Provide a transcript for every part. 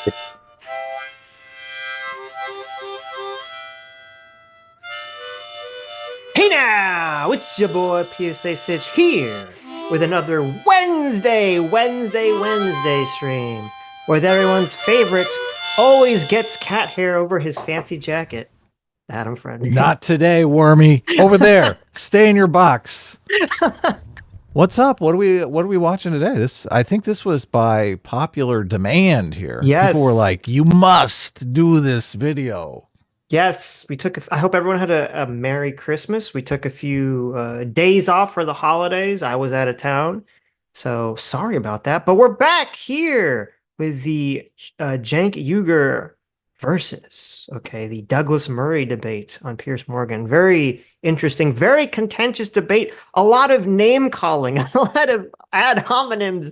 Hey now, it's your boy PSA Sitch here with another Wednesday stream with everyone's favorite always gets cat hair over his fancy jacket, Adam Friendly. Not today, Wormy. Over there. Stay in your box. What's up? What are we watching today? I think this was by popular demand here. Yes. People were like, you must do this video. Yes, I hope everyone had a Merry Christmas. We took a few days off for the holidays. I was out of town, so sorry about that. But we're back here with the Cenk Uygur versus, the Douglas Murray debate on Piers Morgan. Very interesting, very contentious debate. A lot of name calling, a lot of ad hominems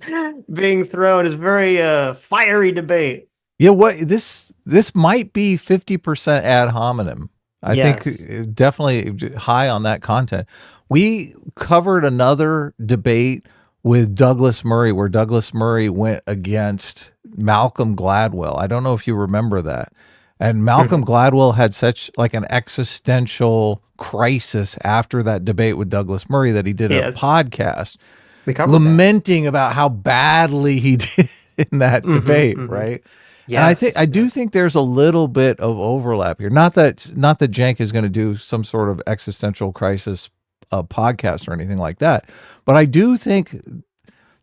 being thrown. It's a very fiery debate. Yeah, this might be 50% ad hominem. I think definitely high on that content. We covered another debate with Douglas Murray where Douglas Murray went against Malcolm Gladwell. I don't know if you remember that. And Malcolm Gladwell had such like an existential crisis after that debate with Douglas Murray that he did a podcast lamenting about how badly he did in that debate, right? Yes, and I do think there's a little bit of overlap here. Not that Cenk is going to do some sort of existential crisis podcast or anything like that, but I do think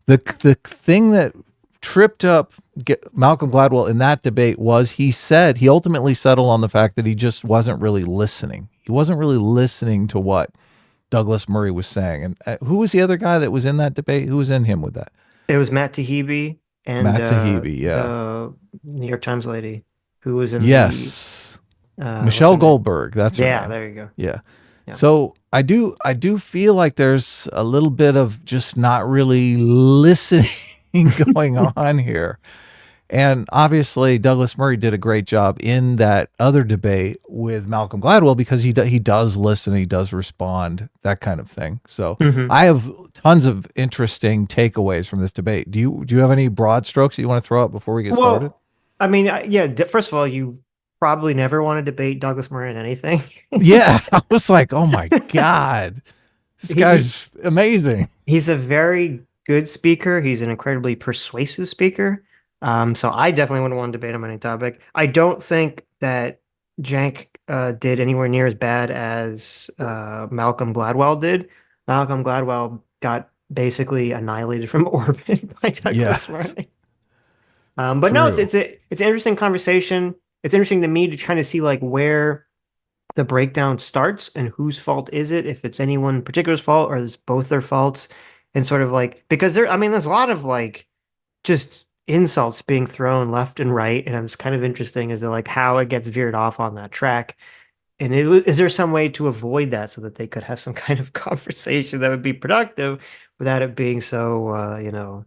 the thing that tripped up Malcolm Gladwell in that debate was he ultimately settled on the fact that he just wasn't really listening. He wasn't really listening to what Douglas Murray was saying. And who was the other guy that was in that debate? Who was in him with that? It was Matt Taibbi. And Matt Taibbi, yeah, New York Times lady who was in Michelle Goldberg. That's her name. There you go. Yeah. So I do feel like there's a little bit of just not really listening going on here. And obviously Douglas Murray did a great job in that other debate with Malcolm Gladwell because he does listen, he does respond, that kind of thing. So I have tons of interesting takeaways from this debate. Do you have any broad strokes that you want to throw out before we get started? I mean, first of all, you probably never want to debate Douglas Murray on anything. Yeah, I was like, oh my God, this guy's amazing. He's a very good speaker. He's an incredibly persuasive speaker. So I definitely wouldn't want to debate him on any topic. I don't think that Cenk did anywhere near as bad as Malcolm Gladwell did. Malcolm Gladwell got basically annihilated from orbit by Douglas Murray. But no, it's an interesting conversation. It's interesting to me to kind of see like where the breakdown starts and whose fault is it, if it's anyone particular's fault or it's both their faults, and sort of like because there's a lot of like just insults being thrown left and right, and it's kind of interesting as to like how it gets veered off on that track. And is there some way to avoid that so that they could have some kind of conversation that would be productive without it being so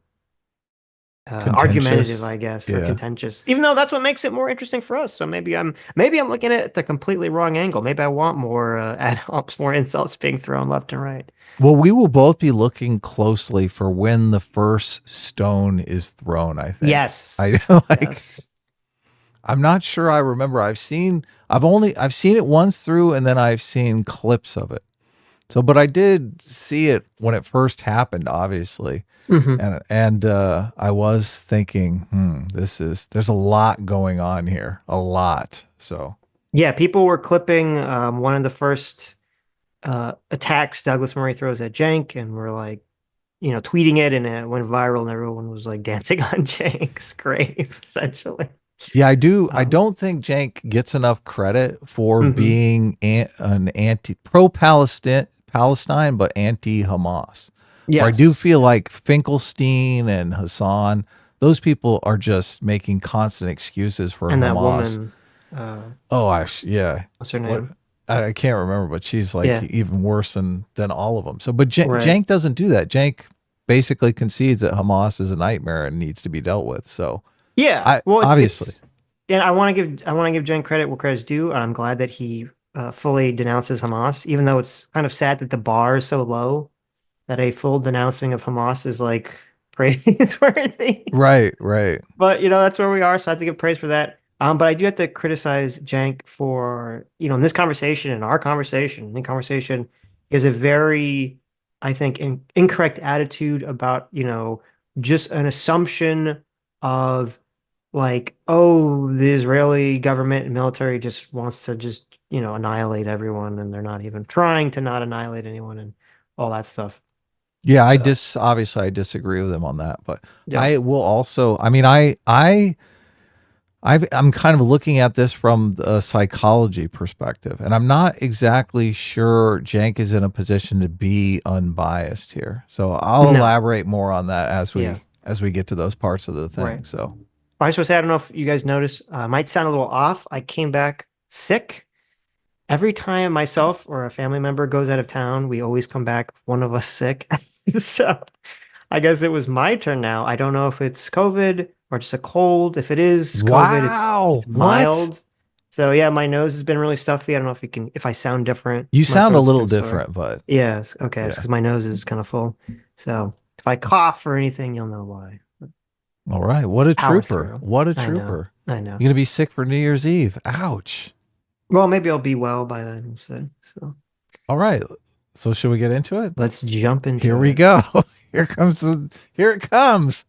argumentative, I guess, or contentious? Even though that's what makes it more interesting for us. So maybe I'm looking at it at the completely wrong angle. Maybe I want more ad hocs, more insults being thrown left and right. Well, we will both be looking closely for when the first stone is thrown, I think. Yes. I'm not sure I remember. I've seen it once through and then I've seen clips of it. So, but I did see it when it first happened, obviously. And I was thinking, there's a lot going on here. A lot. So yeah, people were clipping one of the first attacks Douglas Murray throws at Cenk, and we're like, tweeting it, and it went viral, and everyone was like dancing on Cenk's grave, essentially. Yeah, I do. I don't think Cenk gets enough credit for being an pro-Palestine, but anti-Hamas. Yes. I do feel like Finkelstein and Hassan, those people are just making constant excuses for and Hamas. That woman. What's her name? I can't remember, but she's like even worse than all of them. So, but Cenk doesn't do that. Cenk basically concedes that Hamas is a nightmare and needs to be dealt with. So, obviously, and I want to give Cenk credit where credit's due. I'm glad that he fully denounces Hamas, even though it's kind of sad that the bar is so low that a full denouncing of Hamas is like praiseworthy. Right, right. But that's where we are, so I have to give praise for that. But I do have to criticize Jank for, in this conversation, in our conversation, in conversation, is a very, I think, incorrect attitude about, just an assumption of like, oh, the Israeli government and military just wants to just, annihilate everyone, and they're not even trying to not annihilate anyone and all that stuff. Yeah, So, obviously I disagree with him on that, but yeah. I will also, I mean, I'm kind of looking at this from a psychology perspective, and I'm not exactly sure Cenk is in a position to be unbiased here. So I'll No. elaborate more on that Yeah. as we get to those parts of the Right. thing. So I was supposed to say, I don't know if you guys noticed, might sound a little off. I came back sick. Every time myself or a family member goes out of town, we always come back, one of us sick. So I guess it was my turn now. I don't know if it's COVID or just a cold. If it is COVID, wow, it's what? mild. So yeah, my nose has been really stuffy. I don't know if I sound different. You My sound a throat's little been sore. different, but Yes, okay, it's yeah. because my nose is kind of full. So if I cough or anything, you'll know why. All right. What a Power trooper. through. What a I know. trooper. I know. You're going to be sick for New Year's Eve. Ouch. Well, maybe I'll be well by then instead. So All right. So should we get into it? let's jump Here into we it. go. Here it comes.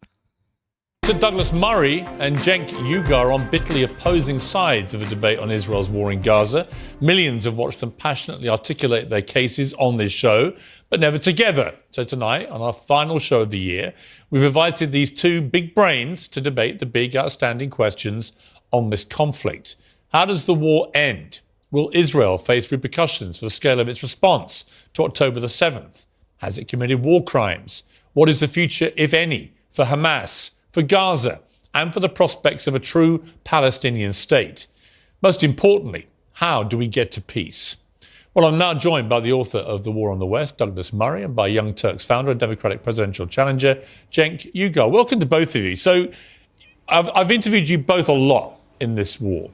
So Douglas Murray and Cenk Uygur are on bitterly opposing sides of a debate on Israel's war in Gaza. Millions have watched them passionately articulate their cases on this show, but never together. So tonight, on our final show of the year, we've invited these two big brains to debate the big outstanding questions on this conflict. How does the war end? Will Israel face repercussions for the scale of its response to October the 7th? Has it committed war crimes? What is the future, if any, for Hamas, for Gaza, and for the prospects of a true Palestinian state? Most importantly, how do we get to peace? Well, I'm now joined by the author of The War on the West, Douglas Murray, and by Young Turks founder and Democratic presidential challenger, Cenk Uygur. Welcome to both of you. So I've interviewed you both a lot in this war,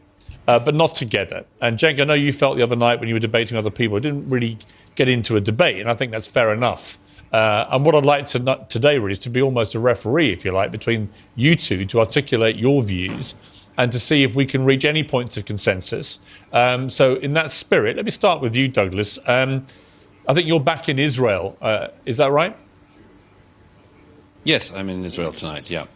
but not together. And Cenk, I know you felt the other night when you were debating with other people, it didn't really get into a debate, and I think that's fair enough. And what I'd like to today really is to be almost a referee, if you like, between you two to articulate your views and to see if we can reach any points of consensus. So in that spirit, let me start with you, Douglas. I think you're back in Israel. Is that right? Yes, I'm in Israel tonight, yeah.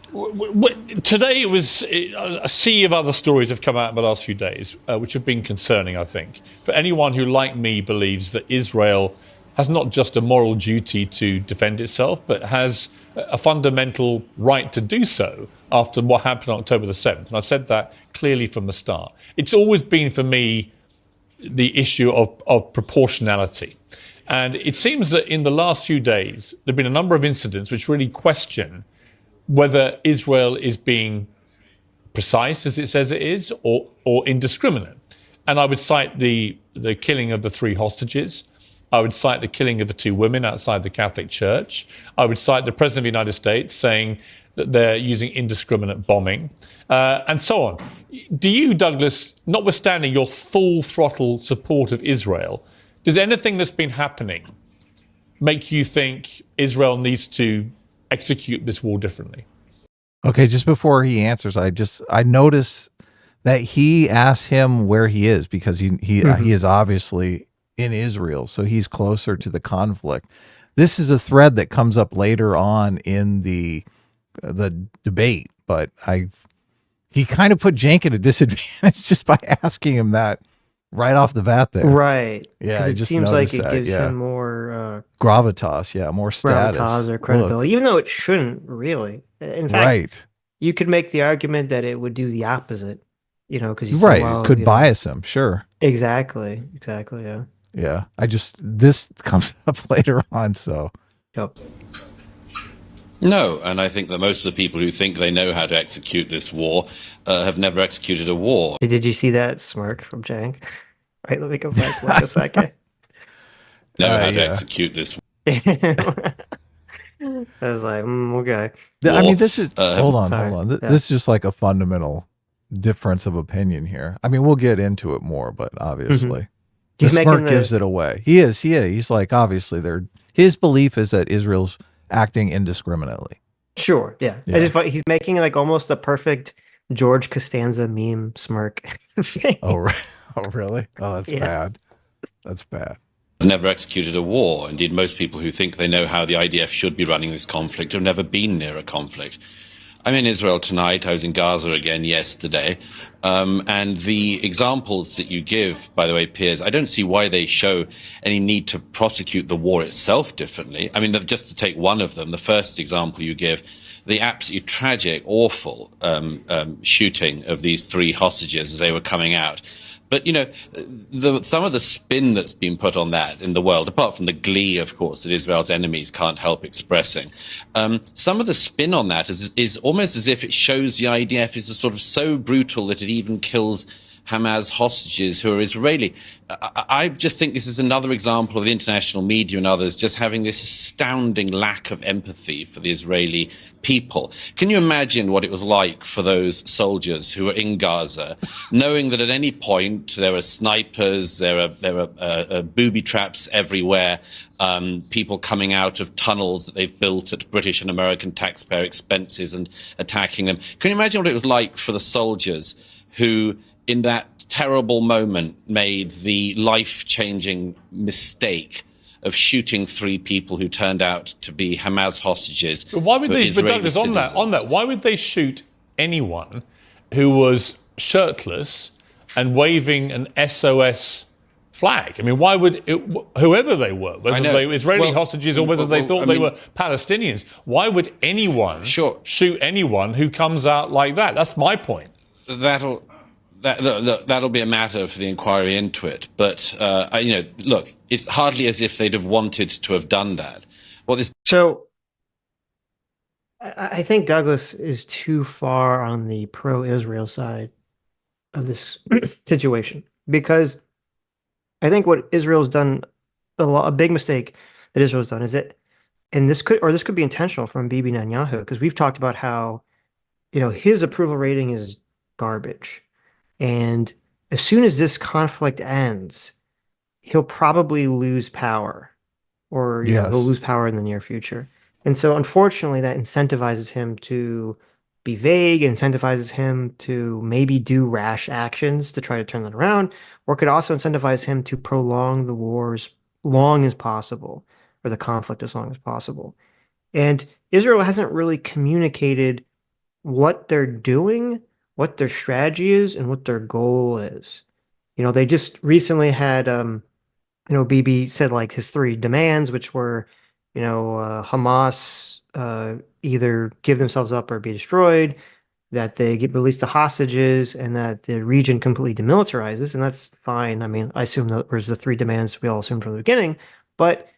Today it was a sea of other stories have come out in the last few days, which have been concerning, I think. For anyone who, like me, believes that Israel has not just a moral duty to defend itself, but has a fundamental right to do so after what happened on October the 7th. And I've said that clearly from the start. It's always been, for me, the issue of proportionality. And it seems that in the last few days, there have been a number of incidents which really question whether Israel is being precise, as it says it is, or indiscriminate. And I would cite the killing of the 3 hostages. I would cite the killing of the 2 women outside the Catholic Church. I would cite the President of the United States saying that they're using indiscriminate bombing, and so on. Do you, Douglas, notwithstanding your full throttle support of Israel, does anything that's been happening make you think Israel needs to execute this war differently? Okay, just before he answers, I notice that he asked him where he is because he is obviously in Israel, so he's closer to the conflict. This is a thread that comes up later on in the debate, but he kind of put Cenk at a disadvantage just by asking him that right off the bat there. Right. Yeah, Because I it just seems like noticed it that, gives yeah. him more gravitas, yeah, more status. gravitas or credibility, even though it shouldn't really. In fact, Right. you could make the argument that it would do the opposite, because you say, Right. well, It could bias him, sure. Exactly, yeah. Yeah. This comes up later on, so. Yep. No, and I think that most of the people who think they know how to execute this war have never executed a war. Did you see that smirk from Cenk? Right, let me go back one a second. Know how to execute this I was like, okay. I mean, this is hold on. Yeah. This is just like a fundamental difference of opinion here. I mean, we'll get into it more, but obviously, He's the making smirk gives it away. He is. He's like, obviously, his belief is that Israel's acting indiscriminately. Sure, yeah. As Yeah. if he's making like almost the perfect George Costanza meme smirk Oh, thing. oh, really? Oh, that's Yeah. bad. That's bad. Never executed a war. Indeed, most people who think they know how the IDF should be running this conflict have never been near a conflict. I'm in Israel tonight. I was in Gaza again yesterday. And the examples that you give, by the way, Piers, I don't see why they show any need to prosecute the war itself differently. I mean, just to take one of them, the first example you give, the absolutely tragic, awful shooting of these 3 hostages as they were coming out. But, you know, some of the spin that's been put on that in the world, apart from the glee, of course, that Israel's enemies can't help expressing, some of the spin on that is almost as if it shows the IDF is sort of so brutal that it even kills Hamas hostages who are Israeli. I just think this is another example of the international media and others just having this astounding lack of empathy for the Israeli people. Can you imagine what it was like for those soldiers who were in Gaza, knowing that at any point there are snipers, there are booby traps everywhere, people coming out of tunnels that they've built at British and American taxpayer expenses and attacking them? Can you imagine what it was like for the soldiers who, in that terrible moment, made the life-changing mistake of shooting 3 people who turned out to be Hamas hostages? But why would they? But Douglas, on citizens? that, why would they shoot anyone who was shirtless and waving an SOS flag? I mean, why would whoever they were, whether they were Israeli hostages or whether they thought they were Palestinians, why would anyone shoot anyone who comes out like that? That's my point. That'll be a matter for the inquiry into it. But you know, look, it's hardly as if they'd have wanted to have done that. So I think Douglas is too far on the pro-Israel side of this situation, because I think what Israel's done, a big mistake that Israel's done is that, and this could be intentional from Bibi Netanyahu, because we've talked about how, his approval rating is garbage. And as soon as this conflict ends, he'll probably lose power, or he'll lose power in the near future. And so unfortunately that incentivizes him to be vague, incentivizes him to maybe do rash actions to try to turn that around, or could also incentivize him to prolong the war as long as possible, or the conflict as long as possible. And Israel hasn't really communicated what they're doing, what their strategy is, and what their goal is. They just recently had, Bibi said like his 3 demands, which were, Hamas either give themselves up or be destroyed, that they release the hostages, and that the region completely demilitarizes, and that's fine. I mean, I assume those were the 3 demands we all assumed from the beginning, but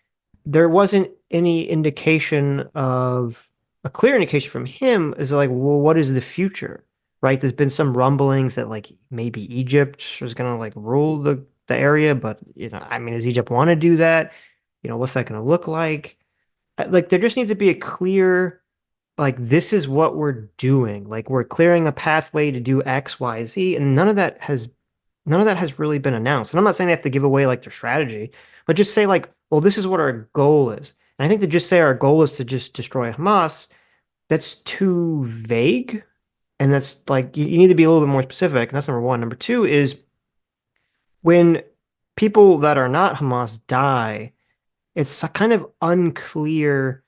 there wasn't any indication of a clear indication from him is like, well, what is the future? Right? There's been some rumblings that like maybe Egypt was gonna like rule the area, but I mean, does Egypt want to do that? What's that gonna look like? Like, there just needs to be a clear, like, this is what we're doing. Like, we're clearing a pathway to do X, Y, Z, and none of that has really been announced. And I'm not saying they have to give away like their strategy, but just say like, well, this is what our goal is. And I think to just say our goal is to just destroy Hamas, that's too vague. And that's like, you need to be a little bit more specific. And that's number one. Number two is when people that are not Hamas die, it's kind of unclear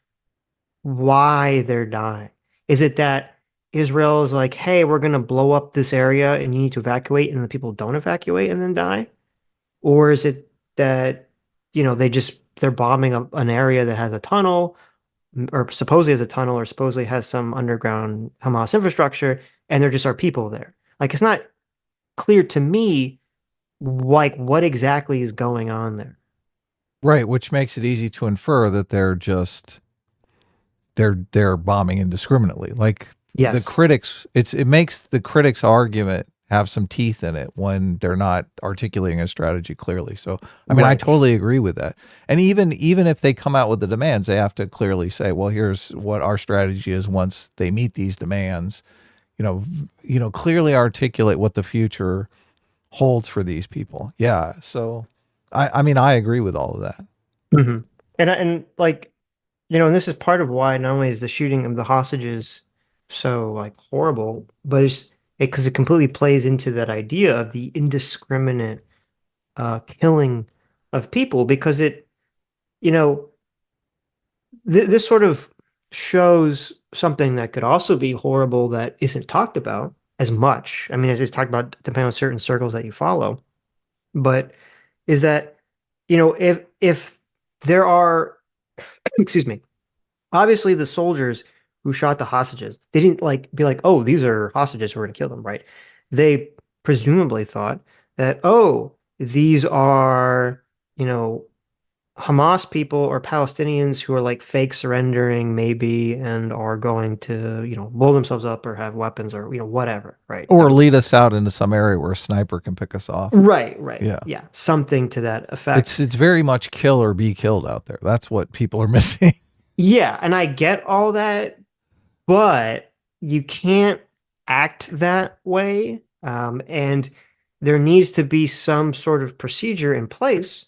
why they're dying. Is it that Israel is like, hey, we're going to blow up this area and you need to evacuate, and the people don't evacuate and then die? Or is it that, they're bombing an area that has a tunnel, or supposedly has a tunnel, or supposedly has some underground Hamas infrastructure, and there just are people there? Like, it's not clear to me, like, what exactly is going on there. Right, which makes it easy to infer that they're bombing indiscriminately. Like, yes. The critics, it makes the critics' argument have some teeth in it when they're not articulating a strategy clearly. So, I mean, right. I totally agree with that. And even if they come out with the demands, they have to clearly say, well, here's what our strategy is once they meet these demands. Clearly articulate what the future holds for these people. Yeah. So, I mean, I agree with all of that. Mm-hmm. And like, and this is part of why not only is the shooting of the hostages so like horrible, but because it completely plays into that idea of the indiscriminate killing of people because you know, this sort of shows something that could also be horrible that isn't talked about as much. I mean, as it's talked about depending on certain circles that you follow, but is that, if there are, excuse me, obviously the soldiers who shot the hostages, they didn't like be like, oh, these are hostages, we're gonna kill them, right? They presumably thought that, oh, these are, you know, Hamas people or Palestinians who are like fake surrendering maybe and are going to, blow themselves up or have weapons or, whatever, right? Or lead us out into some area where a sniper can pick us off. Right, right. Yeah. Yeah, something to that effect. It's very much kill or be killed out there. That's what people are missing. Yeah, and I get all that, but you can't act that way. And there needs to be some sort of procedure in place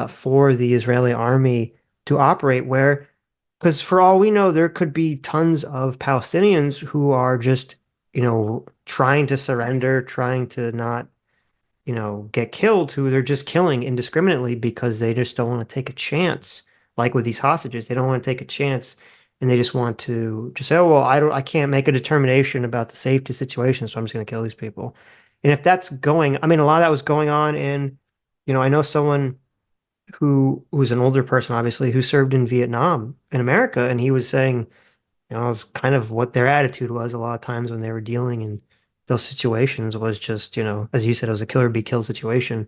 for the Israeli army to operate where, because for all we know, there could be tons of Palestinians who are just, trying to surrender, trying to not, get killed, who they're just killing indiscriminately because they just don't want to take a chance. Like with these hostages, they don't want to take a chance and they just want to just say, oh, well, I can't make a determination about the safety situation, so I'm just going to kill these people. And if that's I mean, a lot of that was going on I know someone who's an older person, obviously, who served in Vietnam in America, and he was saying, it's kind of what their attitude was a lot of times when they were dealing in those situations was just, as you said, it was a kill or be killed situation,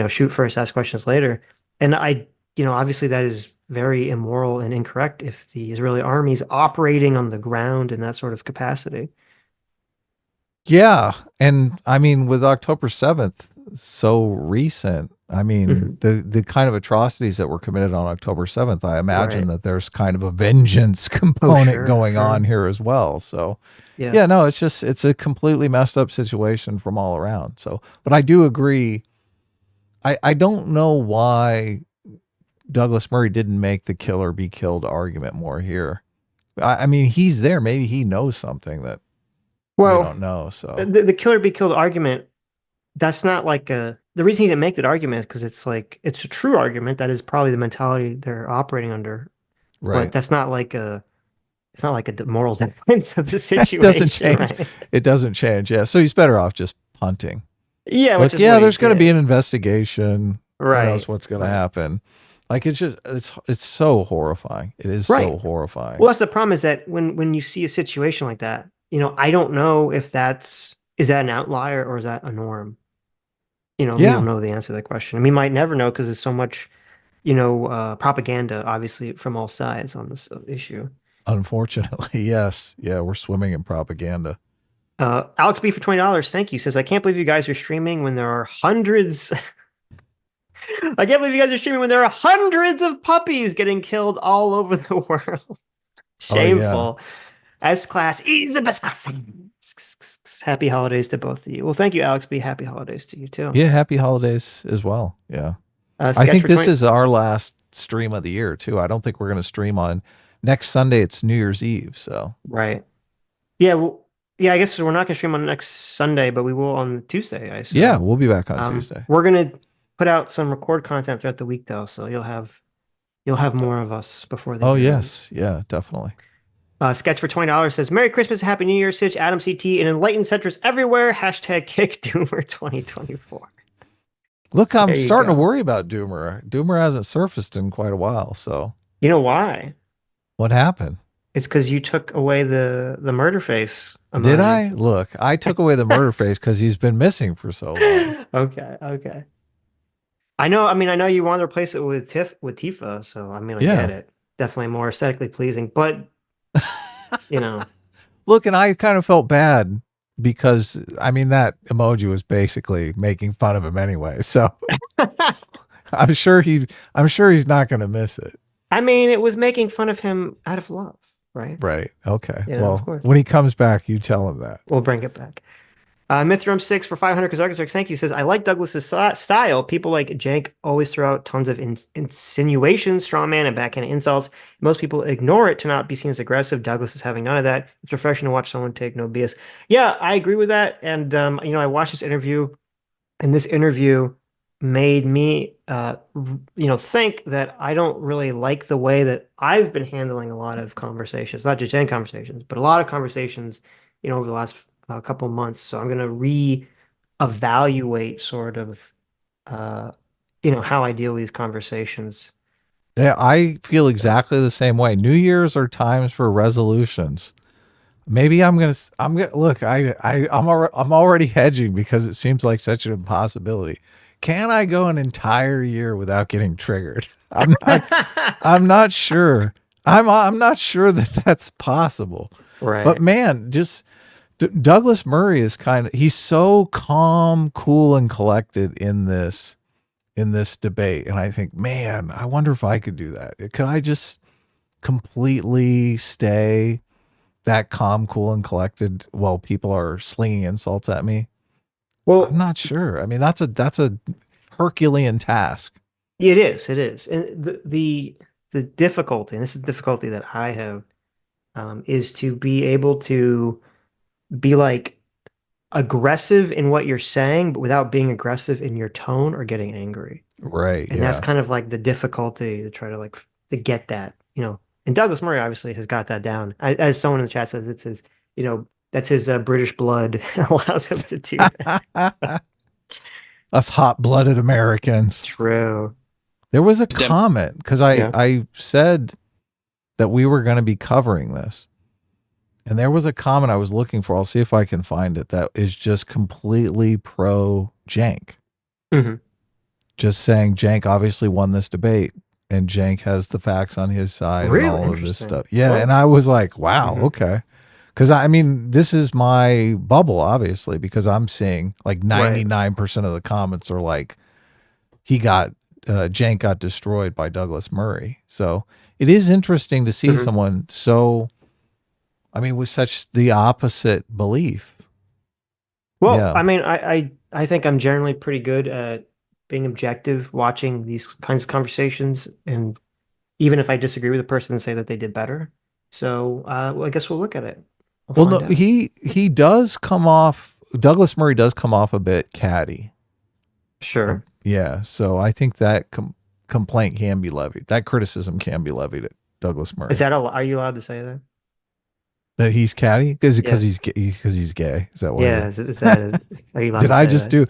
shoot first, ask questions later. And obviously that is very immoral and incorrect if the Israeli army is operating on the ground in that sort of capacity. Yeah. And I mean, with October 7th, so recent, I mean, the kind of atrocities that were committed on October 7th, I imagine Right. that there's kind of a vengeance component going on here as well. So, yeah, no, it's a completely messed up situation from all around. So, but I do agree. I don't know why Douglas Murray didn't make the kill or be killed argument more here. I mean, he's there. Maybe he knows something that we Well, don't know. So, the kill or be killed argument, that's not like the reason he didn't make that argument is because it's a true argument. That is probably the mentality they're operating under. But right. that's not like it's not like a moral defense of the It doesn't situation, change. right? It doesn't change. Yeah. So he's better off just punting. Yeah, which Like, is what yeah, he there's going to be did. an investigation. Who knows Right. what's going to Right. happen? Like, it's so horrifying. It is Right. so horrifying. Well, that's the problem is that when you see a situation like that, I don't know if is that an outlier or is that a norm? We Yeah. don't know the answer to that question. And we might never know because there's so much, propaganda, obviously, from all sides on this issue. Unfortunately, yes. Yeah, we're swimming in propaganda. Alex B for $20, thank you, says, I can't believe you guys are streaming when there are hundreds. I can't believe you guys are streaming when there are hundreds of puppies getting killed all over the world. Oh, yeah. Shameful. S-Class is the best class. Happy holidays to both of you. Well, thank you, Alex B. Happy holidays to you, too. Yeah, happy holidays as well. Yeah. I Sketch think for this 20 is our last stream of the year, too. I don't think we're going to stream on next Sunday. It's New Year's Eve, so. Right. Yeah, well, yeah, I guess we're not going to stream on next Sunday, but we will on Tuesday, I assume. Yeah, we'll be back on Tuesday. We're going to put out some record content throughout the week, though, so you'll have more of us before the Oh, year yes. Yeah, definitely. Sketch for $20 says, Merry Christmas, Happy New Year, Sitch, Adam CT, and Enlightened Centrist everywhere. Hashtag kick Doomer 2024. Look, I'm There you starting to go. worry about Doomer. Doomer hasn't surfaced in quite a while, so. You know why? What happened? It's because you took away the murder face emoji. Did I? Look, I took away the murder face because he's been missing for so long. Okay. I know you want to replace it with Tifa, so I mean I Yeah. get it. Definitely more aesthetically pleasing, but Look, and I kind of felt bad because I mean that emoji was basically making fun of him anyway. So I'm sure he's not going to miss it. I mean, it was making fun of him out of love, right? Right. Okay. Yeah, well, of course. when he comes back, you tell him that. We'll bring it back. Mithram6 for 500 Kazarkazark. Thank you. Says, I like Douglas's style. People like Jank always throw out tons of insinuations, strongman, and backhand insults. Most people ignore it to not be seen as aggressive. Douglas is having none of that. It's refreshing to watch someone take no BS. Yeah, I agree with that. And, I watched this interview, and this interview made me, think that I don't really like the way that I've been handling a lot of conversations, not just Jank conversations, but a lot of conversations, over the last a couple months. So I'm going to re-evaluate sort of, how I deal with these conversations. Yeah, I feel exactly the same way. New Year's are times for resolutions. Maybe I'm gonna look. I'm already hedging because it seems like such an impossibility. Can I go an entire year without getting triggered? I'm not sure. I'm not sure that that's possible. Right. But man, just Douglas Murray is he's so calm, cool, and collected in this debate, and I think, man, I wonder if I could do that. Could I just completely stay that calm, cool, and collected while people are slinging insults at me? Well, I'm not sure. I mean, that's a Herculean task. It is, and the difficulty, and this is the difficulty that I have, is to be able to be like aggressive in what you're saying, but without being aggressive in your tone or getting angry. Right. And that's kind of like the difficulty to try to to get that, And Douglas Murray obviously has got that down. As someone in the chat says, it's his, that's his British blood allows him to do that. Us hot-blooded Americans. True. There was a comment because I said that we were going to be covering this. And there was a comment I was looking for. I'll see if I can find it. That is just completely pro Cenk. Mm-hmm. Just saying Cenk obviously won this debate and Cenk has the facts on his side and all of this stuff. Yeah. Well, and I was like, wow, okay. Because I mean, this is my bubble, obviously, because I'm seeing like 99% of the comments are like, Cenk got destroyed by Douglas Murray. So it is interesting to see someone with such the opposite belief. Well, yeah. I mean, I think I'm generally pretty good at being objective, watching these kinds of conversations, and even if I disagree with a person, and say that they did better. So I guess we'll look at it. Well, no, he does come off. Douglas Murray does come off a bit catty. Sure. Yeah. So I think that complaint can be levied. That criticism can be levied at Douglas Murray. Are you allowed to say that? That he's catty because he's gay. Is that what? Yeah. Is that? Are you allowed Did I just do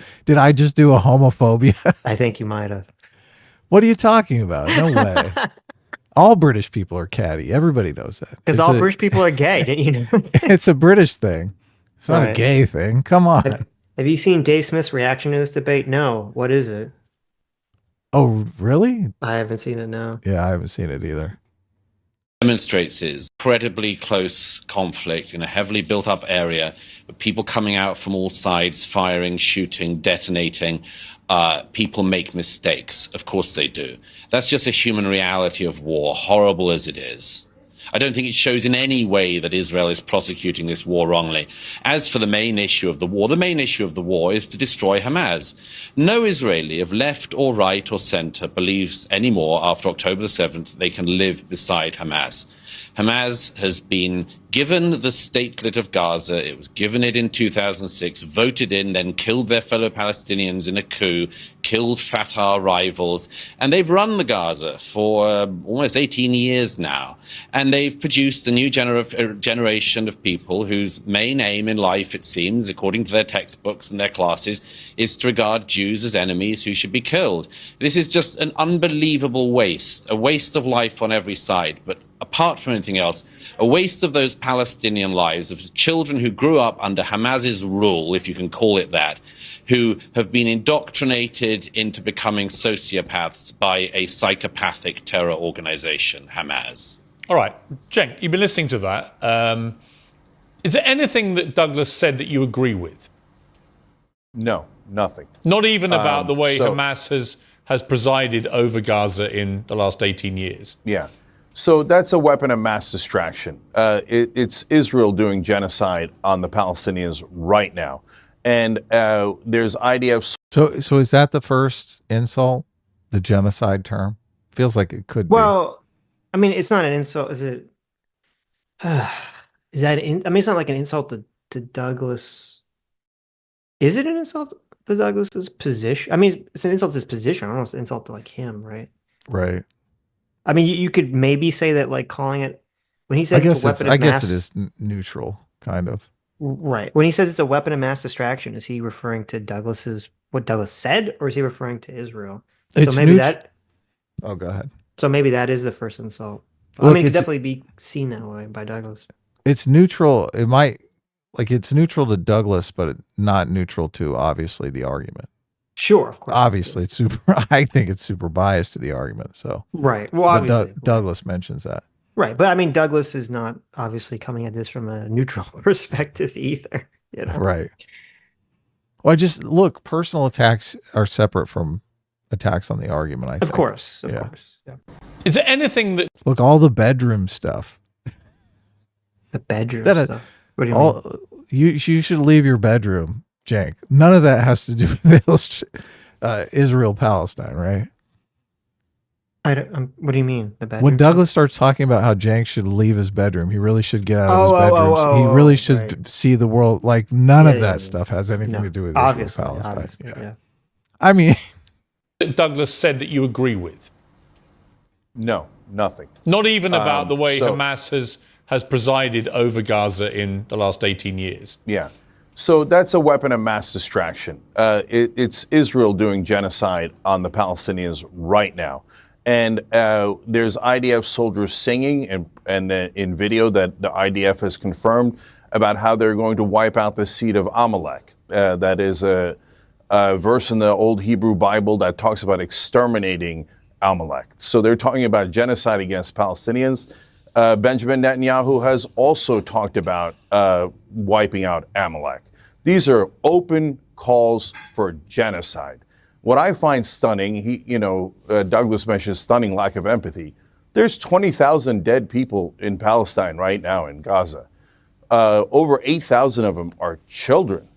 a homophobia? I think you might have. What are you talking about? No way. All British people are catty. Everybody knows that. Because all British people are gay, didn't you know? It's a British thing. It's not a gay thing. Come on. Have you seen Dave Smith's reaction to this debate? No. What is it? Oh, really? I haven't seen it, no. Yeah, I haven't seen it either. Demonstrates is incredibly close conflict in a heavily built up area with people coming out from all sides, firing, shooting, detonating. People make mistakes. Of course they do. That's just a human reality of war, horrible as it is. I don't think it shows in any way that Israel is prosecuting this war wrongly. As for the main issue of the war is to destroy Hamas. No Israeli of left or right or center believes anymore after October the 7th they can live beside Hamas. Hamas has been given the statelet of Gaza. It was given it in 2006, voted in, then killed their fellow Palestinians in a coup, killed Fatah rivals, and they've run the Gaza for almost 18 years now. And they've produced a new generation of people whose main aim in life, it seems, according to their textbooks and their classes, is to regard Jews as enemies who should be killed. This is just an unbelievable waste, a waste of life on every side. But apart from anything else, a waste of those Palestinian lives, of children who grew up under Hamas's rule, if you can call it that, who have been indoctrinated into becoming sociopaths by a psychopathic terror organization, Hamas. All right, Cenk, you've been listening to that. Is there anything that Douglas said that you agree with? No, nothing. Not even about the way Hamas has presided over Gaza in the last 18 years? Yeah. So that's a weapon of mass distraction. It's Israel doing genocide on the Palestinians right now. And there's IDF. So is that the first insult? The genocide term? Feels like it could be. Well, I mean, it's not an insult. Is it? Is that I mean, it's not like an insult to Douglas. Is it an insult to Douglas's position? I mean, it's an insult to his position. Almost an insult to like him, right? Right. I mean, you could maybe say that like calling it when he says it's a weapon of I guess mass. it is neutral, kind of. Right. When he says it's a weapon of mass distraction, is he referring to what Douglas said, or is he referring to Israel? It's so maybe that. Oh, go ahead. So maybe that is the first insult. Look, I mean, it could definitely be seen that way by Douglas. It's neutral. It might it's neutral to Douglas, but not neutral to obviously the argument. Sure, of course. Obviously, it's super. I think it's super biased to the argument. So right. Well, obviously, Douglas mentions that. Right, but I mean, Douglas is not obviously coming at this from a neutral perspective either. You know? Right. Well, just look, personal attacks are separate from attacks on the argument. I think. Of course. Yeah. Is there anything that Look, all the bedroom stuff. The bedroom stuff. What do you mean? You should leave your bedroom, Cenk. None of that has to do with Israel Palestine, right? What do you mean? The bedroom? When Douglas starts talking about how Cenk should leave his bedroom, he really should get out of his bedroom. He really should see the world. Like none of that stuff has anything to do with Israel Palestine. Yeah. I mean, Douglas said that you agree with? No, nothing. Not even about the way Hamas has presided over Gaza in the last 18 years. Yeah. So that's a weapon of mass distraction. It's Israel doing genocide on the Palestinians right now. And there's IDF soldiers singing and in video that the IDF has confirmed about how they're going to wipe out the seed of Amalek. That is a verse in the old Hebrew Bible that talks about exterminating Amalek. So they're talking about genocide against Palestinians. Benjamin Netanyahu has also talked about wiping out Amalek. These are open calls for genocide. What I find stunning, Douglas mentioned stunning lack of empathy. There's 20,000 dead people in Palestine right now in Gaza. Over 8,000 of them are children.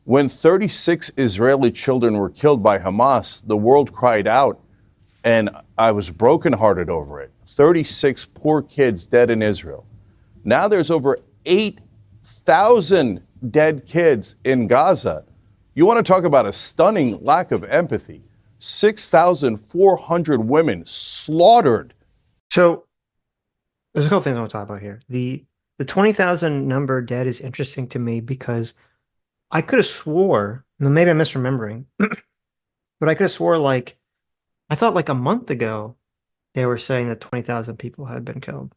When 36 Israeli children were killed by Hamas, the world cried out, and I was brokenhearted over it. 36 poor kids dead in Israel. Now there's over 8,000 dead kids in Gaza. You want to talk about a stunning lack of empathy. 6,400 women slaughtered. So there's a couple things I want to talk about here. The 20,000 number dead is interesting to me because I could have swore, maybe I'm misremembering, but I could have swore I thought like a month ago they were saying that 20,000 people had been killed.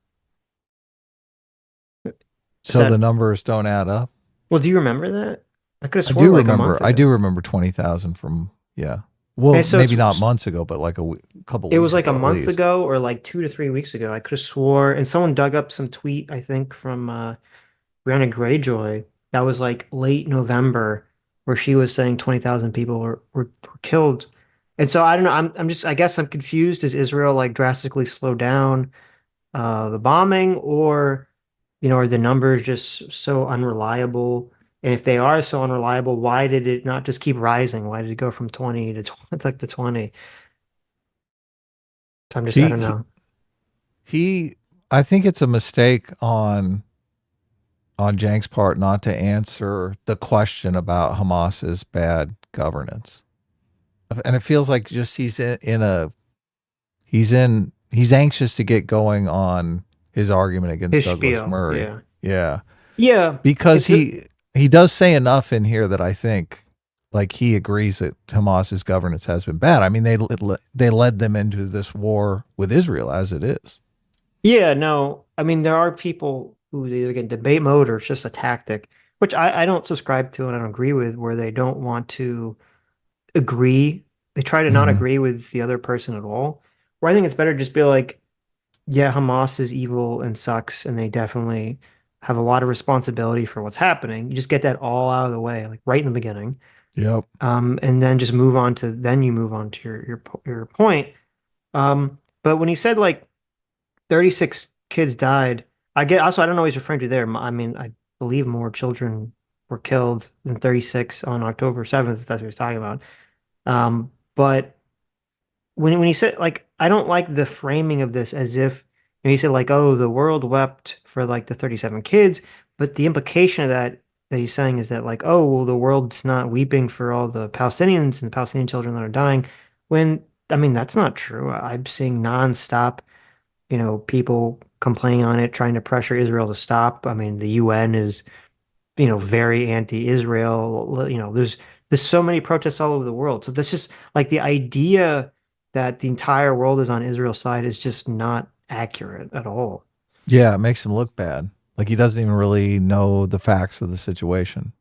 So the numbers don't add up? Well, do you remember that? I could have sworn a month ago. I do remember 20,000 from, yeah. Well, maybe not months ago, but like a couple weeks ago. It was like a month ago or like 2 to 3 weeks ago. I could have swore, and someone dug up some tweet, I think, from Brianna Greyjoy. That was like late November, where she was saying 20,000 people were killed. And so I don't know. I guess I'm confused. Is Israel like drastically slowed down the bombing, or are the numbers just so unreliable? And if they are so unreliable, why did it not just keep rising? Why did it go from 20 to 20? So I don't know. I think it's a mistake on Cenk's part not to answer the question about Hamas's bad governance. And it feels like just he's anxious to get going on his argument against His Douglas spiel, Murray. Yeah. Because he does say enough in here that I think like he agrees that Hamas's governance has been bad. I mean, they led them into this war with Israel as it is. Yeah, no. I mean, there are people who either get debate mode or it's just a tactic, which I don't subscribe to and I don't agree with, where they don't want to agree. They try to not agree with the other person at all. Where I think it's better to just be like, yeah, Hamas is evil and sucks, and they definitely have a lot of responsibility for what's happening. You just get that all out of the way, like right in the beginning. Yep. And then just move on to your point. But when he said like 36 kids died, I don't know what he's referring to there. I mean, I believe more children were killed and 36 on October 7th. That's what he was talking about. But when he said, like, I don't like the framing of this as if, he said, like, oh, the world wept for like the 37 kids, but the implication of that he's saying is that, like, oh, well, the world's not weeping for all the Palestinians and the Palestinian children that are dying, when, I mean, that's not true. I'm seeing nonstop, people complaining on it, trying to pressure Israel to stop. I mean, the UN is, very anti-Israel. There's so many protests all over the world. So that's just like the idea that the entire world is on Israel's side is just not accurate at all. Yeah, it makes him look bad. Like he doesn't even really know the facts of the situation.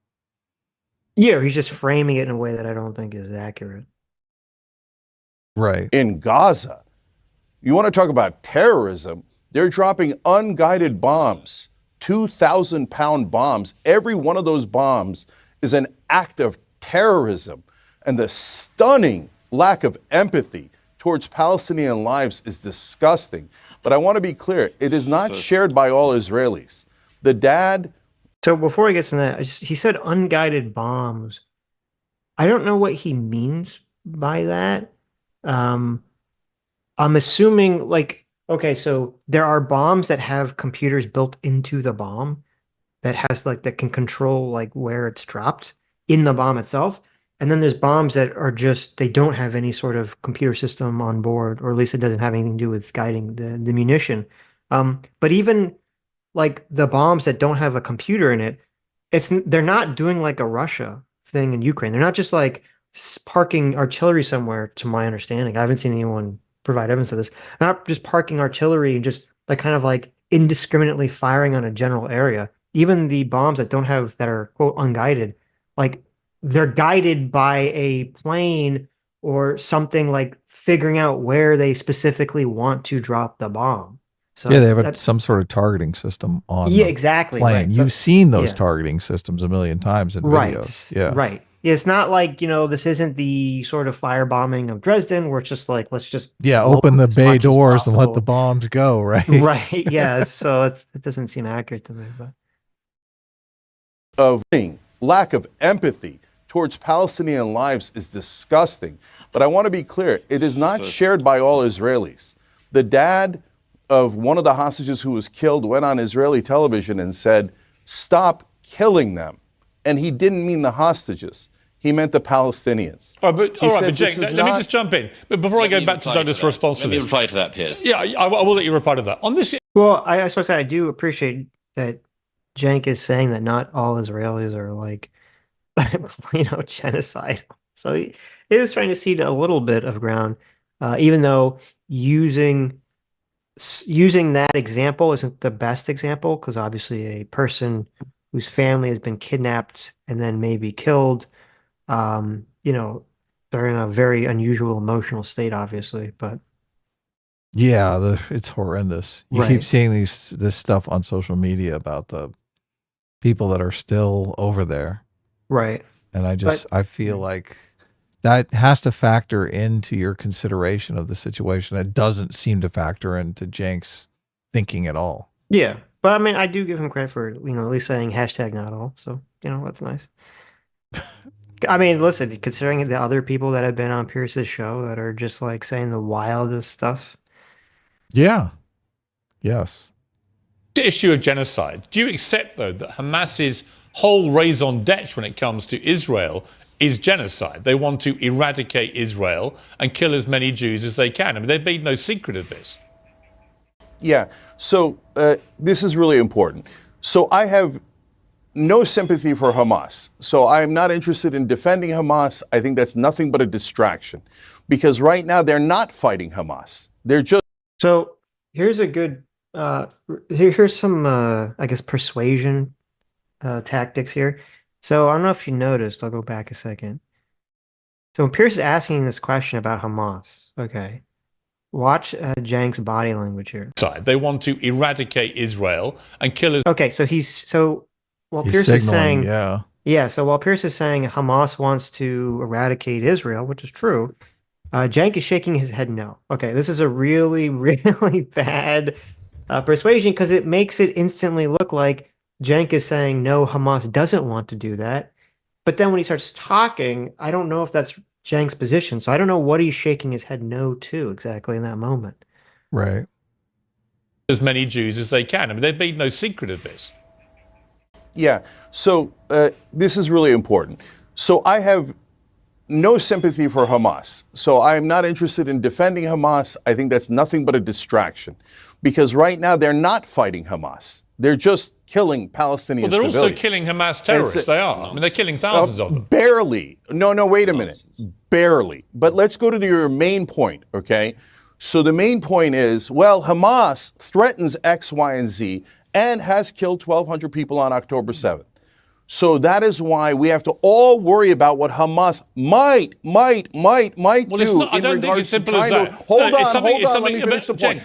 Yeah, he's just framing it in a way that I don't think is accurate. Right. In Gaza, you want to talk about terrorism? They're dropping unguided bombs, 2,000-pound bombs. Every one of those bombs is an act of terrorism. And the stunning lack of empathy towards Palestinian lives is disgusting. But I want to be clear, it is not shared by all Israelis. The dad... So before he gets in that, he said unguided bombs. I don't know what he means by that. I'm assuming, like, okay, so there are bombs that have computers built into the bomb that can control like where it's dropped in the bomb itself. And then there's bombs that are just, they don't have any sort of computer system on board, or at least it doesn't have anything to do with guiding the munition. But even like the bombs that don't have a computer in it, they're not doing like a Russia thing in Ukraine. They're not just like parking artillery somewhere, to my understanding. I haven't seen anyone provide evidence of this. They're not just parking artillery and just like kind of like indiscriminately firing on a general area. Even the bombs that are quote unguided, like they're guided by a plane or something, like figuring out where they specifically want to drop the bomb. So yeah, they have some sort of targeting system on the exactly plane. right. You've seen those yeah. targeting systems a million times in Right. videos. Yeah. Right. It's not like, this isn't the sort of firebombing of Dresden where it's just like, let's just open the as bay much as doors and let the possible. bombs go, right? Right. Yeah. So it doesn't seem accurate to me, but Of lack of empathy towards Palestinian lives is disgusting. But I want to be clear, it is not shared by all Israelis. The dad of one of the hostages who was killed went on Israeli television and said, stop killing them. And he didn't mean the hostages. He meant the Palestinians. All right, but Cenk, let me just jump in. But before I go back to Douglas' response to this. Let me reply to that, Piers. Yeah, I will let you reply to that. On this... Well, I suppose I do appreciate that Cenk is saying that not all Israelis are like, genocide. So he is trying to cede a little bit of ground, even though using that example isn't the best example, because obviously a person whose family has been kidnapped and then maybe killed, they're in a very unusual emotional state, obviously, but yeah, it's horrendous. You Right. keep seeing this stuff on social media about the people that are still over there. right. And I feel like that has to factor into your consideration of the situation. It doesn't seem to factor into Cenk's thinking at all. Yeah. But I mean, I do give him credit for, at least saying hashtag not all. So, that's nice. I mean, listen, considering the other people that have been on Pierce's show that are just like saying the wildest stuff. Yeah. Yes. The issue of genocide. Do you accept, though, that Hamas's whole raison d'etre when it comes to Israel is genocide? They want to eradicate Israel and kill as many Jews as they can. I mean, they've made no secret of this. Yeah, so this is really important. So I have no sympathy for Hamas. So I am not interested in defending Hamas. I think that's nothing but a distraction, because right now they're not fighting Hamas. They're just... So here's a good, here's some, I guess, persuasion tactics here. So I don't know if you noticed, I'll go back a second. So when Pierce is asking this question about Hamas, okay, watch Cenk's body language here. They want to eradicate Israel and kill as... Okay, so while He's Pierce is signaling, saying, so while Pierce is saying Hamas wants to eradicate Israel, which is true, Cenk is shaking his head no. Okay, this is a really, really bad persuasion, because it makes it instantly look like Cenk is saying, no, Hamas doesn't want to do that. But then when he starts talking, I don't know if that's Cenk's position. So I don't know what he's shaking his head no to exactly in that moment. Right. As many Jews as they can. I mean, they've made no secret of this. Yeah. So this is really important. So I have no sympathy for Hamas. So I am not interested in defending Hamas. I think that's nothing but a distraction. Because right now they're not fighting Hamas. They're just killing Palestinian Well, they're civilians. also killing Hamas terrorists. They are. I mean, they're killing thousands of them. Barely. No, wait a minute. Barely. But let's go to your main point, okay? So the main point is, well, Hamas threatens X, Y, and Z and has killed 1,200 people on October 7th. So that is why we have to all worry about what Hamas might do I don't think it's simple as that. Hold on, let me finish the point.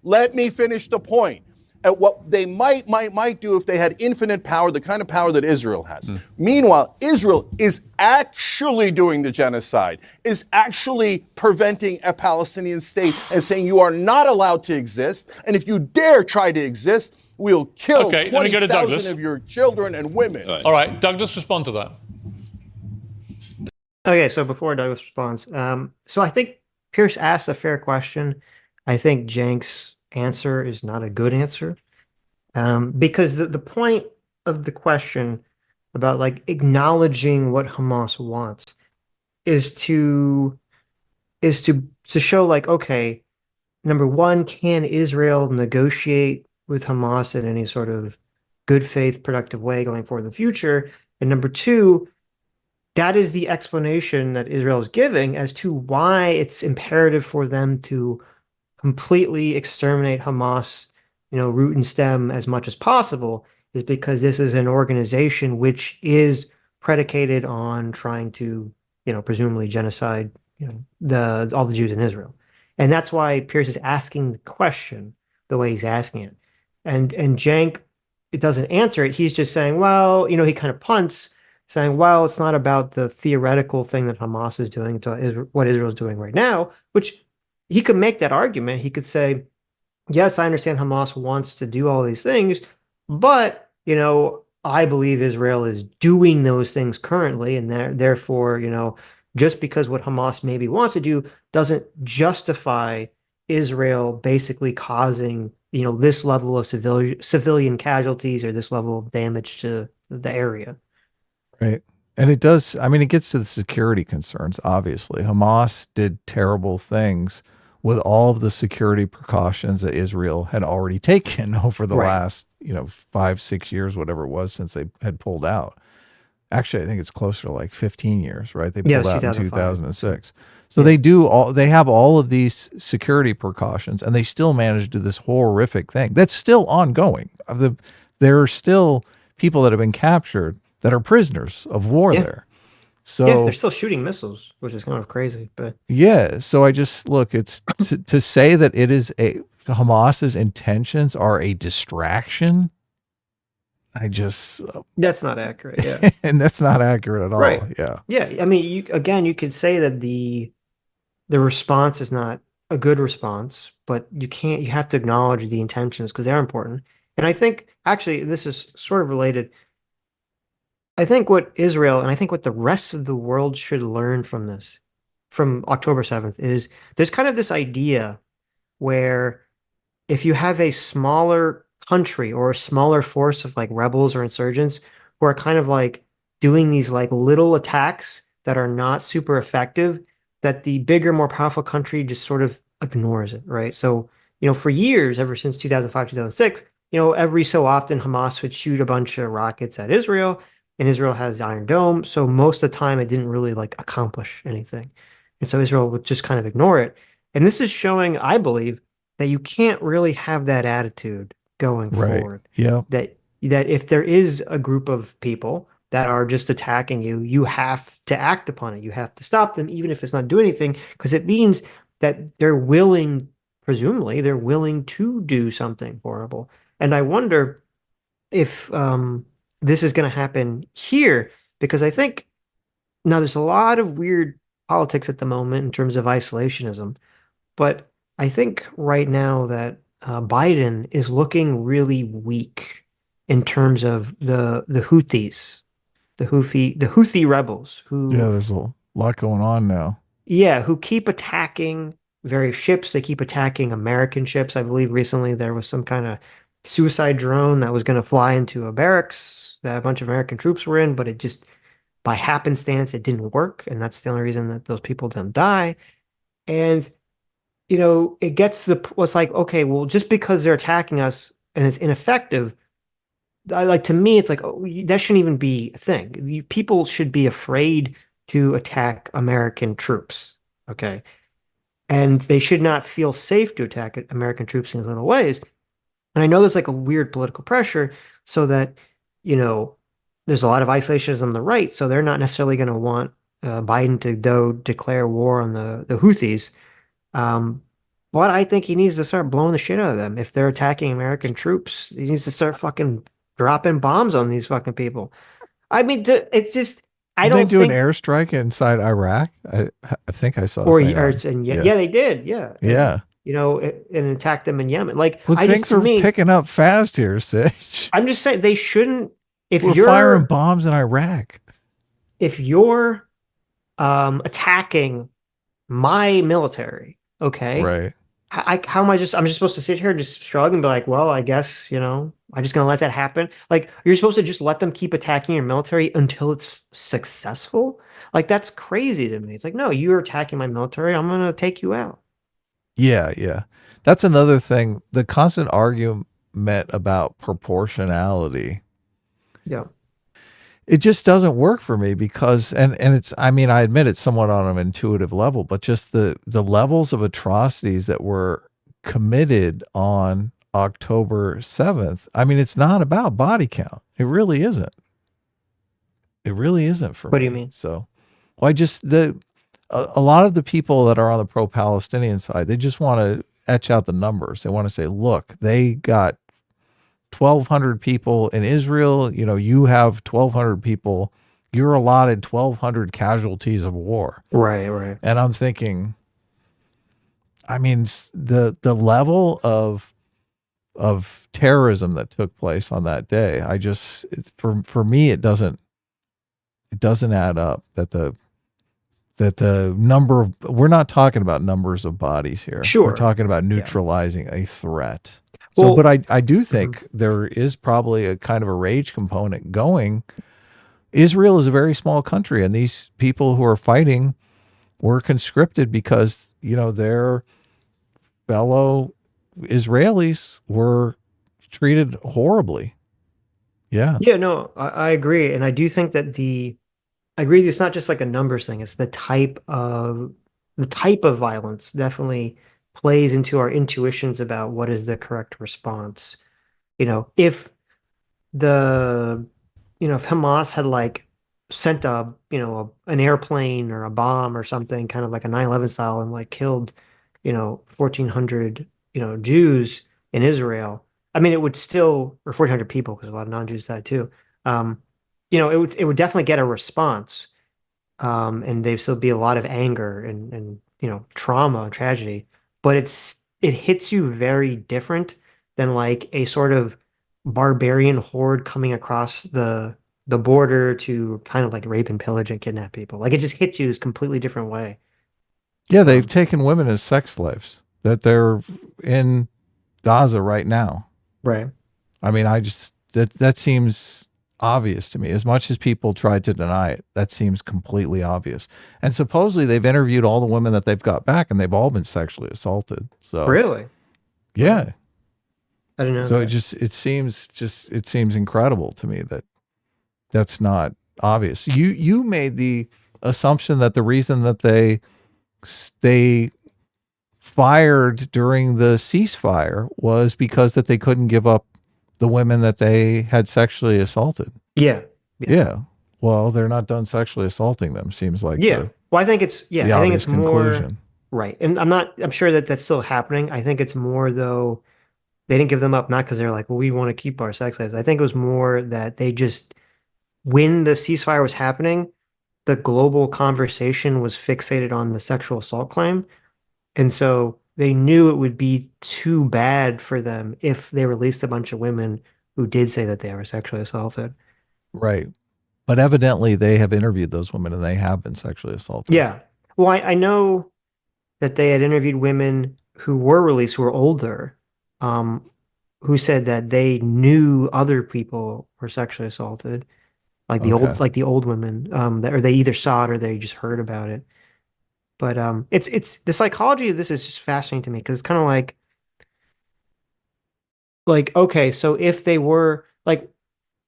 Let me finish the point. At what they might do if they had infinite power, the kind of power that Israel has. Meanwhile, Israel is actually doing the genocide, is actually preventing a Palestinian state and saying you are not allowed to exist, and if you dare try to exist, we'll kill 20,000 of your children and women. All right, Douglas, respond to that. Okay, so before Douglas responds, so I think Pierce asked a fair question. I think Cenk's answer is not a good answer, because the point of the question about like acknowledging what Hamas wants is to show like, okay, number one, can Israel negotiate with Hamas in any sort of good faith, productive way going forward in the future? And number two, that is the explanation that Israel is giving as to why it's imperative for them to completely exterminate Hamas, root and stem as much as possible, is because this is an organization which is predicated on trying to, presumably genocide, all the Jews in Israel. And that's why Pierce is asking the question the way he's asking it. And Cenk, it doesn't answer it. He's just saying, well, he kind of punts, saying, well, it's not about the theoretical thing that Hamas is doing, to what Israel's doing right now, which he could make that argument. He could say, yes, I understand Hamas wants to do all these things, but, I believe Israel is doing those things currently, and therefore, just because what Hamas maybe wants to do doesn't justify Israel basically causing, this level of civilian casualties or this level of damage to the area. Right. And it does, it gets to the security concerns, obviously. Hamas did terrible things with all of the security precautions that Israel had already taken over the last, 5-6 years, whatever it was, since they had pulled out. Actually, I think it's closer to like 15 years, right? They pulled out in 2006. So they have all of these security precautions, and they still manage to do this horrific thing that's still ongoing. There are still people that have been captured that are prisoners of war there. So they're still shooting missiles, which is kind of crazy. But so I just look, it's to say that it is Hamas's intentions are a distraction. That's not accurate. Yeah, and that's not accurate at all. Right. Yeah. Yeah. You could say that the response is not a good response, but you have to acknowledge the intentions because they're important. And I think actually this is sort of related. I think what Israel and I think what the rest of the world should learn from this, from October 7th, is there's kind of this idea where if you have a smaller country or a smaller force of like rebels or insurgents who are kind of like doing these like little attacks that are not super effective, that the bigger, more powerful country just sort of ignores it, right? So, for years, ever since 2005, 2006, every so often Hamas would shoot a bunch of rockets at Israel, and Israel has the Iron Dome. So most of the time it didn't really like accomplish anything. And so Israel would just kind of ignore it. And this is showing, I believe, that you can't really have that attitude going forward. Yeah. That if there is a group of people that are just attacking you, you have to act upon it. You have to stop them, even if it's not doing anything, because it means that presumably they're willing to do something horrible. And I wonder if this is going to happen here, because I think now there's a lot of weird politics at the moment in terms of isolationism, but I think right now that Biden is looking really weak in terms of the Houthis, the Houthi rebels Yeah, who, there's a lot going on now. yeah, who keep attacking various ships. They keep attacking American ships. I believe recently there was some kind of suicide drone that was going to fly into a barracks that a bunch of American troops were in, but it just by happenstance it didn't work, and that's the only reason that those people didn't die. And it gets it's like, okay, well, just because they're attacking us and it's ineffective, like to me, it's like, oh, that shouldn't even be a thing. People should be afraid to attack American troops, okay? And they should not feel safe to attack American troops in these little ways. And I know there's like a weird political pressure so that, you know, there's a lot of isolationism on the right, so they're not necessarily going to want Biden to go declare war on the Houthis. Um, but I think he needs to start blowing the shit out of them. If they're attacking American troops, he needs to start fucking dropping bombs on these fucking people. I mean, it's just, I Did they don't do an think, airstrike inside Iraq? I think I saw a or, thing on. and yeah, Yeah. yeah, they did. Yeah. And, Yeah. and attacked them in Yemen. Like, Look, I just, things to are me, picking up fast here, Sitch. I'm just saying they shouldn't, if We're firing you're, bombs in Iraq. if you're, attacking my military, okay? Right. How am I'm just supposed to sit here and just shrug and be like, well, I guess, I'm just gonna let that happen. Like, you're supposed to just let them keep attacking your military until it's successful? Like, that's crazy to me. It's like, no, you're attacking my military. I'm gonna take you out. Yeah, yeah. That's another thing. The constant argument about proportionality. Yeah. It just doesn't work for me because and it's I mean, I admit it's somewhat on an intuitive level, but just the levels of atrocities that were committed on October 7th. I mean, it's not about body count. It really isn't. It really isn't for What do you me. mean? So, well, I just a lot of the people that are on the pro-Palestinian side, they just want to etch out the numbers. They want to say, look, they got 1,200 people in Israel. You have 1,200 people. You're allotted 1,200 casualties of war. Right, right. And I'm thinking, I mean, the level of terrorism that took place on that day, for me, it doesn't add up that the number of, we're not talking about numbers of bodies here. We're Sure. talking about Yeah. neutralizing a threat. Well, But I do think there is probably a kind of a rage component going. Israel is a very small country, and these people who are fighting were conscripted because, their fellow Israelis were treated horribly. Yeah. yeah, no, I agree. And I do think that I agree with you. It's not just like a numbers thing. It's the type of violence definitely plays into our intuitions about what is the correct response. If the, if Hamas had like sent an airplane or a bomb or something, kind of like a 9/11 style, and like killed, 1,400, Jews in Israel. I mean, it would still, or 1,400 people, because a lot of non-Jews died too. Um, it would definitely get a response. And there'd still be a lot of anger and trauma and tragedy, but it hits you very different than like a sort of barbarian horde coming across the border to kind of like rape and pillage and kidnap people. Like, it just hits you this completely different way. Yeah, they've taken women as sex slaves, that they're in Gaza right now. Right. I mean, that seems obvious to me. As much as people tried to deny it, that seems completely obvious. And supposedly they've interviewed all the women that they've got back, and they've all been sexually assaulted. So Really? yeah. I didn't know So that. it seems incredible to me that that's not obvious. You made the assumption that the reason that they fired during the ceasefire was because that they couldn't give up the women that they had sexually assaulted. Yeah. Yeah. Well, they're not done sexually assaulting them. Seems like Yeah. Well, I think it's the I think obvious it's more conclusion. right. And I'm sure that that's still happening. I think it's more though they didn't give them up not because they're like, well, we want to keep our sex slaves. I think it was more that they just when the ceasefire was happening, the global conversation was fixated on the sexual assault claim. And so they knew it would be too bad for them if they released a bunch of women who did say that they were sexually assaulted. Right. But evidently they have interviewed those women and they have been sexually assaulted. Yeah. Well, I know that they had interviewed women who were released who were older, um, who said that they knew other people were sexually assaulted, Okay. like the old women, that or they either saw it or they just heard about it. But it's the psychology of this is just fascinating to me because it's kind of like okay, so if they were like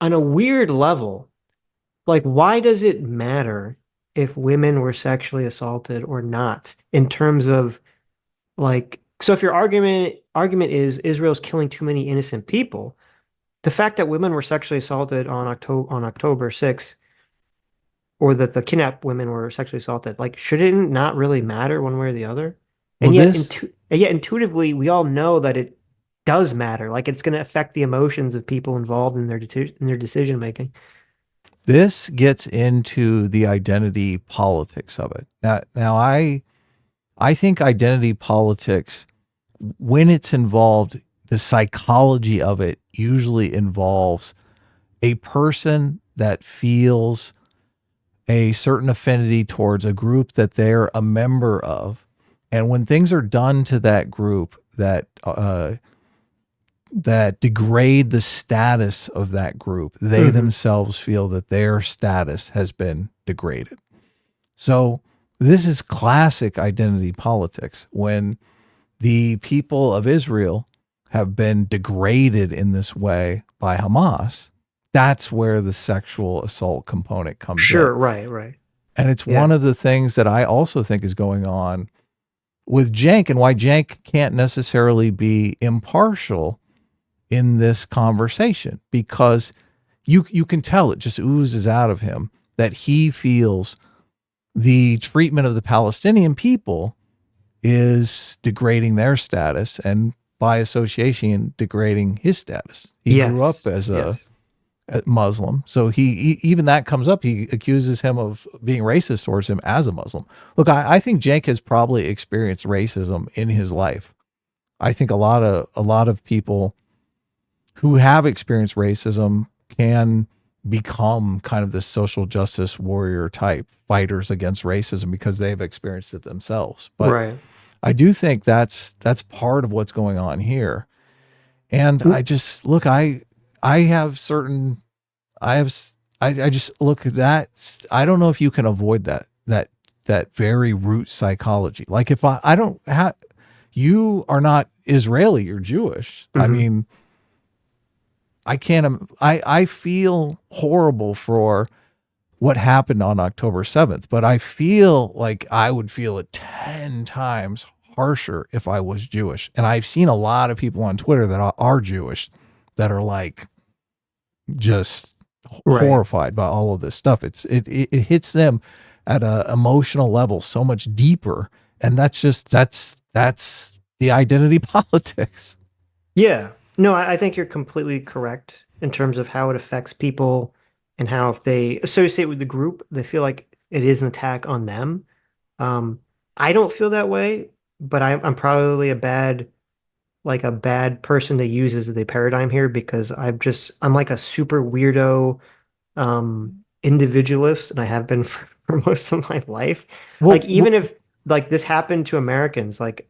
on a weird level, like why does it matter if women were sexually assaulted or not in terms of like so if your argument is Israel's killing too many innocent people, the fact that women were sexually assaulted on October 6th or that the kidnapped women were sexually assaulted, like should it not really matter one way or the other? Well, And yet intuitively we all know that it does matter. Like it's going to affect the emotions of people involved in their decision making. this gets into the identity politics of it. Now, I think identity politics, when it's involved, the psychology of it usually involves a person that feels a certain affinity towards a group that they're a member of. And when things are done to that group that degrade the status of that group, they themselves feel that their status has been degraded. So this is classic identity politics. When the people of Israel have been degraded in this way by Hamas, that's where the sexual assault component comes Sure, in. right. And it's Yeah. one of the things that I also think is going on with Cenk and why Cenk can't necessarily be impartial in this conversation, because you can tell it just oozes out of him that he feels the treatment of the Palestinian people is degrading their status and by association degrading his status. He grew up as a Muslim, so he even that comes up. He accuses him of being racist towards him as a Muslim. Look, I think Cenk has probably experienced racism in his life. I think a lot of people who have experienced racism can become kind of this social justice warrior type fighters against racism because they've experienced it themselves. But Right. I do think that's part of what's going on here. And I just look, I have certain, I just look at that. I don't know if you can avoid that very root psychology. Like if I don't have, you are not Israeli, you're Jewish. I mean, I can't, I feel horrible for what happened on October 7th, but I feel like I would feel it 10 times harsher if I was Jewish. And I've seen a lot of people on Twitter that are Jewish that are like just horrified by all of this stuff. It hits them at a emotional level so much deeper. And that's the identity politics. Yeah. No, I think you're completely correct in terms of how it affects people and how if they associate with the group, they feel like it is an attack on them. I don't feel that way, but I'm probably a bad person to use as the paradigm here because I'm like a super weirdo individualist, and I have been for most of my life. Like even if like this happened to Americans, like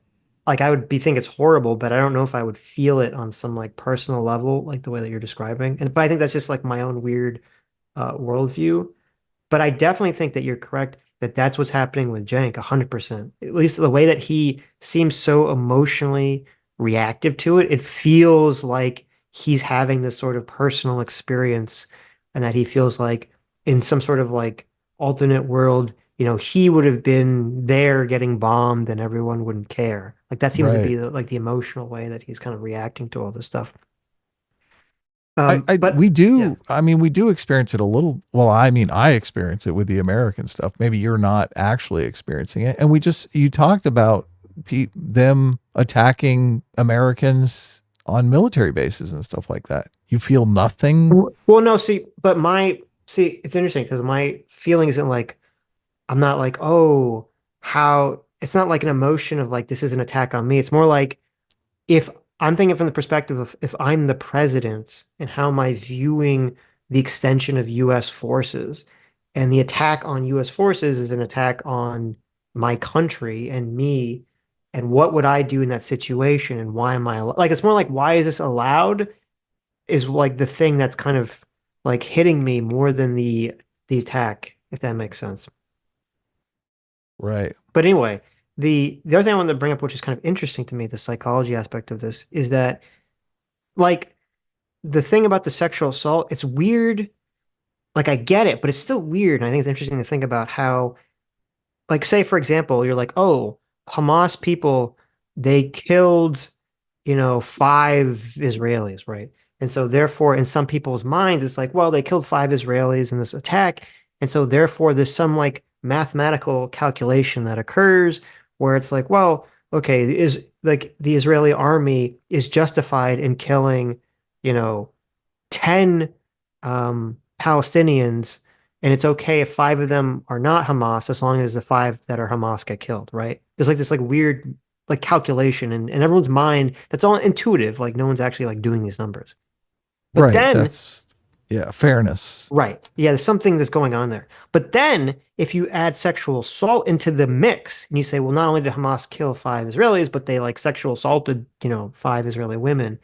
I would think it's horrible, but I don't know if I would feel it on some like personal level, like the way that you're describing. But I think that's just like my own weird worldview. But I definitely think that you're correct that that's what's happening with Cenk, 100%. At least the way that he seems so emotionally reactive to it, it feels like he's having this sort of personal experience, and that he feels like in some sort of like alternate world, he would have been there getting bombed and everyone wouldn't care. Like that seems to Right. be like the emotional way that he's kind of reacting to all this stuff. We But yeah. do. I mean, we do experience it a little. Well, I mean, I experience it with the American stuff. Maybe you're not actually experiencing it. And you talked about them attacking Americans on military bases and stuff like that. You feel nothing. Well, no, see, it's interesting because my feeling isn't like, I'm not like, oh, how it's not like an emotion of like this is an attack on me. It's more like if I'm thinking from the perspective of if I'm the president and how am I viewing the extension of U.S. forces, and the attack on U.S. forces is an attack on my country and me, and what would I do in that situation, and why am I like it's more like why is this allowed is like the thing that's kind of like hitting me more than the attack, if that makes sense. Right. But anyway, the other thing I wanted to bring up, which is kind of interesting to me, the psychology aspect of this, is that like the thing about the sexual assault, it's weird. Like I get it, but it's still weird. And I think it's interesting to think about how, like, say for example, you're like, oh, Hamas people, they killed, 5 Israelis, right? And so therefore, in some people's minds, it's like, well, they killed 5 Israelis in this attack. And so therefore, there's some like mathematical calculation that occurs where it's like, well, okay, is like the Israeli army is justified in killing, you know, 10 Palestinians, and it's okay if 5 of them are not Hamas as long as the 5 that are Hamas get killed, right? There's like this like weird like calculation in everyone's mind that's all intuitive, like no one's actually like doing these numbers. But Right. then That's fairness. right. Yeah, there's something that's going on there. But then if you add sexual assault into the mix and you say, well, not only did Hamas kill 5 Israelis, but they like sexual assaulted, 5 Israeli women,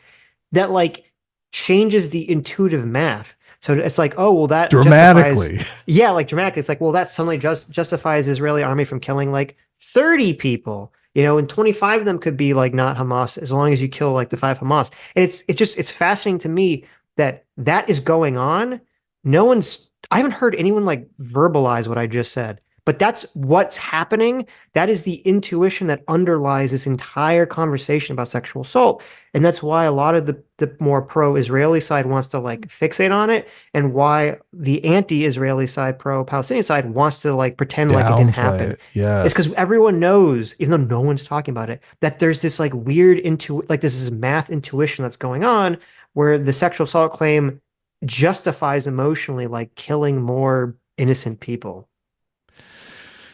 that like changes the intuitive math. So it's like, oh, well, that Dramatically. yeah, like dramatically. It's like, well, that suddenly justifies the Israeli army from killing like 30 people, and 25 of them could be like not Hamas as long as you kill like the 5 Hamas. And it's fascinating to me that is going on. I haven't heard anyone like verbalize what I just said, but that's what's happening. That is the intuition that underlies this entire conversation about sexual assault. And that's why a lot of the more pro-Israeli side wants to like fixate on it, and why the anti-Israeli side, pro-Palestinian side, wants to like pretend like it didn't happen. Yes. It's because everyone knows, even though no one's talking about it, that there's this like weird this is math intuition that's going on where the sexual assault claim justifies emotionally like killing more innocent people.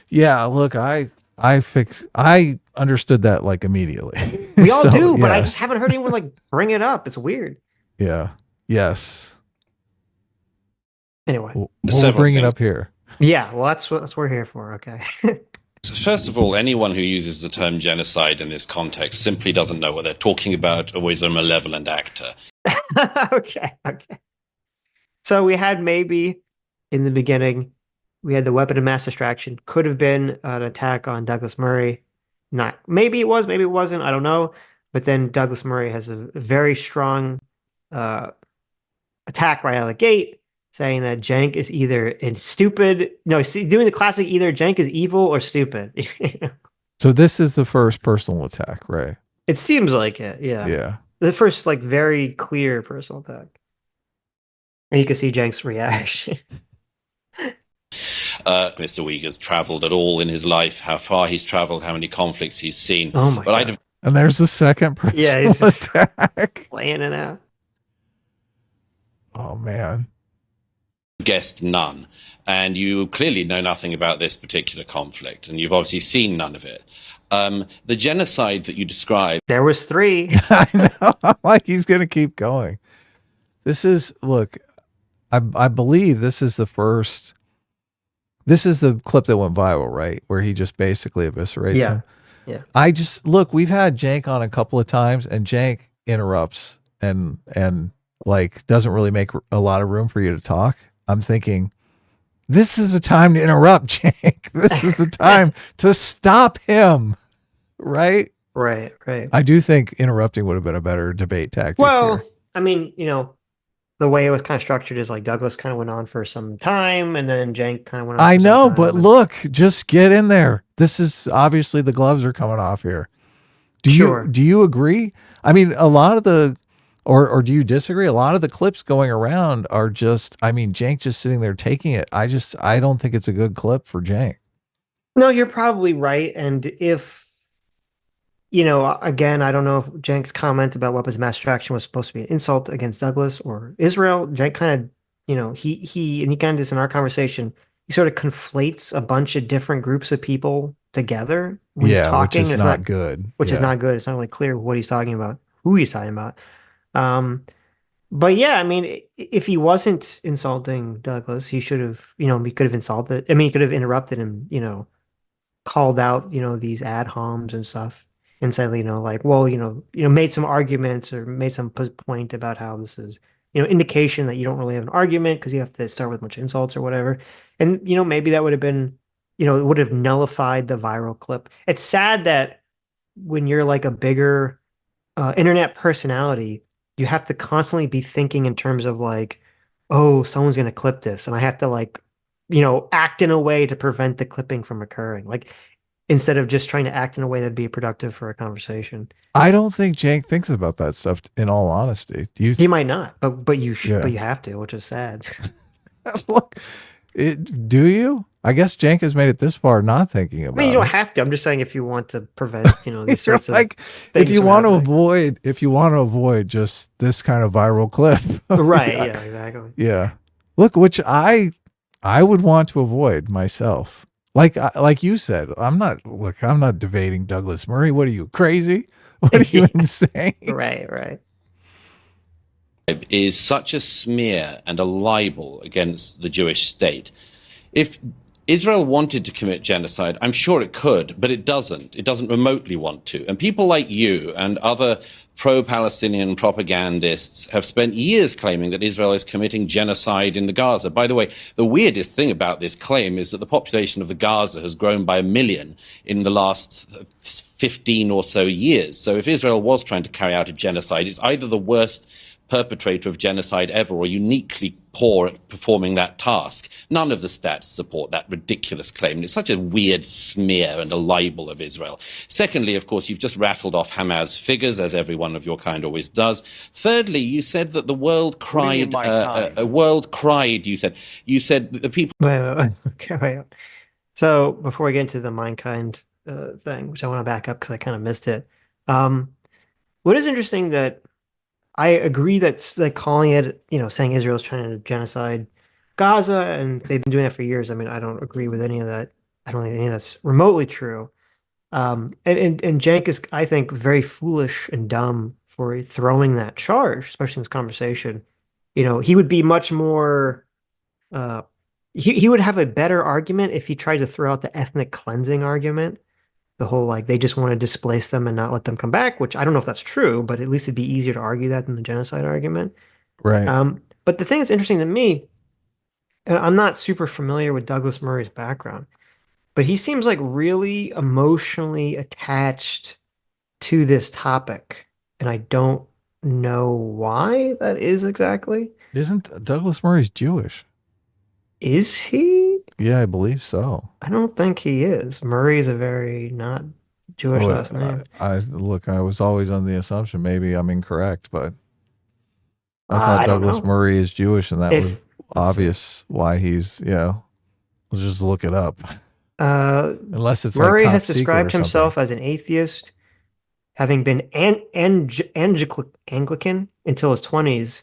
Yeah, look, I understood that like immediately. We all So, do, but I yeah. just haven't heard anyone like bring it up. It's weird. Yeah. Yes. Anyway, We'll Several bring it things. up here. yeah, well, that's what we're here for. Okay. First of all, anyone who uses the term genocide in this context simply doesn't know what they're talking about, or is a malevolent actor. Okay. So we had maybe in the beginning, we had the weapon of mass distraction. Could have been an attack on Douglas Murray. Not maybe it was, maybe it wasn't. I don't know. But then Douglas Murray has a very strong attack right out of the gate, saying that Cenk is either doing the classic either Cenk is evil or stupid. So this is the first personal attack, right? It seems like it, yeah. Yeah. The first like very clear personal attack. And you can see Cenk's reaction. Mr. Uyghur's traveled at all in his life, how far he's traveled, how many conflicts he's seen. Oh my But God. And there's the second personal Yeah, he's just attack. playing it out. Oh man. guessed none. And you clearly know nothing about this particular conflict, and you've obviously seen none of it. The genocide that you describe. There was 3. I know. I'm like, he's going to keep going. Look, I believe this is the first. This is the clip that went viral, right? Where he just basically eviscerates him. Yeah. Look, we've had Cenk on a couple of times, and Cenk interrupts and like doesn't really make a lot of room for you to talk. I'm thinking, this is a time to interrupt, Cenk. This is a time to stop him, right? Right. I do think interrupting would have been a better debate tactic. Well, here. I mean, the way it was kind of structured is like Douglas kind of went on for some time, and then Cenk kind of went on. I for know, some time, but look, just get in there. This is obviously the gloves are coming off here. Do you agree? I mean, a lot of the, or do you disagree? A lot of the clips going around are just, I mean, Cenk just sitting there taking it. I don't think it's a good clip for Cenk. No, you're probably right. And if, again, I don't know if Cenk's comment about weapons of mass destruction was supposed to be an insult against Douglas or Israel. Cenk kind of, he kind of this in our conversation, he sort of conflates a bunch of different groups of people together when he's which talking. is It's not not, good. which is Yeah. not good. It's not really clear what he's talking about, who he's talking about. Um, but yeah, I mean, if he wasn't insulting Douglas, he should have, he could have insulted. I mean, he could have interrupted him, called out, these ad homs and stuff, and said, like, well, made some arguments or made some point about how this is, indication that you don't really have an argument because you have to start with a bunch of insults or whatever. And, maybe that would have been, it would have nullified the viral clip. It's sad that when you're like a bigger internet personality, you have to constantly be thinking in terms of like, oh, someone's going to clip this, and I have to like, act in a way to prevent the clipping from occurring. Like instead of just trying to act in a way that'd be productive for a conversation. I don't think Cenk thinks about that stuff. In all honesty, do you? He might not, but you Yeah. but you have to, which is sad. Look, do you? I guess Cenk has made it this far not thinking I about mean, you don't it. have to. I'm just saying if you want to prevent, these sorts of Like, things if you from want to happening. avoid just this kind of viral clip, Right? yeah, Yeah, exactly. yeah. Look, which I would want to avoid myself. Like you said, I'm not debating Douglas Murray. What are you, crazy? What are you, insane? Right. Is such a smear and a libel against the Jewish state. If Israel wanted to commit genocide, I'm sure it could, but it doesn't. It doesn't remotely want to. And people like you and other pro-Palestinian propagandists have spent years claiming that Israel is committing genocide in the Gaza. By the way, the weirdest thing about this claim is that the population of the Gaza has grown by 1 million in the last 15 or so years. So if Israel was trying to carry out a genocide, it's either the worst perpetrator of genocide ever or uniquely poor at performing that task. None of the stats support that ridiculous claim. And it's such a weird smear and a libel of Israel. Secondly, of course, you've just rattled off Hamas figures, as everyone of your kind always does. Thirdly, you said that the world cried. You said that the people. Wait. Okay, wait. So before we get into the Mindkind thing, which I want to back up because I kind of missed it. What is interesting that I agree that like calling it, saying Israel's trying to genocide Gaza, and they've been doing that for years. I mean, I don't agree with any of that. I don't think any of that's remotely true. And Cenk is, I think, very foolish and dumb for throwing that charge, especially in this conversation. He would be much more. He would have a better argument if he tried to throw out the ethnic cleansing argument. The whole like they just want to displace them and not let them come back, which I don't know if that's true, but at least it'd be easier to argue that than the genocide argument. Right. But the thing that's interesting to me, and I'm not super familiar with Douglas Murray's background, but he seems like really emotionally attached to this topic, and I don't know why that is exactly. Isn't Douglas Murray's Jewish? Is he? Yeah, I believe so. I don't think he is. Murray is a very not Jewish last name. I was always on the assumption, maybe I'm incorrect, but I I thought don't Douglas know. Murray is Jewish, and that was Let's obvious why he's, let's just look it up. Unless it's Murray like has top secret described or something. himself as an atheist, having been Anglican until his 20s.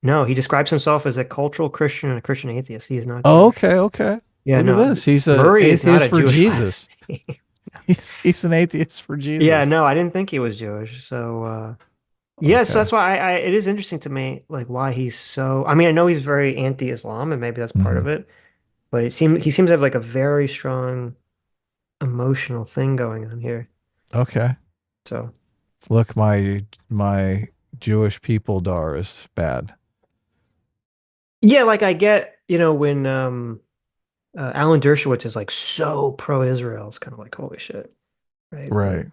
No, he describes himself as a cultural Christian and a Christian atheist. He is not Oh, Jewish. okay. Yeah, Look no. at this. He's an Murray is not atheist a for Jewish Jesus. last name. He's an atheist for Jesus. Yeah, no, I didn't think he was Jewish. So, yeah, so Okay. that's why it is interesting to me, like why he's so. I mean, I know he's very anti-Islam, and maybe that's part of it, but he seems to have like a very strong emotional thing going on here. Okay. So, Look, my Jewish people dar is bad. yeah, like I get, when Alan Dershowitz is like so pro-Israel, it's kind of like holy shit, right? Right.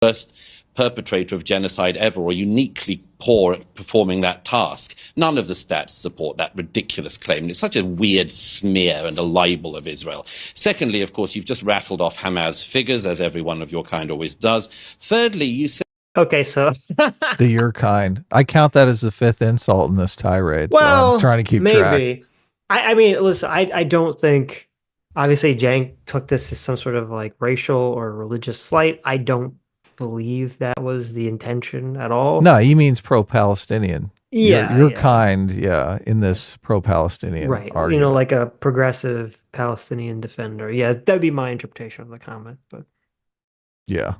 Worst perpetrator of genocide ever or uniquely poor at performing that task. None of the stats support that ridiculous claim. And it's such a weird smear and a libel of Israel. Secondly, of course, you've just rattled off Hamas figures, as everyone of your kind always does. Thirdly, you said. Okay, so The your kind. I count that as the fifth insult in this tirade. well, so I'm trying to keep maybe. track. I mean, listen, I don't think obviously Cenk took this as some sort of like racial or religious slight. I don't believe that was the intention at all. No, he means pro-Palestinian. Yeah, You're yeah. kind, yeah, in this pro-Palestinian Right. argument. Like a progressive Palestinian defender. Yeah, that'd be my interpretation of the comment. But Yeah.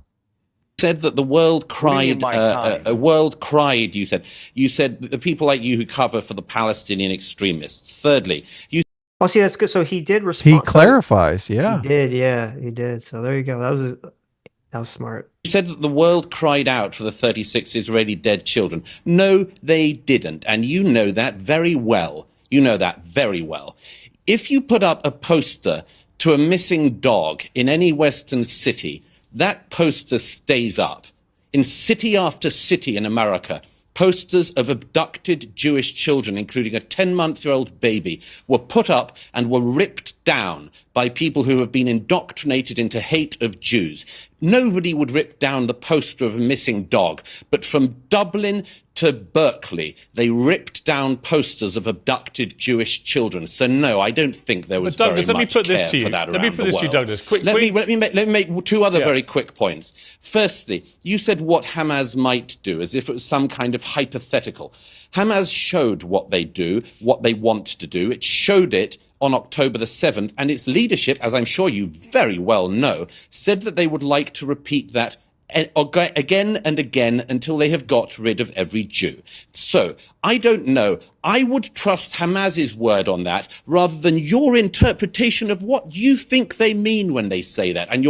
Said that the world What do you mean, cried, my kind? a world cried, you said that the people like you who cover for the Palestinian extremists. Thirdly, you oh, see, that's good. So he did He respond. So clarifies, he yeah. did, yeah, he did. So there you go. That was smart. said that the world cried out for the 36 Israeli dead children. No, they didn't. And you know that very well. You know that very well. If you put up a poster to a missing dog in any Western city, that poster stays up. In city after city in America, posters of abducted Jewish children, including a 10-month-old baby, were put up and were ripped down by people who have been indoctrinated into hate of Jews. Nobody would rip down the poster of a missing dog, but from Dublin to Berkeley, they ripped down posters of abducted Jewish children. So no, I don't think there was Douglas, very let me much put this care to you. for that Let me around put the this to you, world. Douglas. Let me make two other very quick points. Firstly, you said what Hamas might do, as if it was some kind of hypothetical. Hamas showed what they do, what they want to do. It showed it on October the 7th, and its leadership, as I'm sure you very well know, said that they would like to repeat that again and again until they have got rid of every Jew. So, I don't know. I would trust Hamas's word on that rather than your interpretation of what you think they mean when they say that, and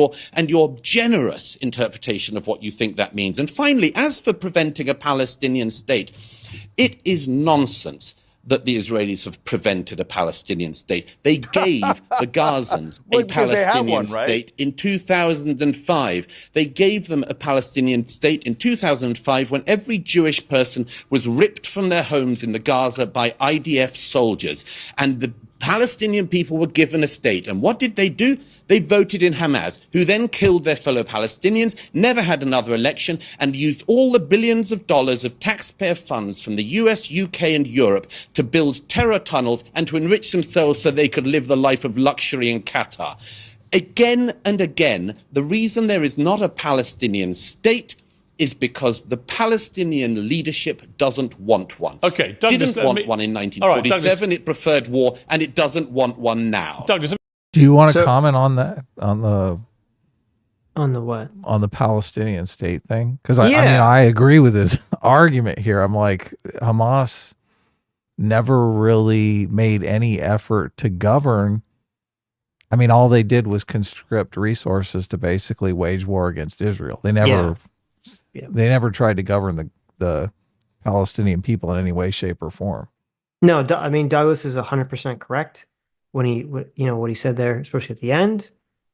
your generous interpretation of what you think that means. And finally, as for preventing a Palestinian state, it is nonsense that the Israelis have prevented a Palestinian state. They gave the Gazans a Palestinian state in 2005. They gave them a Palestinian state in 2005 when every Jewish person was ripped from their homes in the Gaza by IDF soldiers. And the Palestinian people were given a state. And what did they do? They voted in Hamas, who then killed their fellow Palestinians, never had another election, and used all the billions of dollars of taxpayer funds from the US, UK, and Europe to build terror tunnels and to enrich themselves so they could live the life of luxury in Qatar. Again and again, the reason there is not a Palestinian state is because the Palestinian leadership doesn't want one. Okay, Douglas, didn't want one in 1947. It preferred war, and it doesn't want one now. Douglas, Do you want to comment on that, on the what? On the Palestinian state thing? Because I mean, Yeah. I agree with his argument here. I'm like, Hamas never really made any effort to govern. I mean, all they did was conscript resources to basically wage war against Israel. They never, they never tried to govern the Palestinian people in any way, shape, or form. No, I mean, Douglas is 100% correct when what he said there, especially at the end.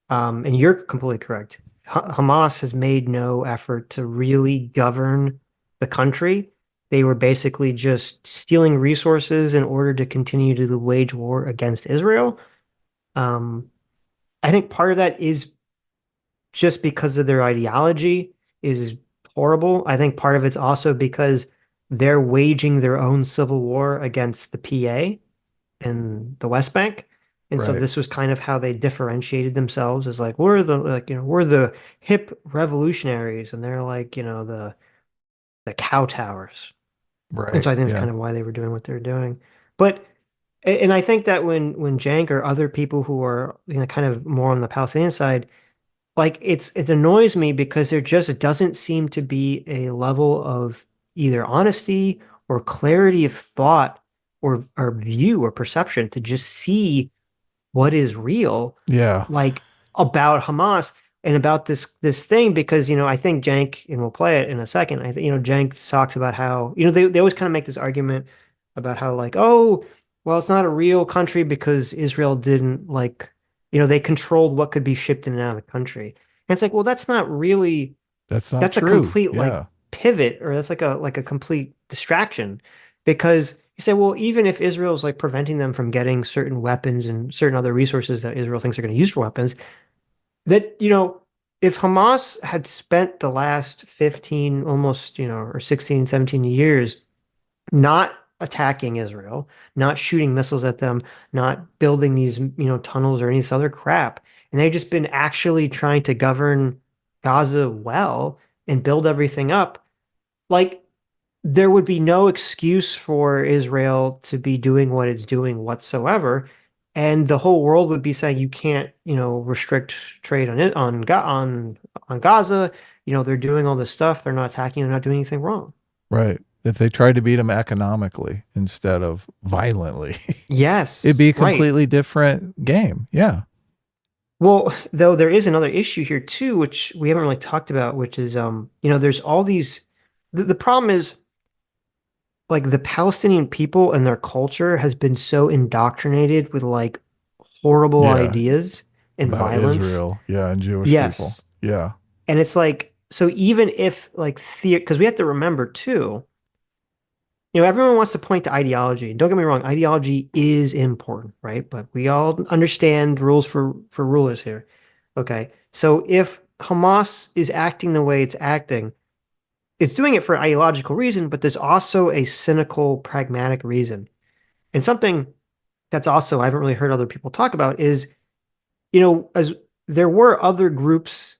And you're completely correct. Hamas has made no effort to really govern the country. They were basically just stealing resources in order to continue to wage war against Israel. I think part of that is just because of their ideology is horrible. I think part of it's also because they're waging their own civil war against the PA and the West Bank. And so this was kind of how they differentiated themselves as like, we're the hip revolutionaries, and they're like, the cow towers. Right. And so I think that's kind of why they were doing what they're doing. But and I think that when Cenk or other people who are kind of more on the Palestinian side, like it annoys me because there just doesn't seem to be a level of either honesty or clarity of thought or view or perception to just see what is real, like about Hamas and about this thing. Because I think Cenk, and we'll play it in a second, I think Cenk talks about how they always kind of make this argument about how, like, oh, well, it's not a real country because Israel didn't, like, they controlled what could be shipped in and out of the country. And it's like, well, that's not really, that's true. A complete like pivot, or that's like a complete distraction. Because you say, well, even if Israel's like preventing them from getting certain weapons and certain other resources that Israel thinks they're going to use for weapons, that, if Hamas had spent the last 15, almost, or 16, 17 years not attacking Israel, not shooting missiles at them, not building these, tunnels or any of this other crap, and they've just been actually trying to govern Gaza well and build everything up, like, there would be no excuse for Israel to be doing what it's doing whatsoever, and the whole world would be saying you can't, restrict trade on it on Gaza. They're doing all this stuff. They're not attacking. They're not doing anything wrong. Right. If they tried to beat them economically instead of violently, it'd Yes, be a right. completely different game. Yeah. Well, though there is another issue here too, which we haven't really talked about, which is there's all these the problem is like the Palestinian people and their culture has been so indoctrinated with like horrible Yeah. ideas and About violence. Israel. Yeah. And Jewish people. Yes. Yeah. And it's like, so even if like because we have to remember too, everyone wants to point to ideology. Don't get me wrong, ideology is important, right? But we all understand rules for rulers here. Okay. So if Hamas is acting the way it's acting, it's doing it for an ideological reason, but there's also a cynical, pragmatic reason. And something that's also I haven't really heard other people talk about is, as there were other groups,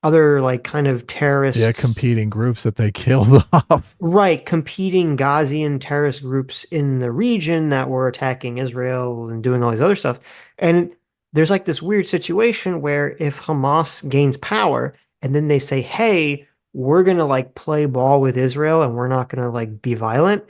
other like kind of Yeah. terrorists, Competing groups that they killed off. right, competing Ghazian terrorist groups in the region that were attacking Israel and doing all these other stuff. And there's like this weird situation where if Hamas gains power and then they say, hey, we're going to like play ball with Israel and we're not going to like be violent,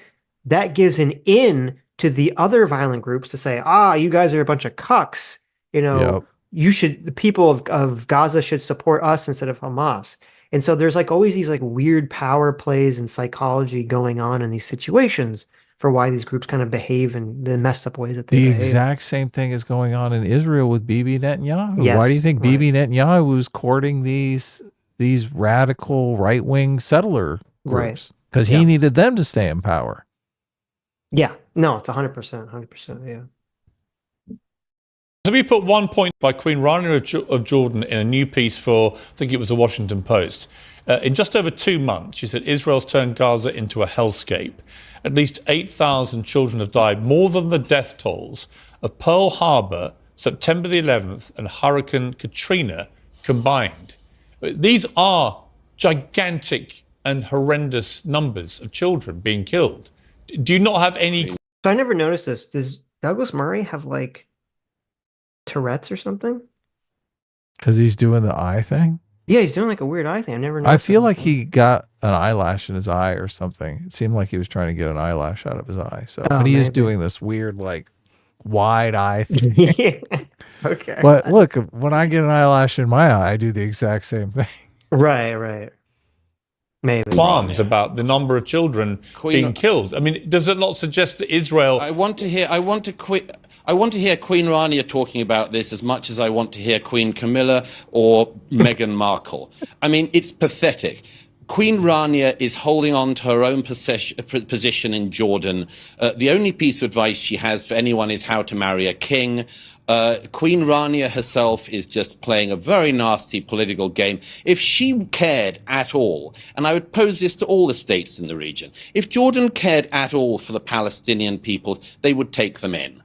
that gives an in to the other violent groups to say, you guys are a bunch of cucks. Yep. The people of Gaza should support us instead of Hamas. And so there's like always these like weird power plays and psychology going on in these situations for why these groups kind of behave in the messed up ways that they The behave. exact same thing is going on in Israel with Bibi Netanyahu. Why do you Yes, think right, Bibi Netanyahu was courting these radical right wing settler right. groups? Because he Yeah. needed them to stay in power. Yeah. No, it's 100%, 100%. Yeah. So we put one point by Queen Rania of Jordan in a new piece for, I think it was the Washington Post. In just over 2 months, she said Israel's turned Gaza into a hellscape. At least 8,000 children have died, more than the death tolls of Pearl Harbor, September the 11th, and Hurricane Katrina combined. These are gigantic and horrendous numbers of children being killed. Do you not have any? So I never noticed this. Does Douglas Murray have like Tourette's or something? Because he's doing the eye thing. Yeah, he's doing like a weird eye thing. I never I noticed feel that like before. he got an eyelash in his eye or something. It seemed like he was trying to get an eyelash out of his eye. So, Oh, but he is maybe. doing this weird, like, wide eye thing. Okay. But look, when I get an eyelash in my eye, I do the exact same thing. Right, right. Maybe. Qualms about the number of children being killed. I mean, does it not suggest that Israel? I want to hear Queen Rania talking about this as much as I want to hear Queen Camilla or Meghan Markle. I mean, it's pathetic. Queen Rania is holding on to her own position in Jordan. The only piece of advice she has for anyone is how to marry a king. Queen Rania herself is just playing a very nasty political game. If she cared at all, and I would pose this to all the states in the region, if Jordan cared at all for the Palestinian people, they would take them in.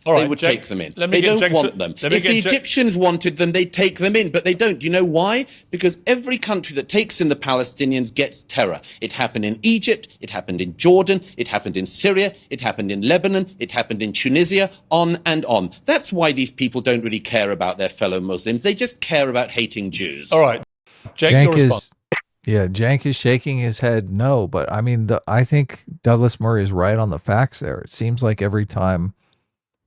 They would take them in. They don't want them. If the Egyptians wanted them, they'd take them in, but they don't. Do you know why? Because every country that takes in the Palestinians gets terror. It happened in Egypt, it happened in Jordan, it happened in Syria, it happened in Lebanon, it happened in Tunisia, on and on. That's why these people don't really care about their fellow Muslims. They just care about hating Jews. All right. Cenk is shaking his head no, but I mean, I think Douglas Murray is right on the facts there. It seems like every time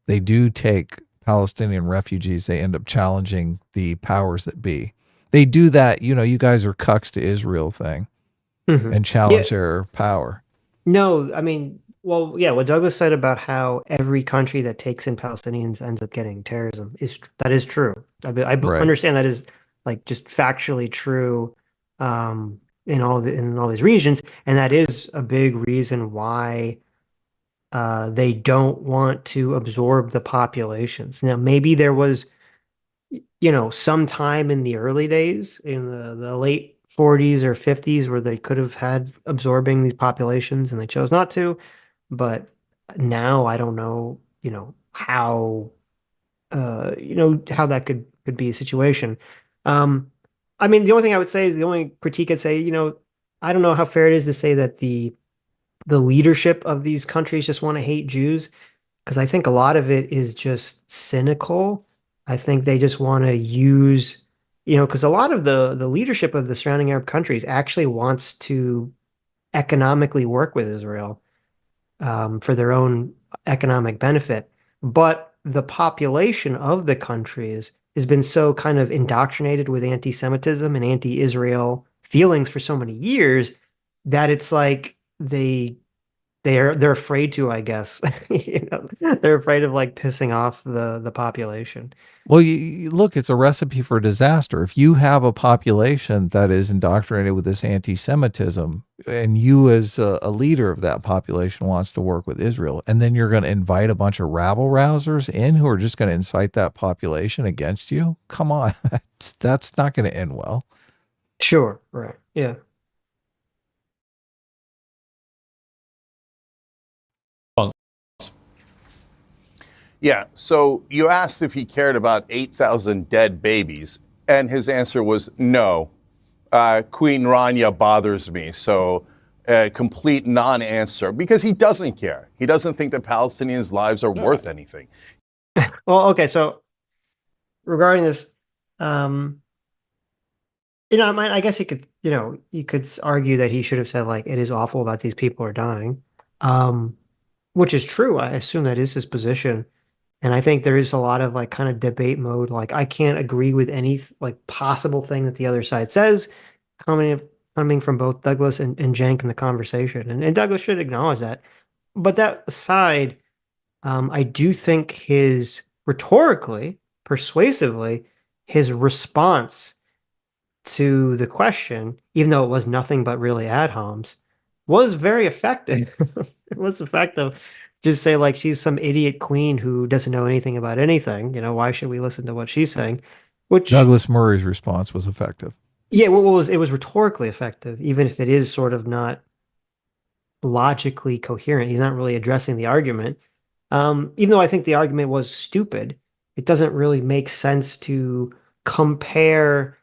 they do take Palestinian refugees, they end up challenging the powers that be. They do that, you guys are cucks to Israel thing and challenge their power. No, I mean, well, yeah, what Douglas said about how every country that takes in Palestinians ends up getting terrorism that is true. I understand that is like just factually true in all these regions, and that is a big reason why they don't want to absorb the populations. Now, maybe there was, some time in the early days, in the late 40s or 50s, where they could have had absorbing these populations and they chose not to. But now I don't know, how, how that could be a situation. I mean, the only thing I would say is the only critique I'd say, I don't know how fair it is to say that the the leadership of these countries just want to hate Jews, because I think a lot of it is just cynical. I think they just want to use, because a lot of the leadership of the surrounding Arab countries actually wants to economically work with Israel, for their own economic benefit. But the population of the countries has been so kind of indoctrinated with anti-Semitism and anti-Israel feelings for so many years that it's like they're afraid to, I guess. They're afraid of like pissing off the population. Well, look, it's a recipe for disaster. If you have a population that is indoctrinated with this anti-Semitism, and you as a leader of that population wants to work with Israel, and then you're going to invite a bunch of rabble-rousers in who are just going to incite that population against you, come on. That's not going to end well. Sure, right. Yeah. Yeah, so you asked if he cared about 8,000 dead babies, and his answer was no. Queen Rania bothers me, so complete non-answer, because he doesn't care. He doesn't think the Palestinians' lives are worth anything. Well, okay, so regarding this, I guess you could argue that he should have said, like, it is awful that these people are dying, which is true. I assume that is his position. And I think there is a lot of like kind of debate mode. Like I can't agree with any like possible thing that the other side says, coming from both Douglas and Cenk in the conversation. And Douglas should acknowledge that. But that aside, I do think rhetorically, persuasively, his response to the question, even though it was nothing but really ad homs, was very effective. It was effective. Just say like she's some idiot queen who doesn't know anything about anything. Why should we listen to what she's saying? Which Douglas Murray's response was effective. Yeah, it was rhetorically effective, even if it is sort of not logically coherent. He's not really addressing the argument. Even though I think the argument was stupid, it doesn't really make sense to compare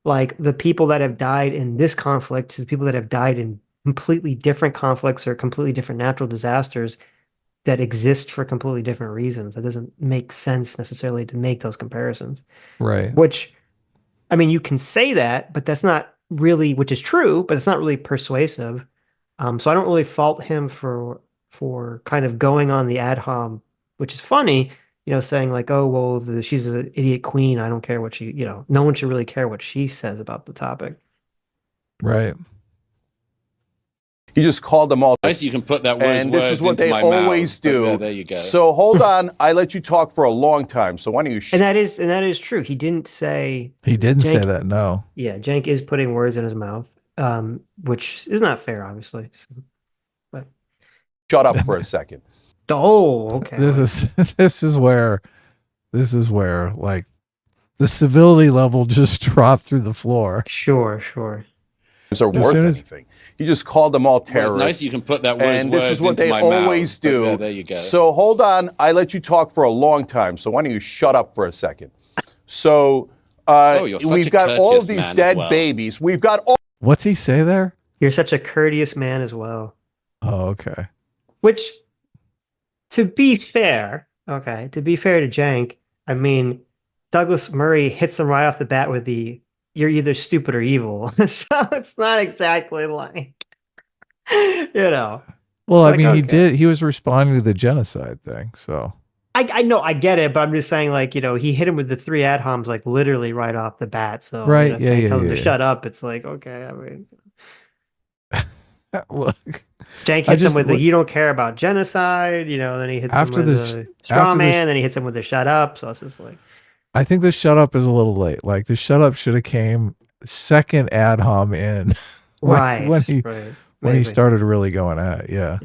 like the people that have died in this conflict to the people that have died in completely different conflicts or completely different natural disasters that exist for completely different reasons. That doesn't make sense necessarily to make those comparisons. Right. Which, I mean, you can say that, but that's not really, which is true, but it's not really persuasive. So I don't really fault him for kind of going on the ad hom, which is funny, saying like, oh, well, she's an idiot queen. I don't care what no one should really care what she says about the topic. Right. You just called them all. Nice, you can put that and this is what they always do. There you go. So hold on, I let you talk for a long time. So why don't you? And that is true. He didn't say. He didn't say that. No. Yeah, Cenk is putting words in his mouth, which is not fair, obviously. So, but shut up for a second. Oh, okay. This is where like the civility level just dropped through the floor. Sure. Are worth anything. You just called them all terrorists. Well, it's nice you can put that and this is what they always do. There you go. So hold on, I let you talk for a long time. So why don't you shut up for a second? So we've got all of these dead babies. We've got all. What's he say there? You're such a courteous man as well. Oh, okay. Which, to be fair to Cenk, I mean, Douglas Murray hits him right off the bat with you're either stupid or evil. So it's not exactly like, Well, I mean, okay. He was responding to the genocide thing, so. I know, I get it, but I'm just saying, like, he hit him with the 3 ad homs, like, literally right off the bat. So, right, tell him to shut up. It's like, okay, I mean. Look. Cenk hits him with you don't care about genocide, then he hits him with the straw man, then he hits him with the shut up. So it's just like. I think the shut up is a little late. Like the shut up should have came second ad hom in. Right. When he started really going at it. Yeah.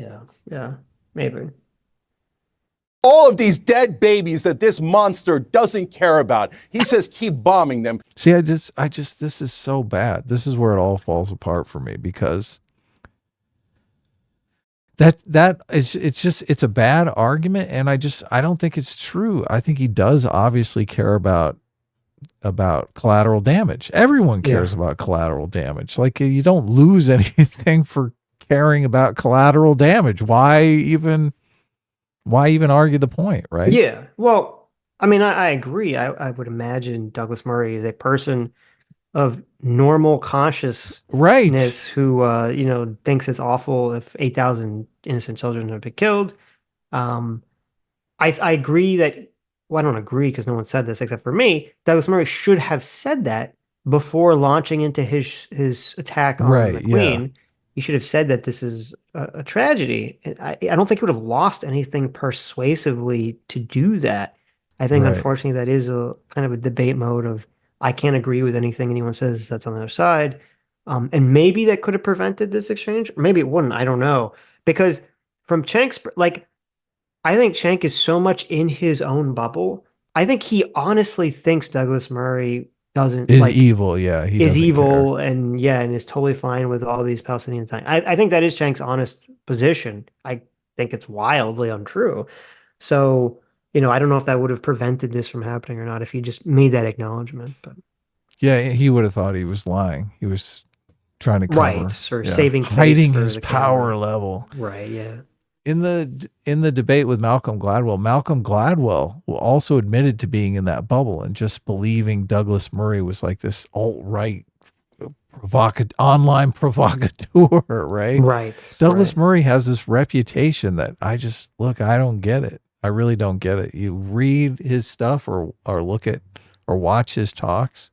Yeah. Maybe. All of these dead babies that this monster doesn't care about. He says keep bombing them. See, I just this is so bad. This is where it all falls apart for me because it's a bad argument, and I don't think it's true. I think he does obviously care about collateral damage. Everyone cares about collateral damage. Like you don't lose anything for caring about collateral damage. Why even argue the point, right? Yeah. Well, I mean, I agree. I would imagine Douglas Murray is a person of normal Right. consciousness who, thinks it's awful if 8,000 innocent children have been killed. Um, I agree that, well, I don't agree because no one said this except for me. Douglas Murray should have said that before launching into his attack on the Right. Yeah. Queen. He should have said that this is a tragedy. And I don't think he would have lost anything persuasively to do that. I think, Right. unfortunately, that is a kind of a debate mode of I can't agree with anything anyone says that's on the other side. And maybe that could have prevented this exchange, or maybe it wouldn't. I don't know. Because from Cenk's, like, I think Cenk is so much in his own bubble. I think he honestly thinks Douglas Murray doesn't Is like evil. Yeah. He is doesn't care. evil and yeah, and is totally fine with all these Palestinian things. I think that is Cenk's honest position. I think it's wildly untrue. So, I don't know if that would have prevented this from happening or not if he just made that acknowledgement. But Yeah. He would have thought he was lying. He was trying to cover. right, or Yeah. saving face Hiding for his the power camera. level. Right, yeah. In the debate with Malcolm Gladwell also admitted to being in that bubble and just believing Douglas Murray was like this alt-right online provocateur, right? Right, Douglas right. Murray has this reputation that I don't get it. I really don't get it. You read his stuff or look at or watch his talks.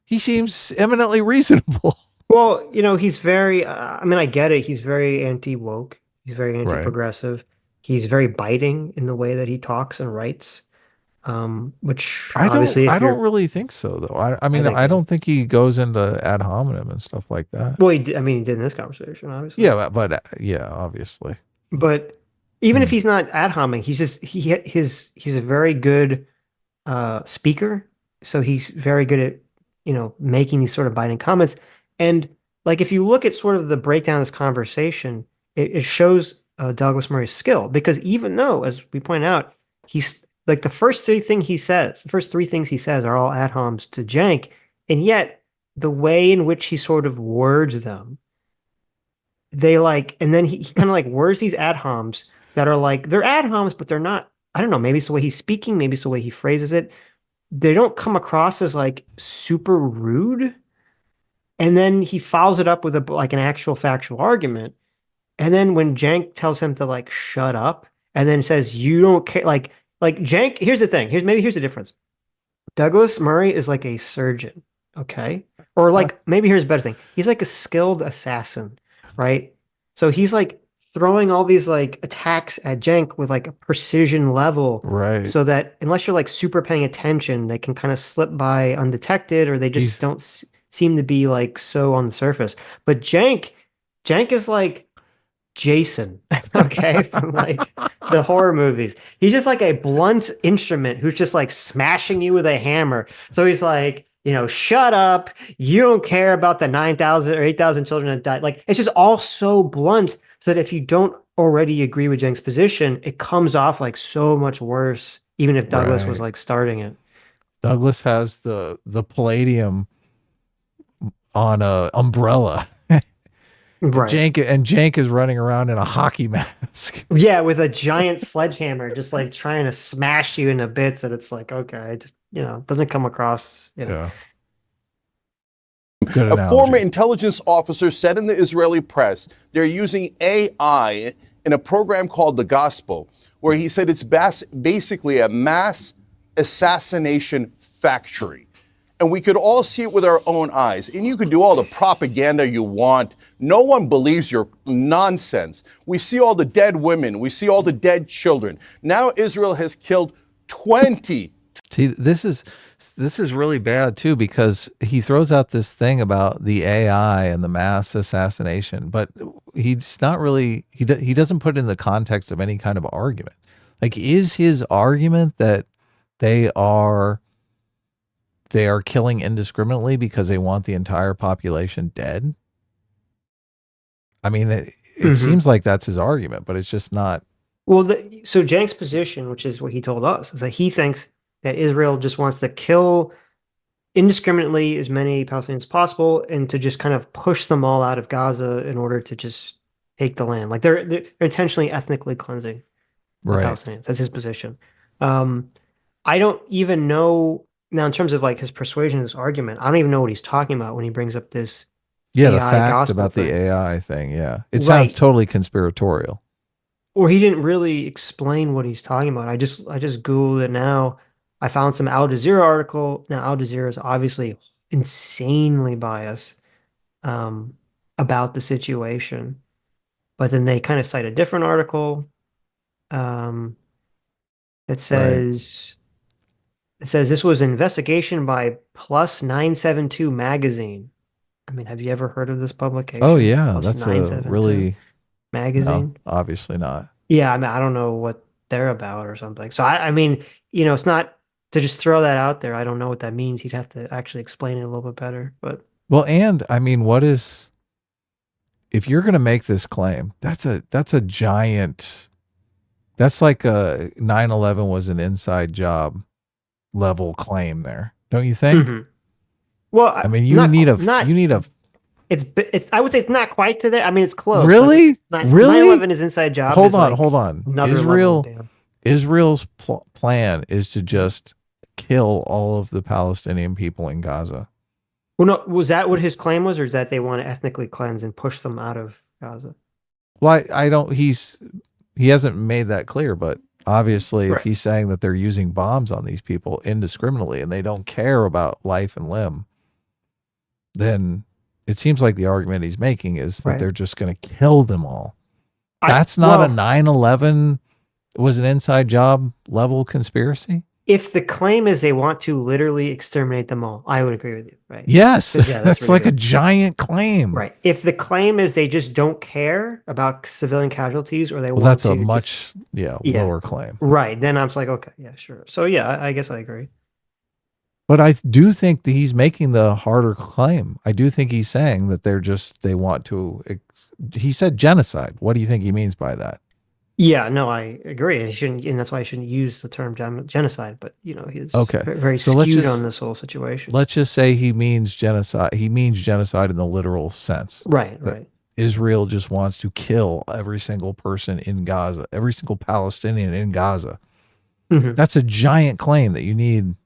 He seems eminently reasonable. Well, he's very, I mean, I get it. He's very anti-woke. He's very Right. anti-progressive. He's very biting in the way that he talks and writes. Which I don't obviously, I if don't you're, really think so though. I I mean think I he is. don't think he goes into ad hominem and stuff like that. Well, I mean, he did in this conversation, obviously. Yeah, but yeah, obviously. But even if Hmm. he's not ad homing, he's a very good speaker. So he's very good at, making these sort of biting comments. And like if you look at sort of the breakdown of this conversation, it shows Douglas Murray's skill because even though, as we point out, he's like the first three things he says are all ad homs to Cenk, and yet the way in which he sort of words them, they like, and then he kind of like words these ad homs that are like they're ad homs, but they're not. I don't know. Maybe it's the way he's speaking. Maybe it's the way he phrases it. They don't come across as like super rude. And then he follows it up with like an actual factual argument. And then when Cenk tells him to like shut up, and then says you don't care, like Cenk. Here's the thing. Here's the difference. Douglas Murray is like a surgeon, okay? Or like maybe here's a better thing. He's like a skilled assassin, right? So he's like throwing all these like attacks at Cenk with like a precision level Right. so that unless you're like super paying attention, they can kind of slip by undetected or they just He's don't seem to be like so on the surface. But Cenk is like Jason, okay, from like the horror movies. He's just like a blunt instrument who's just like smashing you with a hammer. So he's like, shut up. You don't care about the 9,000 or 8,000 children that died. Like, it's just all so blunt so that if you don't already agree with Cenk's position, it comes off like so much worse, even if Douglas was right. like starting it. Douglas has the palladium on a umbrella. Right. Jank is running around in a hockey mask. Yeah, with a giant sledgehammer, just like trying to smash you into bits. And it's like, okay, it just, doesn't come across. Yeah. Good A former analogy. intelligence officer said in the Israeli press they're using AI in a program called The Gospel, where he said it's basically a mass assassination factory. And we could all see it with our own eyes. And you could do all the propaganda you want. No one believes your nonsense. We see all the dead women. We see all the dead children. Now Israel has killed 20. See, this is really bad too because he throws out this thing about the AI and the mass assassination, but he's not really he doesn't put it in the context of any kind of argument. Like, is his argument that they are killing indiscriminately because they want the entire population dead? I mean, it seems like that's his argument, but it's just not. Well, so Cenk's position, which is what he told us, is that he thinks that Israel just wants to kill indiscriminately as many Palestinians as possible and to just kind of push them all out of Gaza in order to just take the land. Like they're intentionally ethnically cleansing the Right. Palestinians. That's his position. Um, I don't even know now in terms of like his persuasion, his argument. I don't even know what he's talking about when he brings up this Yeah, the AI fact gospel about the thing. AI thing. Yeah. It sounds Right. totally conspiratorial. Or he didn't really explain what he's talking about. I just Googled it now. I found some Al Jazeera article. Now Al Jazeera is obviously insanely biased um, about the situation. But then they kind of cite a different article um, that Right. says this was an investigation by Plus 972 magazine. I mean, have you ever heard of this Oh, publication? yeah. Plus That's a 972 really, no, magazine? obviously not. Yeah, I mean, I don't know what they're about or something. So I mean, it's not to just throw that out there. I don't know what that means. He'd have to actually explain it a little bit better. But Well, and I mean, if you're going to make this claim, that's a giant, that's like a 9/11 was an inside job level claim there. Don't you think? mhm. Well, I mean, not you need a it's I would say it's not quite to there. I mean, it's close. Like really, nine really. eleven is inside job is like Hold on. another level of damn. Israel's plan is to just kill all of the Palestinian people in Gaza. Well, no, was that what his claim was, or is that they want to ethnically cleanse and push them out of Gaza? Well, I don't. He hasn't made that clear, but obviously, if Right. he's saying that they're using bombs on these people indiscriminately and they don't care about life and limb, then it seems like the argument he's making is that Right. they're just going to kill them all. I That's not a well, 9/11 was an inside job level conspiracy. if the claim is they want to literally exterminate them all, I would agree with you, right? Yes, Because yeah, that's that's like a ridiculous. giant claim. Right. If the claim is they just don't care about civilian casualties or they Well, want that's a to just, much, yeah, yeah, lower claim. right. Then I'm just like, okay, yeah, sure. So yeah, I guess I agree. But I do think that he's making the harder claim. I do think he's saying that they want to, he said genocide. What do you think he means by that? Yeah, no, I agree. And he shouldn't, and that's why I shouldn't use the term genocide. But he's Okay. very So let's skewed on just this whole situation. let's just say he means genocide. He means genocide in the literal sense. Right, That right. Israel just wants to kill every single person in Gaza, every single Palestinian in Gaza. Hmm. That's a giant claim that you need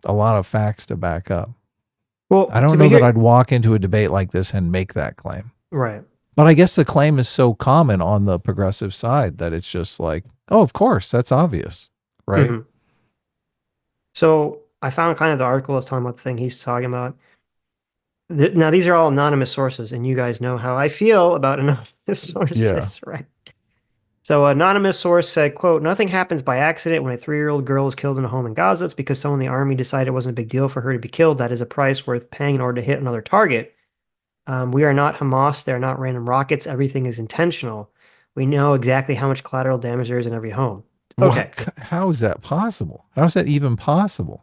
a lot of facts to back up. I Well, don't to be know that here, I'd walk into a debate like this and make that claim. right. But I guess the claim is so common on the progressive side that it's just like, oh, of course, that's obvious, right? Hmm. So I found kind of the article that's talking about the thing he's talking about. Now, these are all anonymous sources, and you guys know how I feel about anonymous Yeah. sources, right? So, anonymous source said, quote, nothing happens by accident when a 3-year-old girl is killed in a home in Gaza. It's because someone in the army decided it wasn't a big deal for her to be killed. That is a price worth paying in order to hit another target. We are not Hamas. They're not random rockets. Everything is intentional. We know exactly how much collateral damage there is in every home. Okay. How is that possible? How is that even possible?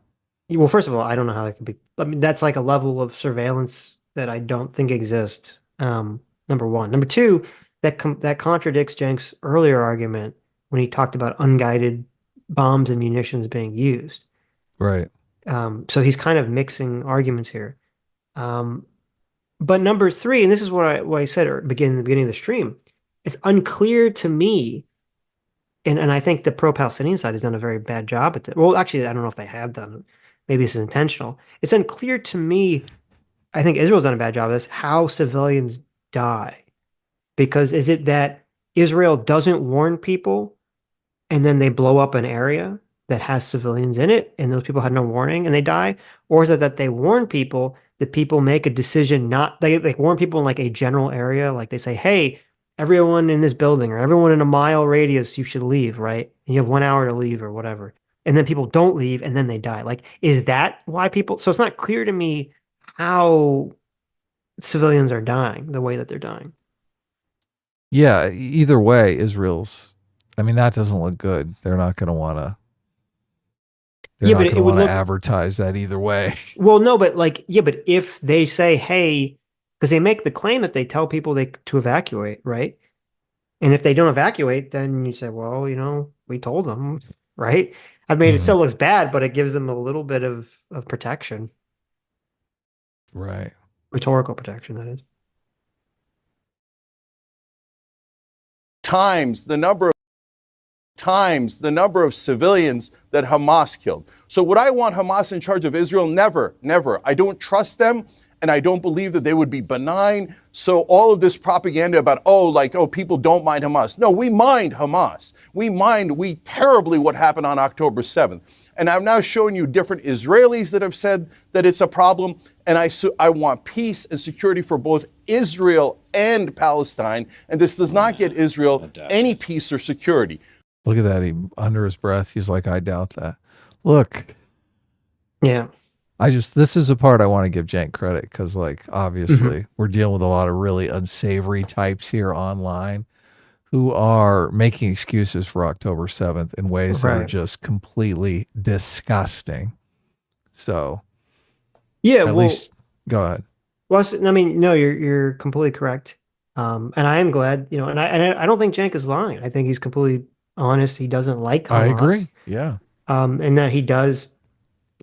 Well, first of all, I don't know how that could be. I mean, that's like a level of surveillance that I don't think exists. Number one. Number two, that contradicts Cenk's earlier argument when he talked about unguided bombs and munitions being used. Right. So he's kind of mixing arguments here. Um, but number three, and this is what I said at the beginning of the stream, it's unclear to me, and I think the pro-Palestinian side has done a very bad job at that. Well, actually, I don't know if they have done it. Maybe this is intentional. It's unclear to me. I think Israel's done a bad job of this, how civilians die. Because is it that Israel doesn't warn people and then they blow up an area that has civilians in it and those people had no warning and they die? Or is it that they warn people, that people make a decision not, they warn people in like a general area, like they say, hey, everyone in this building or everyone in a mile radius, you should leave, right? And you have 1 hour to leave or whatever. And then people don't leave and then they die. Like, is that why people, so it's not clear to me how civilians are dying the way that they're dying. Yeah. Either way, I mean, that doesn't look good. They're not going to want to. They're Yeah, not but going it to would want to look, advertise that either way. well, no, but like, yeah, but if they say, hey, because they make the claim that they tell people to evacuate, right? And if they don't evacuate, then you say, well, we told them, right? I mean, it Mhm. still looks bad, but it gives them a little bit of protection, Right. rhetorical protection, that is. times the number of civilians that Hamas killed. So would I want Hamas in charge of Israel? Never, never. I don't trust them, and I don't believe that they would be benign. So all of this propaganda about, people don't mind Hamas. No, we mind Hamas. We terribly what happened on October 7th. And I've now shown you different Israelis that have said that it's a problem. And I want peace and security for both Israel and Palestine. And this does not get Israel any peace or security. Look at that. He, under his breath, he's like, I doubt that. Look. Yeah. This is the part I want to give Cenk credit because, like, obviously we're dealing with a lot of really unsavory types here online who are making excuses for October 7th in ways that are just completely disgusting. So, yeah, at least go ahead. Well, I mean, no, you're completely correct. And I am glad, and I don't think Cenk is lying. I think he's completely honest. He doesn't like Hamas. I agree. Yeah. And that he does,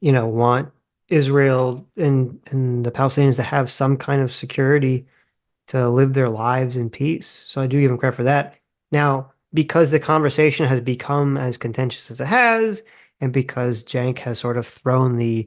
want Israel and the Palestinians to have some kind of security to live their lives in peace. So I do give him credit for that. Now, because the conversation has become as contentious as it has, and because Cenk has sort of thrown the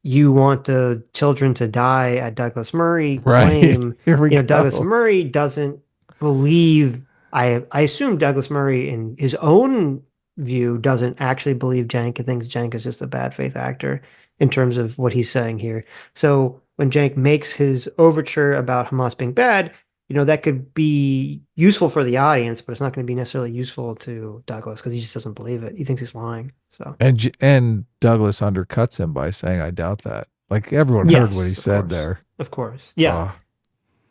"you want the children to die" at Douglas Murray claim, Here we go. Douglas Murray doesn't believe. I assume Douglas Murray, in his own view, doesn't actually believe Cenk and thinks Cenk is just a bad faith actor in terms of what he's saying here. So when Cenk makes his overture about Hamas being bad, that could be useful for the audience, but it's not going to be necessarily useful to Douglas because he just doesn't believe it. He thinks he's lying. So and Douglas undercuts him by saying, "I doubt that." Like everyone heard what he said there. Of course, yeah.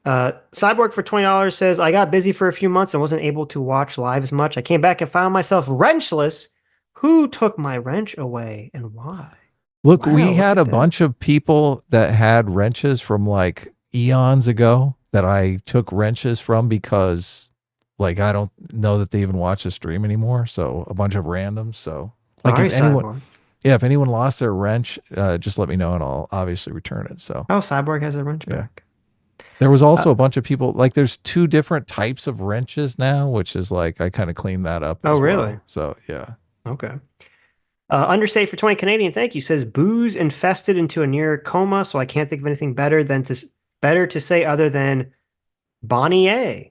Cyborg for $20 says, "I got busy for a few months and wasn't able to watch live as much. I came back and found myself wrenchless. Who took my wrench away and why?" Look, we had a bunch of people that had wrenches from like eons ago that I took wrenches from because like I don't know that they even watch the stream anymore. So a bunch of randoms. So like if anyone lost their wrench, just let me know and I'll obviously return it. So Cyborg has a wrench back. There was also a bunch of people like there's 2 different types of wrenches now, which is like I kind of cleaned that up. Oh, really? Well. So yeah. Okay. Understate for 20 Canadian, thank you, says booze infested into a near coma, so I can't think of anything better to say other than Bonnie A.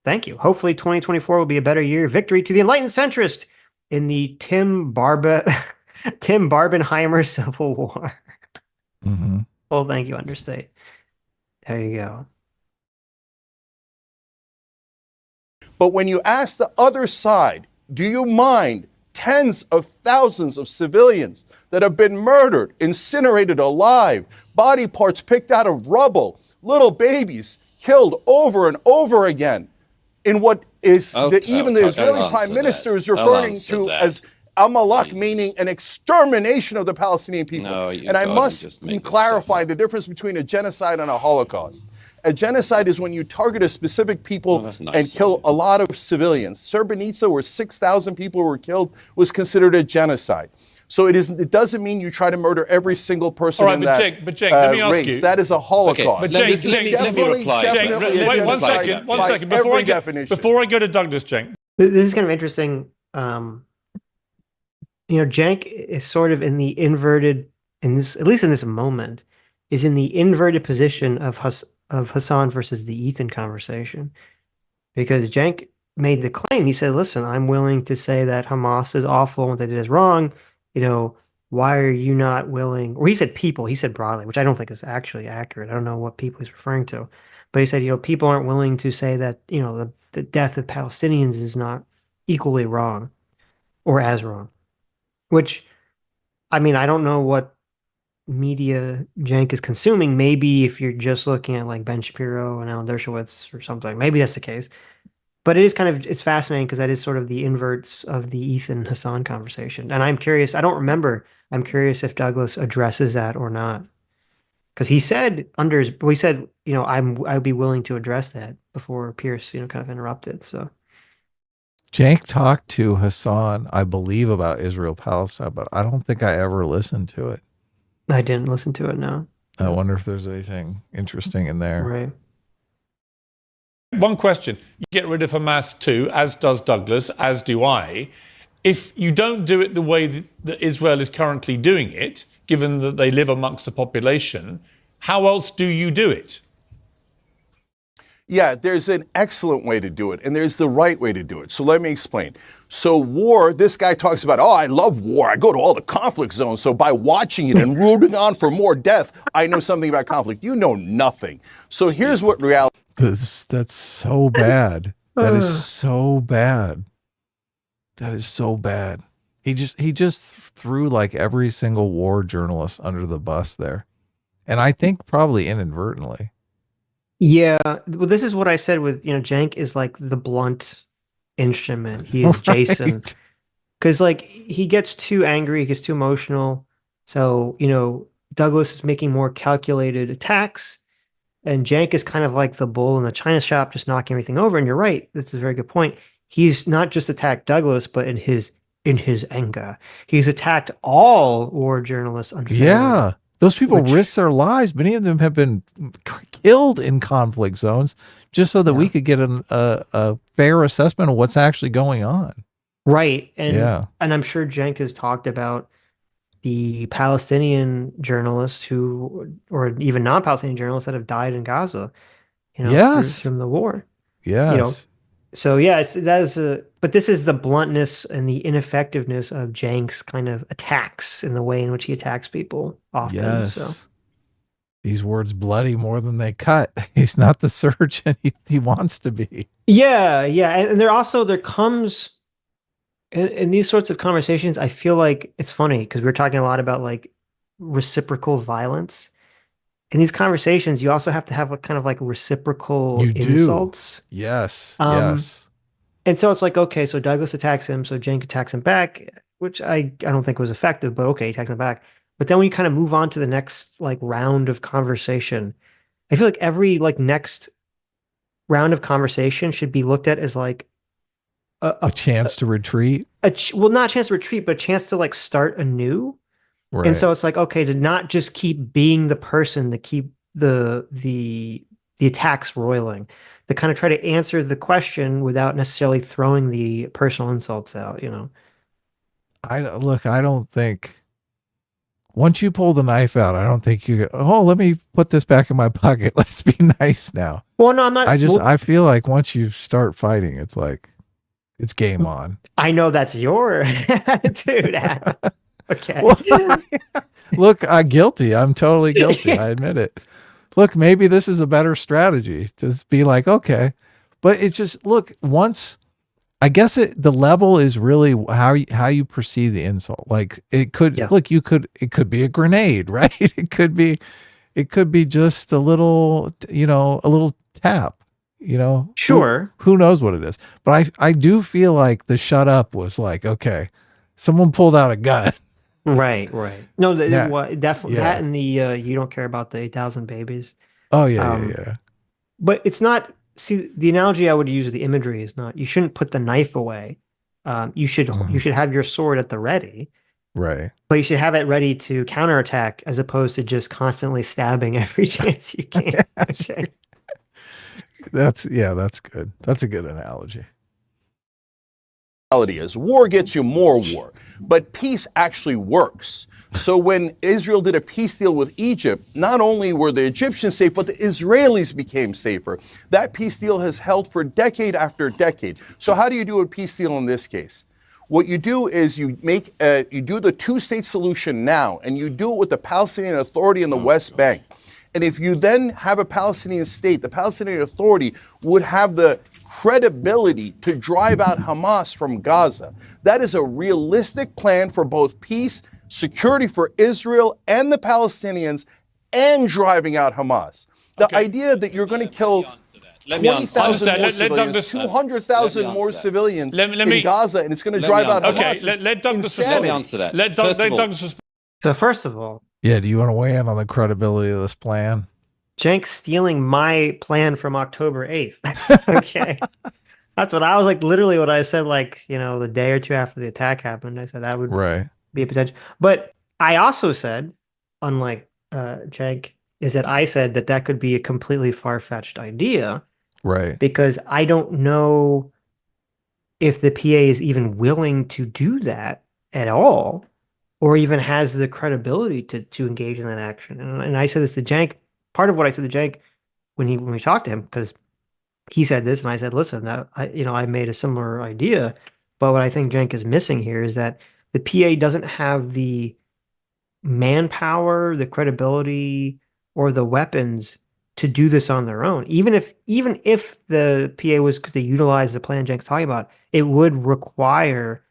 Thank you. Hopefully 2024 will be a better year. Victory to the Enlightened Centrist in the Tim Barbenheimer Civil War. Well, thank you, Understate. There you go. But when you ask the other side, do you mind tens of thousands of civilians that have been murdered, incinerated alive, body parts picked out of rubble, little babies killed over and over again in what is even the Israeli prime minister is referring to as Amalek, meaning an extermination of the Palestinian people. And I must clarify the difference between a genocide and a Holocaust. A genocide is when you target a specific people and kill a lot of civilians. Srebrenica, where 6,000 people were killed, was considered a genocide. So it doesn't mean you try to murder every single person in that Cenk, let me ask race. you. That is a Holocaust. Okay, let me reply. Wait, one second. Before I go to Douglas, Cenk. This is kind of interesting. Cenk is sort of in the inverted, at least in this moment, is in the inverted position of Hassan versus the Ethan conversation. Because Cenk made the claim, he said, listen, I'm willing to say that Hamas is awful and what they did is wrong. Why are you not willing? Or he said people, he said broadly, which I don't think is actually accurate. I don't know what people he's referring to. But he said, people aren't willing to say that, the death of Palestinians is not equally wrong or as wrong. Which, I mean, I don't know what media Cenk is consuming. Maybe if you're just looking at like Ben Shapiro and Alan Dershowitz or something, maybe that's the case. But it's fascinating because that is sort of the inverts of the Ethan Hassan conversation. And I'm curious, I don't remember, I'm curious if Douglas addresses that or not. Because he said I'd be willing to address that before Pierce, kind of interrupted. So Cenk talked to Hassan, I believe, about Israel-Palestine, but I don't think I ever listened to it. I didn't listen to it, no. I wonder if there's anything interesting in there. Right. One question. You get rid of Hamas too, as does Douglas, as do I. If you don't do it the way that Israel is currently doing it, given that they live amongst the population, how else do you do it? Yeah, there's an excellent way to do it, and there's the right way to do it. So let me explain. So war, this guy talks about, oh, I love war. I go to all the conflict zones. So by watching it and rooting on for more death, I know something about conflict. You know nothing. So here's what reality. That's so bad. That is so bad. That is so bad. He just threw like every single war journalist under the bus there. And I think probably inadvertently. Yeah, well, this is what I said with, Cenk is like the blunt instrument. He is Jason. Right. Because, like, he gets too angry, he gets too emotional. So, Douglas is making more calculated attacks, and Cenk is kind of like the bull in the china shop, just knocking everything over. And you're right, that's a very good point. He's not just attacked Douglas, but in his anger, he's attacked all war journalists unfairly. Yeah. Those people Which- risk their lives. Many of them have been killed in conflict zones just so that we could get a fair assessment of what's actually going on. Right. And Yeah. and I'm sure Cenk has talked about the Palestinian journalists or even non-Palestinian journalists that have died in Gaza, Yes. from the war. Yes. So yeah, but this is the bluntness and the ineffectiveness of Cenk's kind of attacks in the way in which he attacks people often. Yes. So These words bloody more than they cut. He's not the surgeon he wants to be. yeah, and there comes in these sorts of conversations, I feel like it's funny because we're talking a lot about like reciprocal violence. In these conversations, you also have to have kind of like reciprocal You do. insults. Yes. Um, Yes. And so it's like, okay, so Douglas attacks him, so Cenk attacks him back, which I don't think was effective, but okay, he attacks him back. But then when you kind of move on to the next like round of conversation, I feel like every like next round of conversation should be looked at as like A chance to retreat. well, not a chance to retreat, but a chance to like start anew. Right. And so it's like, okay, to not just keep being the person, to keep the attacks roiling, to kind of try to answer the question without necessarily throwing the personal insults out, I don't think once you pull the knife out, I don't think you go, oh, let me put this back in my pocket. Let's be nice now. Well, no, I'm not. I feel like once you start fighting, it's like it's game on. I know that's your attitude, Adam. Okay. Well, look, I'm guilty. I'm totally guilty. I admit it. Look, maybe this is a better strategy to be like, okay, but it's just look once. I guess the level is really how you perceive the insult. Like it could look, it could be a grenade, right? It could be just a little, a little tap, Sure. Who knows what it is? But I do feel like the shut up was like, okay, someone pulled out a gun. Right. No, definitely Yeah. that and the you don't care about the 8,000 babies. Oh yeah. But it's not. See, the analogy I would use, the imagery is not. You shouldn't put the knife away. You should have your sword at the ready. Right. But you should have it ready to counterattack as opposed to just constantly stabbing every chance you can. Okay. That's good. That's a good analogy. Is war gets you more war, but peace actually works. So when Israel did a peace deal with Egypt, not only were the Egyptians safe, but the Israelis became safer. That peace deal has held for decade after decade. So how do you do a peace deal in this case? What you do is you do the two-state solution now, and you do it with the Palestinian Authority in the West Bank. And if you then have a Palestinian state, the Palestinian Authority would have the credibility to drive out Hamas from Gaza. That is a realistic plan for both peace, security for Israel and the Palestinians, and driving out Hamas. The idea that you're going to kill 20,000 more civilians, 200,000 more civilians in Gaza, and it's going to drive out Hamas. Okay, let Douglas Let me answer that. Let Douglas. So first of all, Yeah, do you want to weigh in on the credibility of this plan? Cenk stealing my plan from October 8th. Okay. That's what I was like, literally what I said, like, the day or two after the attack happened. I said that would be a potential. But I also said, unlike Cenk, is that I said that could be a completely far-fetched idea. Right. because I don't know if the PA is even willing to do that at all, or even has the credibility to engage in that action. And I said this to Cenk. Part of what I said to Cenk when we talked to him, because he said this, and I said, listen, that I made a similar idea, but what I think Cenk is missing here is that the PA doesn't have the manpower, the credibility, or the weapons to do this on their own. Even if the PA was to utilize the plan Cenk's talking about, it would require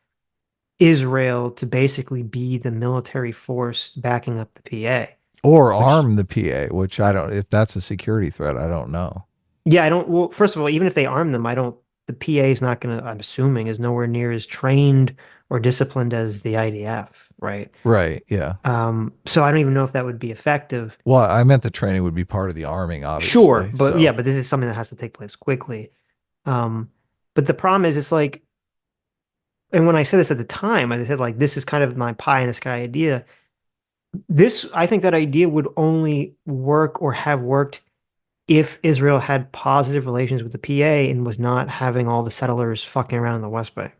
Israel to basically be the military force backing up the PA. Or Which, arm the PA, which I don't, if that's a security threat, I don't know. yeah, I don't. Well, first of all, even if they arm them, I don't. The PA is not going to. I'm assuming is nowhere near as trained or disciplined as the IDF, right? Right. Yeah. So I don't even know if that would be effective. Well, I meant the training would be part of the arming, Sure, obviously. but yeah, So, but this is something that has to take place quickly. Um, but the problem is, it's like, and when I said this at the time, I said like, this is kind of my pie in the sky idea. I think that idea would only work or have worked if Israel had positive relations with the PA and was not having all the settlers fucking around in the West Bank.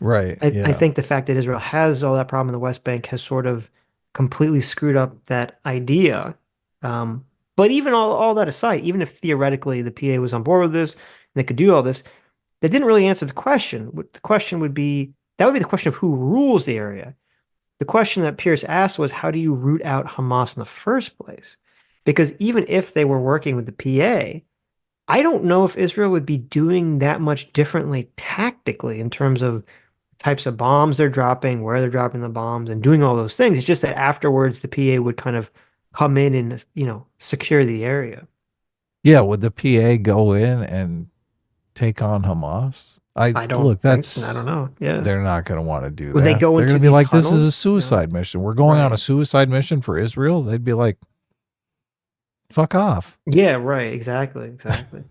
right. I Yeah. think the fact that Israel has all that problem in the West Bank has sort of completely screwed up that idea. But even all that aside, even if theoretically the PA was on board with this and they could do all this, that didn't really answer the question. The question would be that would be the question of who rules the area. The question that Pierce asked was, how do you root out Hamas in the first place? Because even if they were working with the PA, I don't know if Israel would be doing that much differently tactically in terms of types of bombs they're dropping, where they're dropping the bombs, and doing all those things. It's just that afterwards the PA would kind of come in and, secure the area. Yeah. Would the PA go in and take on Hamas? I I don't look, think, I don't that's, know. Yeah. they're not going to want to do Would they that. go They're going into to be these like, this is a tunnels? suicide mission. We're going on a Right. suicide mission for Israel. They'd be like, fuck off. Yeah, right. Exactly. Exactly.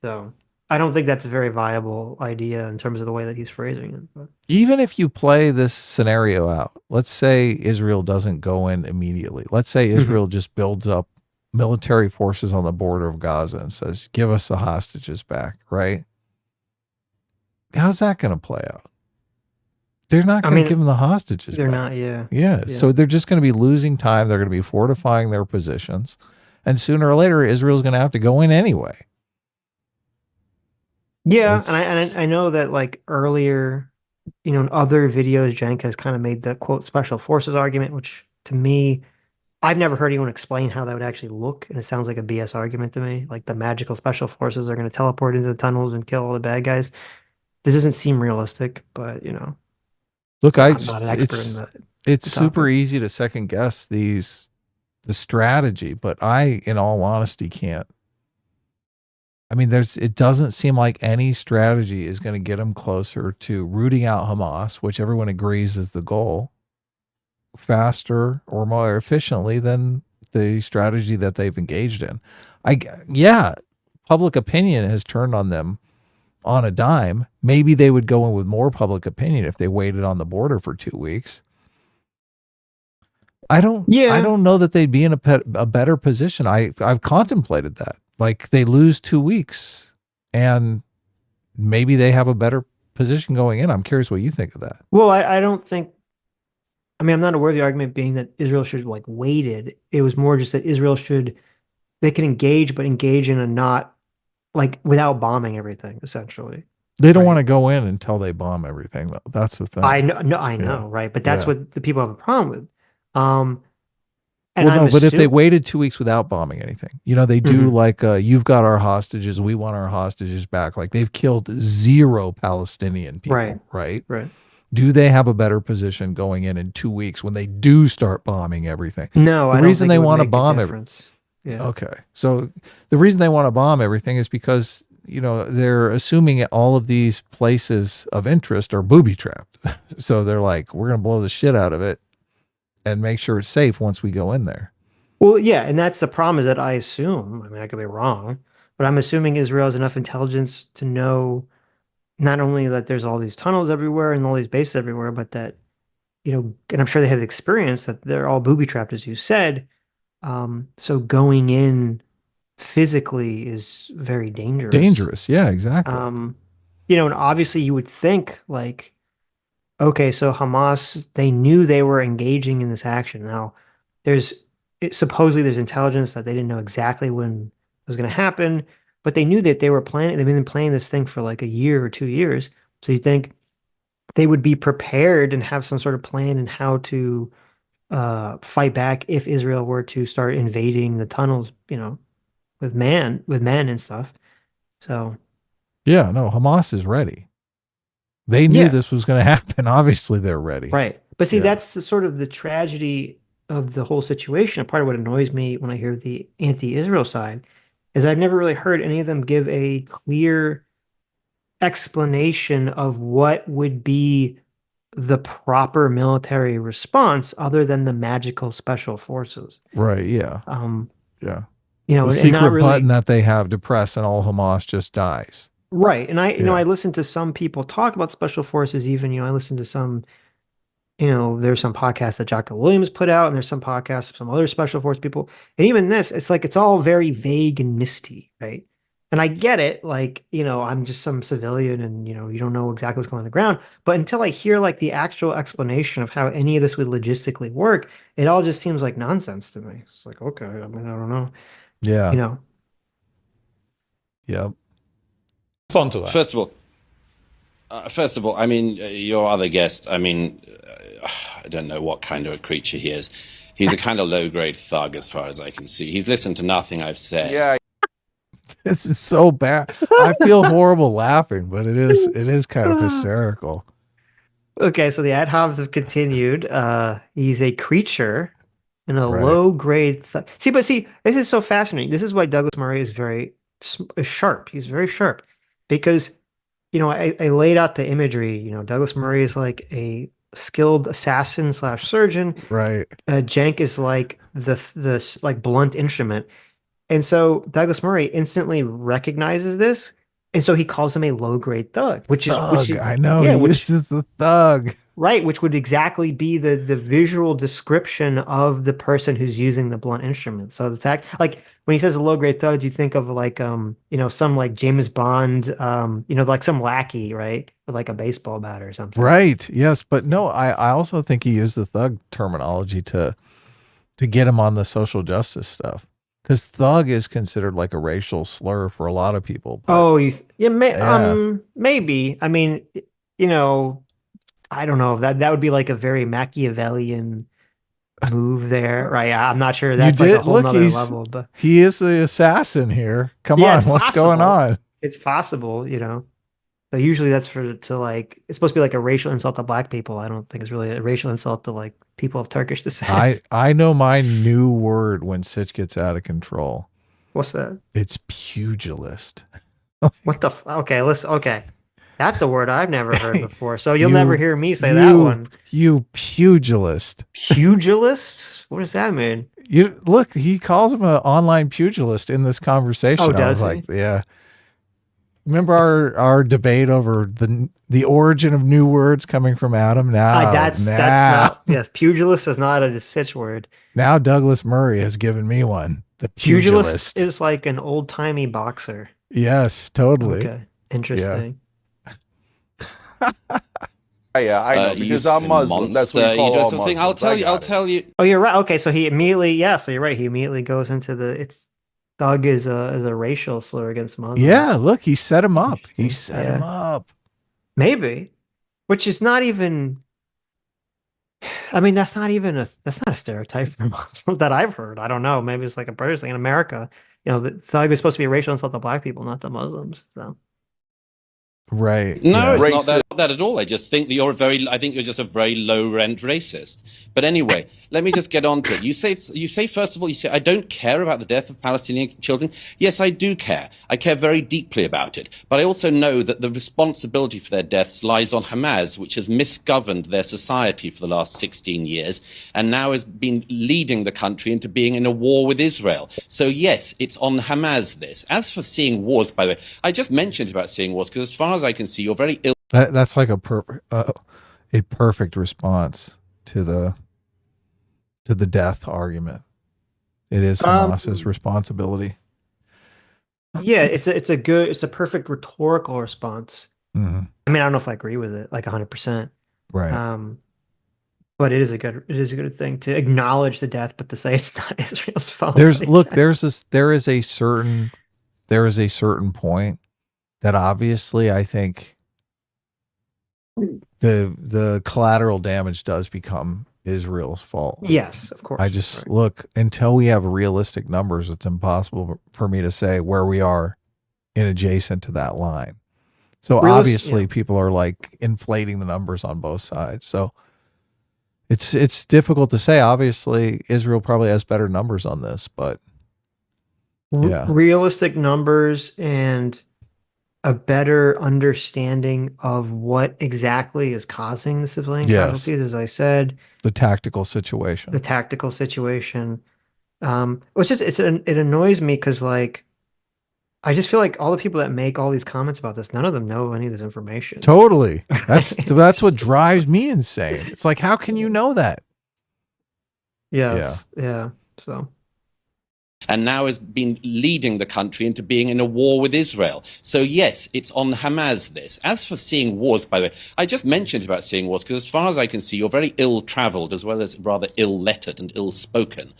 So I don't think that's a very viable idea in terms of the way that he's phrasing it. But. Even if you play this scenario out, let's say Israel doesn't go in immediately. Let's say Mhm. Israel just builds up military forces on the border of Gaza and says, give us the hostages back, right? How's that going to play out? They're not I going to mean, give them the hostages they're back. not. Yeah. Yeah. Yeah. So they're just going to be losing time. They're going to be fortifying their positions. And sooner or later, Israel's going to have to go in anyway. Yeah, and It's, I know that like earlier, in other videos, Cenk has kind of made the quote special forces argument, which to me, I've never heard anyone explain how that would actually look, and it sounds like a BS argument to me. Like the magical special forces are going to teleport into the tunnels and kill all the bad guys. This doesn't seem realistic, but look, I'm not an expert in it's the super topic. easy to second guess the strategy, but I, in all honesty, can't. I mean, it doesn't seem like any strategy is going to get them closer to rooting out Hamas, which everyone agrees is the goal, faster or more efficiently than the strategy that they've engaged in. Yeah, public opinion has turned on them on a dime. Maybe they would go in with more public opinion if they waited on the border for 2 weeks. I Yeah, don't know that they'd be in a better position. I've contemplated that. Like they lose 2 weeks and maybe they have a better position going in. I'm curious what you think of that. well, I don't think. I mean, I'm not aware of the argument being that Israel should have like waited. It was more just that Israel should they can engage, but engage in a not like without bombing everything, essentially. They don't want Right. to go in until they bomb everything though. That's the I thing. know, no, I Yeah. know, right? But that's Yeah. what the people have a problem with. Um, and Well, I'm no, but if they assuming, waited 2 weeks without bombing anything, they do like, you've got our hostages, we want our hostages back. Like they've killed zero Palestinian right, people, right? right. Do they have a better position going in 2 weeks when they do start bombing everything? No, The I don't reason think they it would want to make a bomb difference. Yeah. okay. So the reason they want to bomb everything is because, they're assuming all of these places of interest are booby trapped. So they're like, we're going to blow the shit out of it and make sure it's safe once we go in there. Well, yeah, and that's the problem is that I assume, I mean, I could be wrong, but I'm assuming Israel has enough intelligence to know not only that there's all these tunnels everywhere and all these bases everywhere, but that, and I'm sure they have the experience that they're all booby trapped, as you said. So going in physically is very dangerous. Dangerous. Yeah, exactly. And obviously you would think like, okay, so Hamas, they knew they were engaging in this action. Now, there's supposedly there's intelligence that they didn't know exactly when it was going to happen, but they knew that they were planning, they've been planning this thing for like a year or 2 years. So you think they would be prepared and have some sort of plan in how to fight back if Israel were to start invading the tunnels, with men and stuff. So Yeah, no, Hamas is ready. They knew yeah, this was going to happen. Obviously, they're ready. right. But see, Yeah. that's the sort of the tragedy of the whole situation. Part of what annoys me when I hear the anti-Israel side is I've never really heard any of them give a clear explanation of what would be the proper military response other than the magical special forces. Right. Yeah. Um, Yeah. The and not secret button really that they have to press and all Hamas just dies. right. And Yeah. I listen to some people talk about special forces even, I listen to some there's some podcasts that Jocko Williams put out, and there's some podcasts of some other special force people. And even this, it's like it's all very vague and misty, right? And I get it, like, I'm just some civilian and you don't know exactly what's going on the ground. But until I hear like the actual explanation of how any of this would logistically work, it all just seems like nonsense to me. It's like, okay, I mean, I don't know. Yeah. You know. Yep. Respond to that. First of all, I mean, your other guest, I mean, I don't know what kind of a creature he is. He's a kind of low-grade thug as far as I can see. He's listened to nothing I've said. Yeah. This is so bad. I feel horrible laughing, but it is kind of hysterical. Okay, so the ad homs have continued. He's a creature in a Right. low grade. See, this is so fascinating. This is why Douglas Murray is very sharp. He's very sharp because, I laid out the imagery. Douglas Murray is like a skilled assassin slash surgeon. Right. Cenk is like the like blunt instrument. And so Douglas Murray instantly recognizes this, and so he calls him a low grade thug, which is I know. yeah, He uses the thug. right, which would exactly be the visual description of the person who's using the blunt instrument. So it's like when he says a low grade thug, you think of like some like James Bond, like some lackey, right, with like a baseball bat or something. Right. Yes, but no, I also think he used the thug terminology to get him on the social justice stuff. Because thug is considered like a racial slur for a lot of people. But, Oh, maybe. I mean, I don't know. That would be like a very Machiavellian move there, right? I'm not sure that's like a whole nother level, but he is the assassin here. Come yeah, on, it's what's going possible. on? It's possible. So usually that's to like it's supposed to be like a racial insult to black people. I don't think it's really a racial insult to like people of Turkish descent. I know my new word when Sitch gets out of control. What's that? It's pugilist. What the? Okay, listen. Okay, that's a word I've never heard before. So you'll never hear me say that one. You pugilist. Pugilist? What does that mean? You look. He calls him an online pugilist in this conversation. Oh, does he? Like, yeah. Remember our debate over the origin of new words coming from Adam? That's not. Yes, pugilist is not a Sitch word. Now Douglas Murray has given me one. The pugilist is like an old timey boxer. Yes, totally. Okay, interesting. Yeah, I know because I'm Muslim. That's what we call all Muslims. I'll tell you. Oh, you're right. Okay, so he immediately, so you're right. He immediately goes into thug is a racial slur against Muslims. Yeah, look, he set him up. He set him up. Maybe, which is not even. I mean, that's not a stereotype for Muslims that I've heard. I don't know. Maybe it's like a British thing in America. The thug is supposed to be a racial insult to black people, not to Muslims. So. Right. No, it's not that at all. I just think that I think you're just a very low rent racist. But anyway, let me just get on to it. You say first of all, I don't care about the death of Palestinian children. Yes, I do care. I care very deeply about it. But I also know that the responsibility for their deaths lies on Hamas, which has misgoverned their society for the last 16 years and now has been leading the country into being in a war with Israel. So yes, it's on Hamas this. As for seeing wars, by the way, I just mentioned about seeing wars because as far as I can see, you're very ill. That's like a perfect response to the death argument. It is Hamas's responsibility. Yeah, it's a perfect rhetorical response. Mhm. I mean, I don't know if I agree with it like 100%. Right. Um, but it is a good thing to acknowledge the death, but to say it's not Israel's fault. There's look, there's this there is a certain point that obviously I think the collateral damage does become Israel's fault. Yes, of course. I just Right. look, until we have realistic numbers, it's impossible for me to say where we are in adjacent to that line. So Yeah. obviously people are like inflating the numbers on both sides. So it's difficult to say. Obviously Israel probably has better numbers on this, but yeah. Realistic numbers and a better understanding of what exactly is causing the civilian Yes. casualties, as I said, The tactical situation. the tactical situation. It's just it annoys me because like I just feel like all the people that make all these comments about this, none of them know any of this information. Totally. That's It's what just drives me insane. It's like, how can you know that? Yeah. yes, yeah. So and now has been leading the country into being in a war with Israel. So yes, it's on Hamas this. As for seeing wars, by the way, I just mentioned about seeing wars because as far as I can see, you're very ill-traveled as well as rather ill-lettered and ill-spoken.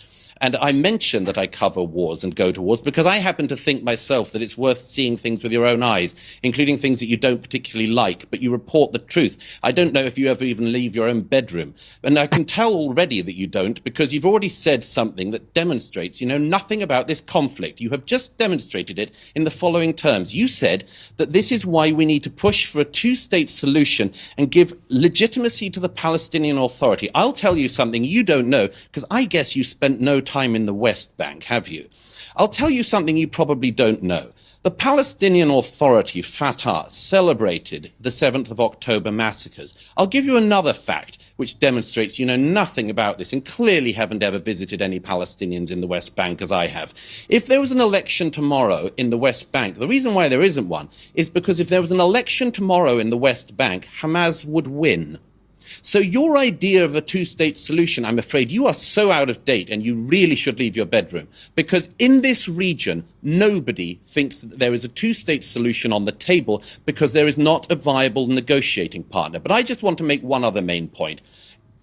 And I mention that I cover wars and go to wars because I happen to think myself that it's worth seeing things with your own eyes, including things that you don't particularly like, but you report the truth. I don't know if you ever even leave your own bedroom. And I can tell already that you don't because you've already said something that demonstrates you know nothing about this conflict. You have just demonstrated it in the following terms. You said that this is why we need to push for a two-state solution and give legitimacy to the Palestinian Authority. I'll tell you something you don't know because I guess you spent no time in the West Bank, have you? I'll tell you something you probably don't know. The Palestinian Authority, Fatah, celebrated the 7th of October massacres. I'll give you another fact which demonstrates you know nothing about this and clearly haven't ever visited any Palestinians in the West Bank as I have. If there was an election tomorrow in the West Bank, the reason why there isn't one is because if there was an election tomorrow in the West Bank, Hamas would win. So your idea of a two-state solution, I'm afraid you are so out of date and you really should leave your bedroom. Because in this region, nobody thinks that there is a two-state solution on the table because there is not a viable negotiating partner. But I just want to make one other main point.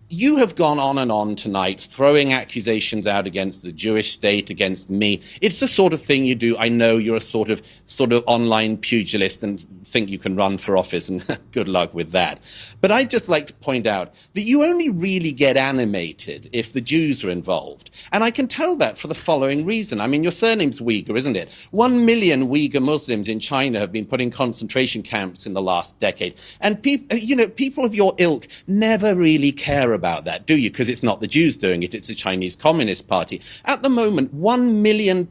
You have gone on and on tonight, throwing accusations out against the Jewish state, against me. It's the sort of thing you do. I know you're a sort of online pugilist and think you can run for office, and good luck with that. But I'd just like to point out that you only really get animated if the Jews are involved. And I can tell that for the following reason. I mean, your surname's Uyghur, isn't it? 1 million Uyghur Muslims in China have been put in concentration camps in the last decade. And people of your ilk never really care about that, do you? Because it's not the Jews doing it, it's the Chinese Communist Party. At the moment, 1 million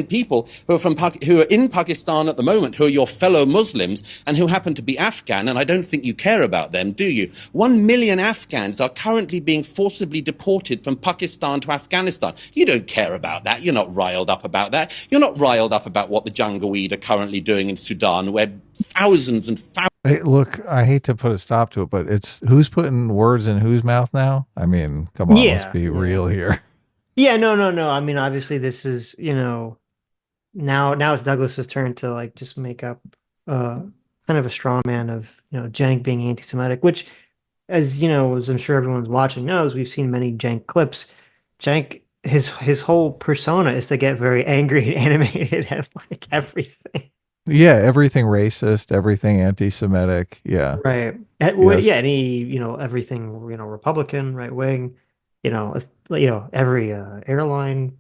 people who are in Pakistan at the moment, who are your fellow Muslims and who happen to be Afghan, and I don't think you care about them, do you? 1 million Afghans are currently being forcibly deported from Pakistan to Afghanistan. You don't care about that. You're not riled up about that. You're not riled up about what the Janjaweed are currently doing in Sudan, where thousands and thousands. Hey, look, I hate to put a stop to it, but it's who's putting words in whose mouth now? I mean, come on, let's yeah, be yeah. real here. Yeah, no. I mean, obviously this is, now it's Douglas's turn to like just make up uh kind of a straw man of, Cenk being anti-Semitic, which as I'm sure everyone's watching knows, we've seen many Cenk clips. Cenk, his whole persona is to get very angry and animated at like everything. Yeah, everything racist, everything anti-Semitic. Yeah. Right. Yeah, Yes. everything, Republican, right wing, every airline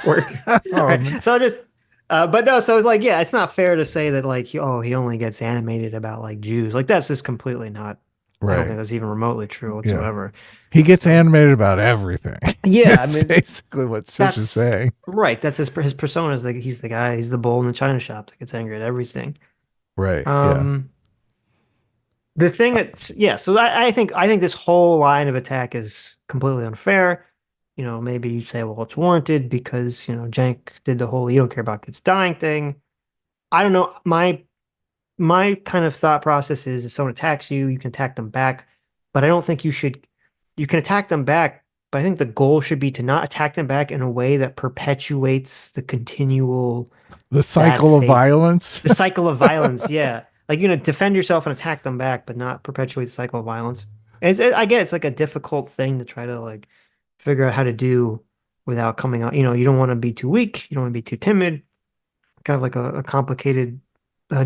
work. Oh, Right. man. So just but no, so it's like, yeah, it's not fair to say that like he only gets animated about like Jews. Like that's just completely not, I don't Right. think that's even remotely true Yeah. whatsoever. He gets So animated about everything. yeah, I That's mean basically what Sitch is that's saying. right. That's his persona is like he's the guy, he's the bull in the china shop that gets angry at everything. Right. Yeah. Um The thing that's yeah, so I think this whole line of attack is completely unfair. Maybe you say, well, it's warranted because, Cenk did the whole you don't care about kids dying thing. I don't know. My kind of thought process is if someone attacks you, you can attack them back, but I don't think you can attack them back but I think the goal should be to not attack them back in a way that perpetuates the continual The bad cycle of faith, violence. the cycle of violence. Yeah. Like, defend yourself and attack them back, but not perpetuate the cycle of violence. I get it's like a difficult thing to try to like figure out how to do without coming out. You don't want to be too weak. You don't want to be too timid. Kind of like a complicated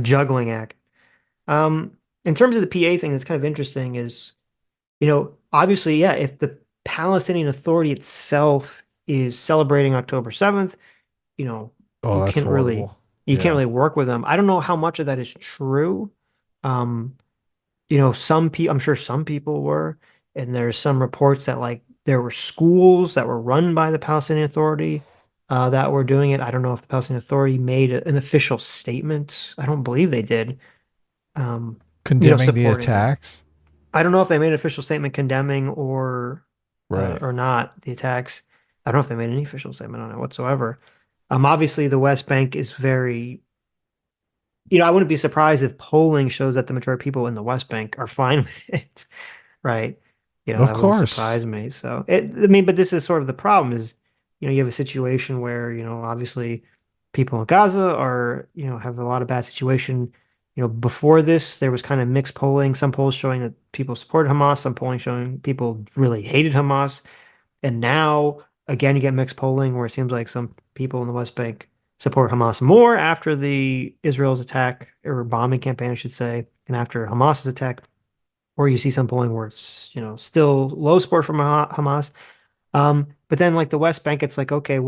juggling act. In terms of the PA thing, that's kind of interesting is, obviously, yeah, if the Palestinian Authority itself is celebrating October 7th, you know, Oh, you that's can't really horrible. you can't Yeah. really work with them. I don't know how much of that is true. Um, some people, I'm sure some people were, and there's some reports that like there were schools that were run by the Palestinian Authority that were doing it. I don't know if the Palestinian Authority made an official statement. I don't believe they did. Um, Condemning the supporting it. attacks. I don't know if they made an official statement condemning Right. or not the attacks. I don't know if they made any official statement on it whatsoever. Obviously the West Bank is very, I wouldn't be surprised if polling shows that the majority of people in the West Bank are fine with it, right? Of That wouldn't course. surprise me. So I mean, but this is sort of the problem is, you have a situation where, obviously people in Gaza are, have a lot of bad situation. Before this, there was kind of mixed polling, some polls showing that people supported Hamas, some polling showing people really hated Hamas. And now, again, you get mixed polling where it seems like some people in the West Bank support Hamas more after the Israel's attack or bombing campaign, I should say, and after Hamas's attack, or you see some polling where it's, still low support from Hamas. But then like the West Bank, it's like, okay,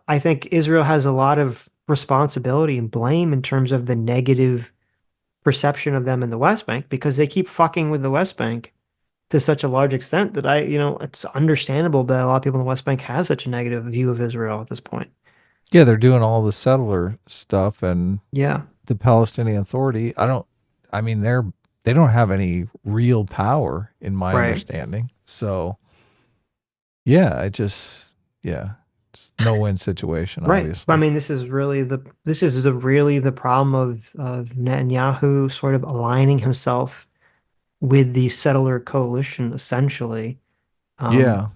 I think Israel has a lot of responsibility and blame in terms of the negative perception of them in the West Bank because they keep fucking with the West Bank to such a large extent that it's understandable that a lot of people in the West Bank have such a negative view of Israel at this point. Yeah, they're doing all the settler stuff and Yeah, the Palestinian Authority. I mean, they don't have any real power in my right, understanding. So, yeah, yeah, it's no win situation, right. I obviously. mean, this is really the problem of Netanyahu sort of aligning himself with the settler coalition, essentially, um, Yeah,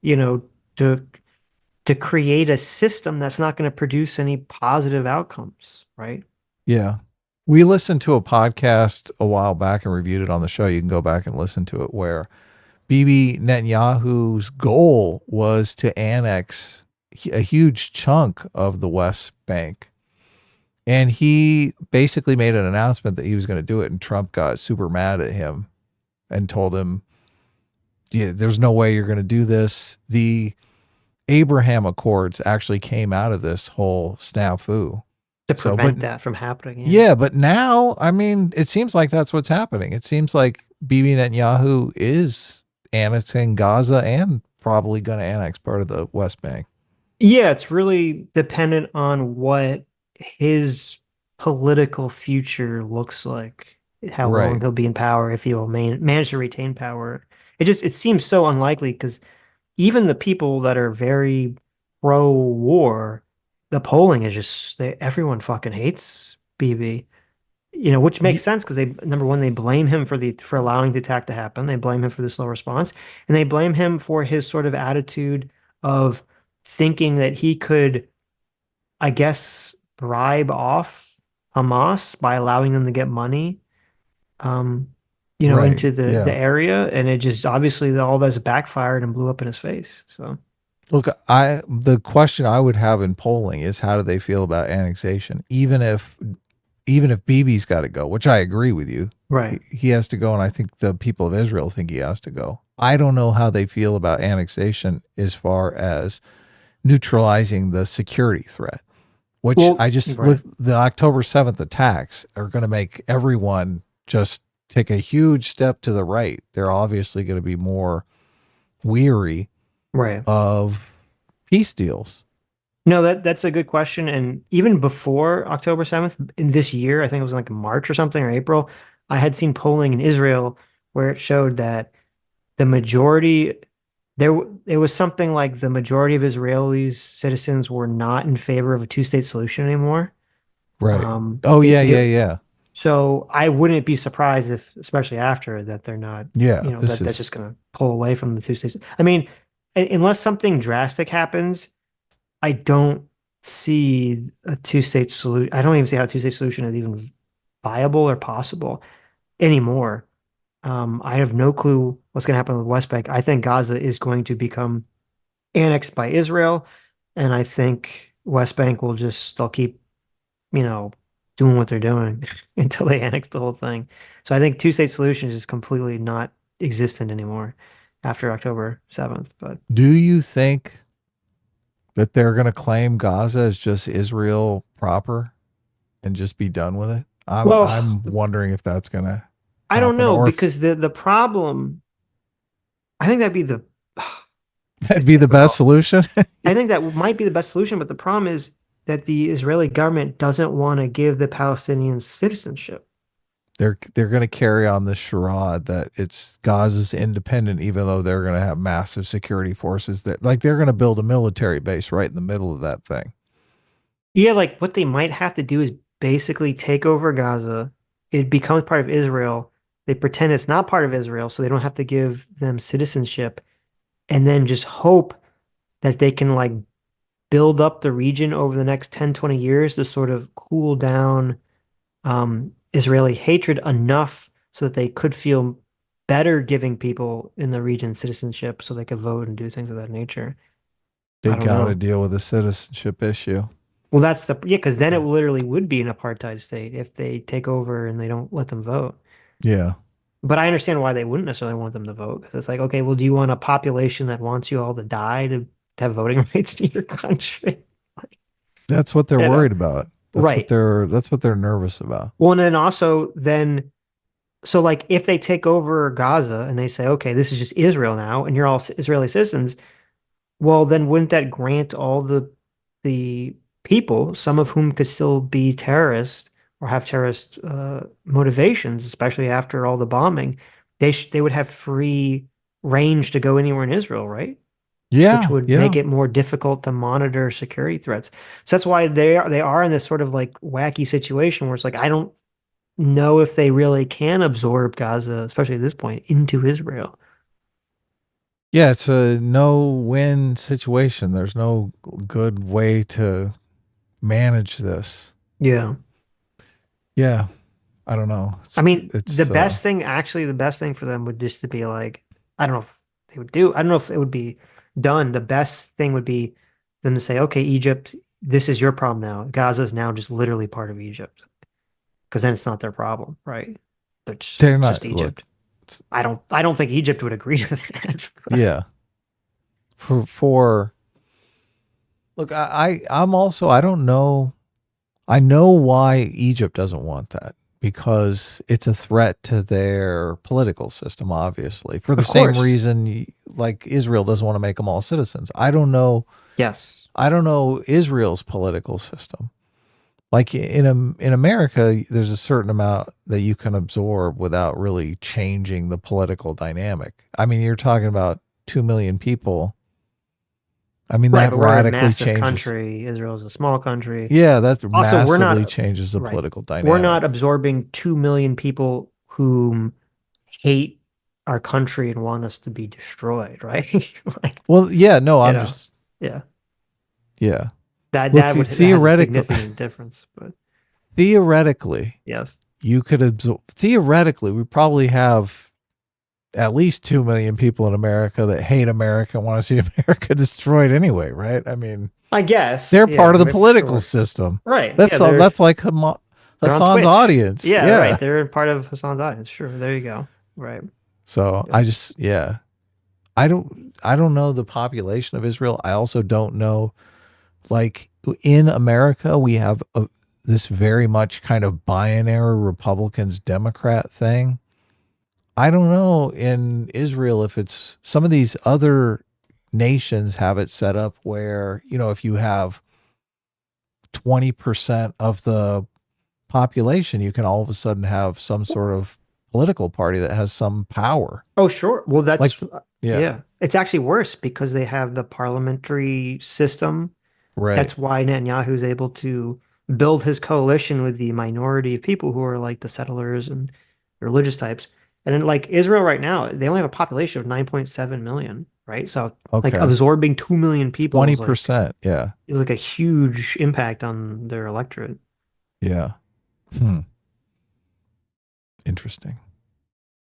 you know, to create a system that's not going to produce any positive outcomes, right? yeah. We listened to a podcast a while back and reviewed it on the show. You can go back and listen to it where Bibi Netanyahu's goal was to annex a huge chunk of the West Bank. And he basically made an announcement that he was going to do it. And Trump got super mad at him and told him, yeah, there's no way you're going to do this. The Abraham Accords actually came out of this whole snafu. To So, but prevent that from happening. Yeah. yeah, but now, I mean, it seems like that's what's happening. It seems like Bibi Netanyahu is annexing Gaza and probably going to annex part of the West Bank. Yeah, it's really dependent on what his political future looks like, how long Right. he'll be in power, if he will manage to retain power. It seems so unlikely because even the people that are very pro-war, the polling is just everyone fucking hates BB. Which makes Y- sense because they number one, they blame him for allowing the attack to happen. They blame him for the slow response, and they blame him for his sort of attitude of thinking that he could, I guess, bribe off Hamas by allowing them to get money, um, Right. into the Yeah. area, and it just obviously all that's backfired and blew up in his face. So Look, the question I would have in polling is how do they feel about annexation? Even if Bibi's got to go, which I agree with you. right, He has to go, and I think the people of Israel think he has to go. I don't know how they feel about annexation as far as neutralizing the security threat, which well, I just right. look, the October 7th attacks are going to make everyone just take a huge step to the right. They're obviously going to be more weary Right. of peace deals. No, that's a good question. And even before October 7th in this year, I think it was like March or something or April, I had seen polling in Israel where it showed that the majority it was something like the majority of Israelis citizens were not in favor of a two-state solution anymore. Right. Um, Oh, they, yeah, they yeah, yeah. so I wouldn't be surprised if, especially after that, they're not, Yeah, this that's just is gonna pull away from the two states. I mean, unless something drastic happens, I don't see a two-state solution. I don't even see how a two-state solution is even viable or possible anymore. I have no clue what's going to happen with West Bank. I think Gaza is going to become annexed by Israel, and I think West Bank will just they'll keep, you know, doing what they're doing until they annex the whole thing. So I think two-state solution is completely not existent anymore after October 7th. But Do you think that they're going to claim Gaza as just Israel proper and just be done with it? well, I'm wondering if that's going to I don't happen, know or if because the problem, I think that'd be the that'd it's be the best difficult. solution. I think that might be the best solution, but the problem is that the Israeli government doesn't want to give the Palestinians citizenship. They're going to carry on the charade that it's Gaza's independent, even though they're going to have massive security forces that, like, they're going to build a military base right in the middle of that thing. Yeah, like what they might have to do is basically take over Gaza. It becomes part of Israel. They pretend it's not part of Israel, so they don't have to give them citizenship, and then just hope that they can like build up the region over the next 10, 20 years to sort of cool down Israeli hatred enough so that they could feel better giving people in the region citizenship so they could vote and do things of that nature. They I don't got to know. deal with the citizenship issue. Well, yeah, because then it literally would be an apartheid state if they take over and they don't let them vote. Yeah. But I understand why they wouldn't necessarily want them to vote because it's like, okay, well, do you want a population that wants you all to die to have voting rights in your country? That's what they're You know? worried about. Right. That's what they're nervous about. Well, and then also then so like if they take over Gaza and they say, okay, this is just Israel now, and you're all Israeli citizens, well, then wouldn't that grant all the people, some of whom could still be terrorists or have terrorist motivations, especially after all the bombing, they would have free range to go anywhere in Israel, right? Which Yeah. would make Yeah. it more difficult to monitor security threats. So that's why they are in this sort of like wacky situation where it's like I don't know if they really can absorb Gaza, especially at this point, into Israel. Yeah. It's a no-win situation. There's no good way to manage this. Yeah. Yeah. I don't know. I mean, It's the best thing for them would just to be like, I don't know if they would I don't know if it would be done. The best thing would be them to say, okay, Egypt, this is your problem now. Gaza is now just literally part of Egypt. Because then it's not their problem, right? they're It's just not. Look. Egypt. I don't think Egypt would agree to that. Yeah. For look, I'm also, I don't know. I know why Egypt doesn't want that, because it's a threat to their political system, obviously, for the Of same course. reason like Israel doesn't want to make them all citizens. I don't know. Yes. I don't know Israel's political system. Like in America, there's a certain amount that you can absorb without really changing the political dynamic. I mean, you're talking about 2 million people. I mean, Right, that but we're a radically massive changes. country. Israel is a small country. Yeah, that Also, we're massively not changes the right. political We're not dynamic. absorbing 2 million people who hate our country and want us to be destroyed, right? Like, Well, yeah, no, you I'm know, just, yeah. yeah. That Look, that has a significant difference, but theoretically, yes. you could absorb, theoretically, we probably have at least 2 million people in America that hate America and want to see America destroyed anyway, right? I mean, I guess, they're yeah, part of the for political sure. system. Right. Yeah, That's all, that's like they're on Hassan's Twitch. audience. Yeah, right. Yeah. They're part of Hassan's audience. Sure. There you go. Right. So Yeah. I just, yeah, I don't know the population of Israel. I also don't know, like, in America, we have this very much kind of binary Republicans Democrat thing. I don't know in Israel if it's, some of these other nations have it set up where, if you have 20% of the population, you can all of a sudden have some sort of political party that has some power. Oh, sure. Well, Like, yeah, yeah. It's actually worse because they have the parliamentary system. right. That's why Netanyahu is able to build his coalition with the minority of people who are like the settlers and religious types. And then like Israel right now, they only have a population of 9.7 million, right? So like Okay. absorbing 2 million people is 20%. Yeah. like a huge impact on their electorate. Yeah. Hmm. Interesting.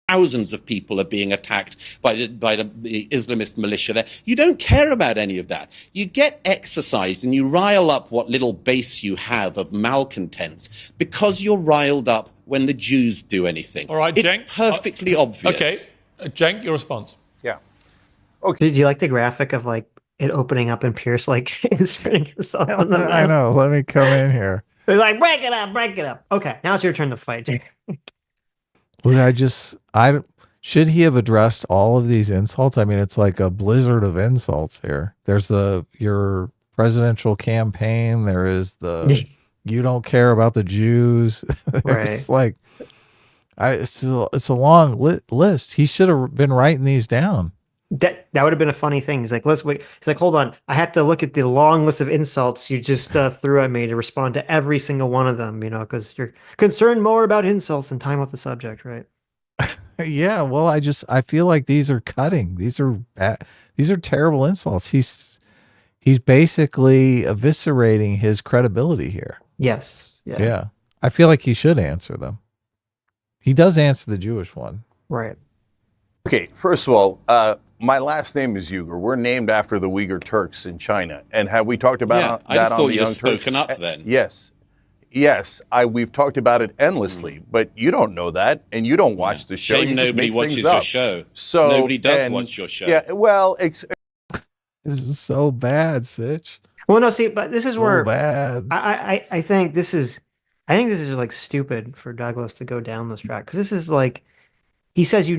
Thousands of people are being attacked by the Islamist militia there. You don't care about any of that. You get exercised and you rile up what little base you have of malcontents because you're riled up when the Jews do anything. All right, it's Cenk. perfectly obvious. Okay, Cenk, your response. Yeah. Did you like the graphic of like it opening up and Pierce like inserting himself in the map? I know. Let me come in here. It's like break it up, break it up. Okay, now it's your turn to fight. Well, should he have addressed all of these insults? I mean, it's like a blizzard of insults here. There's your presidential campaign. There is the you don't care about the Jews. There's Right. it's a long list. He should have been writing these down. That would have been a funny thing. He's like, let's wait. He's like, hold on. I have to look at the long list of insults you just threw at me to respond to every single one of them, because you're concerned more about insults than time with the subject, right? Yeah, well, I feel like these are cutting. These are bad. These are terrible insults. He's basically eviscerating his credibility here. Yes. Yeah. Yeah. I feel like he should answer them. He does answer the Jewish one. Right. Okay, first of all, my last name is Uyghur. We're named after the Uyghur Turks in China. And have we talked about I that thought on the you'd Young have Turks? spoken up then. Yes. Yes, we've talked about it endlessly, but you don't know that, and you don't watch the show. Shame You just nobody make watches things your up. show. So Nobody does watch your show. Yeah, well, This is so bad, Sitch. Well, no, see, but this is So where bad. I think this is like stupid for Douglas to go down this track because this is like he says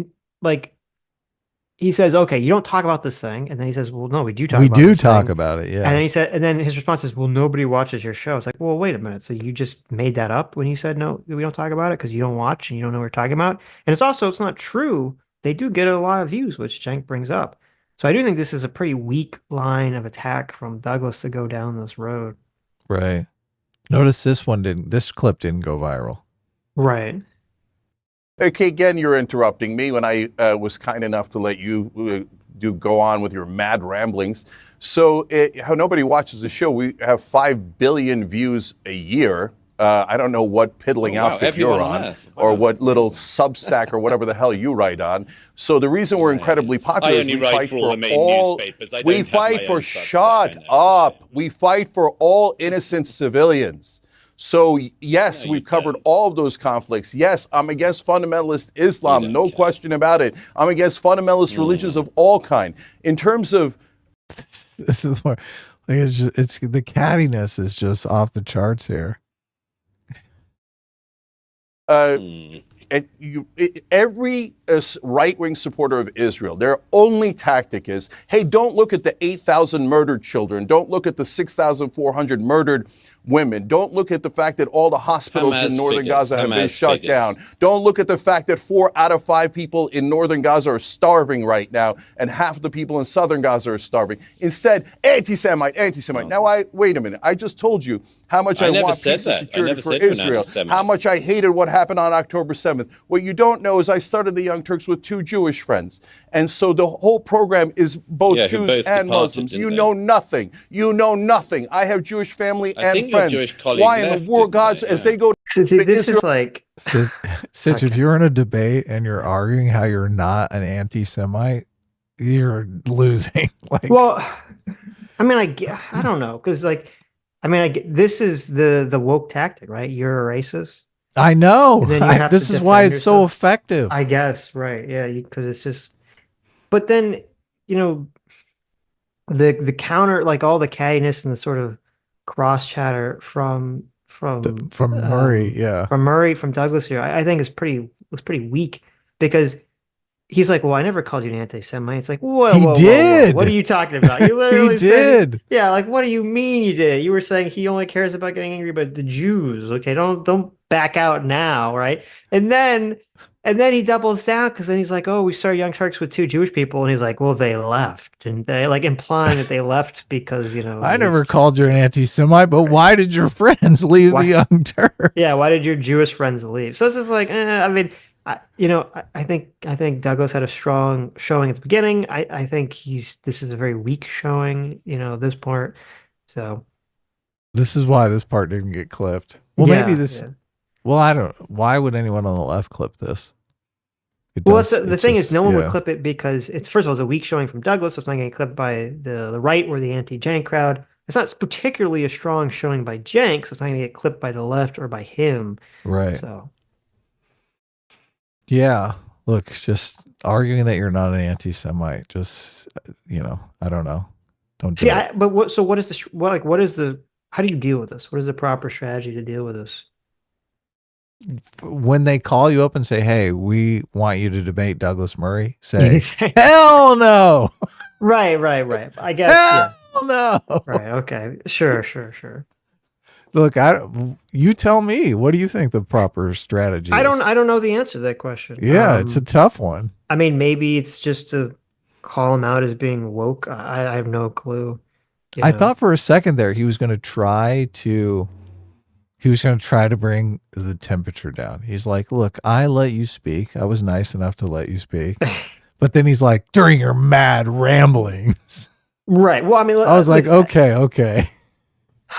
okay, you don't talk about this thing, and then he says, well, no, we do talk. We about do this talk thing. about it, yeah. And then he said, and then his response is, well, nobody watches your show. It's like, well, wait a minute, so you just made that up when you said no, we don't talk about it because you don't watch and you don't know what we're talking about, and it's not true. They do get a lot of views, which Cenk brings up. So I do think this is a pretty weak line of attack from Douglas to go down this road. Right. Notice this clip didn't go viral. Right. okay, again, you're interrupting me when I was kind enough to let you go on with your mad ramblings. So how nobody watches the show, we have 5 billion views a year. I don't know what piddling outfit you're on, or what little Substack or whatever the hell you write on. So the reason we're incredibly popular is we fight for all. We fight for shut up. We fight for all innocent civilians. So yes, we've covered all of those conflicts. Yes, I'm against fundamentalist Islam, no question about it. I'm against fundamentalist religions of all kind. In terms of this is where it's the cattiness is just off the charts here. Every right-wing supporter of Israel, their only tactic is, hey, don't look at the 8,000 murdered children. Don't look at the 6,400 murdered women. Don't look at the fact that all the hospitals HAMAS in northern Gaza have been HAMAS shut down. Don't look at the fact that 4 out of 5 people in northern Gaza are starving right now, and half of the people in southern Gaza are starving. Instead, anti-Semite. Now, wait a minute. I just told you how much I want peace and security for Israel, how much I hated what happened on October 7th. What you don't know is I started the Young Turks with 2 Jewish friends. And so the whole program is both Jews and Muslims. You know nothing. You know nothing. I have Jewish family and friends. Why in the world, God, as they go to this is like Sitch, if you're in a debate and you're arguing how you're not an anti-Semite, you're losing. Well, I mean, I don't know, because this is the woke tactic, right? You're a racist. I know. This is why it's so effective. I guess, right? Yeah, because it's just. But then, the counter, like all the cattiness and the sort of cross chatter from Murray, from Douglas here, I think was pretty weak, because he's like, well, I never called you an anti-Semite. It's like, whoa, did. What are you talking about? You literally did. Yeah, like, what do you mean you did? You were saying he only cares about getting angry about the Jews. Okay, don't back out now, right? And then he doubles down, because then he's like, oh, we started Young Turks with 2 Jewish people, and he's like, well, they left, and they like implying that they left because I never called you an anti-Semite, but why did your friends leave the Young Turks? Yeah, why did your Jewish friends leave? So this is like, I mean, I think Douglas had a strong showing at the beginning. I think this is a very weak showing, at this point. So This is why this part didn't get clipped. Well, maybe yeah, this. yeah. Well, I don't. Why would anyone on the left clip this? It Well, does. the It's thing is, just no one would yeah. clip it because it's first of all, it's a weak showing from Douglas, so it's not getting clipped by the right or the anti-Jank crowd. It's not particularly a strong showing by Jank, so it's not going to get clipped by the left or by him. Right. So Yeah. Look, just arguing that you're not an anti-Semite. Just I don't know. Don't do see, it. but what? So what is this? What is the? How do you deal with this? What is the proper strategy to deal with this? When they call you up and say, "Hey, we want you to debate Douglas Murray," You say, say, "Hell no! right. I guess, yeah. Hell no!" Right. Okay. Sure. Look, you tell me. What do you think the proper strategy is? I don't know the answer to that question. Yeah, it's a tough one. I mean, maybe it's just to call him out as being woke. I have no clue. I thought for a second there he was going to try to bring the temperature down. He's like, "Look, I let you speak. I was nice enough to let you speak." But then he's like, "During your mad ramblings." Right. Well, I mean, I was like, "Okay."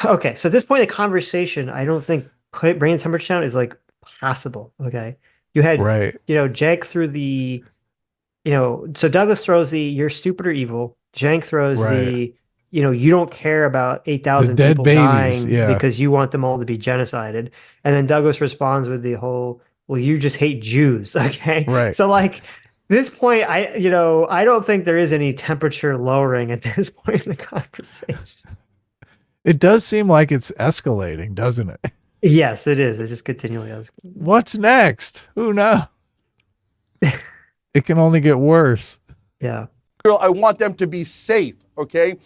Okay. So at this point in the conversation, I don't think bringing the temperature down is like possible. Okay. You had, Right. Jank threw so Douglas throws you're stupid or evil. Jank throws Right. you don't care about The 8,000 dead people babies. dying Yeah. because you want them all to be genocided. And then Douglas responds with the whole, well, you just hate Jews. Okay. Right. So like this point, I don't think there is any temperature lowering at this point in the conversation. It does seem like it's escalating, doesn't it? Yes, it is. It's just continually escalating. What's next? Who knows? It can only get worse. Yeah. I want them to be safe, okay?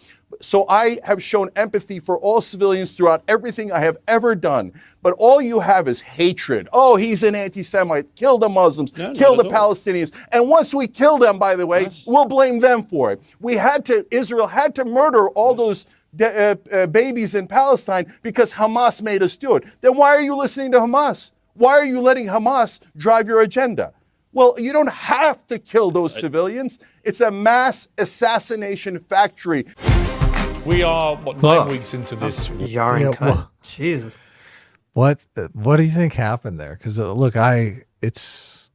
So I have shown empathy for all civilians throughout everything I have ever done. But all you have is hatred. Oh, he's an anti-Semite. Kill the Muslims. Kill the Palestinians. And once we kill them, by the way, we'll blame them for it. Israel had to murder all those babies in Palestine because Hamas made us do it. Then why are you listening to Hamas? Why are you letting Hamas drive your agenda? Well, you don't have to kill those civilians. It's a mass assassination factory. We are, 9 weeks into this. Jarring cut. well- Jesus. What do you think happened there? Because look, there's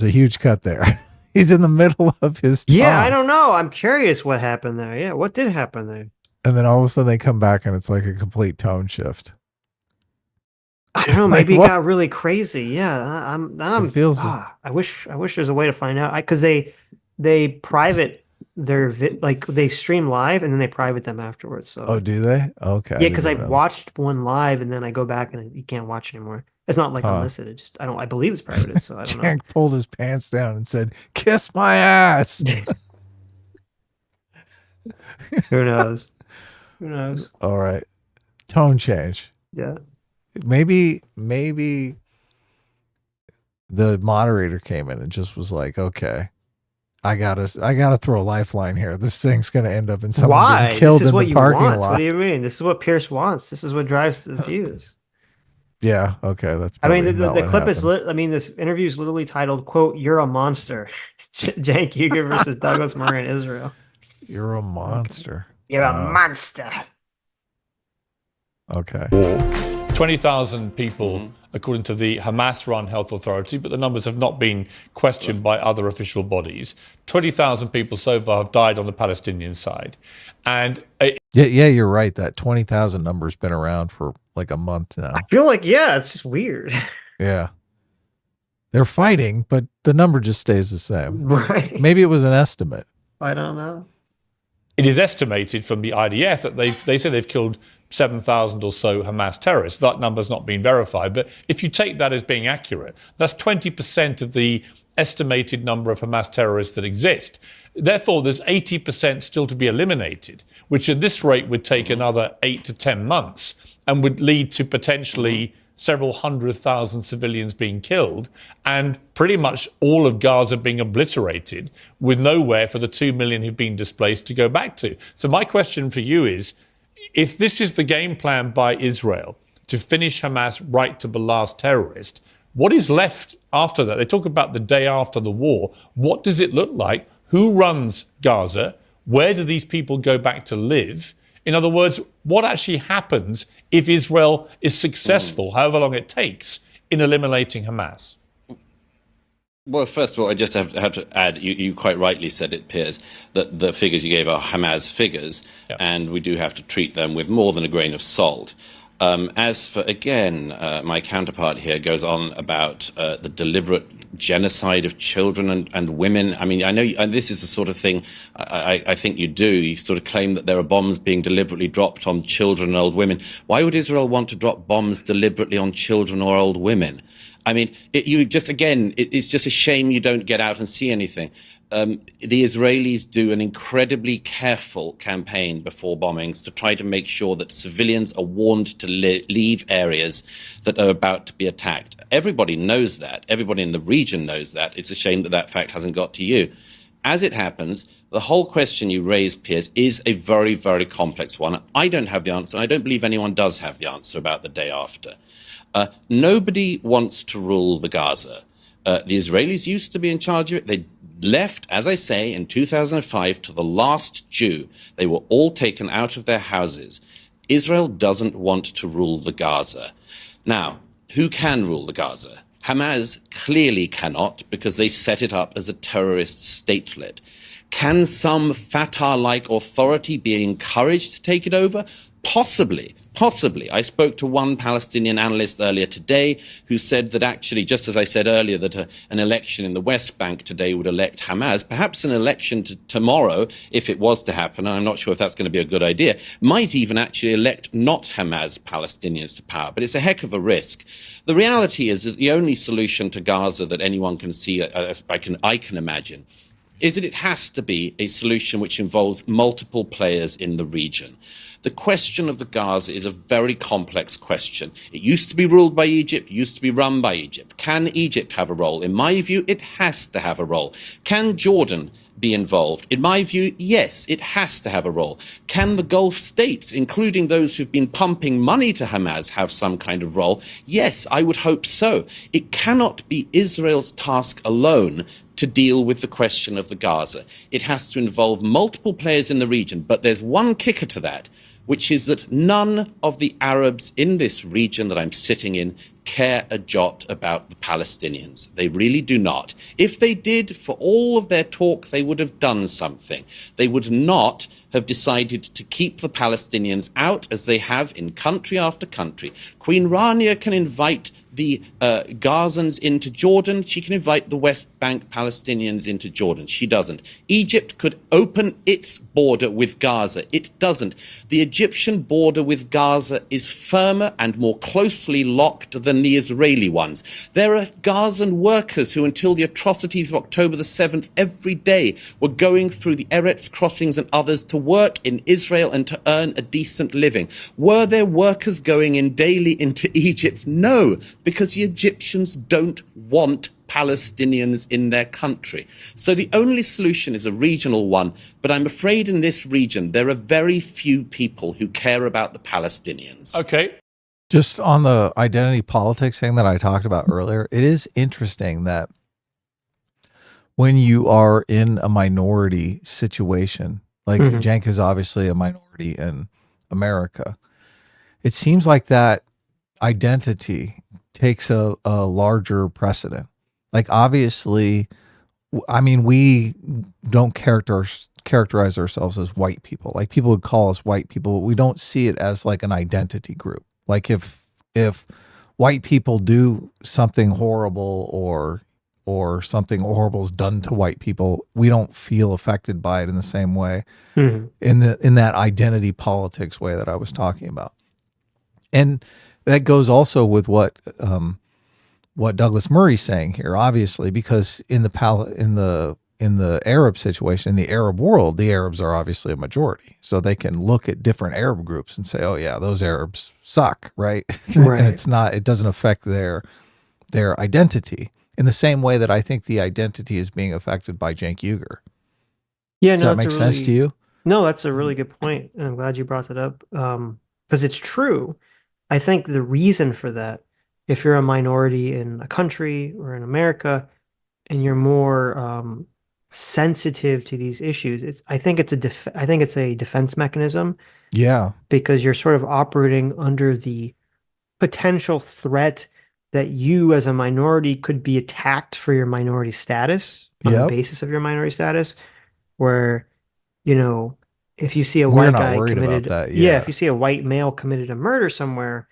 a huge cut there. He's in the middle of his talk. Yeah, I don't know. I'm curious what happened there. Yeah, what did happen there? And then all of a sudden they come back and it's like a complete tone shift. I don't know. Like, Maybe it what? got really crazy. Yeah, It feels I wish there's a way to find out because they private their they stream live and then they private them afterwards. So Oh, do they? Okay. yeah, because I didn't know. watched one live and then I go back and you can't watch anymore. It's not like unlisted. It just I believe it's privated, so I don't know. Cenk pulled his pants down and said, "Kiss my ass." Who knows? Who knows? All right. Tone change. Yeah. Maybe the moderator came in and just was like, "Okay, I gotta throw a lifeline here. This thing's gonna end up in someone Why? being killed This is in what the you parking want. lot." What do you mean? This is what Pierce wants. This is what drives the views. Yeah. Okay. That's. I mean, probably not the what clip is happened. this interview is literally titled, quote, "You're a monster." Cenk Uygur versus Douglas Murray in Israel. You're a monster. You're a monster. Okay. 20,000 people, according to the Hamas-run health authority, but the numbers have not been questioned by other official bodies. 20,000 people so far have died on the Palestinian side. And Yeah, you're right. That 20,000 number's been around for like a month now. I feel like, yeah, it's just weird. Yeah. They're fighting, but the number just stays the same. Right. Maybe it was an estimate. I don't know. it is estimated from the IDF that they say they've killed 7,000 or so Hamas terrorists. That number's not been verified. But if you take that as being accurate, that's 20% of the estimated number of Hamas terrorists that exist. Therefore, there's 80% still to be eliminated, which at this rate would take another 8 to 10 months and would lead to potentially several 100,000 civilians being killed and pretty much all of Gaza being obliterated with nowhere for the 2 million who've been displaced to go back to. So my question for you is, if this is the game plan by Israel to finish Hamas right to the last terrorist, What is left after that? They talk about the day after the war. What does it look like? Who runs Gaza? Where do these people go back to live? In other words, what actually happens if Israel is successful, however long it takes, in eliminating Hamas? Well, first of all, I just have to add, you quite rightly said it, Piers, that the figures you gave are Hamas figures, and we do have to treat them with more than a grain of salt. As for, again, my counterpart here goes on about the deliberate genocide of children and women. I mean, I know, and this is the sort of thing I think you do. You sort of claim that there are bombs being deliberately dropped on children and old women. Why would Israel want to drop bombs deliberately on children or old women? I mean, it's just a shame you don't get out and see anything. The Israelis do an incredibly careful campaign before bombings to try to make sure that civilians are warned to leave areas that are about to be attacked. Everybody knows that. Everybody in the region knows that. It's a shame that that fact hasn't got to you. As it happens, the whole question you raised, Piers, is a very, very complex one. I don't have the answer. I don't believe anyone does have the answer about the day after. Nobody wants to rule the Gaza. The Israelis used to be in charge of it. They left, as I say, in 2005 to the last Jew. They were all taken out of their houses. Israel doesn't want to rule the Gaza. Now, who can rule the Gaza? Hamas clearly cannot, because they set it up as a terrorist statelet. Can some Fatah-like authority be encouraged to take it over? Possibly. Possibly. I spoke to one Palestinian analyst earlier today who said that actually, just as I said earlier, that an election in the West Bank today would elect Hamas, perhaps an election tomorrow, if it was to happen, and I'm not sure if that's going to be a good idea, might even actually elect not Hamas Palestinians to power. But it's a heck of a risk. The reality is that the only solution to Gaza that anyone can see, I can imagine, is that it has to be a solution which involves multiple players in the region. The question of the Gaza is a very complex question. It used to be ruled by Egypt, used to be run by Egypt. Can Egypt have a role? In my view, it has to have a role. Can Jordan be involved? In my view, yes, it has to have a role. Can the Gulf states, including those who've been pumping money to Hamas, have some kind of role? Yes, I would hope so. It cannot be Israel's task alone to deal with the question of the Gaza. It has to involve multiple players in the region, but there's one kicker to that, which is that none of the Arabs in this region that I'm sitting in care a jot about the Palestinians. They really do not. If they did, for all of their talk, they would have done something. They would not have decided to keep the Palestinians out, as they have in country after country. Queen Rania can invite the Gazans into Jordan. She can invite the West Bank Palestinians into Jordan. She doesn't. Egypt could open its border with Gaza. It doesn't. The Egyptian border with Gaza is firmer and more closely locked than the Israeli ones. There are Gazan workers who, until the atrocities of October the 7th, every day were going through the Eretz crossings and others to work in Israel and to earn a decent living. Were there workers going in daily into Egypt? No, because the Egyptians don't want Palestinians in their country. So the only solution is a regional one, but I'm afraid in this region there are very few people who care about the Palestinians. Okay. Just on the identity politics thing that I talked about earlier, it is interesting that when you are in a minority situation, like Cenk is obviously a minority in America, it seems like that identity takes a larger precedent. Like, obviously, I mean, we don't characterize ourselves as white people. Like, people would call us white people. We don't see it as like an identity group. Like, if white people do something horrible or something horrible is done to white people, we don't feel affected by it in the same way, in that identity politics way that I was talking about. And that goes also with what Douglas Murray's saying here, obviously, because in the Arab situation, in the Arab world, the Arabs are obviously a majority. So they can look at different Arab groups and say, oh yeah, those Arabs suck, right? Right. And it doesn't affect their identity in the same way that I think the identity is being affected by Cenk Uygur. Yeah, Does that make sense to you? No, that's a really good point. And I'm glad you brought that up. Because it's true. I think the reason for that if you're a minority in a country or in America and you're more sensitive to these issues, I think it's a defense mechanism Yeah. because you're sort of operating under the potential threat that you as a minority could be attacked for your minority status on the Yep. basis of your minority status, where, you know, if you see a We're white not guy worried about committed, that. yeah, if Yeah. you see a white male committed a murder somewhere,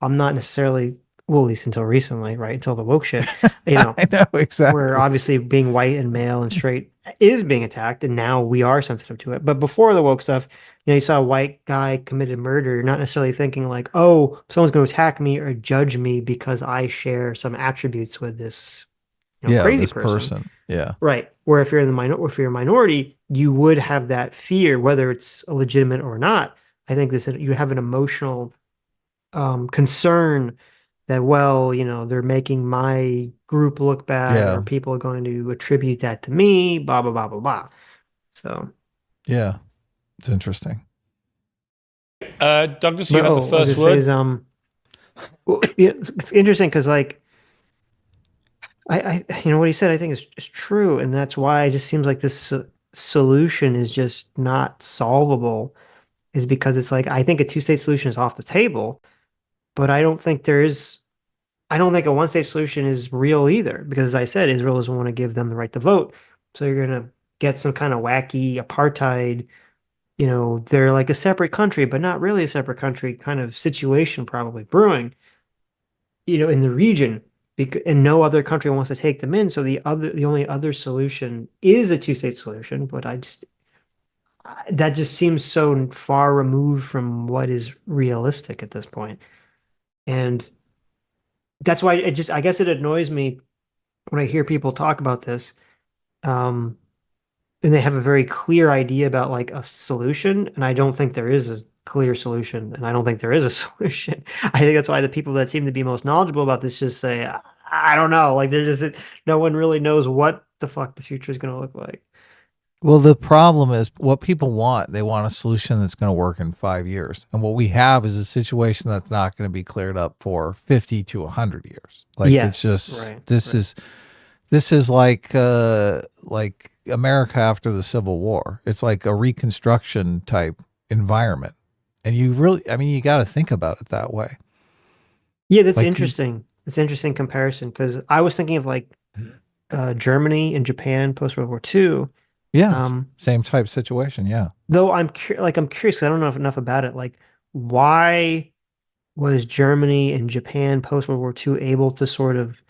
I'm not necessarily, well, at least until recently, right? Until the woke shit, you know, I know where exactly. obviously being white and male and straight is being attacked, and now we are sensitive to it. But before the woke stuff, you know, you saw a white guy committed murder, you're not necessarily thinking like, oh, someone's going to attack me or judge me because I share some attributes with this, you know, Yeah, crazy this person. person. Yeah. Right. Where if you're in the if you're a minority, you would have that fear, whether it's legitimate or not. I think this you have an emotional concern that, well, you know, they're making my group look bad, or Yeah. people are going to attribute that to me, blah blah blah blah blah. So, Yeah. It's interesting. Douglas, you but had the oh, I was first gonna say word. is well, yeah, it's interesting because like you know what he said I think is true, and that's why it just seems like this solution is just not solvable. Is because it's like I think a two-state solution is off the table, but I don't think a one-state solution is real either, because as I said, Israel doesn't want to give them the right to vote. So you're gonna get some kind of wacky apartheid, you know, they're like a separate country, but not really a separate country kind of situation probably brewing, you know, in the region. Because, and no other country wants to take them in. So the only other solution is a two-state solution, but that just seems so far removed from what is realistic at this point. And that's why I guess it annoys me when I hear people talk about this, um, and they have a very clear idea about like a solution, and I don't think there is a clear solution, and I don't think there is a solution. I think that's why the people that seem to be most knowledgeable about this just say, I don't know. Like they're just no one really knows what the fuck the future is going to look like. Well, the problem is what people want. They want a solution that's going to work in 5 years. And what we have is a situation that's not going to be cleared up for 50 to 100 years. Like it's Yes, just, right, this right. is, like America after the Civil War. It's like a reconstruction type environment. And you really, I mean, you got to think about it that way. Yeah, that's Like, interesting. It's an interesting comparison because I was thinking of like Germany and Japan post World War II. yeah, Um, same type situation. Yeah. though I'm curious 'cause I don't know enough about it. Like, why was Germany and Japan post World War II able to sort of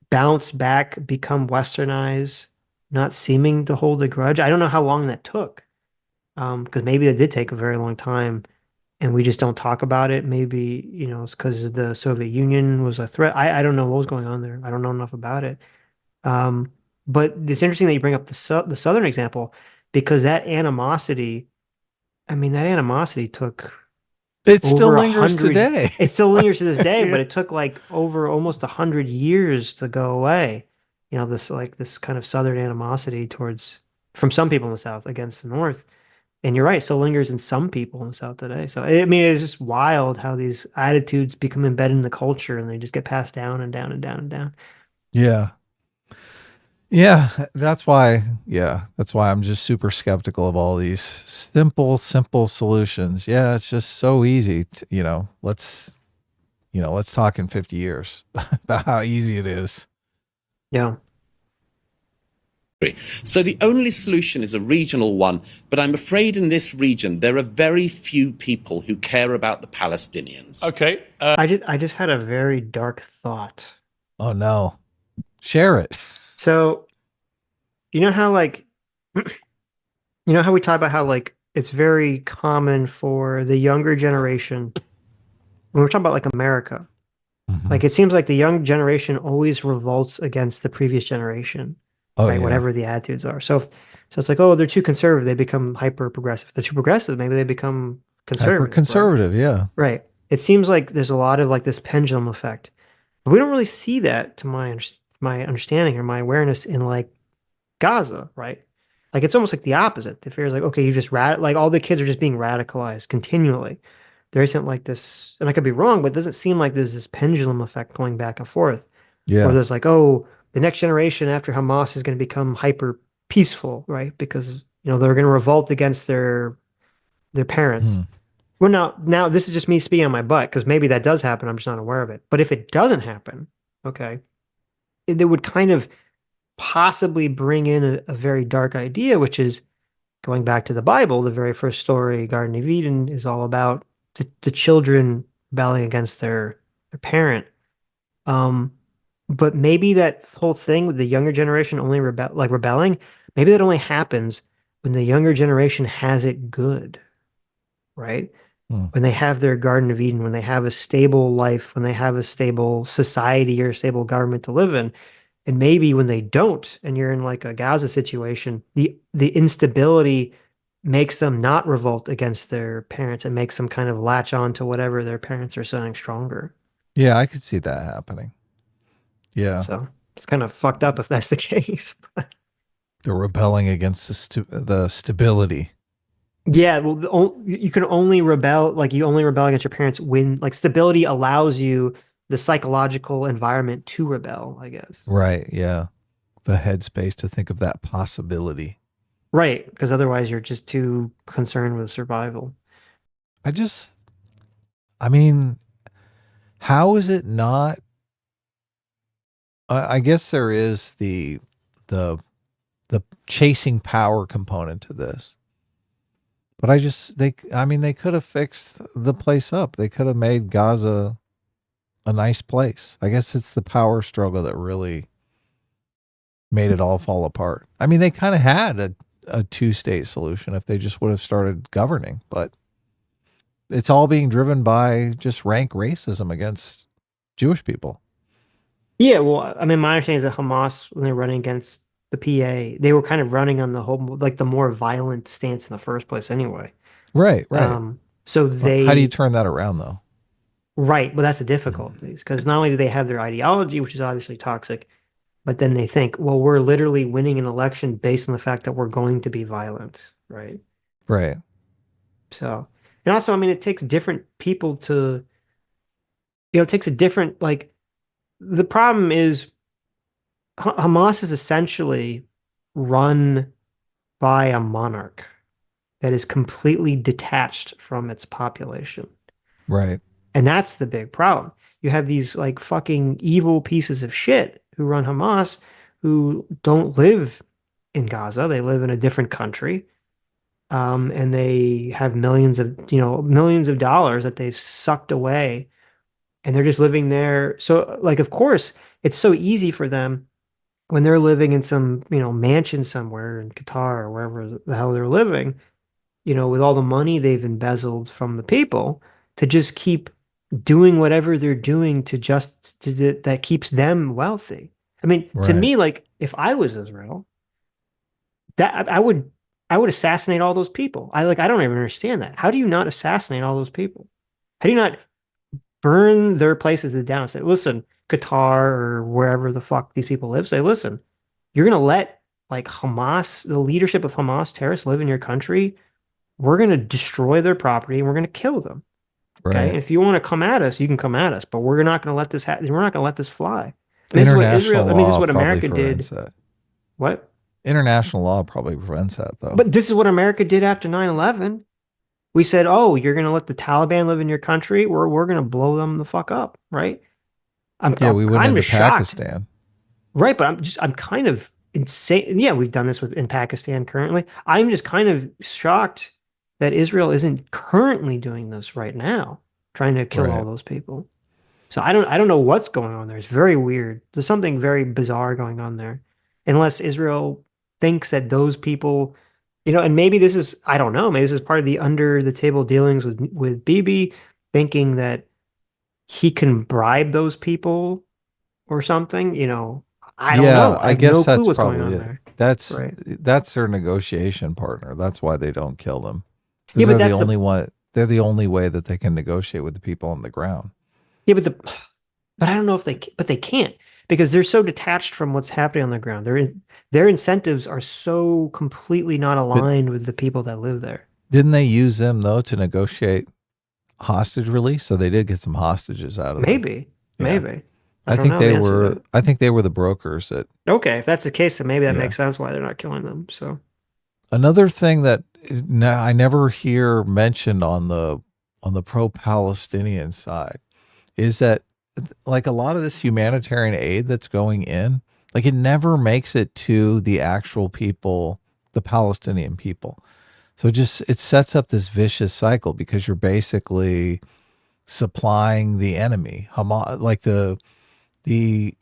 bounce back, become westernized, not seeming to hold a grudge? I don't know how long that took. Because maybe that did take a very long time, and we just don't talk about it. Maybe, you know, it's because the Soviet Union was a threat. I don't know what was going on there. I don't know enough about it. Um, but it's interesting that you bring up the Southern example because that animosity, I mean, that animosity took It still over a lingers hundred. today. It still lingers to this day, Yeah. but it took like over almost 100 years to go away. You know, this kind of Southern animosity towards from some people in the South against the North. And you're right, it still lingers in some people in the South today. So I mean, it's just wild how these attitudes become embedded in the culture and they just get passed down and down and down and down. Yeah. Yeah, that's why I'm just super skeptical of all these simple solutions. Yeah, it's just so easy to, let's talk in 50 years about how easy it is. Yeah. So the only solution is a regional one, but I'm afraid in this region there are very few people who care about the Palestinians. Okay. I just had a very dark thought. Oh no. Share it. So, you know how like you know how we talk about how like it's very common for the younger generation when we're talking about like America, Mhm. like it seems like the young generation always revolts against the previous generation, Oh right? yeah. Whatever the attitudes are. So it's like, oh, they're too conservative, they become hyper progressive. They're too progressive, maybe they become Hyper conservative, right? conservative, yeah. Right. It seems like there's a lot of like this pendulum effect. But we don't really see that to my understanding or my awareness in like Gaza, right? Like it's almost like the opposite. The fear is like, okay, you just like all the kids are just being radicalized continually. there isn't like this, and I could be wrong, but it doesn't seem like there's this pendulum effect going back and forth, where Yeah. there's like, oh, the next generation after Hamas is going to become hyper peaceful, right? Because they're going to revolt against their parents. Hmm. Well, now this is just me speaking on my butt because maybe that does happen. I'm just not aware of it. But if it doesn't happen, okay, it would kind of possibly bring in a very dark idea, which is going back to the Bible. The very first story, Garden of Eden, is all about the children rebelling against their parent. Um, but maybe that whole thing with the younger generation only rebelling, maybe that only happens when the younger generation has it good, right? Hmm. When they have their Garden of Eden, when they have a stable life, when they have a stable society or a stable government to live in. And maybe when they don't, and you're in like a Gaza situation, the instability makes them not revolt against their parents and makes them kind of latch on to whatever their parents are saying stronger. Yeah, I could see that happening. Yeah. So it's kind of fucked up if that's the case. They're rebelling against the stability. Yeah, well, you can only rebel, like you only rebel against your parents when like stability allows you the psychological environment to rebel, I guess. Right. Yeah. The headspace to think of that possibility. Right, because otherwise you're just too concerned with survival. I mean, how is it not? I guess there is the the chasing power component to this. But they could have fixed the place up. They could have made Gaza a nice place. I guess it's the power struggle that really made it all fall apart. I mean, they kind of had a two-state solution if they just would have started governing, but it's all being driven by just rank racism against Jewish people. Yeah, well, I mean, my understanding is that Hamas, when they're running against the PA, they were kind of running on the whole, like the more violent stance in the first place anyway. Right, right. So Well, how do you turn that around, though? right, but that's the difficulties because not only do they have their ideology, which is obviously toxic, but then they think, well, we're literally winning an election based on the fact that we're going to be violent, right? Right. So, and also, I mean, it takes different people to, it takes a different, like, the problem is Hamas is essentially run by a monarch that is completely detached from its population. Right. And that's the big problem. You have these like fucking evil pieces of shit who run Hamas who don't live in Gaza. They live in a different country. And they have millions of dollars that they've sucked away. And they're just living there. So, like, of course, it's so easy for them when they're living in some, mansion somewhere in Qatar or wherever the hell they're living, with all the money they've embezzled from the people to just keep doing whatever they're doing that keeps them wealthy. I mean, to Right. me, like if I was Israel, that I would assassinate all those people. I don't even understand that. How do you not assassinate all those people? How do you not burn their places down and say, listen, Qatar or wherever the fuck these people live, say, listen, you're gonna let like Hamas, the leadership of Hamas terrorists live in your country. We're gonna destroy their property and we're gonna kill them. Okay. And Right. if you want to come at us, you can come at us, but we're not gonna let this happen. We're not gonna let this fly. And this is what International Israel, I mean, this is law what probably America prevents did. that. What? International law probably prevents that, though. But this is what America did after 9/11. We said, oh, you're gonna let the Taliban live in your country? We're gonna blow them the fuck up, right? Yeah, we went I'm into just shocked. Pakistan. Right, but I'm kind of insane. Yeah, we've done this in Pakistan currently. I'm just kind of shocked that Israel isn't currently doing this right now, trying to kill all Right. those people. So I don't know what's going on there. It's very weird. There's something very bizarre going on there. Unless Israel thinks that those people, and maybe this is, I don't know, maybe this is part of the under the table dealings with Bibi, thinking that he can bribe those people or something, I don't Yeah, know. I I have guess no clue that's what's going probably on it. there. That's Right. that's their negotiation partner. That's why they don't kill them. Yeah, Because but they're the that's only the one. They're the only way that they can negotiate with the people on the ground. yeah, but I don't know if but they can't because they're so detached from what's happening on the ground. Their incentives are so completely not But aligned with the people that live there. didn't they use them though to negotiate hostage release, so they did get some hostages out of them. Maybe, Yeah. maybe. I I don't think know they the answer to were. that. I think they were the brokers that. Okay, if that's the case, then maybe that Yeah. makes sense why they're not killing them. So Another thing that I never hear mentioned on the pro-Palestinian side is that, like, a lot of this humanitarian aid that's going in, like, it never makes it to the actual people, the Palestinian people. So it sets up this vicious cycle because you're basically supplying the enemy. Hamas, like the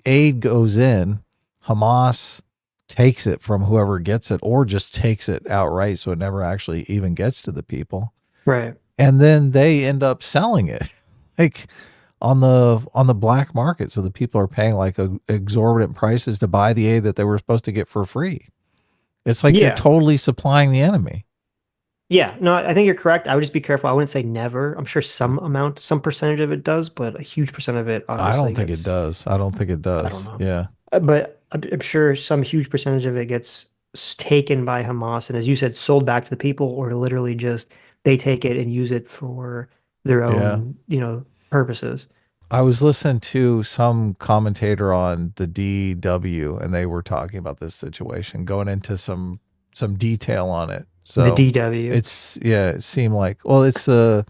aid goes in, Hamas takes it from whoever gets it, or just takes it outright, so it never actually even gets to the people. right. And then they end up selling it, like on the black market. So the people are paying like exorbitant prices to buy the aid that they were supposed to get for free. It's like you're Yeah. totally supplying the enemy. Yeah, no, I think you're correct. I would just be careful. I wouldn't say never. I'm sure some amount, some percentage of it does, but a huge percent of it I obviously don't think it does. I don't think it I don't does. know. Yeah. But I'm sure some huge percentage of it gets taken by Hamas and, as you said, sold back to the people, or literally just they take it and use it for their Yeah. own, purposes. I was listening to some commentator on the DW, and they were talking about this situation, going into some detail on it. The So DW. it seemed like, well, it's not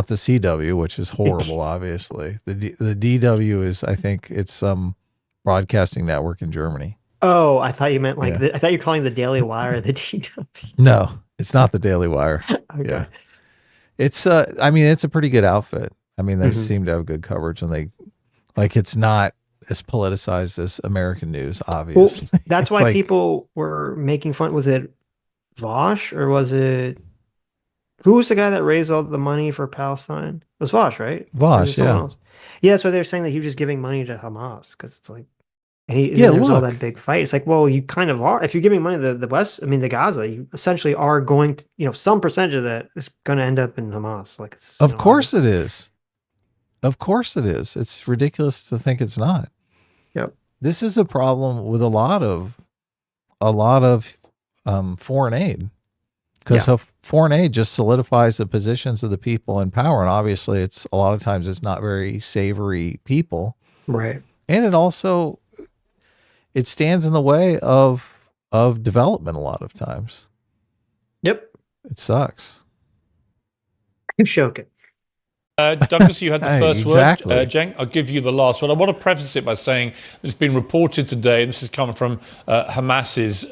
the CW, which is horrible, obviously. The DW is, I think it's some broadcasting network in Germany. Oh, I thought you meant like Yeah. I thought you're calling the Daily Wire the DW. No, it's not the Daily Wire. Okay. Yeah. It's I mean, it's a pretty good outfit. I mean, they Mhm. seem to have good coverage, and it's not as politicized as American news, Well, obviously. that's It's why like, people were making fun. Was it Vosh, or was it who was the guy that raised all the money for Palestine? It was Vosh, right? Or was it Vosh, someone yeah. else? Yeah, so they're saying that he was just giving money to Hamas because it's like, and Yeah, then there was all that look. big fight. It's like, well, you kind of are. If you're giving money to the West, I mean, the Gaza, you essentially are going to, some percentage of that is going to end up in Hamas. Like it's, Of course it is. Of course it is. It's ridiculous to think it's not. Yep. This is a problem with a lot of foreign aid, because foreign aid just solidifies the positions of the people in power, and obviously it's a lot of times it's not very savory people, Right. and it stands in the way of development a lot of times. Yep. It sucks. Shokin. Douglas, you had the first Exactly. word. Cenk, I'll give you the last one. I want to preface it by saying that it's been reported today, and this is coming from Hamas's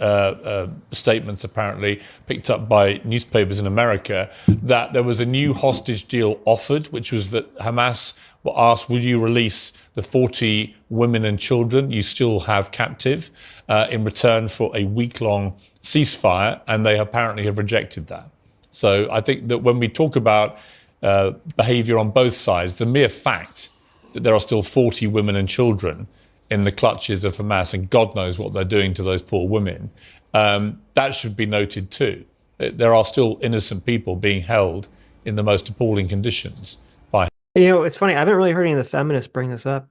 statements, apparently picked up by newspapers in America, that there was a new hostage deal offered, which was that Hamas were asked, will you release the 40 women and children you still have captive in return for a week-long ceasefire, and they apparently have rejected that. So I think that when we talk about behavior on both sides, the mere fact that there are still 40 women and children in the clutches of Hamas, and God knows what they're doing to those poor women, that should be noted too. There are still innocent people being held in the most appalling conditions by. It's funny. I haven't really heard any of the feminists bring this up.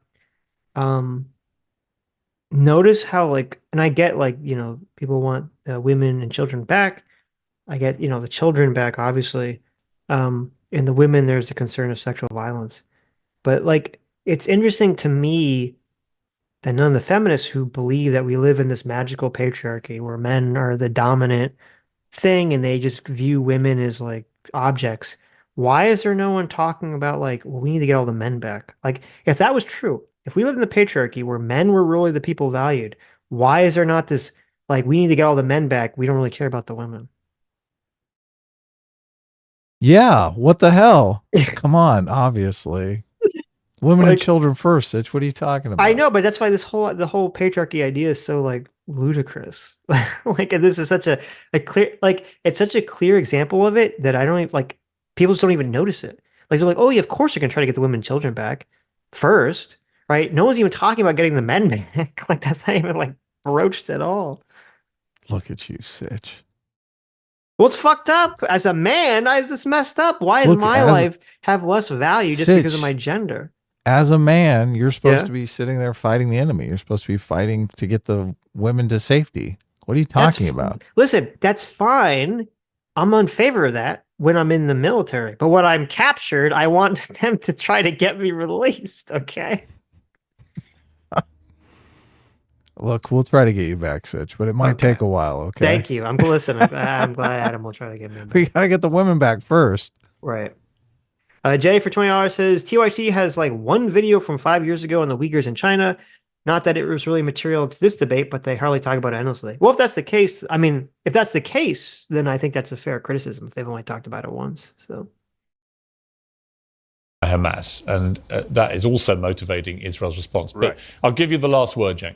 Notice how, like, and I get, like, people want women and children back. I get, the children back, obviously. In the women, there's the concern of sexual violence. But, like, it's interesting to me that none of the feminists who believe that we live in this magical patriarchy where men are the dominant thing and they just view women as, like, objects. Why is there no one talking about, like, well, we need to get all the men back? Like, if that was true, if we lived in the patriarchy where men were really the people valued, why is there not this, like, we need to get all the men back, we don't really care about the women? Yeah, what the hell? Come on, obviously. Women and Like, children first, Sitch. What are you talking about? I know, but that's why the whole patriarchy idea is so, like, ludicrous. Like, and this is such a clear, like, it's such a clear example of it that I don't even, like, people just don't even notice it. Like, they're like, oh yeah, of course you're gonna try to get the women and children back first, right? No one's even talking about getting the men back. Like, that's not even, like, broached at all. Look at you, Sitch. Well, it's fucked up. As a man, it's messed up. Why does Look, my life have less value just because of Sitch, my gender? As a man, you're supposed Yeah. to be sitting there fighting the enemy. You're supposed to be fighting to get the women to safety. What are you talking about? Listen, that's fine. I'm in favor of that. when I'm in the military. But when I'm captured, I want them to try to get me released. Okay. Look, we'll try to get you back, Sitch, but it might take a while. Okay. Thank you. I'm listening. I'm glad Adam will try to get me back. We gotta get the women back first. Right. Jay for $20 says TYT has like one video from 5 years ago on the Uyghurs in China. Not that it was really material to this debate, but they hardly talk about it endlessly. Well, if that's the case, I mean, if that's the case, then I think that's a fair criticism if they've only talked about it once. So. Hamas, and that is also motivating Israel's response. But Right. I'll give you the last word, Cenk.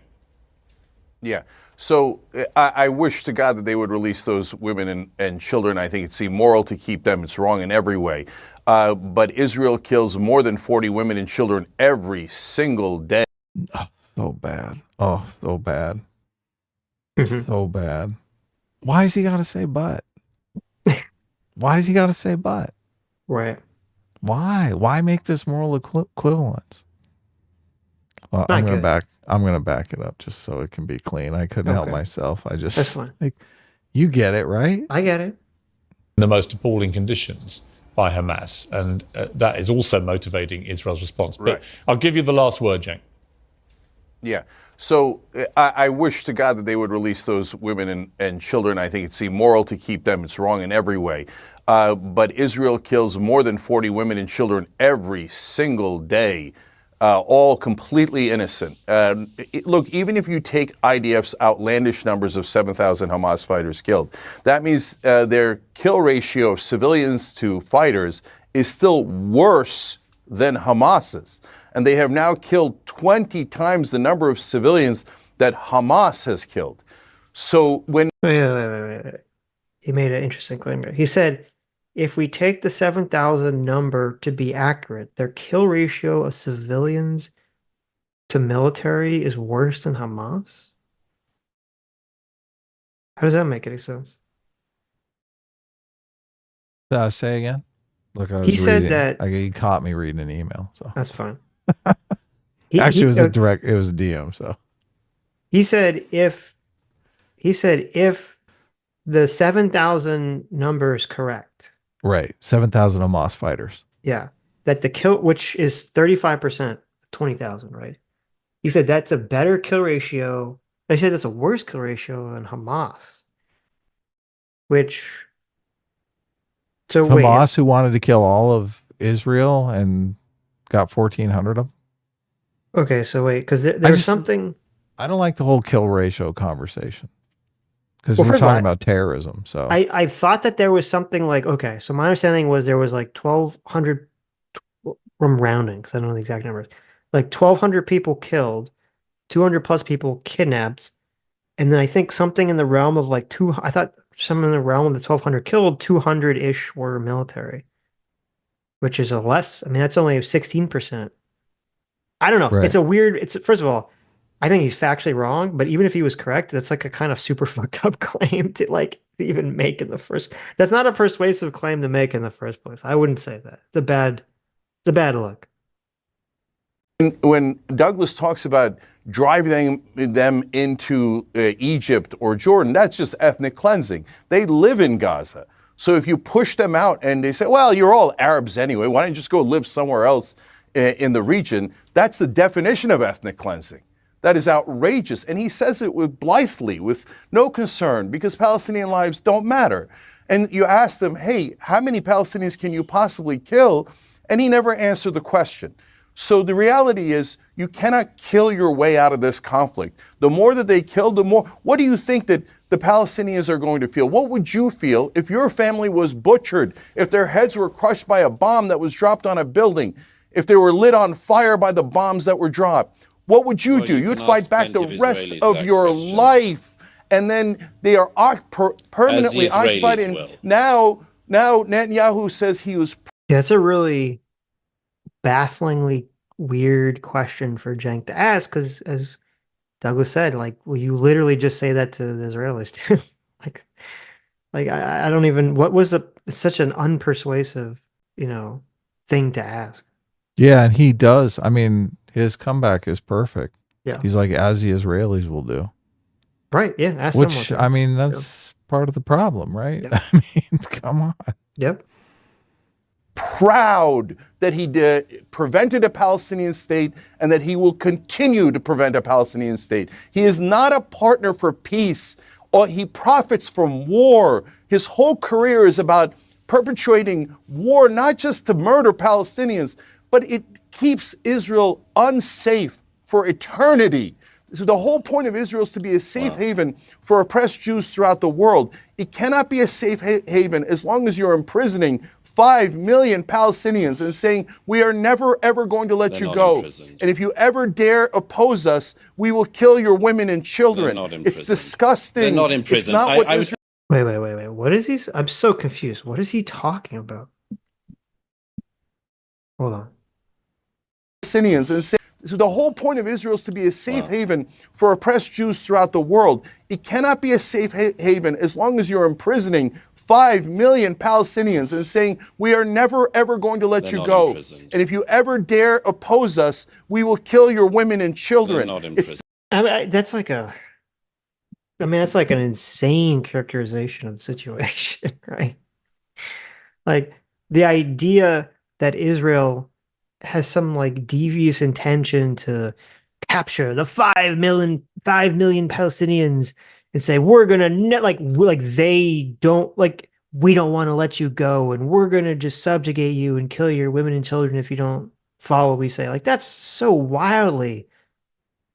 Yeah. So I wish to God that they would release those women and children. I think it's immoral to keep them. It's wrong in every way. But Israel kills more than 40 women and children every single day. Oh, so bad. Oh, so bad. So bad. Why has he got to say but? Why does he got to say but? Right. Why? Why make this moral equivalence? Well, I'm gonna back it up just so it can be clean. I couldn't help myself. I just That's fine. like, you get it, right? I get it. The most appalling conditions by Hamas, and that is also motivating Israel's response. But Right. I'll give you the last word, Cenk. Yeah. So I wish to God that they would release those women and children. I think it's immoral to keep them. It's wrong in every way. But Israel kills more than 40 women and children every single day, all completely innocent. Look, even if you take IDF's outlandish numbers of 7,000 Hamas fighters killed, that means their kill ratio of civilians to fighters is still worse than Hamas's. And they have now killed 20 times the number of civilians that Hamas has killed. So when... Wait. He made an interesting claim here. He said, if we take the 7,000 number to be accurate, their kill ratio of civilians to military is worse than Hamas? How does that make any sense? Say again. Look, I was He said reading. that... He caught me reading an email, so That's fine. actually, it was a DM. So he said if the 7,000 number is correct, right, 7,000 Hamas fighters. yeah, that the kill, which is 35%, 20,000, right? He said that's a better kill ratio. They said that's a worse kill ratio than Hamas, which. So Hamas, who wanted to kill all of Israel and got 1,400 of them. Okay, so wait, because there's something. I don't like the whole kill ratio conversation because Well, we're first of all, talking about terrorism. So I thought that there was something like, okay, so my understanding was there was like 1,200 from rounding, because I don't know the exact numbers, like 1,200 people killed, 200 plus people kidnapped, and then I think something in the realm of like I thought some in the realm of the 1,200 killed, 200-ish were military, which is I mean, that's only 16%. I don't know. Right. It's a weird, first of all, I think he's factually wrong, but even if he was correct, that's like a kind of super fucked up claim to like even make in the first. That's not a persuasive claim to make in the first place. I wouldn't say that. It's a bad look. When Douglas talks about driving them into Egypt or Jordan, that's just ethnic cleansing. They live in Gaza. So if you push them out and they say, well, you're all Arabs anyway, why don't you just go live somewhere else in the region? That's the definition of ethnic cleansing. That is outrageous. And he says it blithely, with no concern, because Palestinian lives don't matter. And you ask them, hey, how many Palestinians can you possibly kill? And he never answered the question. So the reality is, you cannot kill your way out of this conflict. The more that they kill, the more. What do you think that the Palestinians are going to feel? What would you feel if your family was butchered, if their heads were crushed by a bomb that was dropped on a building, if they were lit on fire by the bombs that were dropped? What would you do? You'd fight back the rest of your life. And then they are permanently occupied. And now Netanyahu says he was. Yeah, that's a really bafflingly weird question for Cenk to ask, because as Douglas said, like, well, you literally just say that to the Israelis too. like I don't even, what was such an unpersuasive, thing to ask. Yeah, and he does. I mean, his comeback is perfect. Yeah. He's like, as the Israelis will do. Right, yeah. Ask Which, I mean, that's part of the problem, right? Yep. I mean, come on. Yep. proud that he prevented a Palestinian state and that he will continue to prevent a Palestinian state. He is not a partner for peace, or he profits from war. His whole career is about perpetuating war, not just to murder Palestinians, but it keeps Israel unsafe for eternity. So the whole point of Israel is to be a safe haven for oppressed Jews throughout the world. It cannot be a safe haven as long as you're imprisoning 5 million Palestinians and saying, we are never, ever going to let you go. And if you ever dare oppose us, we will kill your women and children. It's disgusting. They're not in prison. It's not what Israel... Wait. What is he? I'm so confused. What is he talking about? Hold on. Palestinians and say, so the whole point of Israel is to be a safe haven for oppressed Jews throughout the world. It cannot be a safe haven as long as you're imprisoning 5 million Palestinians and saying, we are never, ever going to let you go. And if you ever dare oppose us, we will kill your women and children. That's like that's like an insane characterization of the situation, right? Like the idea that Israel has some like devious intention to capture the 5 million Palestinians and say, we're gonna they don't like, we don't want to let you go and we're gonna just subjugate you and kill your women and children if you don't follow what we say. Like that's so wildly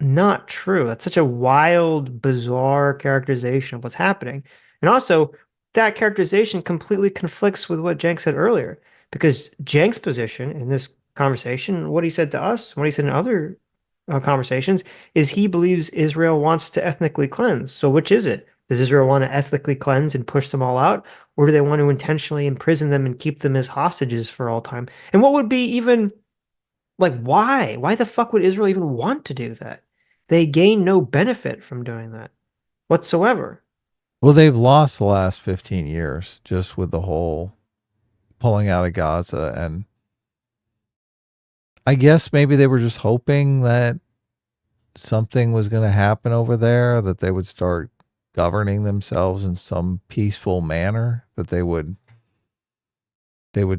not true. That's such a wild, bizarre characterization of what's happening. And also that characterization completely conflicts with what Cenk said earlier, because Cenk's position in this conversation, what he said to us, what he said in other conversations, is he believes Israel wants to ethnically cleanse. So which is it? Does Israel want to ethnically cleanse and push them all out? Or do they want to intentionally imprison them and keep them as hostages for all time? And what would be even, like, why? Why the fuck would Israel even want to do that? They gain no benefit from doing that whatsoever. Well, they've lost the last 15 years just with the whole pulling out of Gaza, and I guess maybe they were just hoping that something was going to happen over there, that they would start governing themselves in some peaceful manner, that they would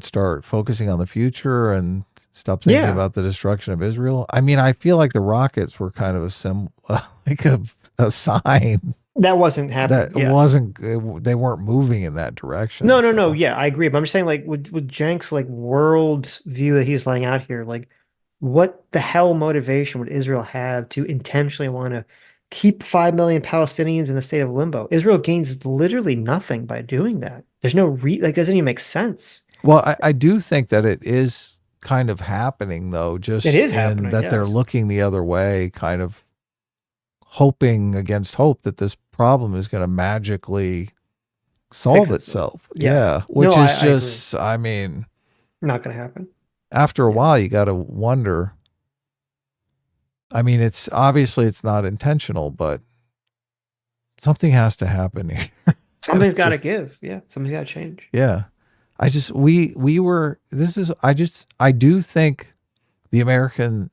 start focusing on the future and stop thinking about the destruction of Israel. I mean, I feel like the rockets were kind of a sign. That wasn't happening. They weren't moving in that direction. No. Yeah, I agree. But I'm just saying, like, with Cenk's like world view that he's laying out here, like, what the hell motivation would Israel have to intentionally want to keep 5 million Palestinians in a state of limbo? Israel gains literally nothing by doing that. There's no doesn't even make sense. Well, I do think that it is kind of happening, though. Just it is happening, that they're looking the other way, kind of hoping against hope that this problem is going to magically solve itself. Yeah. Which is I mean, not going to happen. After a while, you got to wonder. I mean, it's obviously it's not intentional, but something has to happen here. Something's got to give. Yeah. Something's got to change. Yeah. I do think the American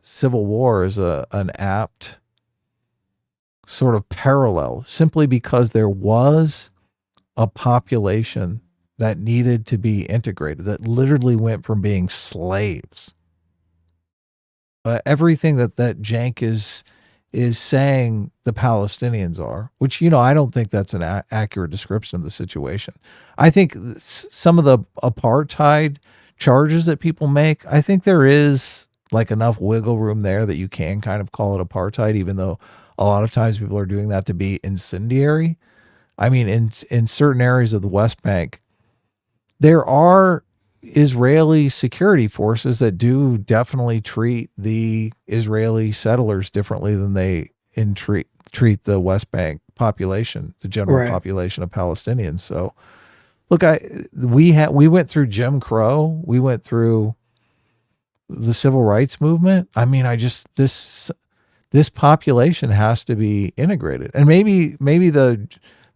Civil War is an apt sort of parallel, simply because there was a population that needed to be integrated, that literally went from being slaves. Everything that Cenk is saying the Palestinians are, which, I don't think that's an accurate description of the situation. I think some of the apartheid charges that people make, I think there is like enough wiggle room there that you can kind of call it apartheid, even though a lot of times people are doing that to be incendiary. I mean, in certain areas of the West Bank, there are Israeli security forces that do definitely treat the Israeli settlers differently than they treat the West Bank population, the general population of Palestinians. So, look, we went through Jim Crow, we went through the civil rights movement. I mean, this population has to be integrated, and maybe the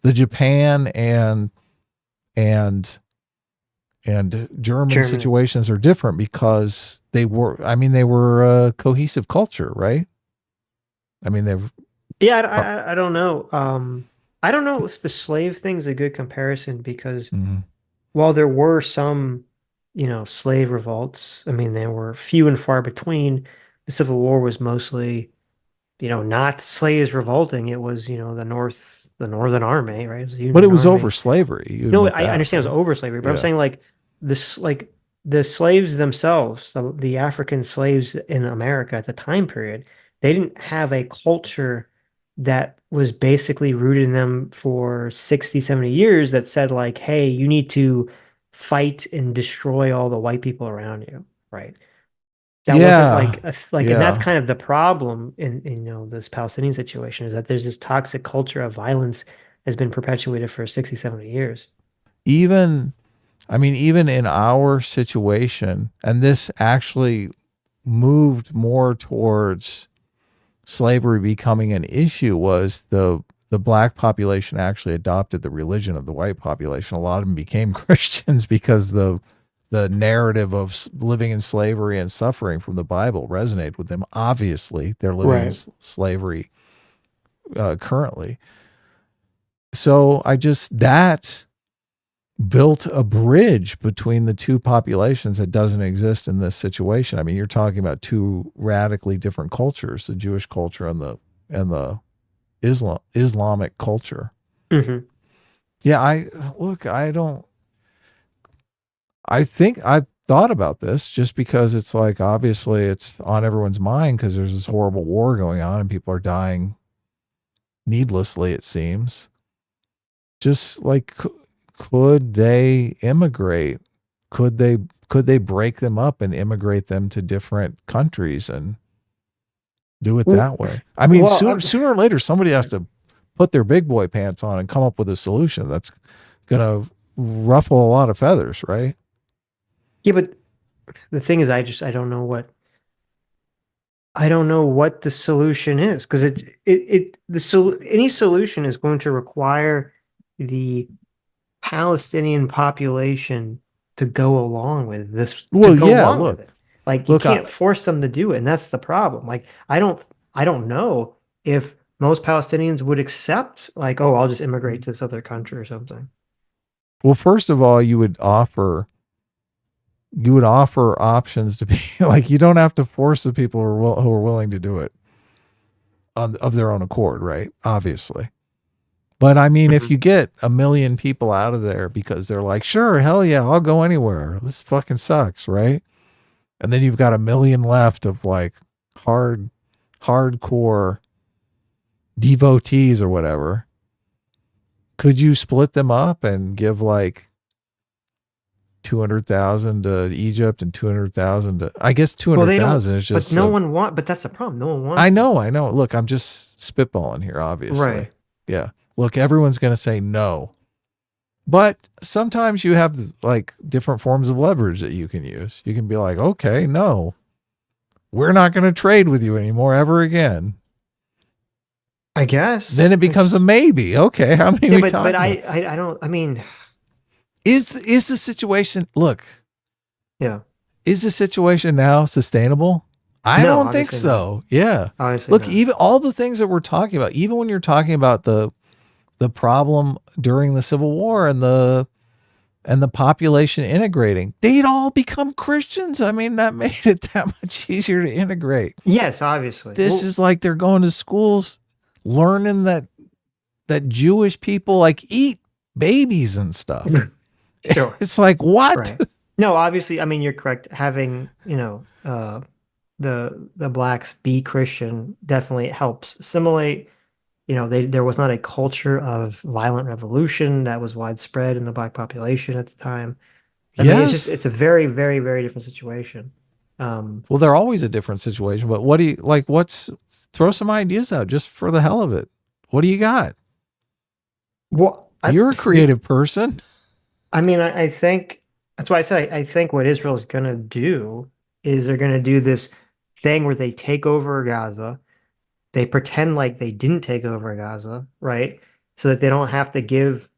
Japan and German situations are different because they were a cohesive culture, right? I mean, I don't know. I don't know if the slave thing's a good comparison because while there were some slave revolts. I mean, they were few and far between. The Civil War was mostly, not slaves revolting. It was, the Northern Army, right? It was the But it Union was over Army. slavery. You No, admit I that, understand it right? was over slavery, but I'm Yeah. saying like this, like the slaves themselves, the African slaves in America at the time period, they didn't have a culture that was basically rooted in them for 60, 70 years that said like, hey, you need to fight and destroy all the white people around you, right? That wasn't Yeah. like and that's Yeah. kind of the problem in this Palestinian situation is that there's this toxic culture of violence has been perpetuated for 60, 70 years. Even, I mean, even in our situation, and this actually moved more towards slavery becoming an issue, was the black population actually adopted the religion of the white population. A lot of them became Christians because the narrative of living in slavery and suffering from the Bible resonated with them. Obviously, they're living in Right. slavery currently. So that built a bridge between the two populations that doesn't exist in this situation. I mean, you're talking about two radically different cultures, the Jewish culture and the Islamic culture. Hmm. Yeah, I don't I think I've thought about this just because it's like obviously it's on everyone's mind because there's this horrible war going on and people are dying needlessly, it seems. Just like could they immigrate? Could they could they break them up and immigrate them to different countries and do it Well, that way? I mean, well, sooner or later somebody has to put their big boy pants on and come up with a solution that's gonna ruffle a lot of feathers, right? yeah, but the thing is, I don't know what the solution is because any solution is going to require the Palestinian population to Well, go yeah, along with it. Like you look, can't force them to do it, and that's the problem. Like I don't know if most Palestinians would accept like, oh, I'll just immigrate to this other country or something. well, first of all, you would offer options to be like you don't have to force the people who are willing to do it of their own accord, right? Obviously. But I mean, if Mhm. you get a million people out of there because they're like, sure, hell yeah, I'll go anywhere. This fucking sucks, right? And then you've got a million left of like hardcore devotees or whatever. Could you split them up and give like 200,000 to Egypt and 200,000 to, I guess Well, they don't, 200,000 is but just no one but that's the problem. No one I wants that. know, I know. Look, I'm just spitballing here, obviously. Right. Yeah. Look, everyone's going to say no. But sometimes you have like different forms of leverage that you can use. You can be like, okay, no, we're not going to trade with you anymore ever again. I guess. Then it becomes a maybe. Okay, how many are Yeah, we but talking about? I don't. I mean, Is the situation, look, yeah. is the situation now sustainable? I No, don't think obviously not. so. Yeah. Obviously Look, not. even all the things that we're talking about, even when you're talking about the problem during the Civil War and the population integrating, they'd all become Christians. I mean, that made it that much easier to integrate. Yes, obviously. This Well, is like they're going to schools learning that Jewish people like eat babies and stuff. sure. It's like, what? Right. No, obviously, I mean, you're correct. Having, the blacks be Christian definitely helps assimilate. There was not a culture of violent revolution that was widespread in the black population at the time. I mean, Yes. it's a very, very, very different situation. Um, Well, they're always a different situation, but what do you like? Throw some ideas out just for the hell of it. What do you got? well, You're a creative person. I mean, I think that's why I said I think what Israel is going to do is they're going to do this thing where they take over Gaza. They pretend like they didn't take over Gaza, right? So that they don't have to give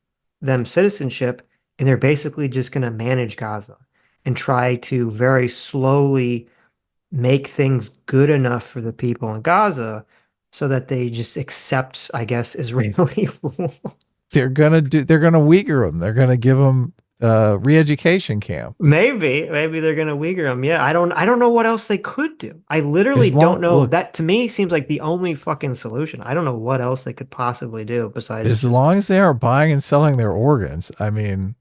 them citizenship, and they're basically just going to manage Gaza and try to very slowly make things good enough for the people in Gaza so that they just accept, I guess, Israeli rule. They're gonna Uyghur them. They're gonna give them re-education camp. Maybe they're gonna Uyghur them. Yeah, I don't know what else they could do. I literally As don't long know. look, That to me seems like the only fucking solution. I don't know what else they could possibly do besides as just long as they aren't buying and selling their organs. I mean,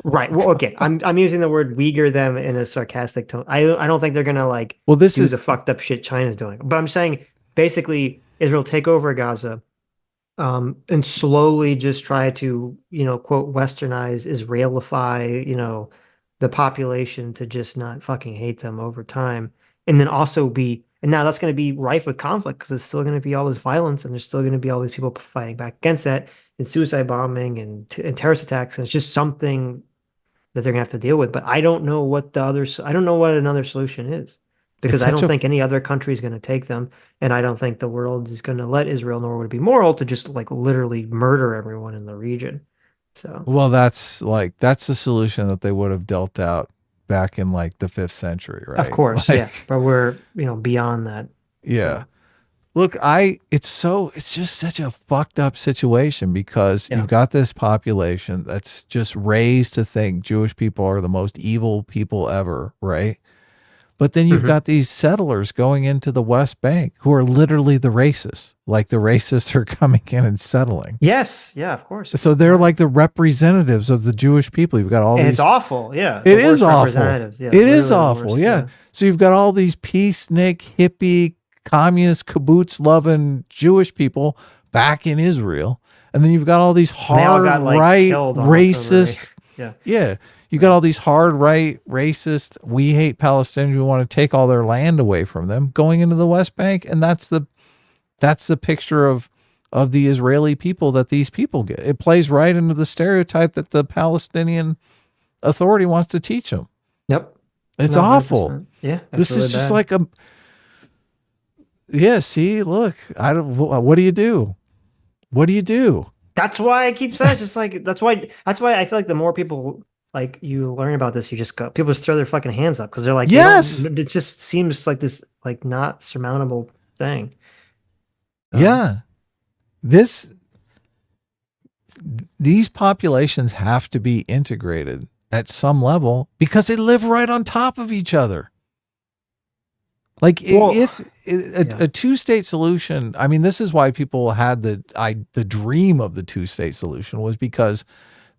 right. Well, okay. I'm using the word Uyghur them in a sarcastic tone. I don't think they're gonna like well, this do the is fucked up shit China's doing. But I'm saying basically Israel take over Gaza, and slowly just try to, quote, westernize, Israelify, the population to just not fucking hate them over time. And then also and now that's going to be rife with conflict because there's still going to be all this violence and there's still going to be all these people fighting back against that and suicide bombing and terrorist attacks. And it's just something that they're gonna have to deal with. But I don't know what another solution is it's because I such don't a think any other country is going to take them, and I don't think the world is going to let Israel, nor would it be moral to just like literally murder everyone in the region. So, well, that's the solution that they would have dealt out back in like the 5th century, of right? course, yeah, Like, but we're beyond that. yeah. So, Look, it's just such a fucked up situation because yeah. you've got this population that's just raised to think Jewish people are the most evil people ever, right? But then you've Mhm. got these settlers going into the West Bank who are literally the racists. Like the racists are coming in and settling. Yes, yeah, of course. So they're like the representatives of the Jewish people. You've got all And it's these. awful. Yeah, It the is worst awful. representatives. Yeah, It is literally the awful. worst. Yeah. Yeah. So you've got all these peacenik, hippie, communist, kibbutz loving Jewish people back in Israel. And then you've got all these And they all hard got like right, killed on October racist. 8th. Yeah. Yeah. You got all these hard right, racist, we hate Palestinians, we want to take all their land away from them going into the West Bank. And that's the picture of the Israeli people that these people get. It plays right into the stereotype that the Palestinian Authority wants to teach them. Yep. It's No, awful. 100%. Yeah, that's This really is just bad. like a yeah. See, look, I don't. What do you do? What do you do? That's why I keep saying it's just like that's why I feel like the more people like you learn about this, people just throw their fucking hands up because they're like Yes. it just seems like this like not surmountable thing. Yeah. This these populations have to be integrated at some level because they live right on top of each other. Like Well, if yeah. a two-state solution, I mean, this is why people had the dream of the two-state solution was because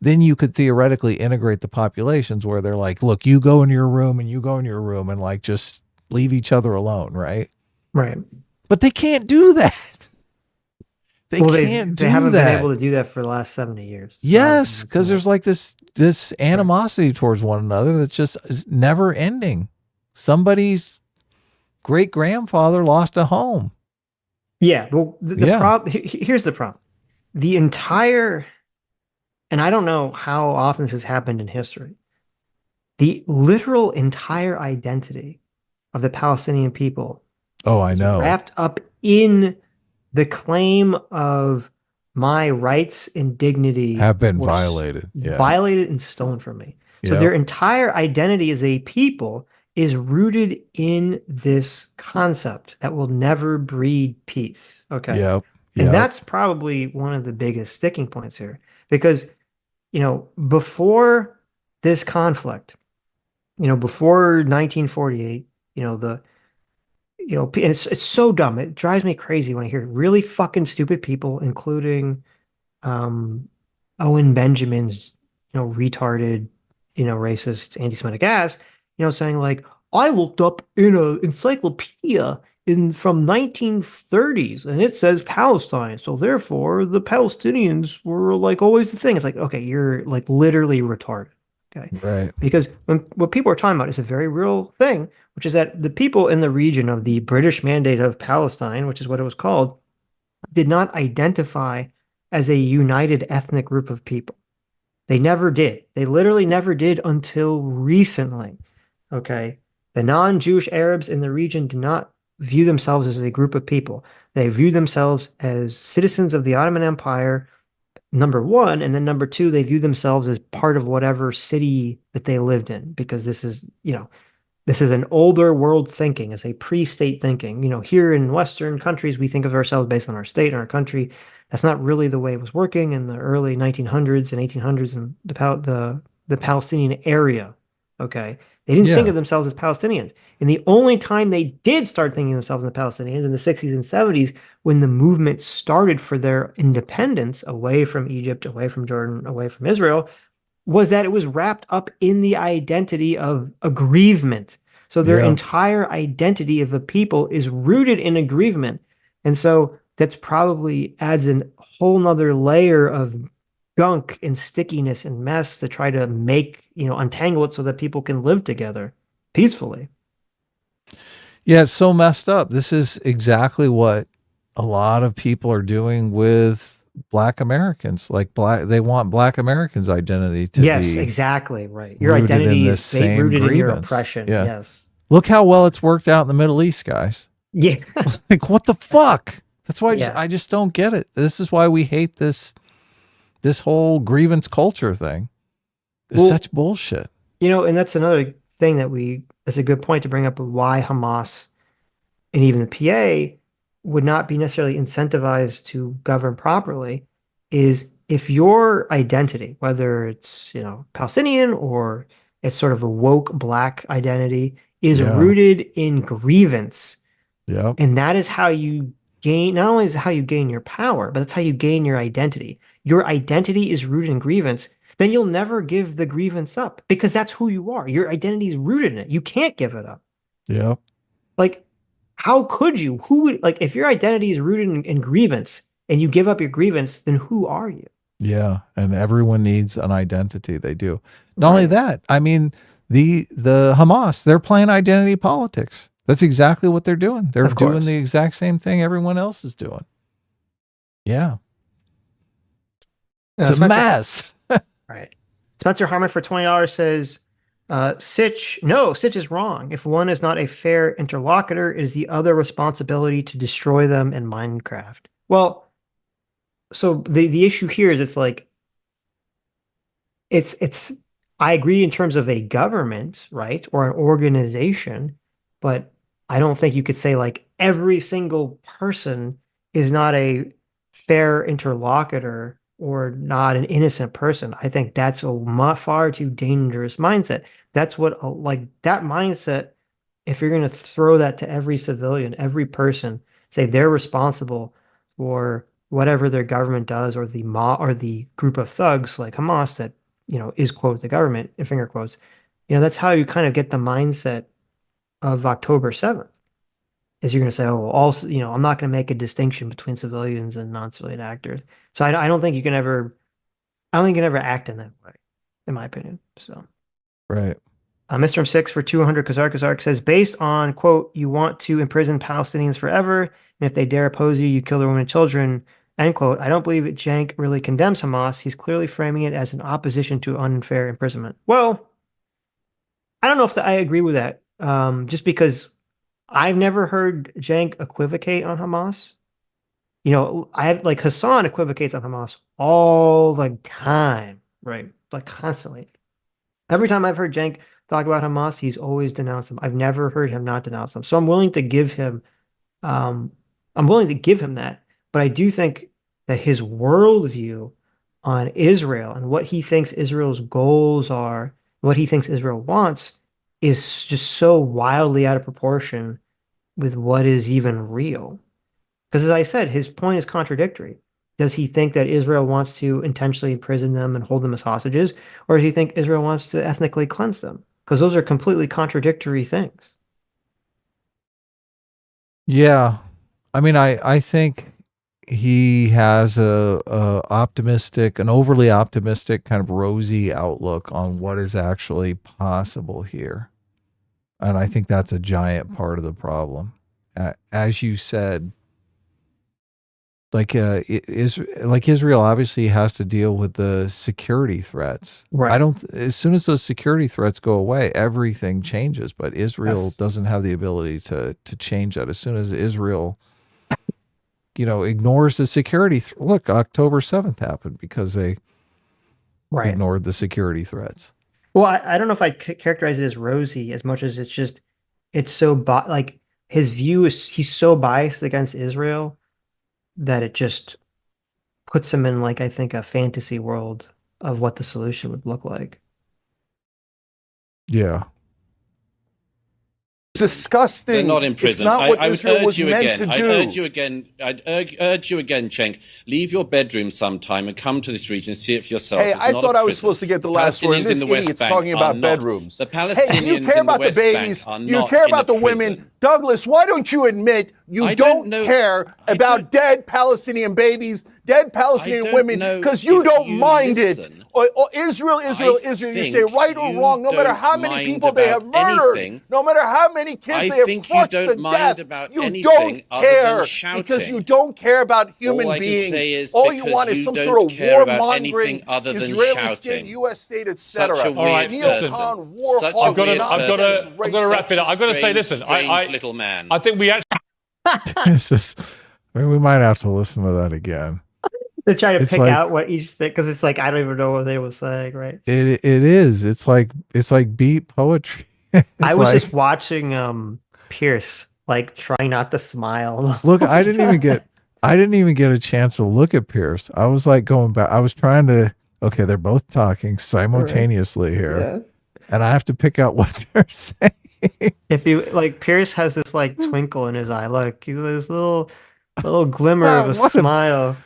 then you could theoretically integrate the populations where they're like, look, you go in your room and you go in your room and like just leave each other alone, right? Right. But they can't do that. They can't do they haven't that. been able to do that for the last 70 years. So Yes, because that's there's like this animosity towards one another that just is never ending. Somebody's great grandfather lost a home. yeah. Well, the Yeah. problem here's the problem. The entire, and I don't know how often this has happened in history. The literal entire identity of the Palestinian people Oh, I is know. wrapped up in the claim of my rights and dignity Have been were violated. Yeah. violated and stolen from me. So Yep. their entire identity as a people is rooted in this concept that will never breed peace. Okay. Yep. And Yep. that's probably one of the biggest sticking points here because, before this conflict, before 1948, and it's so dumb. It drives me crazy when I hear really fucking stupid people, including Owen Benjamin's, retarded, racist, anti-Semitic ass, saying like, I looked up in an encyclopedia from 1930s and it says Palestine, so therefore the Palestinians were like always the thing. It's like, okay, you're like literally retarded. Okay. Right. Because what people are talking about is a very real thing, which is that the people in the region of the British Mandate of Palestine, which is what it was called, did not identify as a united ethnic group of people. They never did. They literally never did until recently. Okay. The non-Jewish Arabs in the region did not view themselves as a group of people. They viewed themselves as citizens of the Ottoman Empire, number one, and then number two, they view themselves as part of whatever city that they lived in, because this is an older world thinking, it's a pre-state thinking. Here in Western countries, we think of ourselves based on our state and our country. That's not really the way it was working in the early 1900s and 1800s in the the Palestinian area. Okay. They didn't think Yeah. of themselves as Palestinians. And the only time they did start thinking of themselves as Palestinians in the 60s and 70s, when the movement started for their independence away from Egypt, away from Jordan, away from Israel, was that it was wrapped up in the identity of aggrievement. So their Yeah. entire identity of a people is rooted in aggrievement. And so that's probably adds a whole nother layer of gunk and stickiness and mess to try to make, untangle it so that people can live together peacefully. Yeah, it's so messed up. This is exactly what a lot of people are doing with black Americans. Like they want black Americans' identity to Yes, be exactly right. Your rooted in identity this is same rooted in your grievance. oppression. Yeah. Yes. Look how well it's worked out in the Middle East, guys. Yeah. Like what the fuck? That's why Yeah. I just don't get it. This is why we hate this whole grievance culture thing. It's Well, such bullshit. and that's another thing that's a good point to bring up of why Hamas and even the PA would not be necessarily incentivized to govern properly is if your identity, whether it's, Palestinian or it's sort of a woke black identity, is Yeah. rooted in grievance. Yep. And that is how you gain, not only is it how you gain your power, but that's how you gain your identity. Your identity is rooted in grievance, then you'll never give the grievance up because that's who you are. Your identity is rooted in it. You can't give it up. Yep. Like, how could you? Who would, like, if your identity is rooted in grievance and you give up your grievance, then who are you? Yeah, and everyone needs an identity. They do. Not only Right. that, I mean, the Hamas, they're playing identity politics. That's exactly what they're doing. They're Of doing course. the exact same thing everyone else is doing. Yeah. It's a Spencer, mess. right. Spencer Harmon for $20 says, Sitch is wrong. If one is not a fair interlocutor, it is the other responsibility to destroy them in Minecraft. Well, so the issue here is it's like it's I agree in terms of a government, right, or an organization, but I don't think you could say like every single person is not a fair interlocutor or not an innocent person. I think that's a far too dangerous mindset. That's what like that mindset, if you're going to throw that to every civilian, every person, say they're responsible for whatever their government does or the group of thugs like Hamas that is quote the government in finger quotes, that's how you kind of get the mindset of October 7th. Is you're going to say, oh, also, I'm not going to make a distinction between civilians and non-civilian actors. So I don't think you can ever, I don't think you can ever act in that way, in my opinion. So, Right. Mr. M6 for 200 Kazark says, based on, quote, you want to imprison Palestinians forever, and if they dare oppose you, you kill their women and children, end quote. I don't believe that Cenk really condemns Hamas. He's clearly framing it as an opposition to unfair imprisonment. Well, I don't know if I agree with that, just because I've never heard Cenk equivocate on Hamas. I have like Hassan equivocates on Hamas all the time, right? Like constantly. Every time I've heard Cenk talk about Hamas, he's always denounced them. I've never heard him not denounce them. So um, I'm willing to give him that. But I do think that his worldview on Israel and what he thinks Israel's goals are, what he thinks Israel wants, is just so wildly out of proportion with what is even real. Because as I said, his point is contradictory. Does he think that Israel wants to intentionally imprison them and hold them as hostages? Or does he think Israel wants to ethnically cleanse them? Because those are completely contradictory things. Yeah. I mean, I think he has an overly optimistic, kind of rosy outlook on what is actually possible here. And I think that's a giant part of the problem. As you said, like Israel obviously has to deal with the security threats. Right. I don't. As soon as those security threats go away, everything changes. But Israel Yes. doesn't have the ability to change that. As soon as Israel, ignores the security. Look, October 7th happened because they Right. ignored the security threats. Well, I don't know if I characterize it as rosy as much as it's so like his view is he's so biased against Israel that it just puts him in like I think a fantasy world of what the solution would look like. Yeah. Disgusting. They're not in prison. It's not what I would Israel urge was you meant again. to I'd do. urge you again. I'd urge you again, Cenk. Leave your bedroom sometime and come to this region and see it for yourself. Hey, It's I not thought a I was prison. supposed to get the last word. Palestinians This in the West idiot's Bank talking are about not. bedrooms. The Hey, Palestinians you care in the about the West babies. Bank are You not care in a about the prison. women. Douglas, why don't you admit you I don't don't know- care I about don't- dead Palestinian babies, dead Palestinian don't women, know because you if don't you mind listen. it. Or Israel. You say think right or you wrong, no matter don't how many mind people they have about murdered, anything. no matter how many kids I they have think you crushed don't to mind death, about you anything don't other than care because shouting. you don't care about human All I can beings. say is All you because want is you some don't sort of care about warmongering, anything other than Israeli state, shouting. U.S. state, Such etc. a weird listen. Neocon, war Such a hog, weird I've got person. to wrap it up. I've got to say, listen, Strange little man. I think we actually. It's just, I mean, we might have to listen to that again. They try to It's pick like- out what each thing, because it's like I don't even know what they were saying, right? It is. It's like beat poetry. I was just watching Pierce like trying not to smile. Look, I didn't even get a chance to look at Pierce. I was like going back. I was trying to. Okay, they're both talking simultaneously here, Yeah. and I have to pick out what they're saying. If you like, Pierce has this like twinkle in his eye. Look, he's this little glimmer of a What a- smile.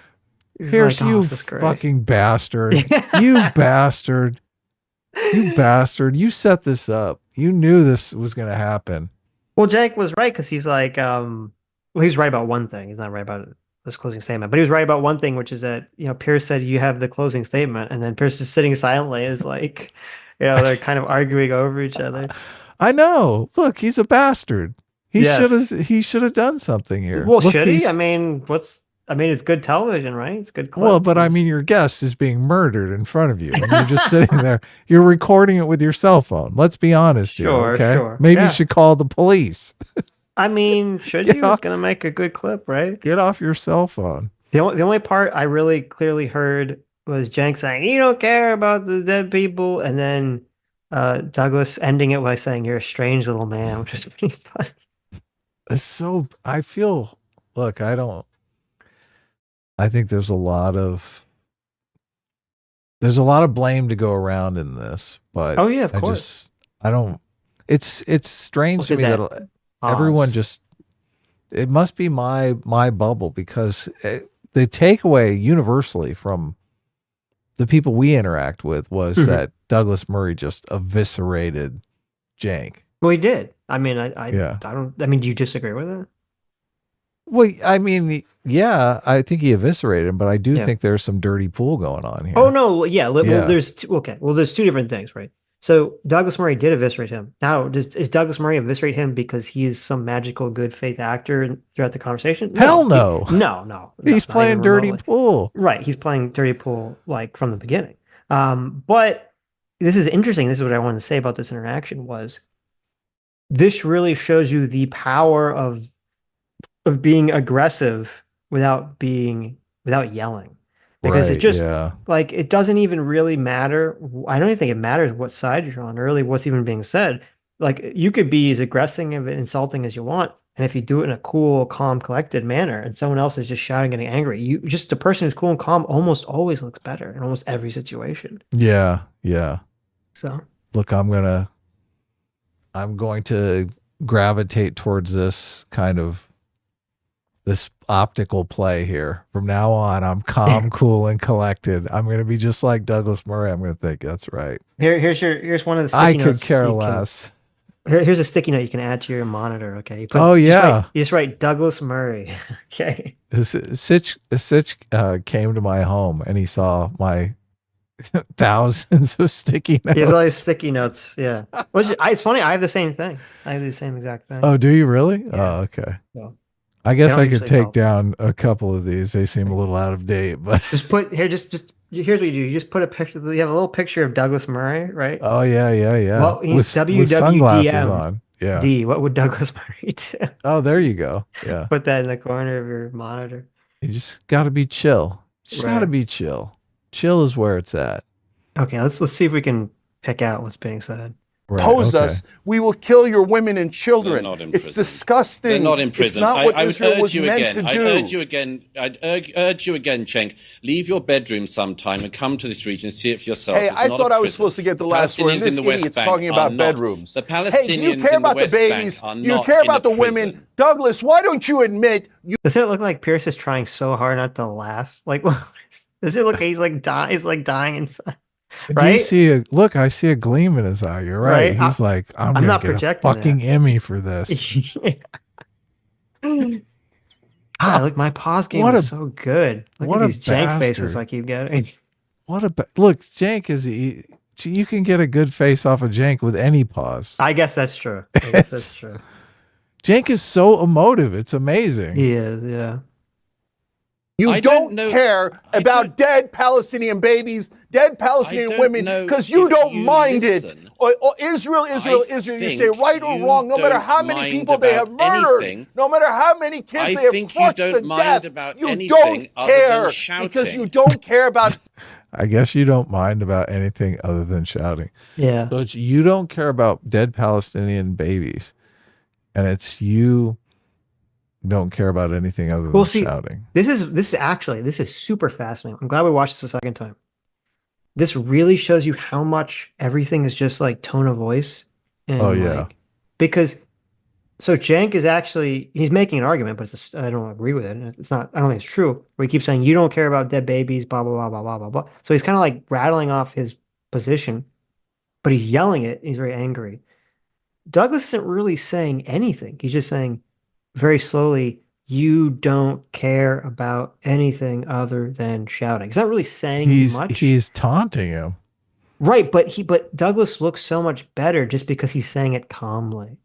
He's Pierce, like, oh, you this is great. fucking bastard! You bastard! You bastard! You set this up. You knew this was going to happen. Well, Jake was right because he's like, well, he's right about one thing. He's not right about this closing statement, but he was right about one thing, which is that Pierce said you have the closing statement, and then Pierce just sitting silently is like, they're kind of arguing over each other. I know. Look, he's a bastard. He should have done something here. Well, Look, should he? I mean, it's good television, right? It's good. Well, but I mean, your guest is being murdered in front of you, and you're just sitting there. You're recording it with your cell phone. Let's be honest here, okay? Sure. Maybe Yeah. you should call the police. I mean, should Get you? off- It's gonna make a good clip, right? Get off your cell phone. The only part I really clearly heard was Cenk saying, "You don't care about the dead people," and then Douglas ending it by saying, "You're a strange little man," which is pretty funny. It's so. I feel. Look, I think there's a lot of blame to go around in this, but Oh yeah, of course. I don't. It's strange to Look me at that everyone just. It must be my bubble because the takeaway universally from the people we interact with was that Douglas Murray just eviscerated Cenk. Well, he did. I mean, I Yeah. don't. I mean, do you disagree with it? Well, I mean, yeah, I think he eviscerated him, but I do Yeah. think there's some dirty pool going on here. Oh no, yeah. Well, Yeah. there's two different things, right? So Douglas Murray did eviscerate him. Now, is Douglas Murray eviscerate him because he's some magical good faith actor throughout the conversation? Hell no. No. He's not playing even dirty remotely. pool. Right, he's playing dirty pool like from the beginning. But this is interesting. This is what I wanted to say about this interaction was this really shows you the power of being aggressive without yelling. Because it just like it doesn't even really matter. I don't even think it matters what side you're on, or really what's even being said. Like you could be as aggressive and insulting as you want, and if you do it in a cool, calm, collected manner, and someone else is just shouting, getting angry, the person who's cool and calm almost always looks better in almost every situation. Yeah. So Look, I'm going to gravitate towards this optical play here. From now on, I'm calm, cool, and collected. I'm going to be just like Douglas Murray. I'm going to think that's right. Here's one of the sticky I notes could care you can- less. Here's a sticky note you can add to your monitor. Okay. Yeah. You just write Douglas Murray. Okay. Sitch came to my home and he saw my thousands of sticky notes. He has all these sticky notes. Yeah. It's funny. I have the same thing. I have the same exact thing. Oh, do you really? Yeah. Oh, okay. So, I guess don't I could usually take help. down a couple of these. They seem a little out of date, but just put here. Here's what you do. You just put a picture. You have a little picture of Douglas Murray, right? oh yeah. Well, he's with sunglasses WWDM. on. Yeah. D. What would Douglas Murray do? Oh, there you go. Yeah. Put that in the corner of your monitor. You just got to be chill. Just got to Right. be chill. Chill is where it's at. Okay, let's see if we can pick out what's being said. Oppose us, we will kill your women and children. They're not in It's prison. disgusting. They're not in prison. It's not what I would Israel urge was you meant again. to I'd do. urge you again. I'd urge you again, Cenk. Leave your bedroom sometime and come to this region and see it for yourself. Hey, It's I not thought a I was prison. supposed to get the last word. Palestinians This in the West idiot's Bank talking are about not. bedrooms. The Palestinians Hey, do you care in the about the West Bank babies? are Do you not care in about a the women? prison. Douglas, why don't you admit you Doesn't it look like Pierce is trying so hard not to laugh? Like, does it look like he's like dying inside? Do you Right? see a look? I see a gleam in his eye. You're right. Right? He's like, I'm I'm gonna not get a projecting fucking that. Emmy for this. God, look, my pause game What is a- so good. Look what at a these jank faces bastard. I keep getting. What a look! Cenk is you can get a good face off of Cenk with any pause. I guess that's true. I guess that's true. Cenk is so emotive. It's amazing. He is, yeah. You don't care about dead Palestinian babies, dead Palestinian women, because you don't mind it. Or Israel. You say right or wrong, no matter how many people they have murdered, no matter how many kids they have crushed to death, you don't care because you don't care about. I guess you don't mind about anything other than shouting. Yeah. So it's you don't care about dead Palestinian babies, and it's you don't care about anything other than shouting. This is super fascinating. I'm glad we watched this a second time. This really shows you how much everything is just like tone of voice. And because so Cenk is he's making an argument, but I don't agree with it. It's not, I don't think it's true. Where he keeps saying, you don't care about dead babies, blah, blah, blah, blah, blah, blah, blah. So he's kind of like rattling off his position, but he's yelling it. He's very angry. Douglas isn't really saying anything. He's just saying very slowly, you don't care about anything other than shouting. He's not really saying much. He's taunting him. Right, but Douglas looks so much better just because he's saying it calmly.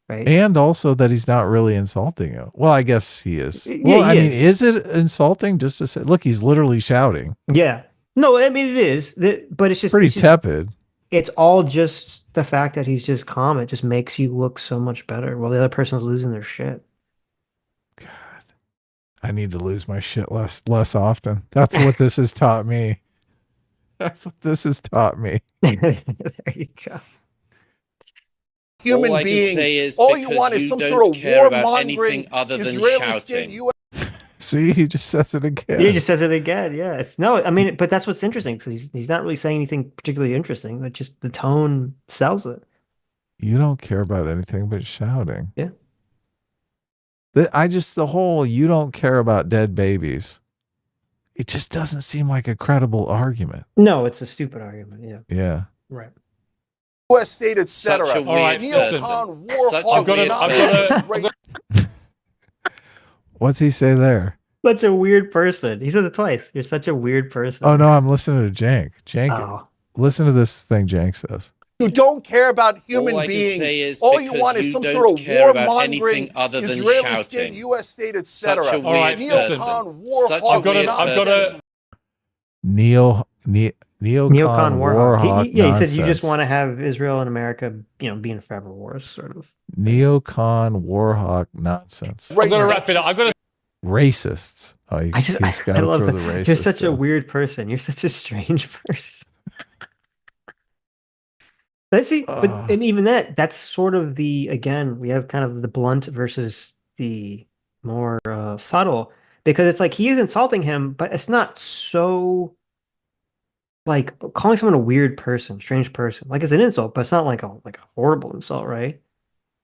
Right. And also that he's not really insulting him. Well, I guess he is. Yeah, well, I mean, is it insulting just to say, look, he's literally shouting? Yeah. No, I mean, it is. But it's just pretty tepid. It's all just the fact that he's just calm. It just makes you look so much better while the other person's losing their shit. God, I need to lose my shit less often. That's what this has taught me. That's what this has taught me. There you go. Human beings. All you want is some sort of warmongering Israeli state. See, he just says it again. He just says it again. Yeah, I mean, but that's what's interesting because he's not really saying anything particularly interesting. But just the tone sells it. You don't care about anything but shouting. Yeah. The whole you don't care about dead babies. It just doesn't seem like a credible argument. No, it's a stupid argument. Yeah. Yeah. Right. U.S. state, etc. All right, neocon, warhawk. What's he say there? Such a weird person. He says it twice. You're such a weird person. Oh no, I'm listening to Cenk. Cenk, listen to this thing Cenk says. You don't care about human beings. All you want is some sort of warmongering Israeli state, U.S. state, etc. All right, neocon, warhawk. I've got a neocon warhawk. He nonsense. said you just want to have Israel and America, be in forever wars, sort of. Neocon warhawk nonsense. I'm gonna wrap it up. Racists. Oh, I love that. The racist You're such a weird person. You're such a strange person. Let's see, and even that's sort of again, we have kind of the blunt versus the more subtle, because it's like he is insulting him, but it's not so like calling someone a weird person, strange person. Like it's an insult, but it's not like a horrible insult, right?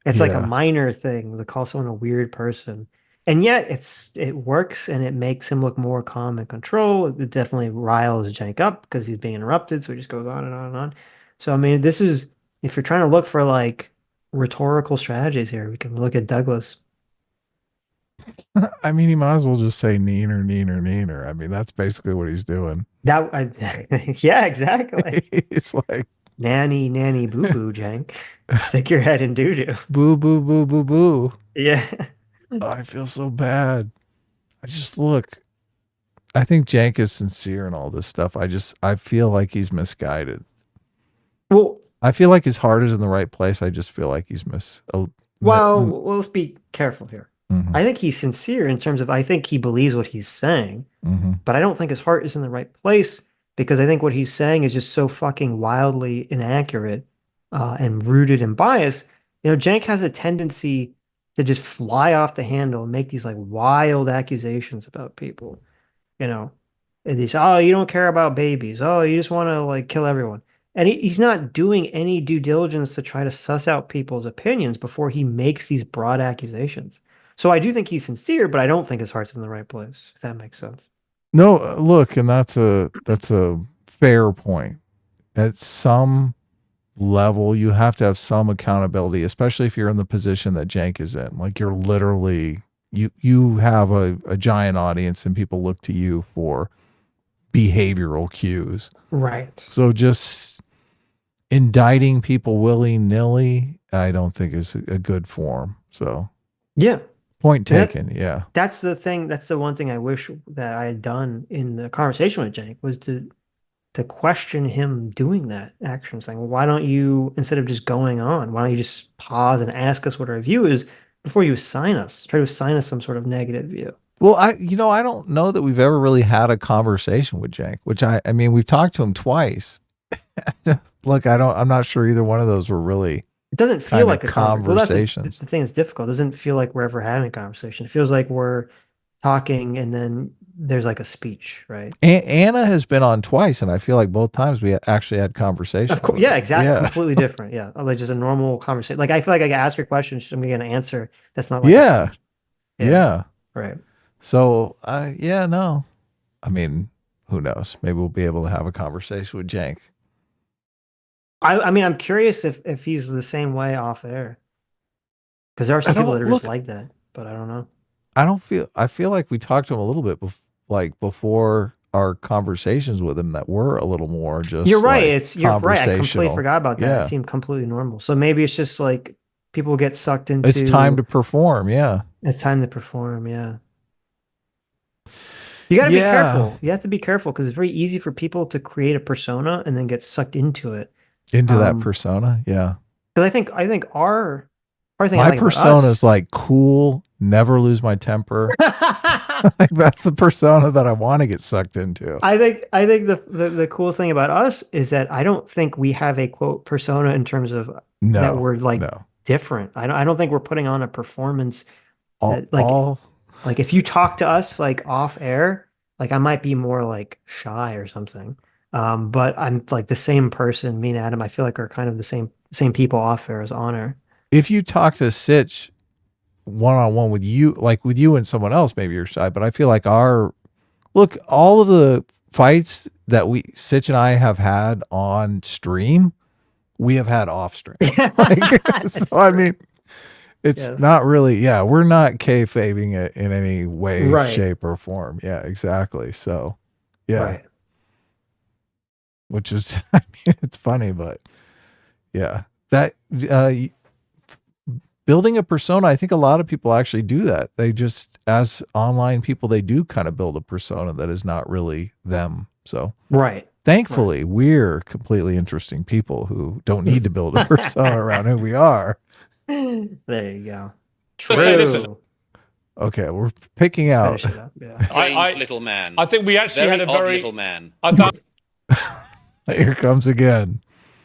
It's like a minor thing to call someone a weird person. And yet it works and it makes him look more calm and control. It definitely riles Cenk up because he's being interrupted, so he just goes on and on and on. So I mean, this is, if you're trying to look for like rhetorical strategies here, we can look at Douglas. I mean, he might as well just say neener, neener, neener. I mean, that's basically what he's doing. Yeah, exactly. It's like nanny, nanny, boo boo, Cenk. Stick your head in doo doo. Boo boo boo boo boo. Yeah. Oh, I feel so bad. I think Cenk is sincere in all this stuff. I feel like he's misguided. Well, I feel like his heart is in the right place. I just feel like he's well, let's be careful here. Mm-hmm. I think he's sincere in terms of, I think he believes what he's saying, but I don't think his heart is in the right place because I think what he's saying is just so fucking wildly inaccurate and rooted in bias, Cenk has a tendency to just fly off the handle and make these like wild accusations about people. You know, and he's, oh, you don't care about babies. Oh, you just want to like kill everyone. And he's not doing any due diligence to try to suss out people's opinions before he makes these broad accusations. So I do think he's sincere, but I don't think his heart's in the right place, if that makes sense. No, look, and that's a fair point. At some level, you have to have some accountability, especially if you're in the position that Cenk is in. Like you're literally you have a giant audience and people look to you for behavioral cues. Right. So just indicting people willy-nilly, I don't think is a good form. So Yeah. point taken. Yeah. That's the thing. That's the one thing I wish that I had done in the conversation with Cenk was to question him doing that action, saying, well, why don't you, instead of just going on, why don't you just pause and ask us what our view is before you assign us, try to assign us some sort of negative view. Well, I don't know that we've ever really had a conversation with Cenk, which I mean, we've talked to him twice. Look, I'm not sure either one of those were really It doesn't feel like a conversation. Well, that's the thing that's difficult. It doesn't feel like we're ever having a conversation. It feels like we're talking and then there's like a speech, right? Anna has been on twice, and I feel like both times we actually had conversation. Of course, yeah, exactly. Yeah. Completely different. Yeah, like just a normal conversation. Like I feel like I can ask her questions, I'm gonna get an answer that's not like yeah. Yeah. Right. So, yeah, no. I mean, who knows? Maybe we'll be able to have a conversation with Cenk. I mean, I'm curious if he's the same way off air. Because there are some people that are just like that, but I don't know. I feel like we talked to him a little bit before our conversations with him that were a little more just You're right. Like You're right. I completely forgot about that. Yeah. It seemed completely normal. So maybe it's just like people get sucked into. It's time to perform. Yeah. It's time to perform. Yeah. You got to be careful. You have to be careful because it's very easy for people to create a persona and then get sucked into it. Into that persona. Yeah. Because I think our thing. My persona is like cool, never lose my temper. Like that's the persona that I want to get sucked into. I think the cool thing about us is that I don't think we have a quote persona in terms of that we're like different. I don't think we're putting on a performance. Like if you talk to us like off air, like I might be more like shy or something. But I'm like the same person. Me and Adam, I feel like are kind of the same people off air as on air. If you talk to Sitch one-on-one with you, like with you and someone else, maybe you're shy, but I feel like all of the fights that Sitch and I have had on stream, we have had off stream. So I mean, it's not really, we're not kayfabing it in any way, shape, or form. Yeah, exactly. So, yeah. Right. Which is, I mean, it's funny, but yeah, that building a persona, I think a lot of people actually do that. They just, as online people, they do kind of build a persona that is not really them. So, thankfully, we're completely interesting people who don't need to build a persona around who we are. There you go. True. Okay, we're picking out. Strange little man. I think we actually had a very little man. I thought. Here comes again.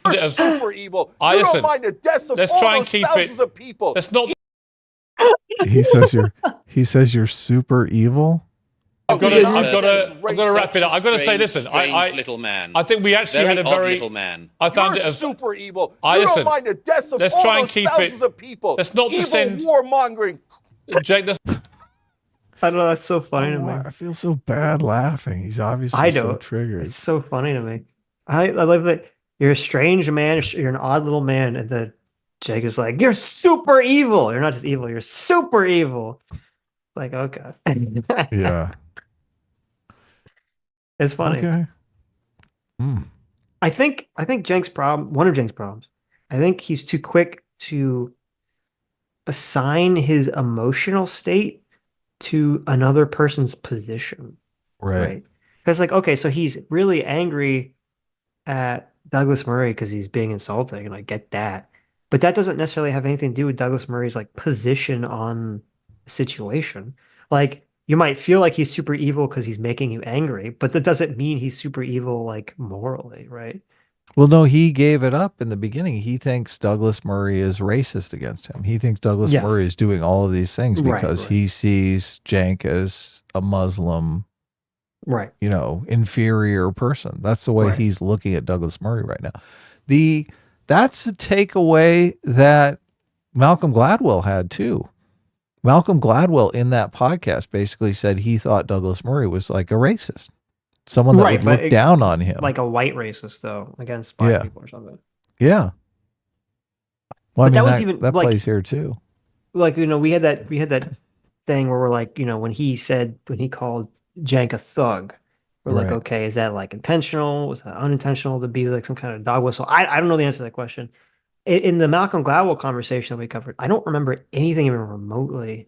You're super evil. You don't mind the deaths of all those thousands of people. That's not. He says you're super evil. I've got to wrap it up. I've got to say, listen, little man. I think we actually had a very little man. I found You're it super evil. You don't mind the deaths of all those thousands of people. That's not evil warmongering. Jake, that's. I don't know. That's so funny to me. I feel so bad laughing. He's obviously so triggered. It's so funny to me. I love that you're a strange man. You're an odd little man, and then Jake is like, "You're super evil. You're not just evil. You're super evil." Like, okay, yeah, it's funny. Okay. I think Cenk's problem. One of Cenk's problems. I think he's too quick to assign his emotional state to another person's position. Right. Because like, okay, so he's really angry at Douglas Murray because he's being insulting, and I get that. But that doesn't necessarily have anything to do with Douglas Murray's like position on the situation. Like you might feel like he's super evil because he's making you angry, but that doesn't mean he's super evil like morally, right? Well, no, he gave it up in the beginning. He thinks Douglas Murray is racist against him. He thinks Douglas Yes. Murray is doing all of these things Right, because right. he sees Cenk as a Muslim, Right. inferior person. That's the way Right. he's looking at Douglas Murray right now. That's the takeaway that Malcolm Gladwell had too. Malcolm Gladwell in that podcast basically said he thought Douglas Murray was like a racist, someone that would look down on him. Like a white racist, though, against black people or something. Yeah. Well, But that was even that like, plays here too. Like, we had that thing where we're like, when he called Cenk a thug, we're like, Right. okay, is that like intentional? Was that unintentional to be like some kind of dog whistle? I don't know the answer to that question. In the Malcolm Gladwell conversation that we covered, I don't remember anything even remotely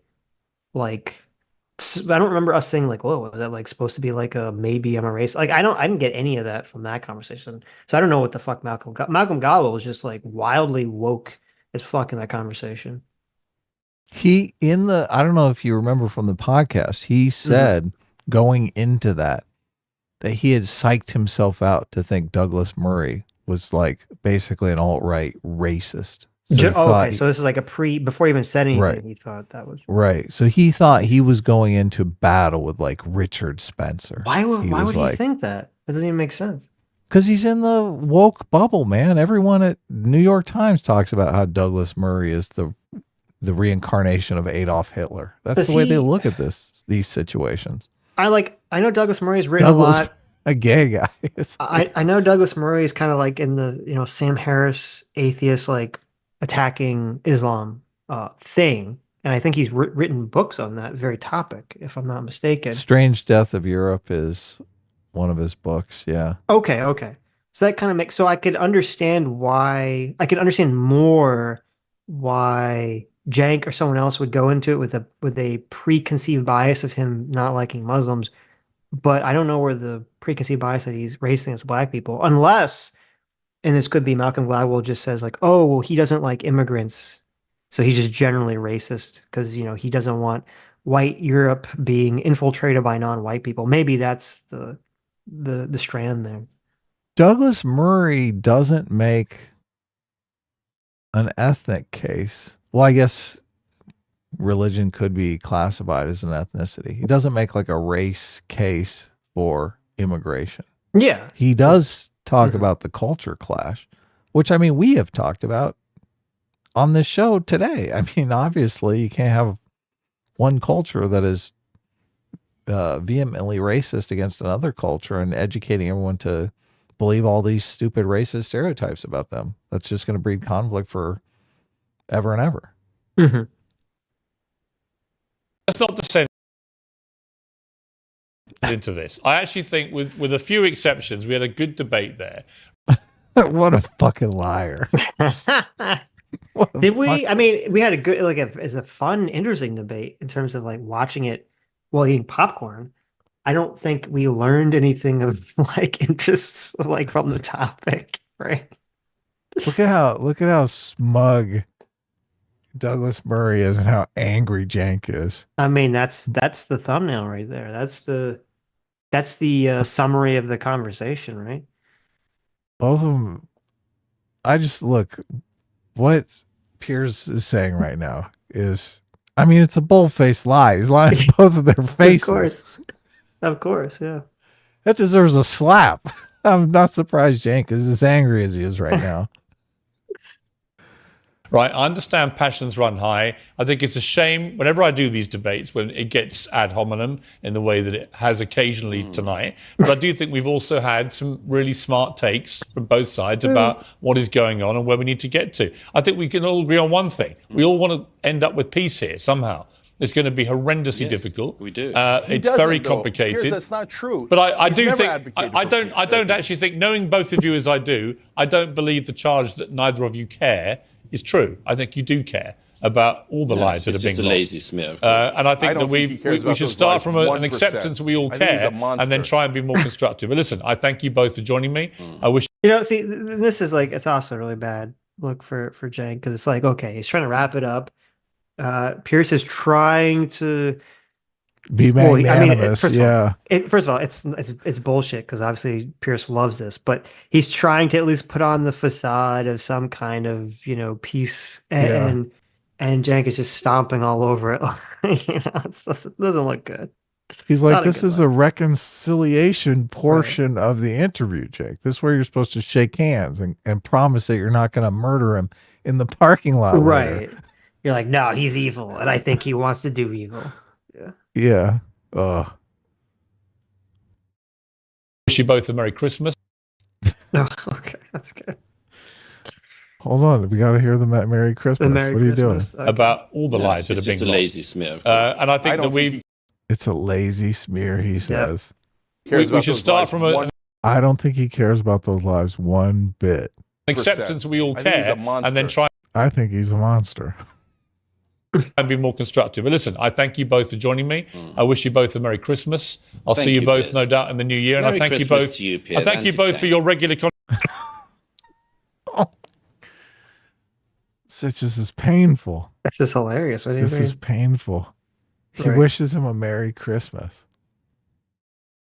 like. I don't remember us saying like, "Whoa, was that like supposed to be like a maybe I'm a race?" Like, I didn't get any of that from that conversation, so I don't know what the fuck Malcolm Gladwell was just like wildly woke as fuck in that conversation. I don't know if you remember from the podcast, he said going into that he had psyched himself out to think Douglas Murray was like basically an alt-right racist. So Okay, so this is like before he even said anything, Right. he thought that was right. So he thought he was going into battle with like Richard Spencer. Why would he like, think that? That doesn't even make sense. Because he's in the woke bubble, man. Everyone at New York Times talks about how Douglas Murray is the reincarnation of Adolf Hitler. That's the way they look at these situations. I know Douglas Murray's written a lot. A gay guy. I know Douglas Murray is kind of like in the Sam Harris atheist like attacking Islam thing, and I think he's written books on that very topic, if I'm not mistaken. Strange Death of Europe is one of his books. Yeah. Okay. So that kind of makes I could understand more why Cenk or someone else would go into it with a preconceived bias of him not liking Muslims, but I don't know where the preconceived bias that he's racist against black people, unless, and this could be Malcolm Gladwell just says like, oh, well, he doesn't like immigrants, so he's just generally racist because he doesn't want white Europe being infiltrated by non-white people. Maybe that's the strand there. Douglas Murray doesn't make an ethnic case. Well, I guess religion could be classified as an ethnicity. He doesn't make like a race case for immigration. Yeah. He does talk about the culture clash, which we have talked about on this show today. Obviously you can't have one culture that is vehemently racist against another culture and educating everyone to believe all these stupid racist stereotypes about them. That's just going to breed conflict for ever and ever. Mm-hmm. That's not to say into this. I actually think with a few exceptions, we had a good debate there. What a fucking liar. Did we? We had a good, as a fun, interesting debate in terms of like watching it while eating popcorn. I don't think we learned anything of like interests like from the topic, right? Look at how smug Douglas Murray is and how angry Cenk is. That's the thumbnail right there. That's the summary of the conversation, right? Both of them. What Piers is saying right now is, it's a bull-faced lie. He's lying to both of their faces. Of course, yeah. That deserves a slap. I'm not surprised Cenk is as angry as he is right now. Right, I understand passions run high. I think it's a shame whenever I do these debates when it gets ad hominem in the way that it has occasionally tonight. But I do think we've also had some really smart takes from both sides about what is going on and where we need to get to. I think we can all agree on one thing. We all want to end up with peace here somehow. It's going to be horrendously difficult. We do. It's very complicated. Piers, that's not true. But I do think I don't actually think, knowing both of you as I do, I don't believe the charge that neither of you care is true. I think you do care about all the lives that are being lost. It's just a lazy smear. And I think that we should start from an acceptance that we all care and then try and be more constructive. But listen, I thank you both for joining me. I wish. See, this is like, it's also a really bad look for Cenk because it's like, okay, he's trying to wrap it up. Pierce is trying to Be Well, I mean, magnanimous. first of Yeah. all, first of all, it's bullshit because obviously Pierce loves this, but he's trying to at least put on the facade of some kind of, peace, Yeah. and Cenk is just stomping all over it. It doesn't look good. He's like, Not a this good is a look. reconciliation portion of the interview, Jake. This is where you're supposed to shake hands and promise that you're not going to murder him in the parking lot later. Right. You're like, no, he's evil, and I think he wants to do evil. Yeah. Yeah. Ugh. Wish you both a Merry Christmas. No, okay, that's good. Hold on. We got to hear the Merry Christmas. The Merry What are you doing? Christmas. Okay. About all the No, lives that it's are just being a lost. lazy smear. Of course. And I think that we've It's a lazy smear, he says. we should start from an I don't think he cares about those lives one bit. acceptance we all I think he's care, a monster. and then try I think he's a monster. and be more constructive. But listen, I thank you both for joining me. I wish you both a Merry Christmas. I'll Thank see you you, both, Piers. no doubt, in the new year. And I Merry thank you Christmas both. to you, Piers, I thank and you to both for Cenk. your regular. Sitch, this is painful. This is hilarious. What do you This mean? is painful. He Right. wishes him a Merry Christmas.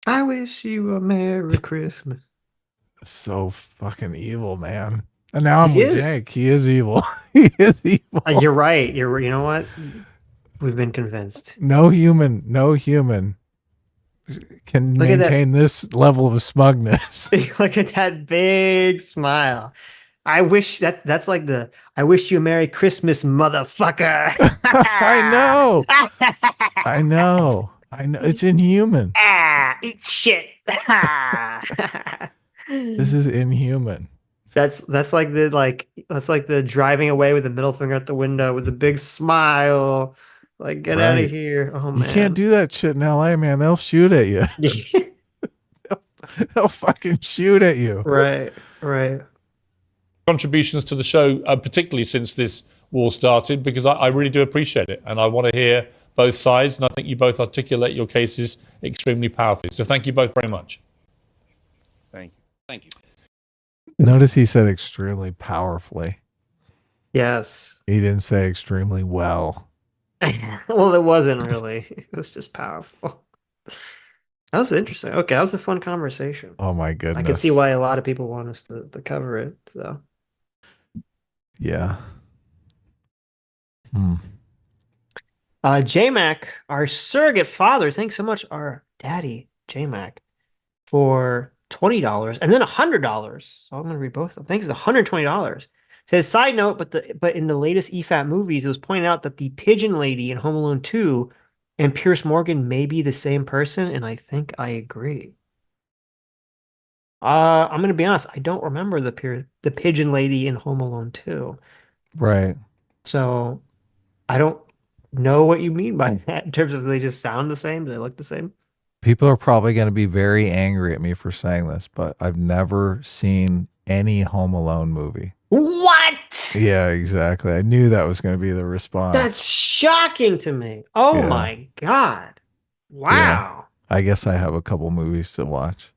I wish you a Merry Christmas. So fucking evil, man. And now I'm He with is. Jake. He is evil. He is evil. You're right. You know what? We've been convinced. No human can Look at that. maintain this level of smugness. Look at that big smile. I wish that's like I wish you a Merry Christmas, motherfucker. I know. I know. It's inhuman. Eat shit. This is inhuman. That's like the driving away with the middle finger at the window with the big smile. Like, get out Right. of here. Oh You man. can't do that shit in LA, man. They'll shoot at you. They'll fucking shoot at you. Right. Contributions to the show, particularly since this war started, because I really do appreciate it. And I want to hear both sides. And I think you both articulate your cases extremely powerfully. So thank you both very much. Thank you. Thank you. Notice he said extremely powerfully. Yes. He didn't say extremely well. Well, it wasn't really. It was just powerful. That was interesting. Okay, that was a fun conversation. Oh my goodness. I can see why a lot of people want us to cover it. So Yeah. JMac, our surrogate father, thanks so much, our daddy, JMac, for $20 and then $100. So I'm gonna read both of them. Thank you for the $120. Says side note, but in the latest EFAT movies, it was pointed out that the pigeon lady in Home Alone 2 and Pierce Morgan may be the same person, and I think I agree. I'm gonna be honest, I don't remember the pigeon lady in Home Alone 2. Right. So I don't know what you mean by that in terms of they just sound the same, do they look the same? People are probably going to be very angry at me for saying this, but I've never seen any Home Alone movie. What? Yeah, exactly. I knew that was going to be the response. That's shocking to me. Oh Yeah. my God. Wow. I guess I have a couple movies to watch.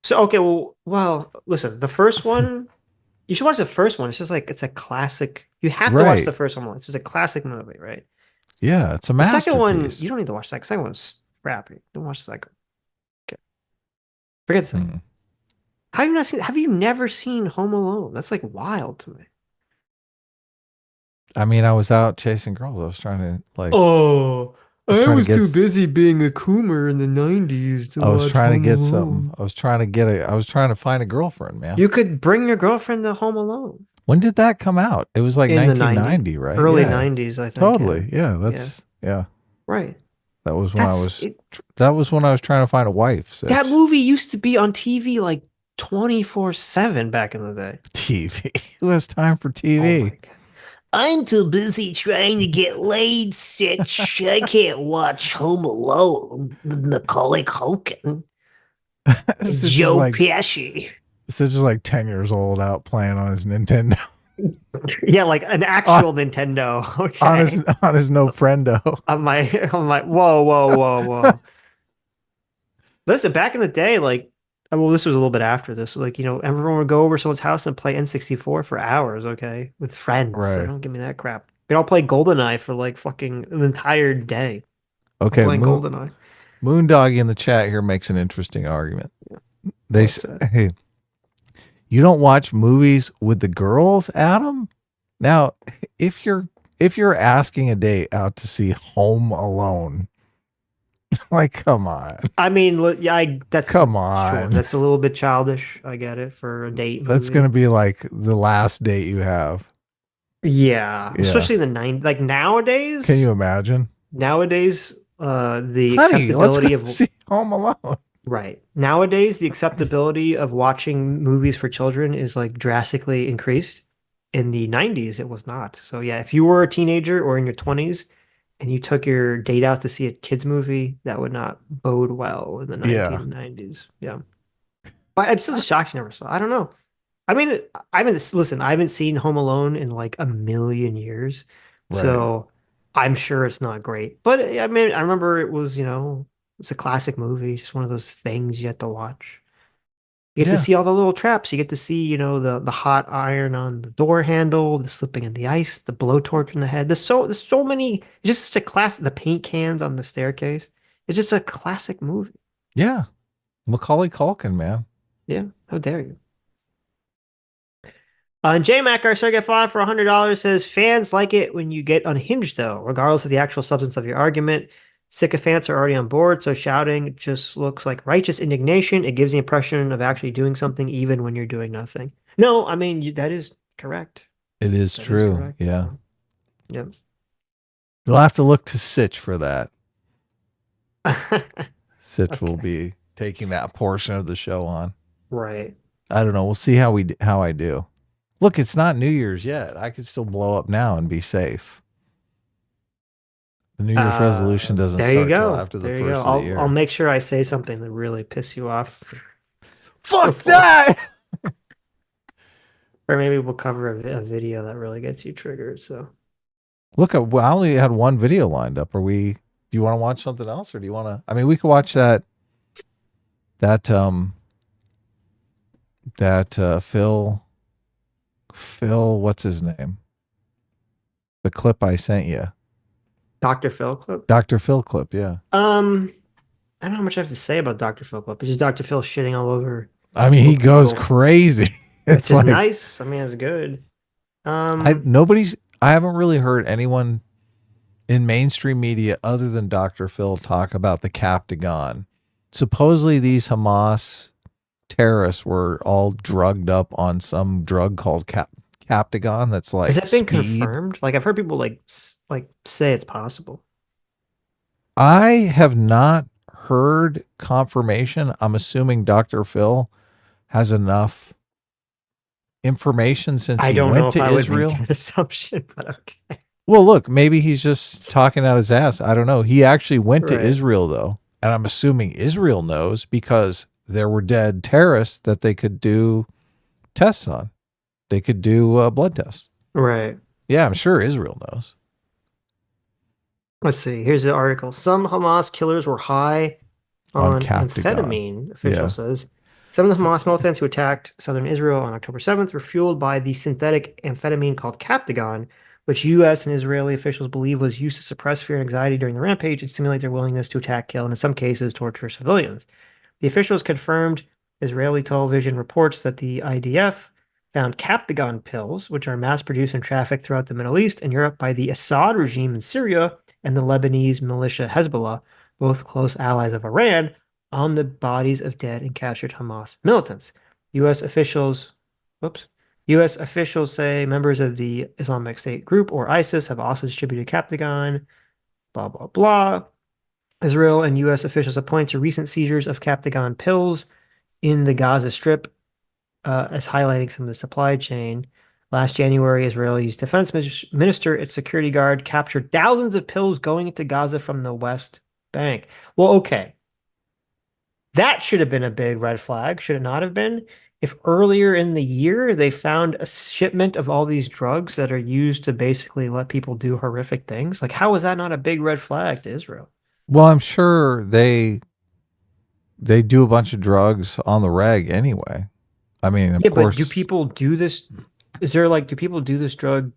So okay, well, listen, the first one, you should watch the first one. It's just like it's a classic. You have to watch Right. the first one. It's just a classic movie, right? Yeah, it's a The masterpiece. second one, you don't need to watch the second. Second one's crappy. Don't watch the second. Okay. Forget the second. Mm. Have you never seen Home Alone? That's like wild to me. I mean, I was out chasing girls. I was trying to Oh, I was too busy being a coomer in the 90s to I was watch trying to Home get Alone. something. I was trying to find a girlfriend, man. You could bring your girlfriend to Home Alone. When did that come out? It was like In the 1990, right? Early Yeah. 90s, I think. Totally. Yeah, that's yeah. Right. That was when That's that was when I was trying to find a wife. So. that movie used to be on TV like 24/7 back in the day. TV. Who has time for Oh TV? my God. I'm too busy trying to get laid, Sitch. I can't watch Home Alone with Macaulay Culkin, This is Joe like Pesci. this is just like 10 years old out playing on his Nintendo. Yeah, like an actual Nintendo. Okay. on his no friendo. on my whoa. Listen, back in the day, like, well, this was a little bit after this. Like, everyone would go over someone's house and play N64 for hours, okay, with friends. So Right. don't give me that crap. They'd all play GoldenEye for like fucking an entire day. Okay, playing GoldenEye. Moondoggy in the chat here makes an interesting argument. They What's say, that? hey, you don't watch movies with the girls, Adam? Now, if you're asking a date out to see Home Alone, like, come on. I mean, that's Come sure. on. That's a little bit childish. I get it for a date That's movie. going to be like the last date you have. Yeah, Yeah. especially in the 90s. Like nowadays. Can you imagine? Nowadays, the Honey, let's acceptability go of see Home Alone. right. Nowadays, the acceptability of watching movies for children is like drastically increased. In the 90s, it was not. So yeah, if you were a teenager or in your 20s and you took your date out to see a kids movie, that would not bode well in the Yeah. 1990s. Yeah. But I'm still shocked you never saw. I don't know. I mean, I haven't seen Home Alone in like a million years. Right. So I'm sure it's not great. But I mean, I remember it was, it's a classic movie, just one of those things you have to watch. You get to Yeah. see all the little traps. You get to see, the hot iron on the door handle, the slipping in the ice, the blowtorch in the head. There's so many. It's just such a classic. The paint cans on the staircase. It's just a classic movie. Yeah. Macaulay Culkin, man. Yeah. How dare you? And JMac, our Circuit 5 for $100 says fans like it when you get unhinged, though, regardless of the actual substance of your argument. Sycophants are already on board, so shouting just looks like righteous indignation. It gives the impression of actually doing something even when you're doing nothing. No, I mean, that is correct. It is That is true. correct. Yeah. So, yep. You'll have to look to Sitch for that. Sitch will Okay. be taking that portion of the show on. Right. I don't know. We'll see how I do. Look, it's not New Year's yet. I could still blow up now and be safe. The New Year's resolution doesn't There you start till go. after the There you first go. of the year. I'll make sure I say something that really piss you off. Fuck that! Or maybe we'll cover a video that really gets you triggered. So Look, I only had one video lined up. Do you want to watch something else, or do you want to? I mean, we could watch that Phil, what's his name? The clip I sent you. Dr. Phil clip. Dr. Phil clip, yeah. I don't know how much I have to say about Dr. Phil clip. It's just Dr. Phil shitting all over. I mean, he goes crazy. It's just nice. I mean, it's good. I haven't really heard anyone in mainstream media other than Dr. Phil talk about the Captagon. Supposedly these Hamas terrorists were all drugged up on some drug called Captagon that's like has that been speed. confirmed? Like I've heard people like say it's possible. I have not heard confirmation. I'm assuming Dr. Phil has enough information since I he don't know went if to I would Israel. make that assumption, but okay. Well, look, maybe he's just talking out his ass. I don't know. He actually went to Right. Israel, though. And I'm assuming Israel knows because there were dead terrorists that they could do tests on. They could do blood tests. Right. Yeah, I'm sure Israel knows. Let's see. Here's the article. Some Hamas killers were high on Captagon. amphetamine, official Yeah. says. Some of the Hamas militants who attacked southern Israel on October 7th were fueled by the synthetic amphetamine called Captagon, which U.S. and Israeli officials believe was used to suppress fear and anxiety during the rampage and stimulate their willingness to attack, kill, and in some cases torture civilians. The officials confirmed Israeli television reports that the IDF found Captagon pills, which are mass-produced and trafficked throughout the Middle East and Europe by the Assad regime in Syria and the Lebanese militia Hezbollah, both close allies of Iran, on the bodies of dead and captured Hamas militants. U.S. officials say members of the Islamic State group or ISIS have also distributed Captagon, blah, blah, blah. Israel and U.S. officials point to recent seizures of Captagon pills in the Gaza Strip as highlighting some of the supply chain. Last January, Israel's defense minister, its security guard, captured thousands of pills going into Gaza from the West Bank. Well, okay. That should have been a big red flag, should it not have been? If earlier in the year they found a shipment of all these drugs that are used to basically let people do horrific things, like how is that not a big red flag to Israel? Well, I'm sure they do a bunch of drugs on the reg anyway. I mean, of course. But do people do this? Do people do this drug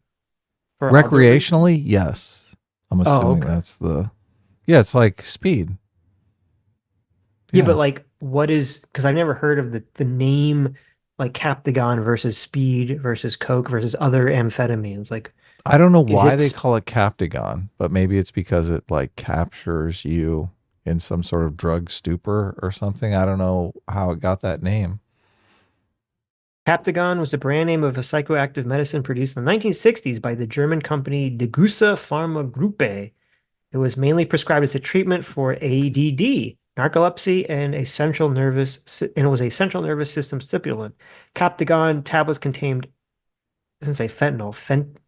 for recreationally? Yes. I'm assuming okay. Yeah, it's like speed. Yeah, but Yeah. like, what is? Because I've never heard of the name like Captagon versus speed versus coke versus other amphetamines. Like, I don't know is why it? they call it Captagon, but maybe it's because it like captures you in some sort of drug stupor or something. I don't know how it got that name. Captagon was the brand name of a psychoactive medicine produced in the 1960s by the German company Degussa Pharmagruppe. It was mainly prescribed as a treatment for ADD, narcolepsy, and it was a central nervous system stimulant. Captagon tablets contained, it doesn't say fentanyl,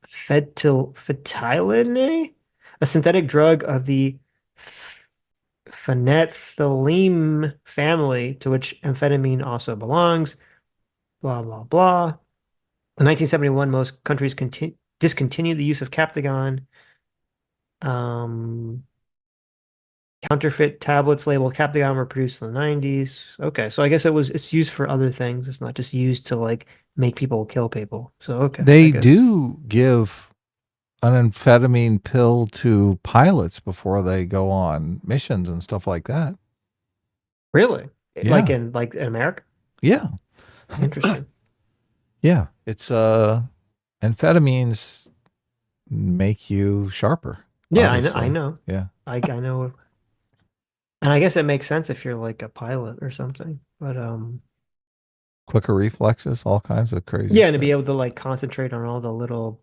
phenethylamine, a synthetic drug of the phenethylamine family, to which amphetamine also belongs. Blah blah blah. In 1971, most countries discontinued the use of Captagon. Um, Counterfeit tablets labeled Captagon were produced in the 90s. Okay, so I guess it's used for other things. It's not just used to like make people kill people. So okay, I They guess. do give an amphetamine pill to pilots before they go on missions and stuff like that. Really? Yeah. Like in America? Yeah. Interesting. Yeah. It's amphetamines make you sharper, Yeah, I know. I obviously. know. Yeah. I know. And I guess it makes sense if you're like a pilot or something. But Quicker reflexes, all kinds of crazy yeah, and to be shit. able to like concentrate on all the little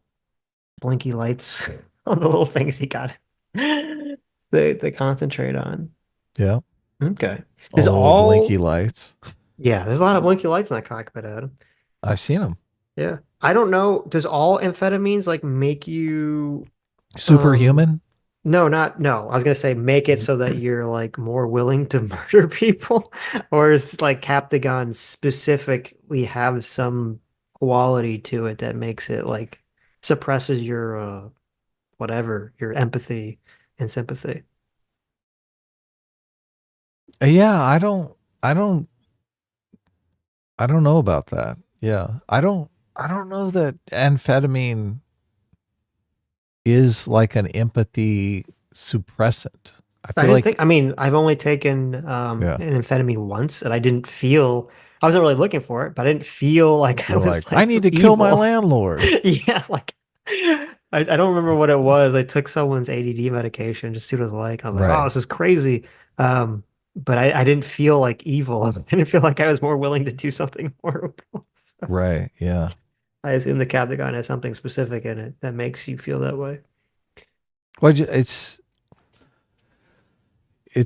blinky lights on the little things he got. They concentrate on. Yeah. Okay. All Does the little blinky all lights. Yeah, there's a lot of blinky lights in that cockpit, Adam. I've seen them. Yeah. I don't know. Does all amphetamines like make you um Superhuman. no. I was gonna say make it so that you're like more willing to murder people, or is like Captagon specifically have some quality to it that makes it like suppresses your whatever, your empathy and sympathy. Yeah, I don't I don't know about that. Yeah. I don't know that amphetamine is like an empathy suppressant. I I feel didn't think, like I mean, I've only taken yeah. an amphetamine once and I didn't feel, I wasn't really looking for it, but I didn't feel like I You're was like, I like need to kill my evil. landlord. Yeah, like I don't remember what it was. I took someone's ADD medication just to see what it was like. I was like, oh, Right. this is crazy. But I didn't feel like evil. I didn't feel like I was more willing to do something horrible. So Right. Yeah. I assume the Captagon has something specific in it that makes you feel that way. Well, it's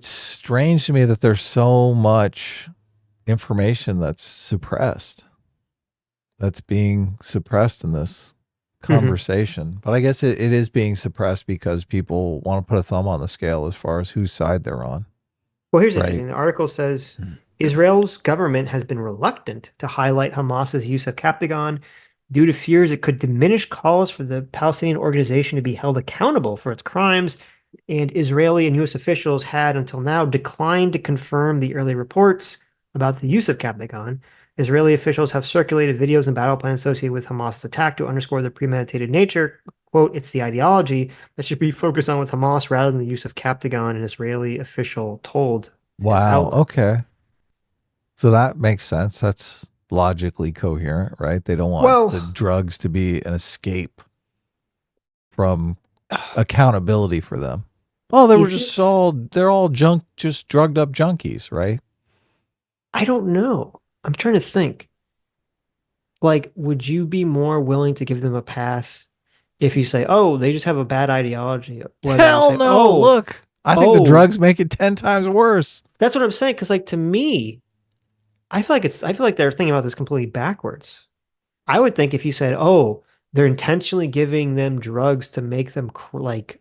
strange to me that there's so much information that's being suppressed in this Mhm. conversation. But I guess it is being suppressed because people want to put a thumb on the scale as far as whose side they're on. Well, here's Right. interesting. The article says Israel's government has been reluctant to highlight Hamas's use of Captagon due to fears it could diminish calls for the Palestinian organization to be held accountable for its crimes. And Israeli and U.S. officials had until now declined to confirm the early reports about the use of Captagon. Israeli officials have circulated videos and battle plans associated with Hamas's attack to underscore the premeditated nature. Quote, it's the ideology that should be focused on with Hamas rather than the use of Captagon, an Israeli official told his Wow. outlet. Okay. So that makes sense. That's logically coherent, right? They don't want Well, the drugs to be an escape from accountability for them. Oh, is it? they're all just drugged up junkies, right? I don't know. I'm trying to think. Like, would you be more willing to give them a pass if you say, "Oh, they just have a bad ideology," or than Hell say, no. "Oh, Look, I think the oh, drugs make it 10 times worse. that's what I'm saying." Because, like, to me, I feel like they're thinking about this completely backwards. I would think if you said, "Oh, they're intentionally giving them drugs to make them like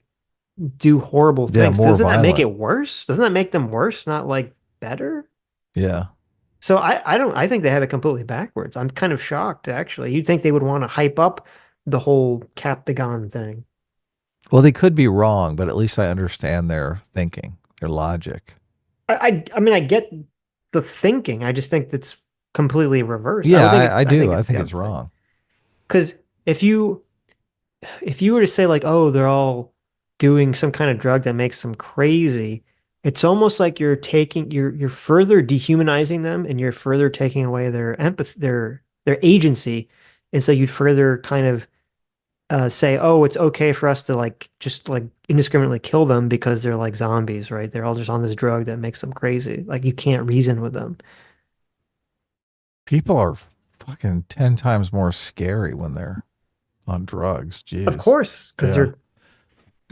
do horrible Yeah, things," more doesn't that make violent. it worse? Doesn't that make them worse, not like better? Yeah. So I think they have it completely backwards. I'm kind of shocked actually. You'd think they would want to hype up the whole Captagon thing. Well, they could be wrong, but at least I understand their thinking, their logic. I mean I get the thinking. I just think that's completely reversed. Yeah, I I do. think I it's the think other it's thing. wrong. Because if you were to say like, oh, they're all doing some kind of drug that makes them crazy, it's almost like you're further dehumanizing them and you're further taking away their empathy, their agency. And so you'd further kind of say, oh, it's okay for us to like just like indiscriminately kill them because they're like zombies, right? They're all just on this drug that makes them crazy. Like you can't reason with them. People are fucking 10 times more scary when they're on drugs. Of Jeez. course, because Yeah. they're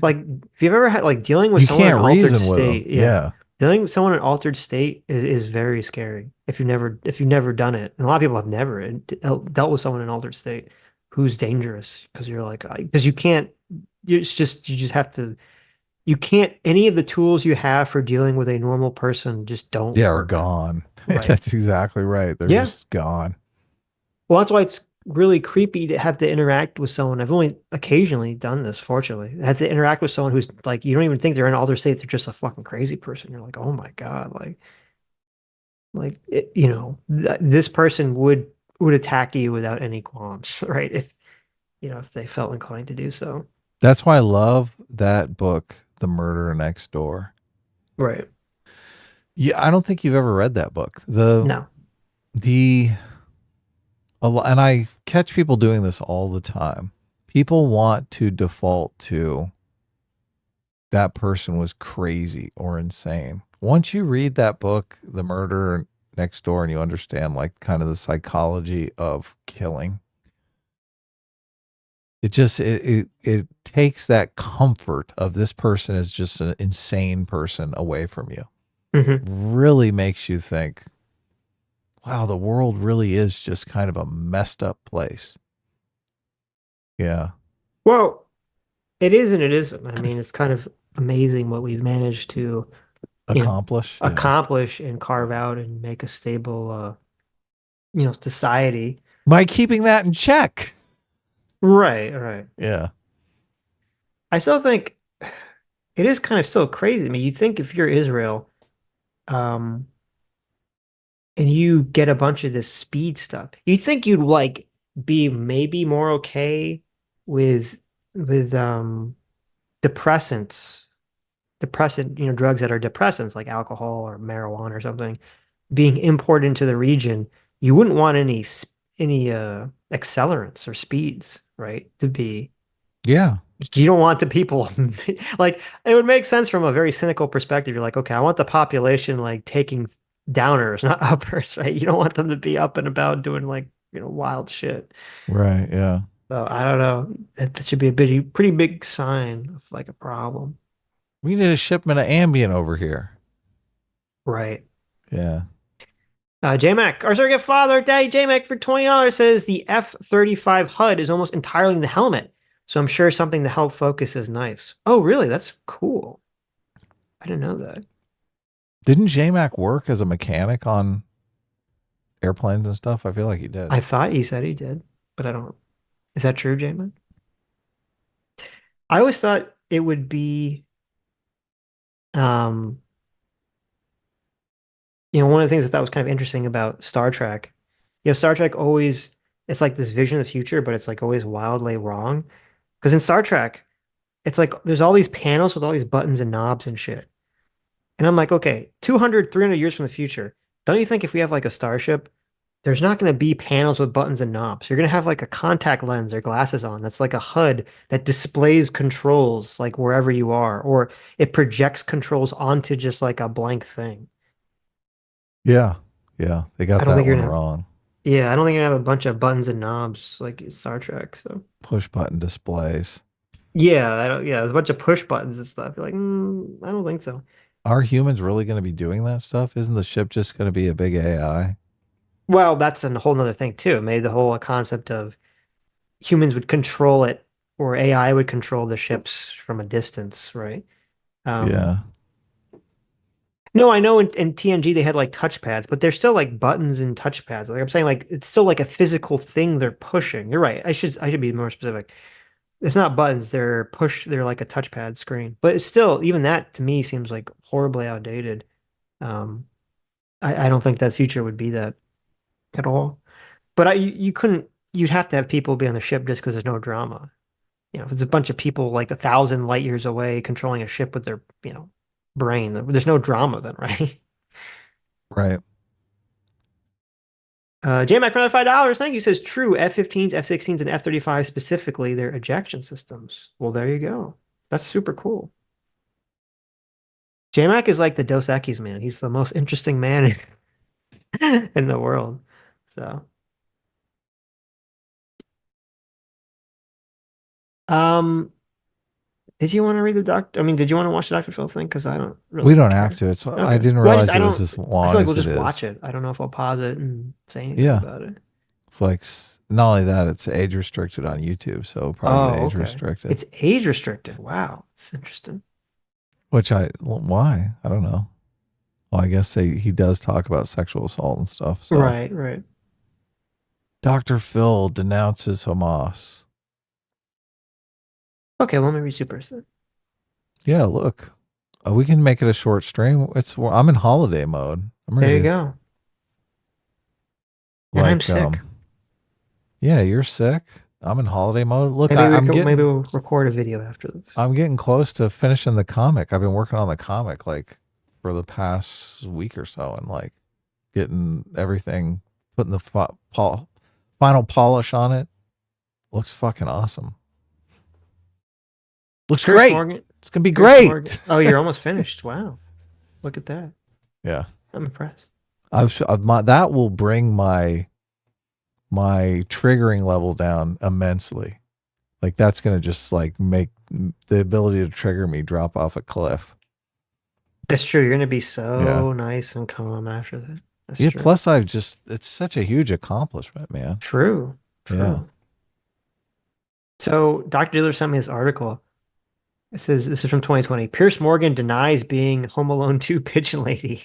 like, if you've ever had like dealing with You someone in an can't altered reason with them. state, yeah, Yeah. dealing with someone in an altered state is very scary if you've never done it. And a lot of people have never dealt with someone in an altered state who's dangerous because you're like, because you can't, you just have to, you can't, any of the tools you have for dealing with a normal person just don't Yeah, are work, gone. right? That's exactly right. They're Yeah. just gone. Well, that's why it's really creepy to have to interact with someone. I've only occasionally done this, fortunately. I have to interact with someone who's like, you don't even think they're in an altered state. They're just a fucking crazy person. You're like, oh my God, like it, th this person would attack you without any qualms, right? If they felt inclined to do so. That's why I love that book, The Murderer Next Door. Right. Yeah, I don't think you've ever read that book. The and I catch people doing this all the time. People want to default to that person was crazy or insane. Once you read that book, The Murderer Next Door, and you understand like kind of the psychology of killing, it takes that comfort of this person is just an insane person away from you. Hmm. Really makes you think, wow, the world really is just kind of a messed up place. Yeah. Well, it is and it isn't. I mean, it's kind of amazing what we've managed to, you know, Accomplish. Yeah. accomplish and carve out and make a stable, society. By keeping that in check. Right, right. Yeah. I still think it is kind of still crazy. I mean, you'd think if you're Israel, um, and you get a bunch of this speed stuff, you'd think you'd like be maybe more okay with with depressants, drugs that are depressants like alcohol or marijuana or something being imported into the region. You wouldn't want any accelerants or speeds, right? To be Yeah. You don't want the people like it would make sense from a very cynical perspective. You're like, okay, I want the population like taking downers, not uppers, right? You don't want them to be up and about doing like, wild shit. Right. Yeah. So I don't know. That should be a pretty big sign of like a problem. We need a shipment of Ambien over here. Right. Yeah. JMac, our surrogate father, Daddy JMac for $20 says the F-35 HUD is almost entirely in the helmet. So I'm sure something to help focus is nice. Oh, really? That's cool. I didn't know that. Didn't JMac work as a mechanic on airplanes and stuff? I feel like he did. I thought he said he did, but I don't. Is that true, JMac? I always thought it would be, um, one of the things I thought was kind of interesting about Star Trek. Star Trek always, it's like this vision of the future, but it's like always wildly wrong. Because in Star Trek, it's like there's all these panels with all these buttons and knobs and shit. And I'm like, okay, 200, 300 years from the future, don't you think if we have like a starship, there's not going to be panels with buttons and knobs? You're going to have like a contact lens or glasses on that's like a HUD that displays controls like wherever you are, or it projects controls onto just like a blank thing. Yeah. Yeah. They got I don't that think you're one gonna have, wrong. yeah, I don't think you're gonna have a bunch of buttons and knobs like in Star Trek. So Push button displays. yeah, there's a bunch of push buttons and stuff. You're like, I don't think so. Are humans really going to be doing that stuff? Isn't the ship just going to be a big AI? Well, that's a whole nother thing too. Maybe the whole concept of humans would control it or AI would control the ships from a distance, right? Yeah. No, I know in TNG they had like touchpads, but they're still like buttons and touchpads. Like I'm saying, like it's still like a physical thing they're pushing. You're right. I should be more specific. It's not buttons, they're like a touchpad screen. But it's still, even that to me seems like horribly outdated. Um, I don't think that future would be that at all. But you couldn't, you'd have to have people be on the ship just because there's no drama. if it's a bunch of people like 1,000 light years away controlling a ship with their, brain, there's no drama then, right? Right. J-Mac for another $5. Thank you. Says true. F-15s, F-16s, and F-35 specifically, their ejection systems. Well, there you go. That's super cool. J-Mac is like the Dos Equis man. He's the most interesting man in the world. So, did you want to read the doc? I mean, did you want to watch the Dr. Phil thing? Because I don't really We don't care. have to. It's Okay. I didn't Well, realize I it was don't. as I long feel like as we'll it just is. watch it. I don't know if I'll pause it and say anything Yeah. about it. It's like not only that, it's age restricted on YouTube, so probably Oh, age okay. restricted. It's age restricted. Wow, it's interesting. Why? I don't know. Well, I guess he does talk about sexual assault and stuff. So. Right. Dr. Phil denounces Hamas. Okay, well, let me read Super then. Yeah, look. We can make it a short stream. I'm in holiday mode. I'm ready. There you go. And I'm sick. Yeah, you're sick. I'm in holiday mode. Look, maybe we'll record a video after this. I'm getting close to finishing the comic. I've been working on the comic like for the past week or so, and like getting everything, putting the final polish on it. Looks fucking awesome. Looks Chris great. Morgan, it's gonna be great. Oh, you're almost finished. Wow, look at that. Yeah, I'm impressed. That will bring my triggering level down immensely. Like that's gonna just like make the ability to trigger me drop off a cliff. That's true. You're gonna be so nice and calm after that. That's true. Plus, it's such a huge accomplishment, man. True. Yeah. So Dr. Diller sent me this article. It says this is from 2020. Pierce Morgan denies being Home Alone 2 Pigeon Lady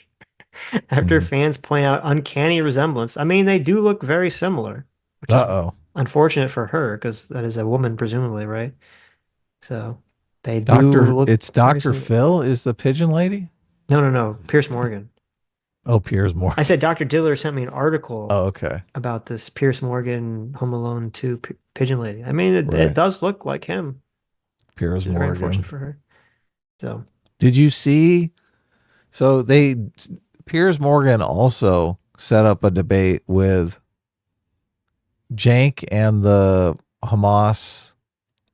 after fans point out uncanny resemblance. I mean, they do look very similar. Which is unfortunate for her because that is a woman, presumably, right? So they do look. It's Dr. Phil is the Pigeon Lady? No. Pierce Morgan. Oh, Piers Morgan. I said Dr. Diller sent me an article. Oh, okay. About this Pierce Morgan Home Alone 2 Pigeon Lady. I mean, it does look like him. Piers Morgan. Very unfortunate for her. So, did you see? So Piers Morgan also set up a debate with Cenk and the Hamas,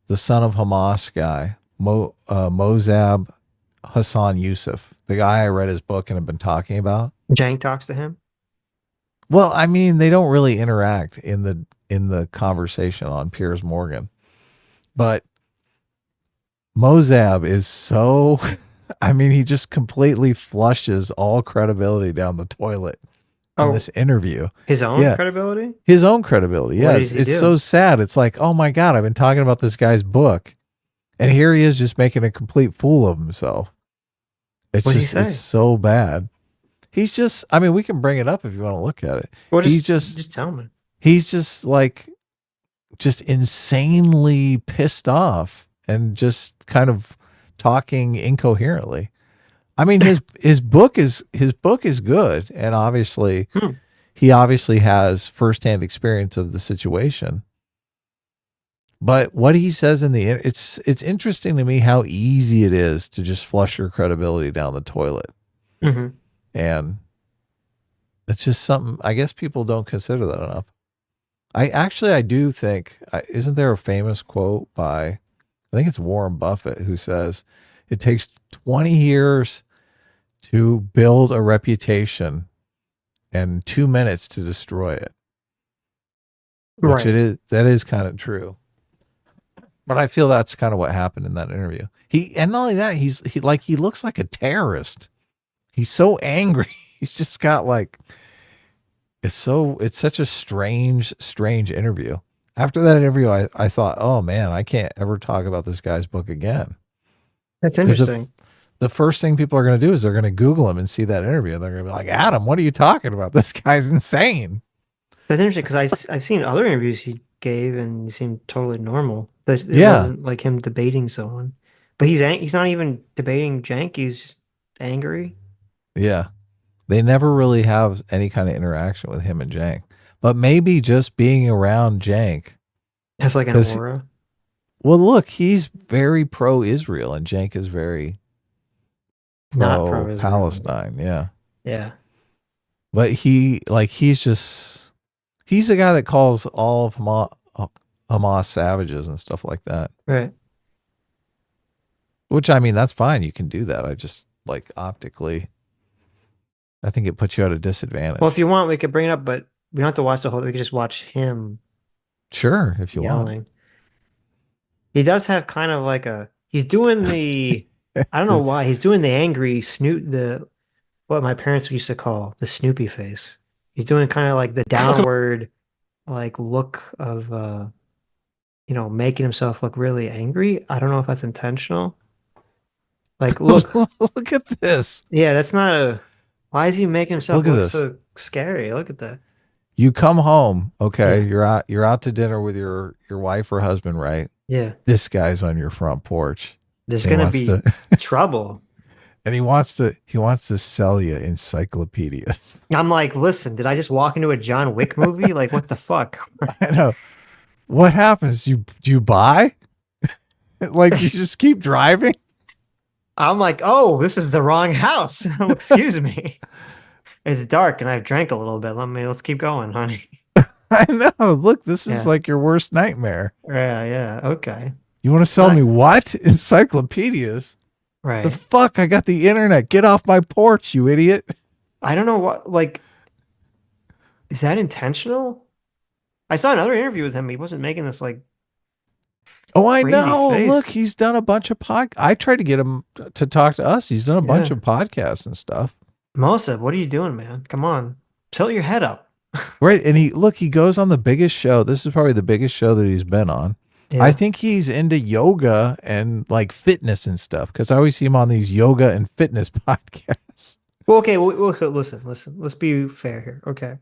the son of Hamas guy, Mozab Hassan Yusuf, the guy I read his book and have been talking about. Cenk talks to him. Well, I mean, they don't really interact in the conversation on Piers Morgan, but Mozab is so. I mean, he just completely flushes all credibility down the toilet in this interview. His own credibility? His own credibility, yes. It's so sad. It's like, oh my God, I've been talking about this guy's book, and here he is just making a complete fool of himself. It's so bad. He's just, I mean, we can bring it up if you want to look at it. Well, just tell me. He's just insanely pissed off and just kind of talking incoherently. I mean, his book is good, and obviously he obviously has firsthand experience of the situation. But what he says it's interesting to me how easy it is to just flush your credibility down the toilet. Mm-hmm. And it's just something I guess people don't consider that enough. I do think, isn't there a famous quote by, I think it's Warren Buffett, who says it takes 20 years to build a reputation and 2 minutes to destroy it. Which that is kind of true. But I feel that's kind of what happened in that interview. And not only that, he looks like a terrorist. He's so angry. He's just got like, it's such a strange interview. After that interview, I thought, oh man, I can't ever talk about this guy's book again. That's interesting. The first thing people are going to do is they're going to Google him and see that interview. They're going to be like, Adam, what are you talking about? This guy's insane. That's interesting because I've seen other interviews he gave and he seemed totally normal. It wasn't like him debating someone. But he's not even debating Cenk. He's just angry. Yeah. They never really have any kind of interaction with him and Cenk. But maybe just being around Cenk. That's like an aura. Well, look, he's very pro-Israel, and Cenk is very Not pro-Israel. pro-Palestine. Yeah. Yeah. But he's the guy that calls all of Hamas savages and stuff like that. Right. Which, I mean, that's fine. You can do that. I just, like, optically, I think it puts you at a disadvantage. Well, if you want, we could bring it up, but we don't have to watch the whole thing. We could just watch him. Sure, if you yelling. want. He does have kind of like he's doing the, I don't know why, he's doing the angry what my parents used to call the Snoopy face. He's doing kind of like the downward, like, look of, making himself look really angry. I don't know if that's intentional. Like, look. Look at this. Yeah, that's not why is he making himself look so scary? Look at that. You come home, okay, yeah. You're out to dinner with your wife or husband, right? Yeah. This guy's on your front porch. There's gonna be trouble. And he wants to sell you encyclopedias. I'm like, listen, did I just walk into a John Wick movie? Like, what the fuck? I know. What happens? Do you buy? Like, you just keep driving? I'm like, oh, this is the wrong house. Excuse me. It's dark and I've drank a little bit. Let's keep going, honey. I know. Look, this is like your worst nightmare. Yeah, okay. You want to sell me what? Encyclopedias? Right. The fuck? I got the internet. Get off my porch, you idiot. I don't know what, like, is that intentional? I saw another interview with him. He wasn't making this, like, oh, I know. face. Look, he's done a bunch of I tried to get him to talk to us. He's done a bunch of podcasts and stuff. Mosa, what are you doing, man? Come on. Tilt your head up. Right. And he goes on the biggest show. This is probably the biggest show that he's been on. Yeah. I think he's into yoga and like fitness and stuff because I always see him on these yoga and fitness podcasts. Well, okay. Listen. Let's be fair here. Okay.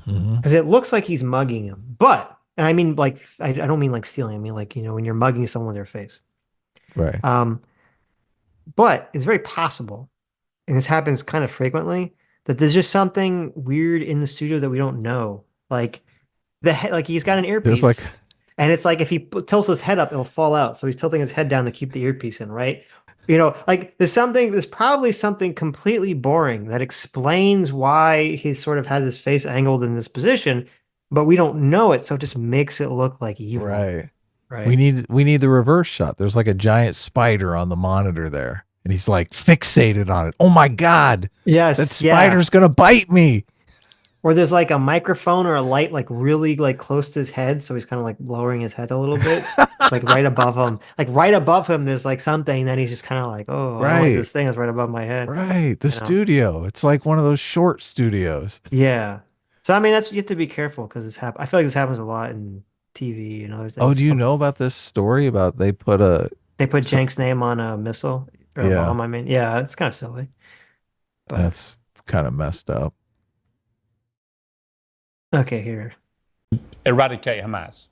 Because it looks like he's mugging him. But, and I mean, like, I don't mean like stealing. I mean, like, when you're mugging someone in their face. Right. But it's very possible, and this happens kind of frequently, that there's just something weird in the studio that we don't know. Like, he's got an earpiece. And it's like if he tilts his head up, it'll fall out. So he's tilting his head down to keep the earpiece in, right? Like there's probably something completely boring that explains why he sort of has his face angled in this position, but we don't know it. So it just makes it look like evil. Right. Right. We need the reverse shot. There's like a giant spider on the monitor there. And he's like fixated on it. Oh my God. Yes. That spider's going to bite me. Or there's like a microphone or a light like really like close to his head, so he's kind of like lowering his head a little bit. It's like right above him. Like right above him, there's like something that he's just kind of like, oh, I don't like this thing is right above my head. Right. The studio. It's like one of those short studios. Yeah. So I mean, you have to be careful because I feel like this happens a lot in TV and other things. Oh, do you know about this story about they put Cenk's name on a missile or a bomb? I mean, yeah, it's kind of silly. But that's kind of messed up. Okay, here. Eradicate Hamas.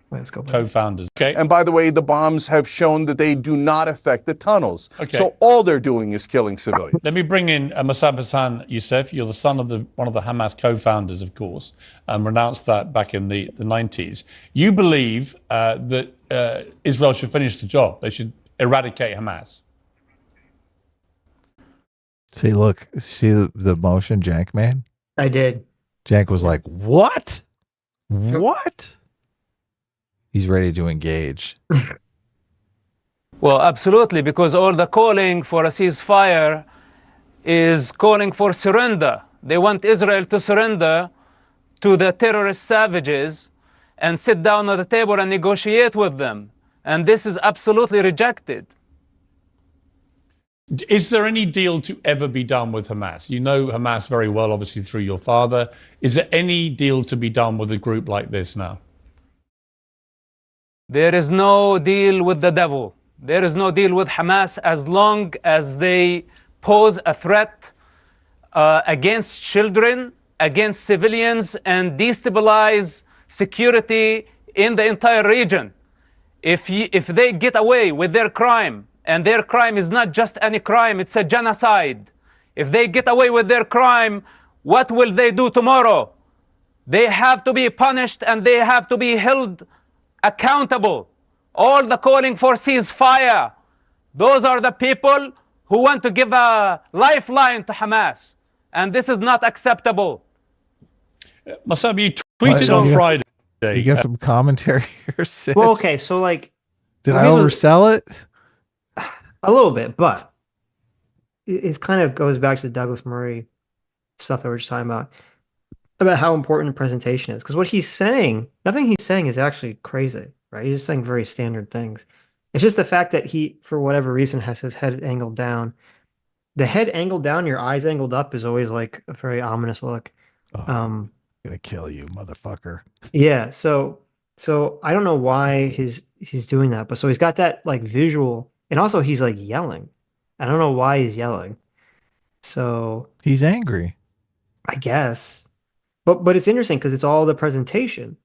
Let's go. Co-founders. Okay. And by the way, the bombs have shown that they do not affect the tunnels. Okay. So all they're doing is killing civilians. Let me bring in Mossab Hassan Youssef. You're the son of one of the Hamas co-founders, of course, and renounced that back in the 90s. You believe that Israel should finish the job. They should eradicate Hamas. See, look, see the motion Cenk made? I did. Cenk was like, what? What? He's ready to engage. Well, absolutely, because all the calling for a ceasefire is calling for surrender. They want Israel to surrender to the terrorist savages and sit down at the table and negotiate with them. And this is absolutely rejected. Is there any deal to ever be done with Hamas? You know Hamas very well, obviously, through your father. Is there any deal to be done with a group like this now? There is no deal with the devil. There is no deal with Hamas as long as they pose a threat against children, against civilians, and destabilize security in the entire region. If they get away with their crime, and their crime is not just any crime, it's a genocide. If they get away with their crime, what will they do tomorrow? They have to be punished and they have to be held accountable all the calling for ceasefire, those are the people who want to give a lifeline to Hamas. And this is not acceptable. Masab, you tweeted on Friday. You get some commentary here, Sitch. Well, okay, so like, did I oversell it? A little bit, but it kind of goes back to the Douglas Murray stuff that we're just talking about how important the presentation is. Because what he's saying, nothing he's saying is actually crazy, right? He's just saying very standard things. It's just the fact that he, for whatever reason, has his head angled down. The head angled down, your eyes angled up is always like a very ominous look. I'm gonna kill you, motherfucker. Yeah, so I don't know why he's doing that, but so he's got that like visual, and also he's like yelling. I don't know why he's yelling. So he's angry, I guess. But it's interesting because it's all the presentation,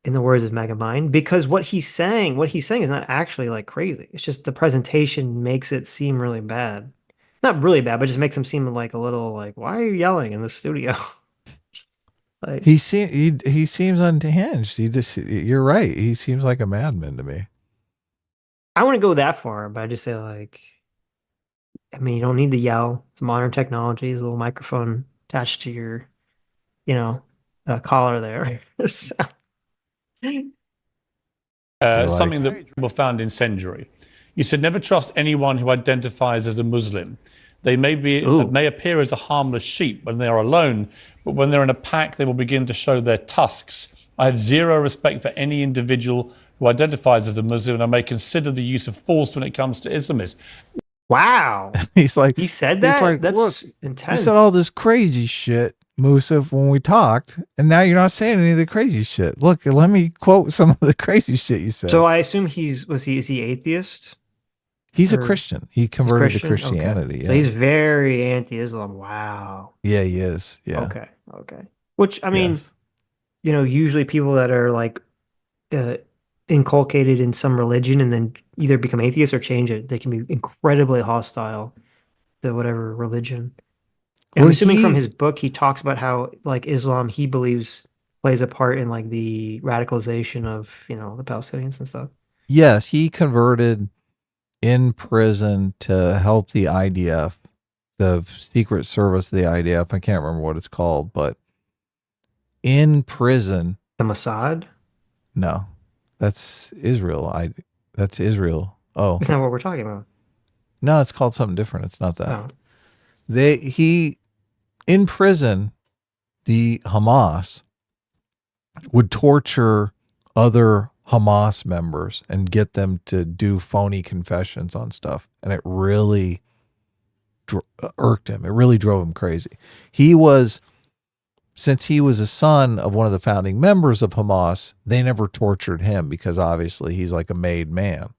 in the words of Megamind, because what he's saying is not actually like crazy. It's just the presentation makes it seem really bad. Not really bad, but just makes him seem like a little like, why are you yelling in the studio? Like he seems unhinged. You're right. He seems like a madman to me. I wouldn't go that far, but I just say like, I mean, you don't need to yell. It's modern technology. There's a little microphone attached to your, collar there. So. Something that people found incendiary. You said never trust anyone who identifies as a Muslim. They may appear as a harmless sheep when they are alone, but when they're in a pack, they will begin to show their tusks. I have zero respect for any individual who identifies as a Muslim, and I may consider the use of force when it comes to Islamists. Wow. He's like, he said that? He's like, that's look, intense. You said all this crazy shit, Musa, when we talked, and now you're not saying any of the crazy shit. Look, let me quote some of the crazy shit you said. So I assume is he atheist? He's a Christian. He converted to Christianity. Okay. Yeah. So he's very anti-Islam. Wow. Yeah, he is. Yeah. Okay. Which, I mean, usually people that are like inculcated in some religion and then either become atheists or change it, they can be incredibly hostile to whatever religion. And I'm assuming from his book, he talks about how like Islam, he believes plays a part in like the radicalization of, the Palestinians and stuff. Yes, he converted in prison to help the IDF, the secret service of the IDF. I can't remember what it's called, but in prison. The Mossad? No, that's Israel. That's Israel. Oh, isn't that what we're talking about? No, it's called something different. It's not that. Oh. In prison, the Hamas would torture other Hamas members and get them to do phony confessions on stuff. And it really irked him. It really drove him crazy. Since he was a son of one of the founding members of Hamas, they never tortured him because obviously he's like a made man.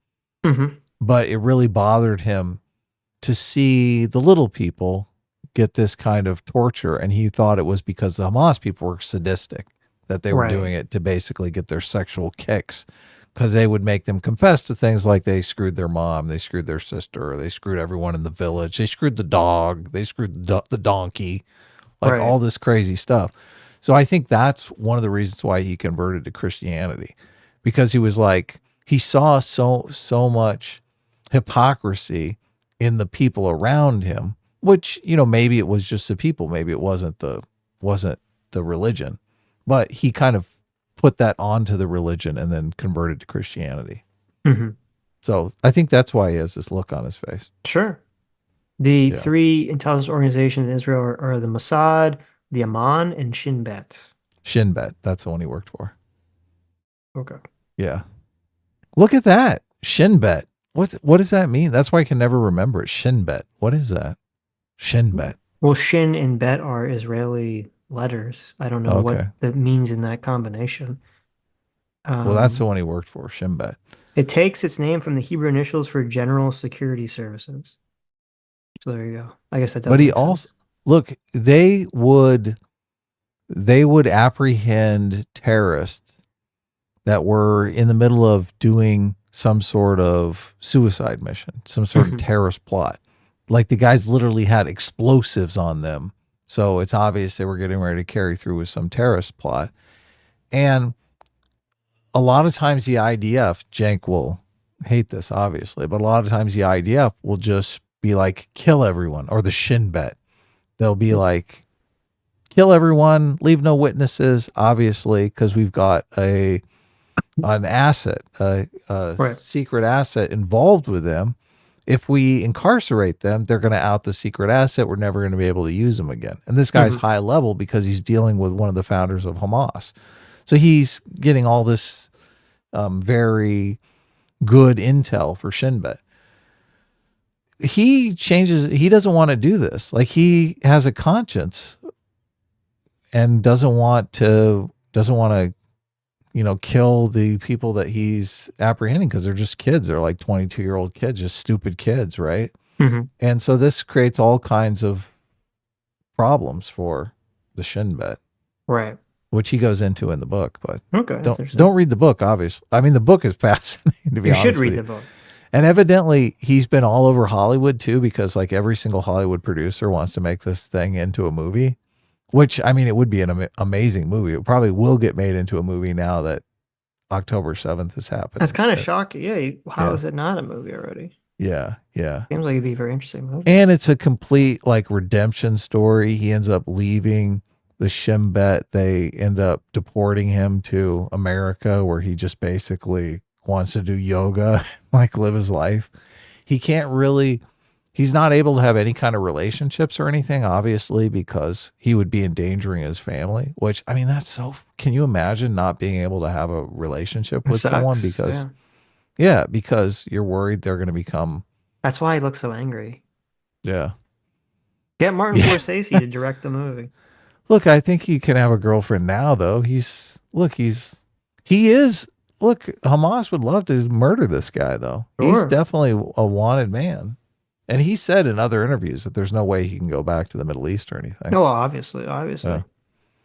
Mm-hmm. But it really bothered him to see the little people get this kind of torture. And he thought it was because the Hamas people were sadistic, that they were doing it to basically get their sexual kicks, because they would make them confess to things like they screwed their mom, they screwed their sister, they screwed everyone in the village, they screwed the dog, they screwed the donkey, like all this crazy stuff. So I think that's one of the reasons why he converted to Christianity, because he was like, he saw so much hypocrisy in the people around him, which, maybe it was just the people, maybe it wasn't the religion. But he kind of put that onto the religion and then converted to Christianity. Mm-hmm. So I think that's why he has this look on his face. Sure. The three intelligence organizations in Israel are the Mossad, the Aman, and Shin Bet. Shin Bet. That's the one he worked for. Okay. Yeah. Look at that. Shin Bet. What does that mean? That's why I can never remember it. Shin Bet. What is that? Shin Bet. Well, Shin and Bet are Israeli letters. I don't know what that means in that combination. Well, that's the one he worked for, Shin Bet. It takes its name from the Hebrew initials for General Security Services. So there you go. I guess that does. But he also look, they would apprehend terrorists that were in the middle of doing some sort of suicide mission, some sort of terrorist plot. Like the guys literally had explosives on them. So it's obvious they were getting ready to carry through with some terrorist plot. And a lot of times the IDF, Cenk will hate this obviously, but a lot of times the IDF will just be like, kill everyone, or the Shin Bet. They'll be like, kill everyone, leave no witnesses, obviously, because we've got an asset, a Right. secret asset involved with them. If we incarcerate them, they're going to out the secret asset. We're never going to be able to use them again. And this guy's high level because he's dealing with one of the founders of Hamas. So he's getting all this very good intel for Shin Bet. He doesn't want to do this. Like, he has a conscience and doesn't want to, kill the people that he's apprehending because they're just kids. They're like 22-year-old kids, just stupid kids, right? And so this creates all kinds of problems for the Shin Bet. Right. Which he goes into in the book, but okay, don't read the book, obviously. I mean, the book is fascinating, to be honest. You should read with the you. book. And evidently, he's been all over Hollywood, too, because, like, every single Hollywood producer wants to make this thing into a movie, which, I mean, it would be an amazing movie. It probably will get made into a movie now that October 7th has happened. That's kind of shocking. Yeah. How is it not a movie already? Yeah, yeah. Seems like it'd be a very interesting movie. And it's a complete, like, redemption story. He ends up leaving the Shin Bet. They end up deporting him to America, where he just basically wants to do yoga, like live his life. He's not able to have any kind of relationships or anything, obviously, because he would be endangering his family, which, I mean, can you imagine not being able to have a relationship with someone because, because you're worried they're going to become. That's why he looks so angry. Yeah. Get Martin Scorsese to direct the movie. Look, I think he can have a girlfriend now, though. Hamas would love to murder this guy, though. Sure. He's definitely a wanted man. And he said in other interviews that there's no way he can go back to the Middle East or anything. No, obviously. Yeah.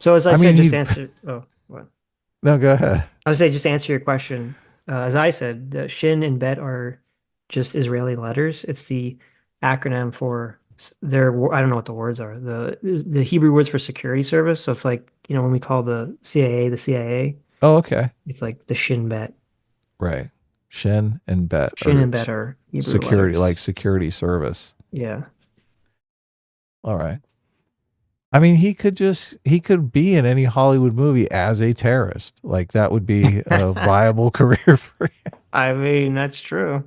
So as I said, just answer. Oh, what? No, go ahead. I would say just answer your question. As I said, Shin and Bet are just Israeli letters. It's the acronym for I don't know what the words are. The Hebrew words for security service. So it's like, when we call the CIA. Oh, okay. It's like the Shin Bet. Right. Shin and Bet. Shin and Bet are Hebrew security letters. Like security service. Yeah. All right. I mean, he could be in any Hollywood movie as a terrorist. Like, that would be a viable career for him. I mean, that's true.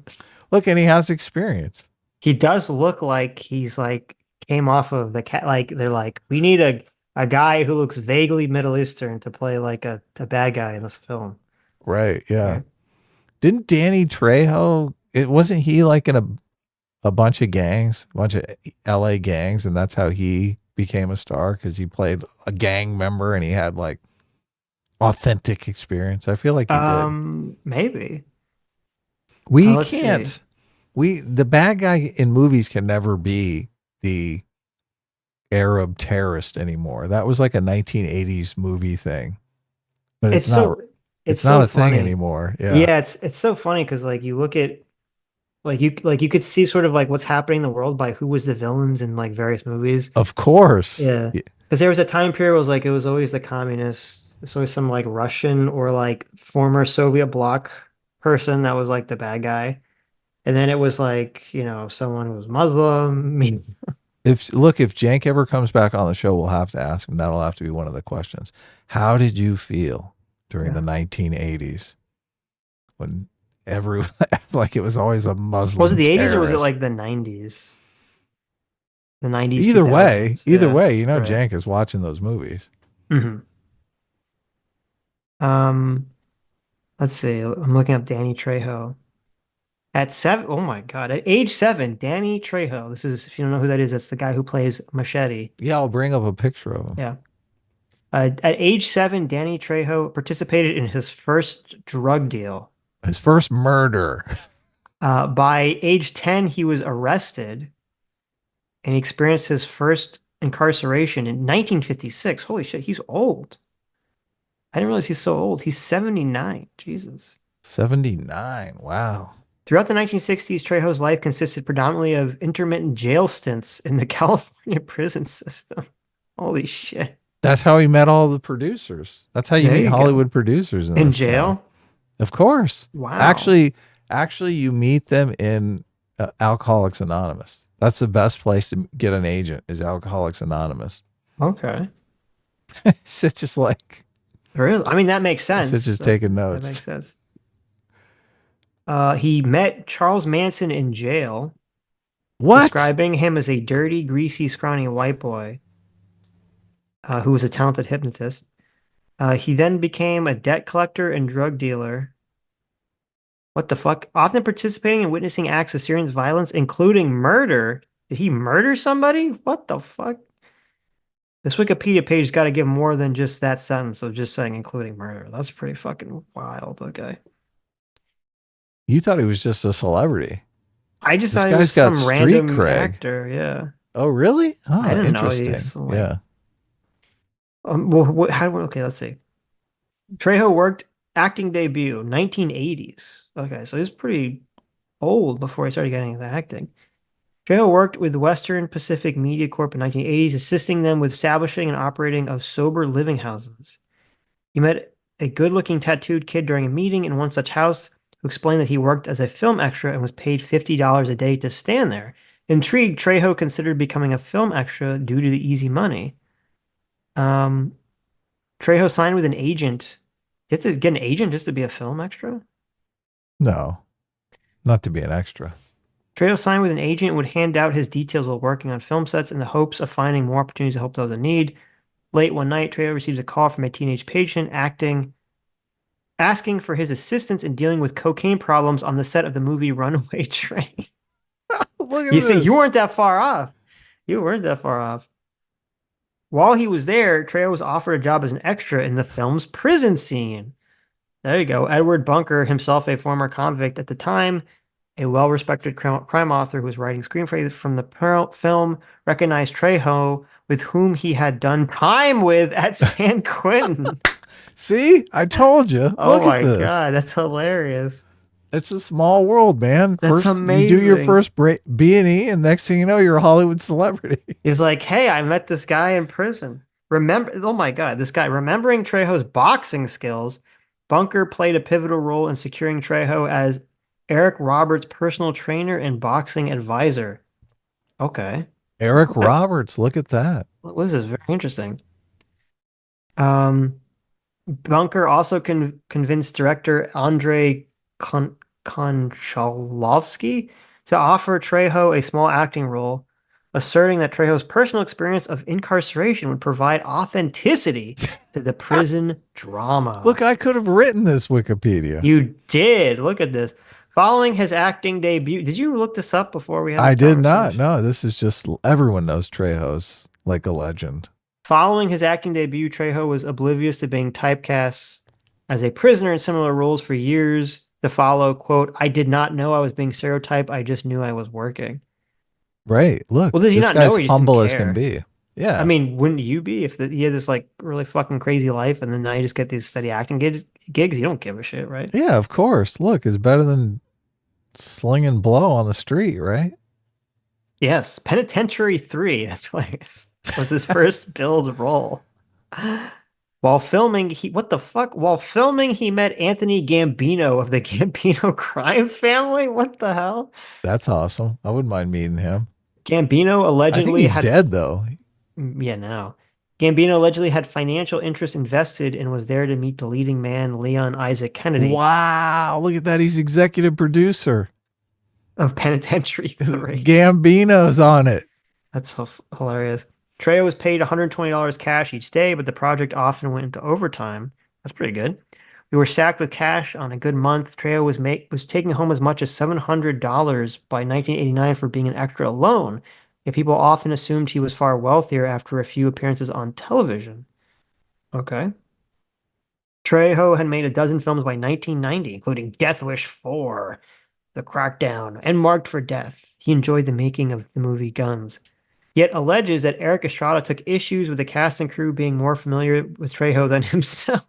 Look, and he has experience. He does look like he's like came off of the cat. Like, they're like, we need a guy who looks vaguely Middle Eastern to play like a bad guy in this film. Right. Yeah. Didn't Danny Trejo, wasn't he like in a bunch of gangs, a bunch of LA gangs, and that's how he became a star, because he played a gang member and he had like authentic experience? I feel like he did. Maybe. We can't. The bad guy in movies can never be the Arab terrorist anymore. That was like a 1980s movie thing, but it's not. It's not a thing anymore. Yeah. Yeah. It's so funny because like you look at you could see sort of like what's happening in the world by who was the villains in like various movies. Of course. Yeah. Because there was a time period where it was always the communists. It's always some like Russian or like former Soviet bloc person that was like the bad guy. And then it was like, someone who was Muslim. If Cenk ever comes back on the show, we'll have to ask him. That'll have to be one of the questions. How did you feel during the 1980s when everyone, like, it was always a Muslim Was it the 80s terrorist? or was it like the 90s? The 90s. Either way, right. Cenk is watching those movies. Mm-hmm. Let's see. I'm looking up Danny Trejo. At 7, oh my God! At age 7, Danny Trejo. This is, if you don't know who that is, that's the guy who plays Machete. Yeah, I'll bring up a picture of him. Yeah. At age 7, Danny Trejo participated in his first drug deal. His first murder. By age 10, he was arrested, and he experienced his first incarceration in 1956. Holy shit, he's old. I didn't realize he's so old. He's 79. Jesus. 79. Wow. Throughout the 1960s, Trejo's life consisted predominantly of intermittent jail stints in the California prison system. Holy shit. That's how he met all the producers. That's how you meet Hollywood producers in jail. Of course. Wow. Actually, you meet them in Alcoholics Anonymous. That's the best place to get an agent is Alcoholics Anonymous. Okay. Sitch is like, Really? I mean, that makes sense. Sitch is taking notes. That makes sense. He met Charles Manson in jail, What? describing him as a dirty, greasy, scrawny white boy who was a talented hypnotist. He then became a debt collector and drug dealer. What the fuck? Often participating in witnessing acts of serious violence, including murder. Did he murder somebody? What the fuck? This Wikipedia page got to give more than just that sentence of just saying including murder. That's pretty fucking wild. Okay. You thought he was just a celebrity. I just This thought he was guy's got some street random cred. actor. Yeah. Oh, really? Oh, I didn't know interesting. he's like, yeah. Well, okay, let's see. Trejo worked acting debut 1980s. Okay, so he's pretty old before he started getting into acting. Trejo worked with Western Pacific Media Corp in 1980s, assisting them with establishing and operating of sober living houses. He met a good-looking tattooed kid during a meeting in one such house who explained that he worked as a film extra and was paid $50 a day to stand there. Intrigued, Trejo considered becoming a film extra due to the easy money. Trejo signed with an agent. You have to get an agent just to be a film extra? No, not to be an extra. Trejo signed with an agent and would hand out his details while working on film sets in the hopes of finding more opportunities to help those in need. Late one night, Trejo receives a call from a teenage patient asking for his assistance in dealing with cocaine problems on the set of the movie Runaway Train. Look at You this. see, you weren't that far off. You weren't that far off. While he was there, Trejo was offered a job as an extra in the film's prison scene. There you go. Edward Bunker, himself a former convict at the time, a well-respected crime author who was writing screenplays from the film, recognized Trejo, with whom he had done time with at San Quentin. See, I told you. Oh Look my at this. God, that's hilarious. It's a small world, man. That's first, amazing. You do your first B&E, and next thing you know, you're a Hollywood celebrity. He's like, hey, I met this guy in prison. Oh my God, this guy. Remembering Trejo's boxing skills, Bunker played a pivotal role in securing Trejo as Eric Roberts' personal trainer and boxing advisor. Okay. Eric Roberts, look at that. What is this? Very interesting. Bunker also convinced director Andrei Konchalovsky to offer Trejo a small acting role, asserting that Trejo's personal experience of incarceration would provide authenticity to the prison drama. Look, I could have written this Wikipedia. You did. Look at this. Following his acting debut, did you look this up before we had this I did not. conversation? No, this is just everyone knows Trejo's like a legend. Following his acting debut, Trejo was oblivious to being typecast as a prisoner in similar roles for years to follow, quote, I did not know I was being stereotyped. I just knew I was working. Right. Look, Well, did you this not know guy's or you just didn't humble as care? can be. Yeah. I mean, wouldn't you be if he had this like really fucking crazy life and then now you just get these steady acting gigs? You don't give a shit, right? Yeah, of course. Look, it's better than slinging blow on the street, right? Yes. Penitentiary 3. That's hilarious. Was his first billed role. While filming, While filming, he met Anthony Gambino of the Gambino crime family. What the hell? That's awesome. I wouldn't mind meeting him. Gambino I think allegedly he's dead, though. Yeah, now. Gambino allegedly had financial interests invested and was there to meet the leading man, Leon Isaac Kennedy. Wow, look at that. He's executive producer. Of Penitentiary 3. Gambino's on it. That's so hilarious. Trejo was paid $120 cash each day, but the project often went into overtime. That's pretty good. We were stacked with cash on a good month. Trejo was taking home as much as $700 by 1989 for being an extra alone. Yet people often assumed he was far wealthier after a few appearances on television. Okay. Trejo had made a dozen films by 1990, including Death Wish 4, The Crackdown, and Marked for Death. He enjoyed the making of the movie Guns, yet alleges that Eric Estrada took issues with the cast and crew being more familiar with Trejo than himself.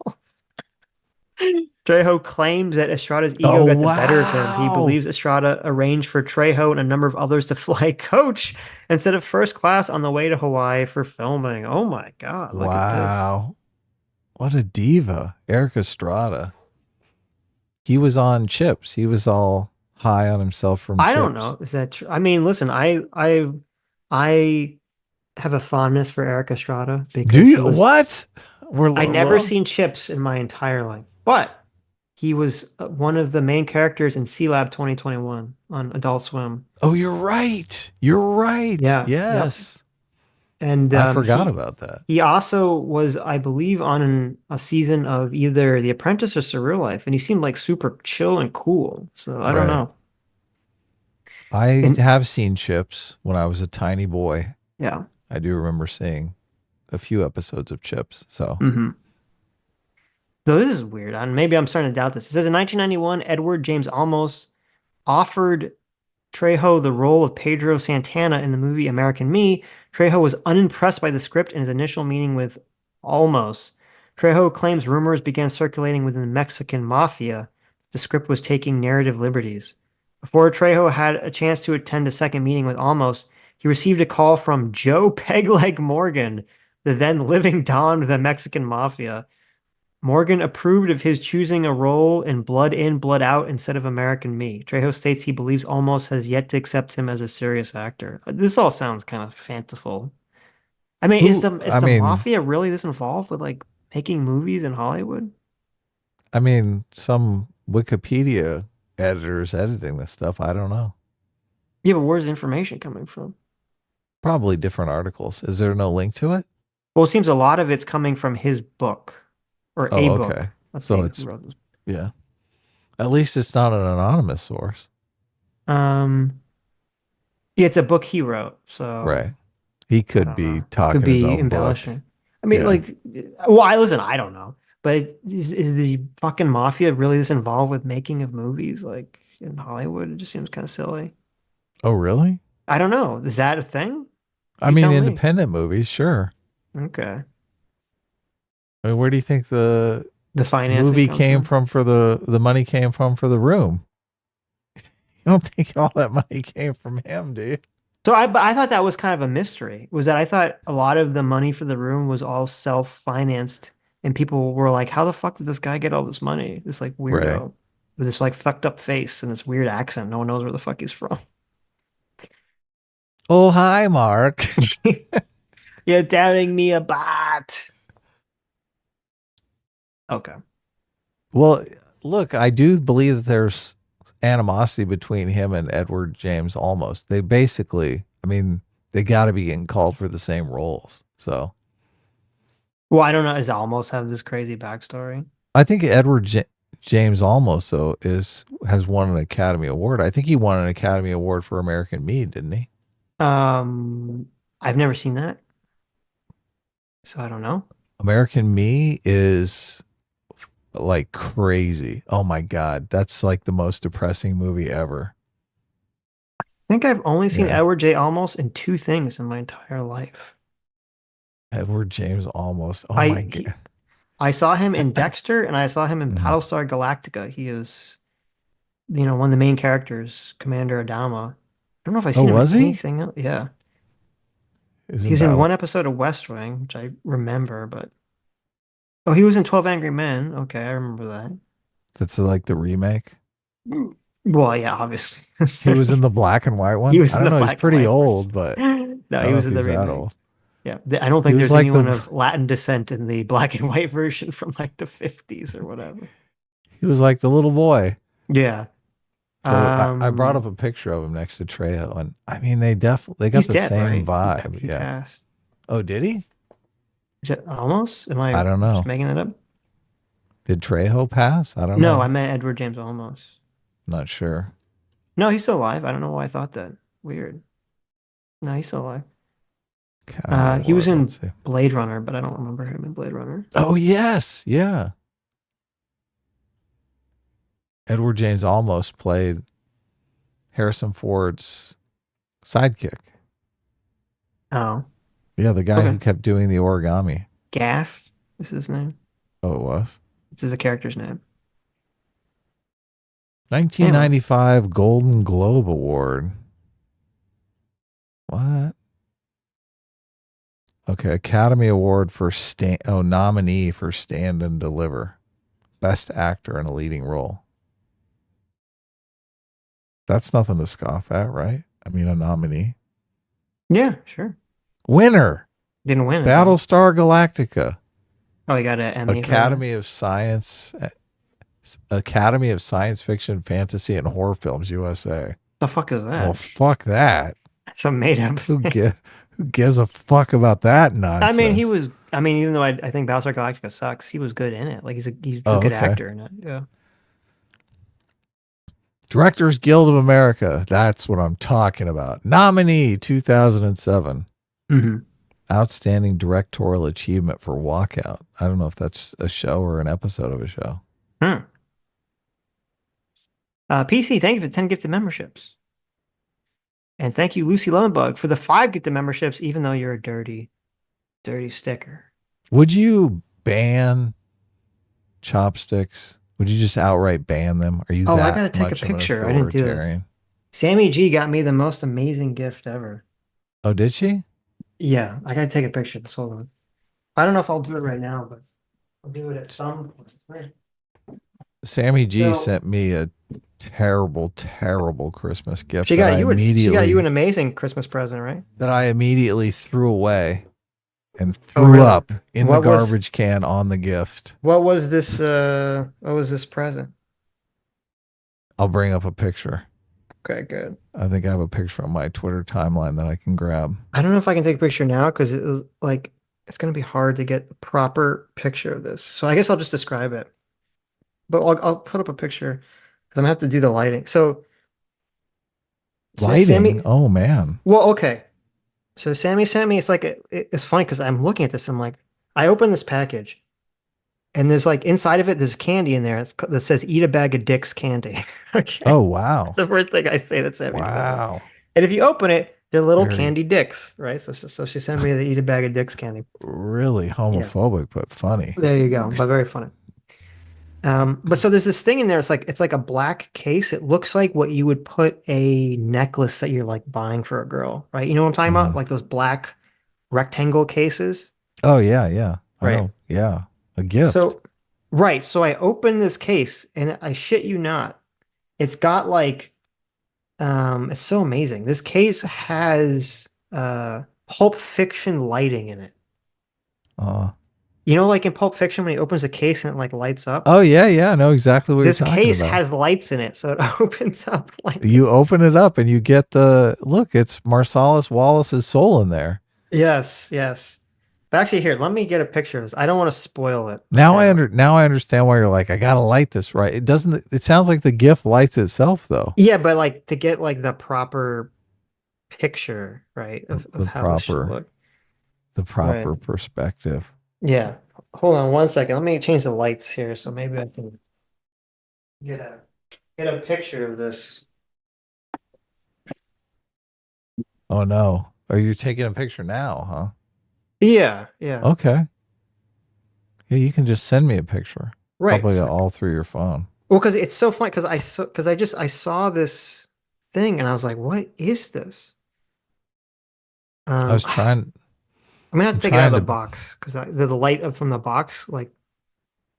Trejo claims that Estrada's ego got the better of him. He believes Estrada arranged for Trejo and a number of others to fly coach instead of first class on the way to Hawaii for filming. Oh my God. Look at this. What a diva. Eric Estrada. He was on Chips. He was all high on himself from I don't Chips. know. Is that true? I mean, listen, I have a fondness for Eric Estrada Do because he you? was. What? I never Well, seen Chips in my entire life, but he was one of the main characters in C Lab 2021 on Adult Swim. oh, you're right. You're right. Yeah, yep. Yes. And I forgot about that. he also was, I believe, on a season of either The Apprentice or Surreal Life, and he seemed like super chill and cool. So I don't Right. know. I And have seen Chips when I was a tiny boy. yeah. I do remember seeing a few episodes of Chips. So, Hmm. Though this is weird. And maybe I'm starting to doubt this. It says in 1991, Edward James Olmos offered Trejo the role of Pedro Santana in the movie American Me. Trejo was unimpressed by the script in his initial meeting with Olmos. Trejo claims rumors began circulating within the Mexican mafia. The script was taking narrative liberties. Before Trejo had a chance to attend a second meeting with Olmos, he received a call from Joe Pegleg Morgan, the then living Don of the Mexican mafia. Morgan approved of his choosing a role in Blood In, Blood Out instead of American Me. Trejo states he believes Olmos has yet to accept him as a serious actor. This all sounds kind of fanciful. I mean, is who, the mafia really this involved with like making movies in Hollywood? some Wikipedia editors editing this stuff. I don't know. Yeah, but where's the information coming from? Probably different articles. Is there no link to it? Well, it seems a lot of it's coming from his book or a Oh, book. okay. Let's So see it's, who wrote this. yeah. At least it's not an anonymous source. Um, yeah, it's a book he wrote. So Right. He I could don't be know. talking Could his be own book. embellishing. I mean, Yeah. like, well, I don't know. But is the fucking mafia really this involved with making of movies like in Hollywood? It just seems kind of silly. Oh, really? I don't know. Is that a thing? I You mean, tell me. independent movies, sure. Okay. I mean, where do you think the The financing movie comes came from. from for the money came from for the room? You don't think all that money came from him, do you? So I thought that was kind of a mystery. Was that I thought a lot of the money for the room was all self-financed, and people were like, "How the fuck did this guy get all this money? This like Right. weirdo with this like fucked up face and this weird accent. No one knows where the fuck he's from." Oh, hi, Mark. You're telling me about. Okay. Well, look, I do believe that there's animosity between him and Edward James Olmos. They basically, I mean, they got to be getting called for the same roles. So Well, I don't know. Does Almost have this crazy backstory? I think James Olmos though has won an Academy Award. I think he won an Academy Award for American Me, didn't he? I've never seen that, so I don't know. American Me is like crazy. Oh my God, that's like the most depressing movie ever. I think I've only seen Yeah. Edward J. Almost in two things in my entire life. Edward James Olmos. Oh I my he- God. I saw him in Dexter, and I saw him in Mhm. Battlestar Galactica. He is, one of the main characters, Commander Adama. I don't know if I've Oh, seen him in was he? anything else. Yeah, He he's in Battle. one episode of West Wing, which I remember, but oh, he was in 12 Angry Men. Okay, I remember that. That's like the remake. Well, yeah, obviously. He was in the black and white one. He was I in don't the know. He's black and pretty white old, but I No, don't he know was if in the he's that remake. old. Yeah, I don't He think was there's like anyone the of Latin descent in the black and white version from like the 50s or whatever. he was like the little boy. Yeah. So I brought up a picture of him next to Trejo, and I mean they got he's the dead, same right? vibe. He Yeah. passed. Oh, did he? Almost? Am I I don't just know. making that up? Did Trejo pass? I don't No, know. I meant Edward James Olmos. Not sure. No, he's still alive. I don't know why I thought that. Weird. No, he's still alive. Academy He was Award, in let's see. Blade Runner, but I don't remember him in Blade Runner. Oh yes, yeah. Edward James Olmos played Harrison Ford's sidekick. Oh, Yeah, the guy Okay. who kept doing the origami. Gaff is his name. Oh, it was. This is the character's name. 1995 Golden Globe Award. What? Okay, Academy Award for nominee for Stand and Deliver. Best actor in a leading role. That's nothing to scoff at, right? I mean, a nominee. Yeah, sure. Winner. Didn't win it, though. Battlestar Galactica. Oh, he got an Emmy for that? Academy of Science Fiction, Fantasy, and Horror Films USA. The fuck is that? Well, fuck that. It's a made-up Who thing. gives a fuck about that nonsense? I mean, even though I think Battlestar Galactica sucks, he was good in it. Like, he's a good okay. actor in it. Yeah. Directors Guild of America. That's what I'm talking about. Nominee 2007. Mm-hmm. Outstanding directorial achievement for Walkout. I don't know if that's a show or an episode of a show. PC, thank you for the 10 gifted memberships. And thank you, Lucy Lemonbug, for the 5 gifted memberships, even though you're a dirty sticker. Would you ban chopsticks? Would you just outright ban them? Are you I that gotta take a much of an picture. I didn't do this. authoritarian? Sammy G got me the most amazing gift ever. Oh, did she? Yeah, I gotta take a picture of this. Hold on. I don't know if I'll do it right now, but I'll do it at some point. Sammy G sent me a terrible, terrible Christmas gift. She got you an amazing Christmas present, right? That I immediately threw away and threw up in the garbage can on the gift. What was this present? I'll bring up a picture. Okay, good. I think I have a picture on my Twitter timeline that I can grab. I don't know if I can take a picture now because it's going to be hard to get a proper picture of this. So I guess I'll just describe it. But I'll put up a picture because I'm going to have to do the lighting. So lighting? Sammy, oh, man. Well, okay. So Sammy sent me, it's funny because I'm looking at this. I'm like, I opened this package and there's like inside of it, there's candy in there that says eat a bag of dicks candy. Okay. Oh, wow. The first thing I say that Sammy. Wow. And if you open it, they're little candy dicks, right? So she sent me the eat a bag of dicks candy. Really homophobic, but funny. There you go, but very funny. But so there's this thing in there. It's like a black case. It looks like what you would put a necklace that you're like buying for a girl, right? You know what I'm talking about? Like those black rectangle cases. Oh yeah, yeah. Right. I know. Yeah. A gift. So I open this case and I shit you not. It's got like it's so amazing. This case has Pulp Fiction lighting in it. You know, like in Pulp Fiction when he opens the case and it like lights up? Oh yeah, yeah. I know exactly what you're talking about. This case has lights in it, so it opens up like you open it up and you get the look, it's Marsalis Wallace's soul in there. Yes, yes. But actually here, let me get a picture of this. I don't want to spoil it. Now I understand why you're like, I gotta light this right. It sounds like the GIF lights itself though. Yeah, but like to get like the proper picture, right? Of how this should look. The proper perspective. Yeah. Hold on one second. Let me change the lights here so maybe I can get a picture of this. Oh no. Are you taking a picture now, huh? Yeah, yeah. Okay. Yeah, you can just send me a picture. Right. Probably all through your phone. Well, because it's so funny because I saw this thing and I was like, what is this? I was trying. I'm gonna have to take it out of the box because the light from the box, like,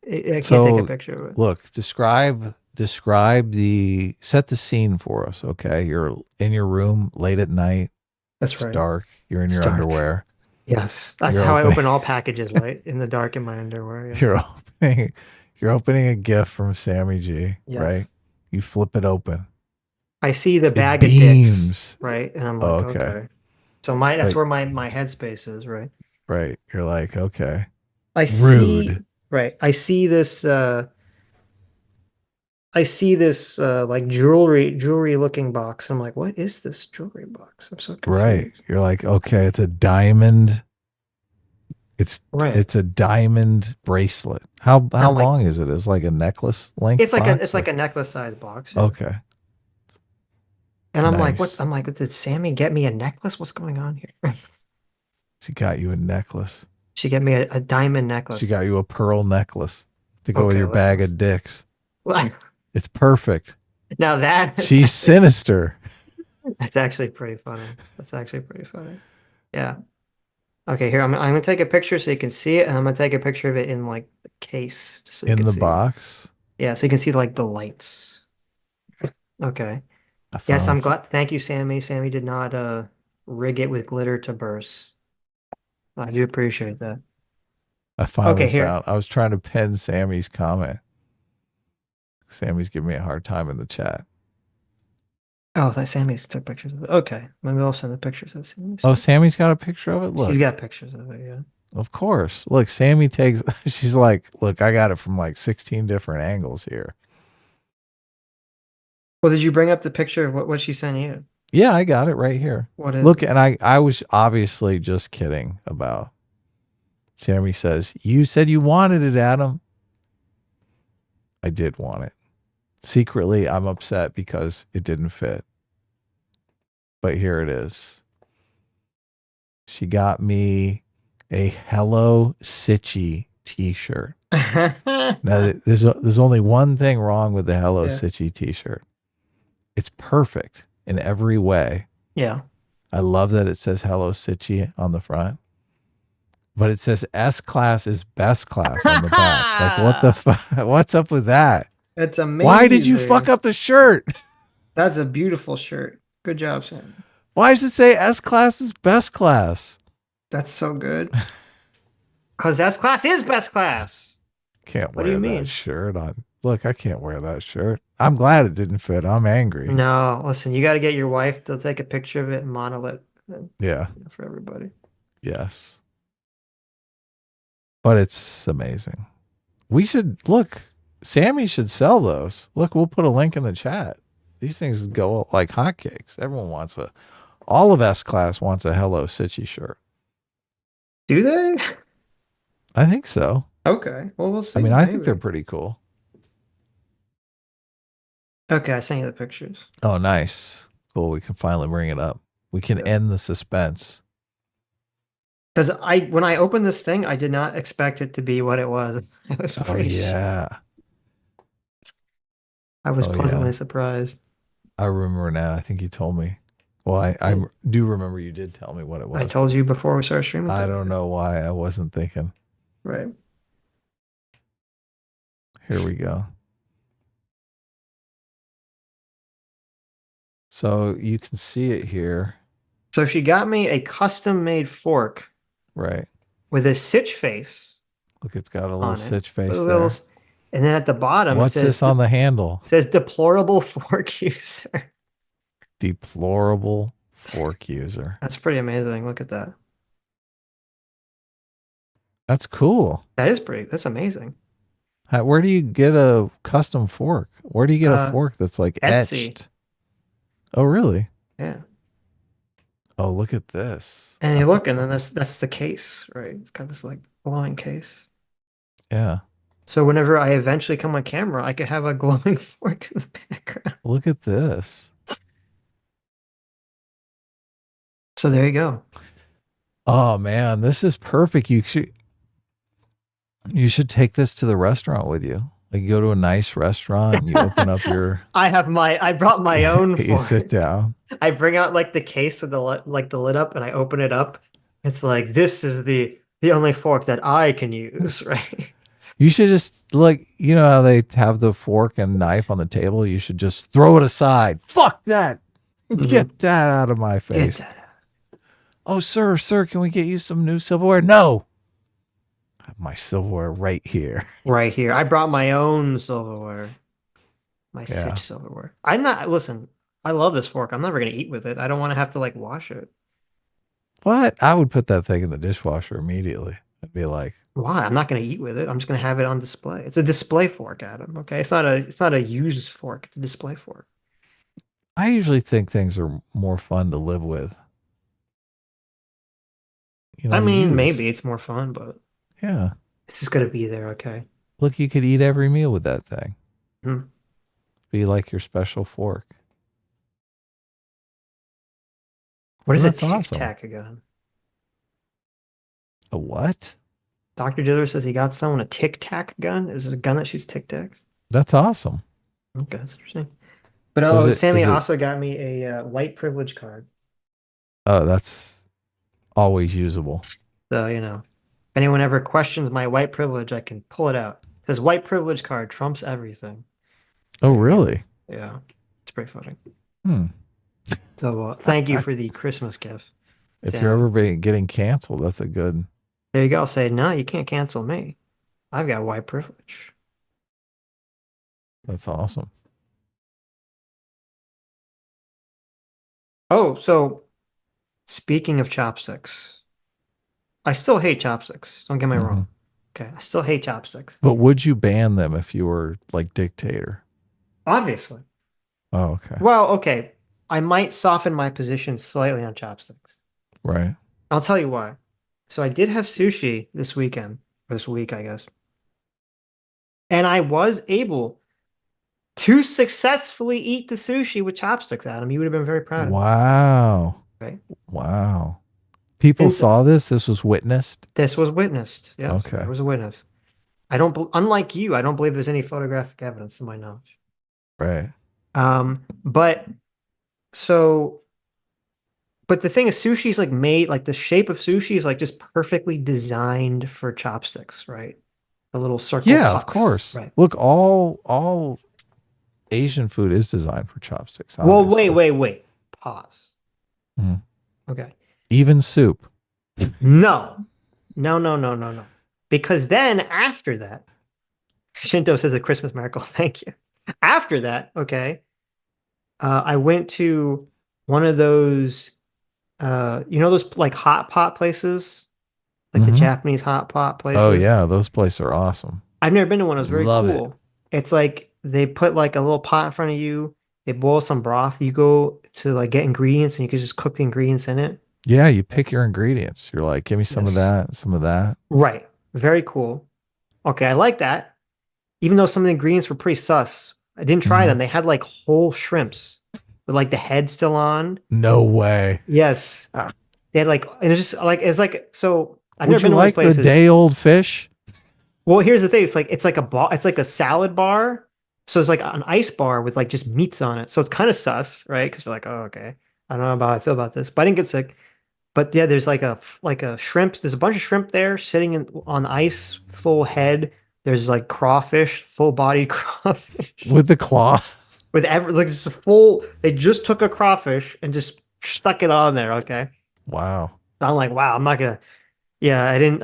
I can't take a picture of it. Look, describe set the scene for us. Okay, you're in your room late at night. That's right. It's dark. You're in your underwear. Yes, that's how I open all packages, right? In the dark in my underwear. Yeah. You're opening a gift from Sammy G, right? You flip it open. I see the bag of dicks, right? And I'm like, okay. So that's where my headspace is, right? Right. You're like, okay. I see this like jewelry looking box. I'm like, what is this jewelry box? I'm so confused. Right. You're like, okay, it's a diamond. It's a diamond bracelet. How long is it? It's like a necklace length. It's like a necklace size box. Yeah. Okay. And I'm like, what? I'm like, did Sammy get me a necklace? What's going on here? She got you a necklace. She got me a diamond necklace. She got you a pearl necklace to go with your bag of dicks. What? It's perfect. Now that she's sinister. That's actually pretty funny. Yeah. Okay, here I'm gonna take a picture so you can see it, and I'm gonna take a picture of it in like the case, just so you in can the see box. Yeah, so you can see like the lights. Okay. I Yes, I'm finally, glad. Thank you, Sammy. Sammy did not rig it with glitter to burst. I do appreciate that. I finally Okay, here. found. I was trying to pin Sammy's comment. Sammy's giving me a hard time in the chat. Oh, that Sammy took pictures of it. Okay, maybe I'll send the pictures that Sammy Oh, sent. Sammy's got a picture of it. She's Look, got pictures of it, yeah. of course. Look, Sammy takes. She's like, look, I got it from like 16 different angles here. Well, did you bring up the picture of what she sent you? Yeah, I got it right here. What is Look, it? and I was obviously just kidding about. Sammy says, "You said you wanted it, Adam." I did want it. Secretly, I'm upset because it didn't fit. But here it is. She got me a Hello Sitchy t-shirt. Now, there's only one thing wrong with the Hello Yeah. Sitchy t-shirt. It's perfect in every way. Yeah. I love that it says Hello Sitchy on the front. But it says S class is best class on the back. Like, what the fuck? What's up with that? It's amazing. Why did you fuck up the shirt? That's a beautiful shirt. Good job, Sam. Why does it say S class is best class? That's so good. Because S class is best class. Can't What do wear you that mean? shirt on. Look, I can't wear that shirt. I'm glad it didn't fit. I'm angry. No, listen, you got to get your wife to take a picture of it and model it Yeah. for everybody. Yes. But it's amazing. We should look. Sammy should sell those. Look, we'll put a link in the chat. These things go like hotcakes. Everyone wants all of S class wants a Hello Sitchy shirt. Do they? I think so. Okay. Well, we'll see. I mean, I maybe. think they're pretty cool. Okay, I sent you the pictures. Oh, nice. Cool. We can finally bring it up. We can end the suspense. Because when I opened this thing, I did not expect it to be what it was. I was I was pleasantly surprised. I remember now. I think you told me. Well, I do remember you did tell me what it was. I told you before we started streaming. I don't know why I wasn't thinking. Right. Here we go. So you can see it here. So she got me a custom-made fork. Right. With a Sitch face. Look, it's got a little Sitch face there. And then at the bottom, what's it says this on the handle? It says deplorable fork user. Deplorable fork user. That's pretty amazing. Look at that. That's cool. That's amazing. Where do you get a custom fork? Where do you get a fork that's like Etsy. etched? Oh, really? Yeah. Oh, look at this. And you look, and then that's the case, right? It's got this like glowing case. Yeah. So whenever I eventually come on camera, I could have a glowing fork in the background. Look at this. So there you go. Oh man, this is perfect. You should take this to the restaurant with you. Like you go to a nice restaurant and you open up your I brought my own fork. You sit down. I bring out like the case with the lid up and I open it up. It's like this is the only fork that I can use, right? You should just like, you know how they have the fork and knife on the table? You should just throw it aside. Fuck that. Get that out of my face. Oh, sir, can we get you some new silverware? No. I have my silverware right here. Right here. I brought my own silverware. My Sitch silverware. Listen, I love this fork. I'm never going to eat with it. I don't want to have to like wash it. What? I would put that thing in the dishwasher immediately. I'd be like, why? I'm not going to eat with it. I'm just going to have it on display. It's a display fork, Adam. Okay. It's not a used fork. It's a display fork. I usually think things are more fun to live with. You know, I mean, maybe it's more fun, but yeah, it's just going to be there. Okay. Look, you could eat every meal with that thing. Hmm. Be like your special fork. What is a tic-tac gun? A what? Dr. Diller says he got someone a tic-tac gun. Is this a gun that shoots tic-tacs? That's awesome. Okay, that's interesting. But Sammy also got me a white privilege card. Oh, that's always usable. So, you know, if anyone ever questions my white privilege, I can pull it out. It says white privilege card trumps everything. Oh, really? Yeah, it's pretty funny. Hmm. So thank you for the Christmas gift. If Sam. you're ever getting canceled, that's a good. There you go. I'll say, no, you can't cancel me. I've got white privilege. That's awesome. Oh, so speaking of chopsticks, I still hate chopsticks. Don't get me wrong. Okay, I still hate chopsticks. But would you ban them if you were like dictator? Obviously. Oh, okay. Well, okay. I might soften my position slightly on chopsticks. Right. I'll tell you why. So I did have sushi this week, I guess. And I was able to successfully eat the sushi with chopsticks, Adam. You would have been very proud of me. Wow. Right? Wow. People And so- saw this. This was witnessed. This was witnessed. Yes, Okay. there was a witness. I don't, unlike you, I don't believe there's any photographic evidence to my knowledge. Right. But so, but the thing is, sushi is like made, like the shape of sushi is like just perfectly designed for chopsticks, right? The little circle Yeah, of pucks, course. right? Look, all Asian food is designed for chopsticks. Well, Obviously. wait. Pause. Mhm. Okay. Even soup. No. Because then after that, Shinto says a Christmas miracle. Thank you. After that, okay, I went to one of those, those like hot pot places, like the Mhm. Japanese hot pot places. Oh yeah, those places are awesome. I've never been to one. It was very Love cool. It's like they put like a little pot in front of you. They boil some broth. You go to like get ingredients, and you can just cook the ingredients in it. Yeah, you pick your ingredients. You're like, give me some of Yes. that, some of that. Right. Very cool. Okay, I like that. Even though some of the ingredients were pretty sus. I didn't try them. They had like whole shrimps with like the head still on. No way. Yes. Ah. They had like, and it's like, so I've Would never you been to one of like these the places. day old fish? Well, here's the thing. It's like a bar. It's like a salad bar. So it's like an ice bar with like just meats on it. So it's kind of sus, right? Because you're like, oh, okay. I don't know about how I feel about this, but I didn't get sick. But yeah, there's like a shrimp. There's a bunch of shrimp there sitting on ice, full head. There's like crawfish, full bodied crawfish With the claw. with like just a full. They just took a crawfish and just stuck it on there. Okay, Wow. so I'm like, wow, I'm not gonna. Yeah, I didn't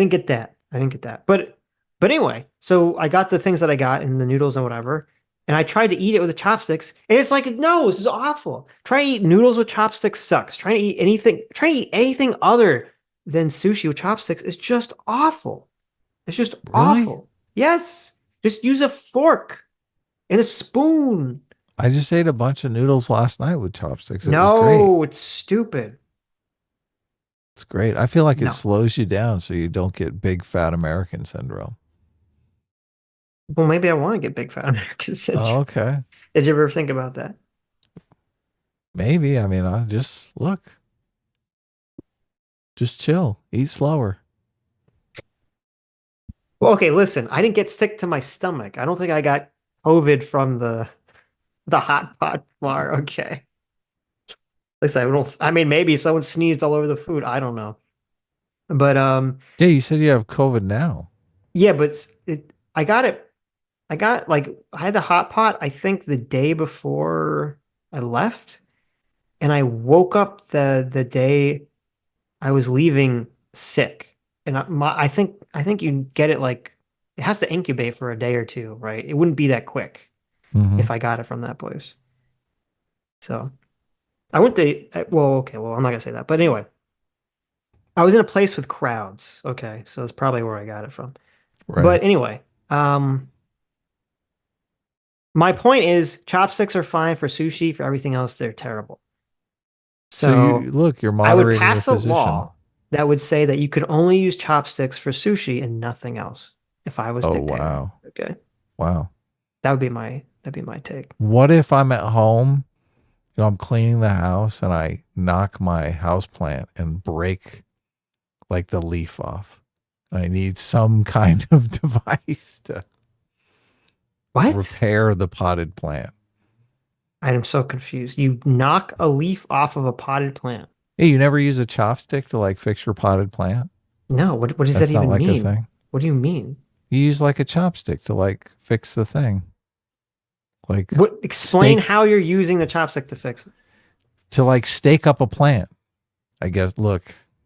get that. I didn't get that. But anyway, so I got the things that I got and the noodles and whatever. And I tried to eat it with the chopsticks. And it's like, no, this is awful. Trying to eat noodles with chopsticks sucks. Trying to eat anything other than sushi with chopsticks is just awful. It's just Really? awful. Yes. Just use a fork and a spoon. I just ate a bunch of noodles last night with chopsticks. It was No, great. it's stupid. It's great. I feel like No. it slows you down so you don't get big fat American syndrome. Well, maybe I want to get big fat American syndrome. Oh, okay. Did you ever think about that? Maybe. I mean, I just look. Just chill. Eat slower. Well, okay, listen, I didn't get sick to my stomach. I don't think I got COVID from the hot pot bar. Okay. At least I don't. I mean, maybe someone sneezed all over the food. I don't know. But Yeah, you said you have COVID now. yeah, but I got it. I had the hot pot, I think the day before I left, and I woke up the day I was leaving sick. And I think you get it like it has to incubate for a day or two, right? It wouldn't be that quick Mhm. if I got it from that place. So I went to well, okay, well, I'm not gonna say that, but anyway, I was in a place with crowds. Okay, so that's probably where I got it from. Right. But anyway, my point is chopsticks are fine for sushi. For everything else, they're terrible. So you look, you're I would moderating your pass a position. law that would say that you could only use chopsticks for sushi and nothing else if I was Oh, dictator. wow. Okay. Wow. That'd be my take. What if I'm at home, I'm cleaning the house and I knock my house plant and break like the leaf off? I need some kind of device to What? repair the potted plant. I am so confused. You knock a leaf off of a potted plant. Hey, you never use a chopstick to like fix your potted plant? No, what does That's that not even like a mean? thing. What do you mean? You use like a chopstick to like fix the thing. Like, Explain how you're using the chopstick to fix it. To like stake up a plant. I guess. Look,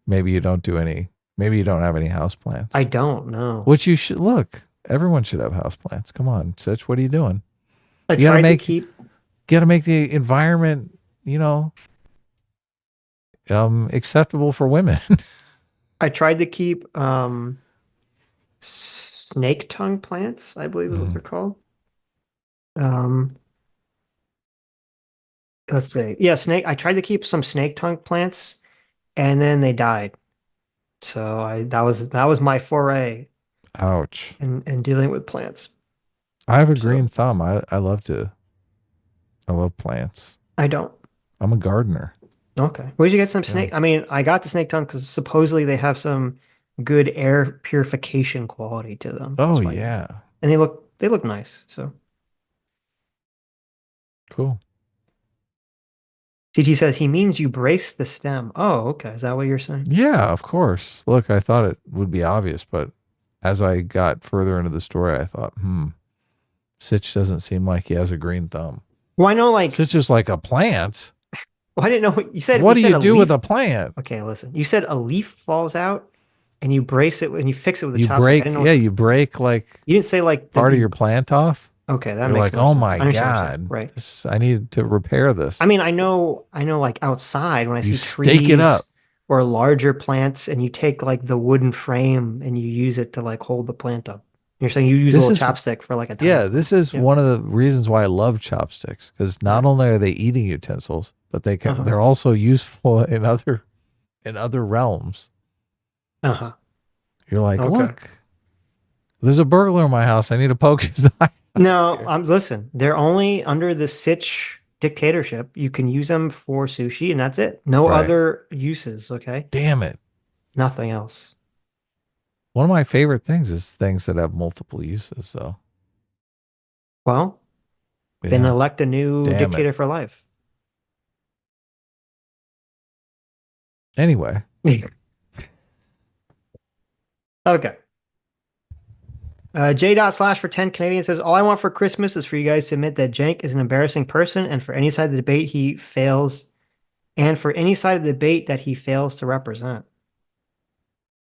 maybe you don't have any house plants. I don't know. Which you should look. Everyone should have house plants. Come on, Sitch, what are you doing? I You tried to keep. gotta make the environment, acceptable for women. I tried to keep snake tongue plants, I believe is what they're called. Let's see. Yeah, I tried to keep some snake tongue plants, and then they died. So that was my foray Ouch. in dealing with plants. I have a green thumb. I love plants. I don't. I'm a gardener. Okay. Where'd you get some snake? I mean, I got the snake tongue because supposedly they have some good air purification quality to them. Oh yeah. And they look nice. So cool. CT says he means you brace the stem. Oh, okay. Is that what you're saying? Yeah, of course. Look, I thought it would be obvious, but as I got further into the story, I thought, Sitch doesn't seem like he has a green thumb. Well, I know, like Sitch is like a plant. Well, I didn't know what you said. What you do said you do with a plant? Okay, listen. You said a leaf falls out, and you brace it and you fix it with a chopstick. Break. Yeah, you break like. You didn't say like part of your plant off. Okay, that You're makes like, more oh sense. my god, right? I need to repair this. I mean, I know. Like outside when I see trees, stake it up, or larger plants, and you take like the wooden frame and you use it to like hold the plant up. You're saying you use a little chopstick for like a time. This is one of the reasons why I love chopsticks, because not only are they eating utensils, but they're also useful in other realms. You're like, look, there's a burglar in my house. I need to poke his eye. No, listen. They're only under the Sitch dictatorship. You can use them for sushi, and that's it. No other uses. Okay. Damn it. Nothing else. One of my favorite things is things that have multiple uses. So, well, then elect a new dictator for life. Anyway. Okay. J.slash for 10 Canadian says, all I want for Christmas is for you guys to admit that Cenk is an embarrassing person, and for any side of the debate he fails, and for any side of the debate that he fails to represent.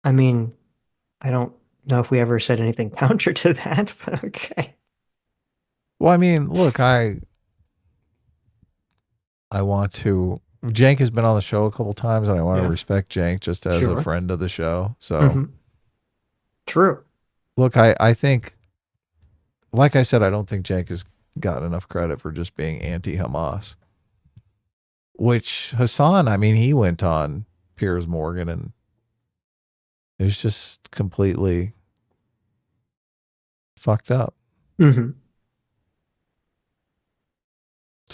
I mean, I don't know if we ever said anything counter to that, but okay. Well, I mean, look, I want to. Cenk has been on the show a couple times, and I want to respect Cenk just as a friend of the show. So, true. Look, I think, like I said, I don't think Cenk has gotten enough credit for just being anti-Hamas. Which Hassan, I mean, he went on Piers Morgan, and it was just completely fucked up. So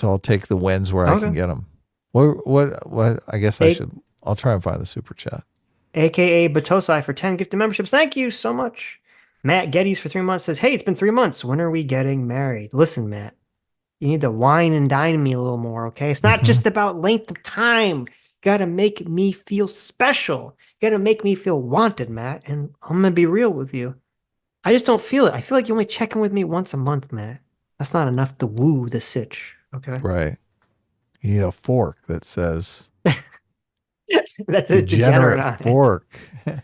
I'll take the wins where I can get them. What? I guess I'll try and find the super chat. AKA Batosai for 10 gifted memberships. Thank you so much. Matt Geddes for 3 months says, hey, it's been 3 months. When are we getting married? Listen, Matt, you need to wine and dine me a little more, okay? It's not just about length of time. You got to make me feel special. You got to make me feel wanted, Matt. And I'm going to be real with you. I just don't feel it. I feel like you only check in with me once a month, Matt. That's not enough to woo the Sitch, okay? Right. You need a fork that says... That's a degenerate fork.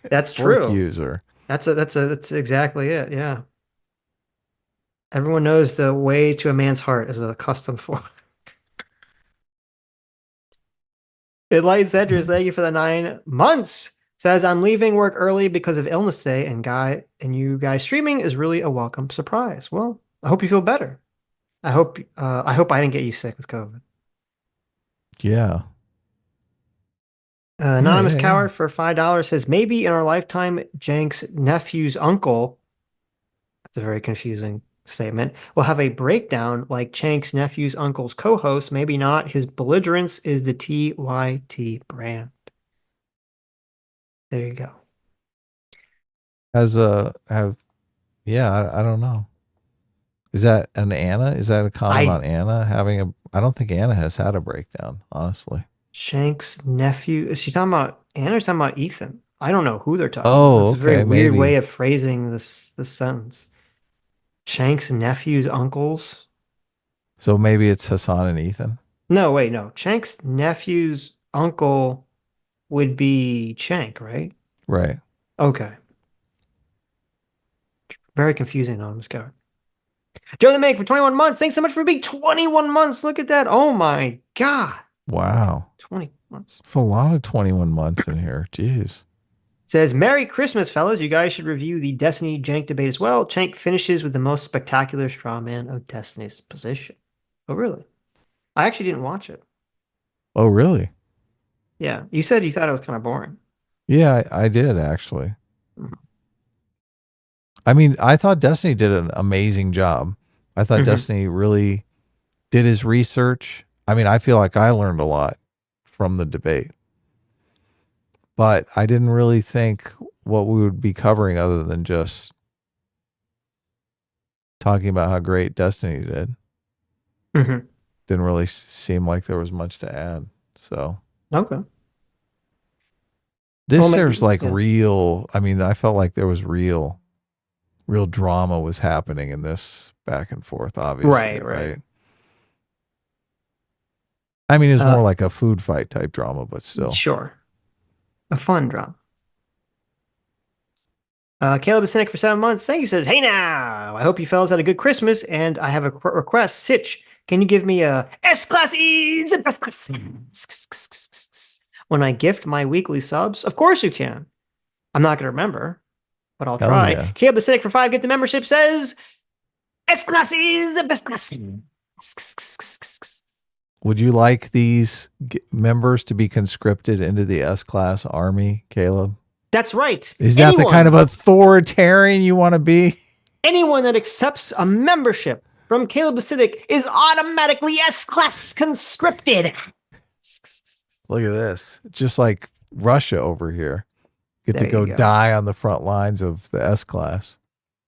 That's true. Fork user. That's exactly it. Yeah. Everyone knows the way to a man's heart is a custom fork. Enlightened Centrist, thank you for the 9 months. Says I'm leaving work early because of illness day, and you guys streaming is really a welcome surprise. Well, I hope you feel better. I hope I didn't get you sick with COVID. Yeah. Anonymous Coward for $5 says, maybe in our lifetime, Cenk's nephew's uncle, that's a very confusing statement, will have a breakdown like Cenk's nephew's uncle's co-host. Maybe not. His belligerence is the TYT brand. There you go. I don't know. Is that an Anna? Is that a comment on Anna having a... I don't think Anna has had a breakdown, honestly. Cenk's nephew. Is she talking about Anna or talking about Ethan? I don't know who they're talking about. That's a very weird way of phrasing this sentence. Cenk's nephew's uncles. So maybe it's Hassan and Ethan. No, wait, no. Cenk's nephew's uncle would be Cenk, right? Right. Okay. Very confusing on this guy. Joe the Meg for 21 months. Thanks so much for being 21 months. Look at that. Oh my God. Wow. 20 months. It's a lot of 21 months in here. Jeez. Says, Merry Christmas, fellas. You guys should review the Destiny Cenk debate as well. Cenk finishes with the most spectacular straw man of Destiny's position. Oh, really? I actually didn't watch it. Oh, really? Yeah. You said you thought it was kind of boring. Yeah, I did actually. Mhm. I mean, I thought Destiny did an amazing job. I thought Destiny really did his research. I mean, I feel like I learned a lot from the debate. But I didn't really think what we would be covering other than just talking about how great Destiny did. Mm-hmm. Didn't really seem like there was much to add. So Okay. there's like real, I mean, I felt like there was real drama was happening in this back and forth, obviously. Right. I mean, it's more like a food fight type drama, but still. Sure. A fun drama. Caleb the Cynic for 7 months. Thank you. Says, hey now. I hope you fellas had a good Christmas, and I have a request. Sitch, can you give me a S-Class E's and S-Class when I gift my weekly subs? Of course you can. I'm not going to remember, but I'll try. Yeah. Caleb the Cynic for 5, get the membership, says, S-Class E's the best class. Would you like these members to be conscripted into the S-Class army, Caleb? That's right. Is that the kind of authoritarian you want to be? Anyone that accepts a membership from Caleb the Cynic is automatically S-Class conscripted. Look at this. Just like Russia over here. Get There to go you go. die on the front lines of the S-Class.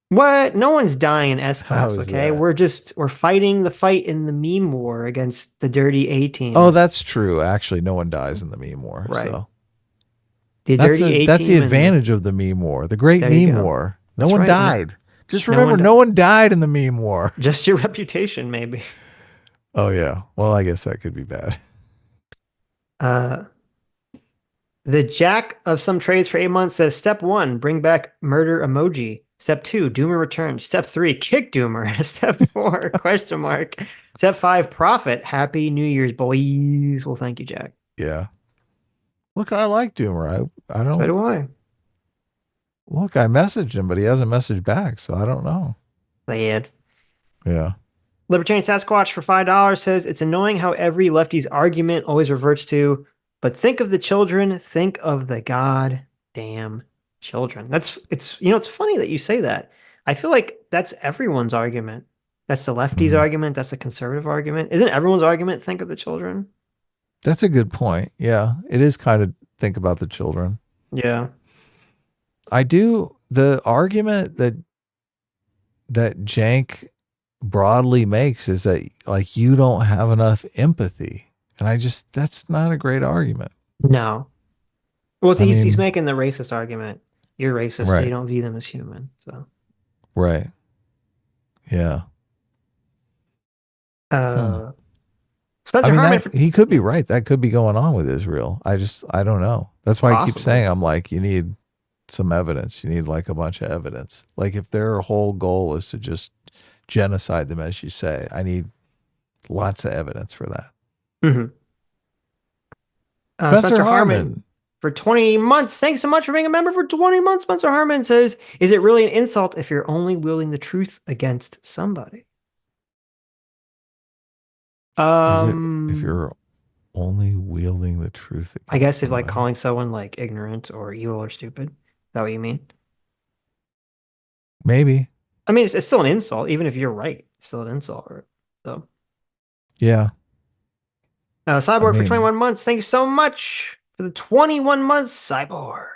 What? No one's dying in S-Class, How is okay? that? We're fighting the fight in the meme war against the dirty A-team. Oh, that's true. Actually, no one dies in the meme war. Right. So. That's the advantage of the meme war. The great meme war. No one died. Just remember, no one died in the meme war. Just your reputation, maybe. Oh, yeah. Well, I guess that could be bad. The Jack of some trades for 8 months says, Step 1, bring back murder emoji. Step 2, Doomer returns. Step 3, kick Doomer. Step 4, question mark. Step 5, profit. Happy New Year's, boys. Well, thank you, Jack. Yeah. Look, I like Doomer. I don't. So do I. Look, I messaged him, but he hasn't messaged back, so I don't know. Sad. Yeah. Libertarian Sasquatch for $5 says, it's annoying how every lefty's argument always reverts to, but think of the children, think of the goddamn children. It's funny that you say that. I feel like that's everyone's argument. That's the lefty's argument. That's the conservative argument. Isn't everyone's argument think of the children? That's a good point. Yeah, it is kind of think about the children. Yeah. I do. The argument that Cenk broadly makes is that like you don't have enough empathy. And that's not a great argument. No. Well, he's making the racist argument. You're racist, so you don't view them as human. So. Right. Yeah. Spencer Harmon. He could be right. That could be going on with Israel. I don't know. That's why I keep saying, I'm like, you need some evidence. You need like a bunch of evidence. Like if their whole goal is to just genocide them, as you say, I need lots of evidence for that. Mm-hmm. Spencer Harmon for 20 months. Thanks so much for being a member for 20 months. Spencer Harmon says, is it really an insult if you're only wielding the truth against somebody? If you're only wielding the truth. I guess if like calling someone like ignorant or evil or stupid. Is that what you mean? Maybe. I mean, it's still an insult, even if you're right. It's still an insult. Right? So. Yeah. Cyborg for 21 months. Thank you so much for the 21 months, Cyborg.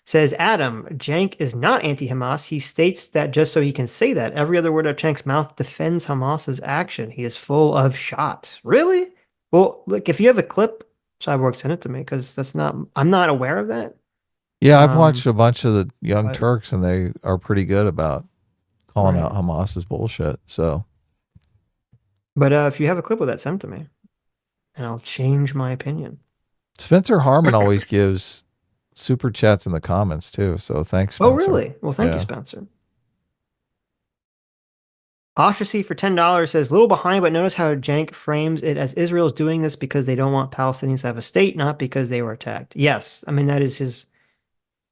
Says Adam, Cenk is not anti-Hamas. He states that just so he can say that. Every other word out of Cenk's mouth defends Hamas's action. He is full of shot. Really? Well, look, if you have a clip, Cyborg, send it to me because I'm not aware of that. Yeah, I've watched a bunch of the Young Turks and they are pretty good about calling out Hamas's bullshit. So But if you have a clip of that, send it to me, and I'll change my opinion. Spencer Harmon always gives super chats in the comments too. So thanks, Spencer. Oh, really? Well, thank you, Spencer. Ostracy for $10 says, little behind, but notice how Cenk frames it as Israel's doing this because they don't want Palestinians to have a state, not because they were attacked. Yes, I mean, that is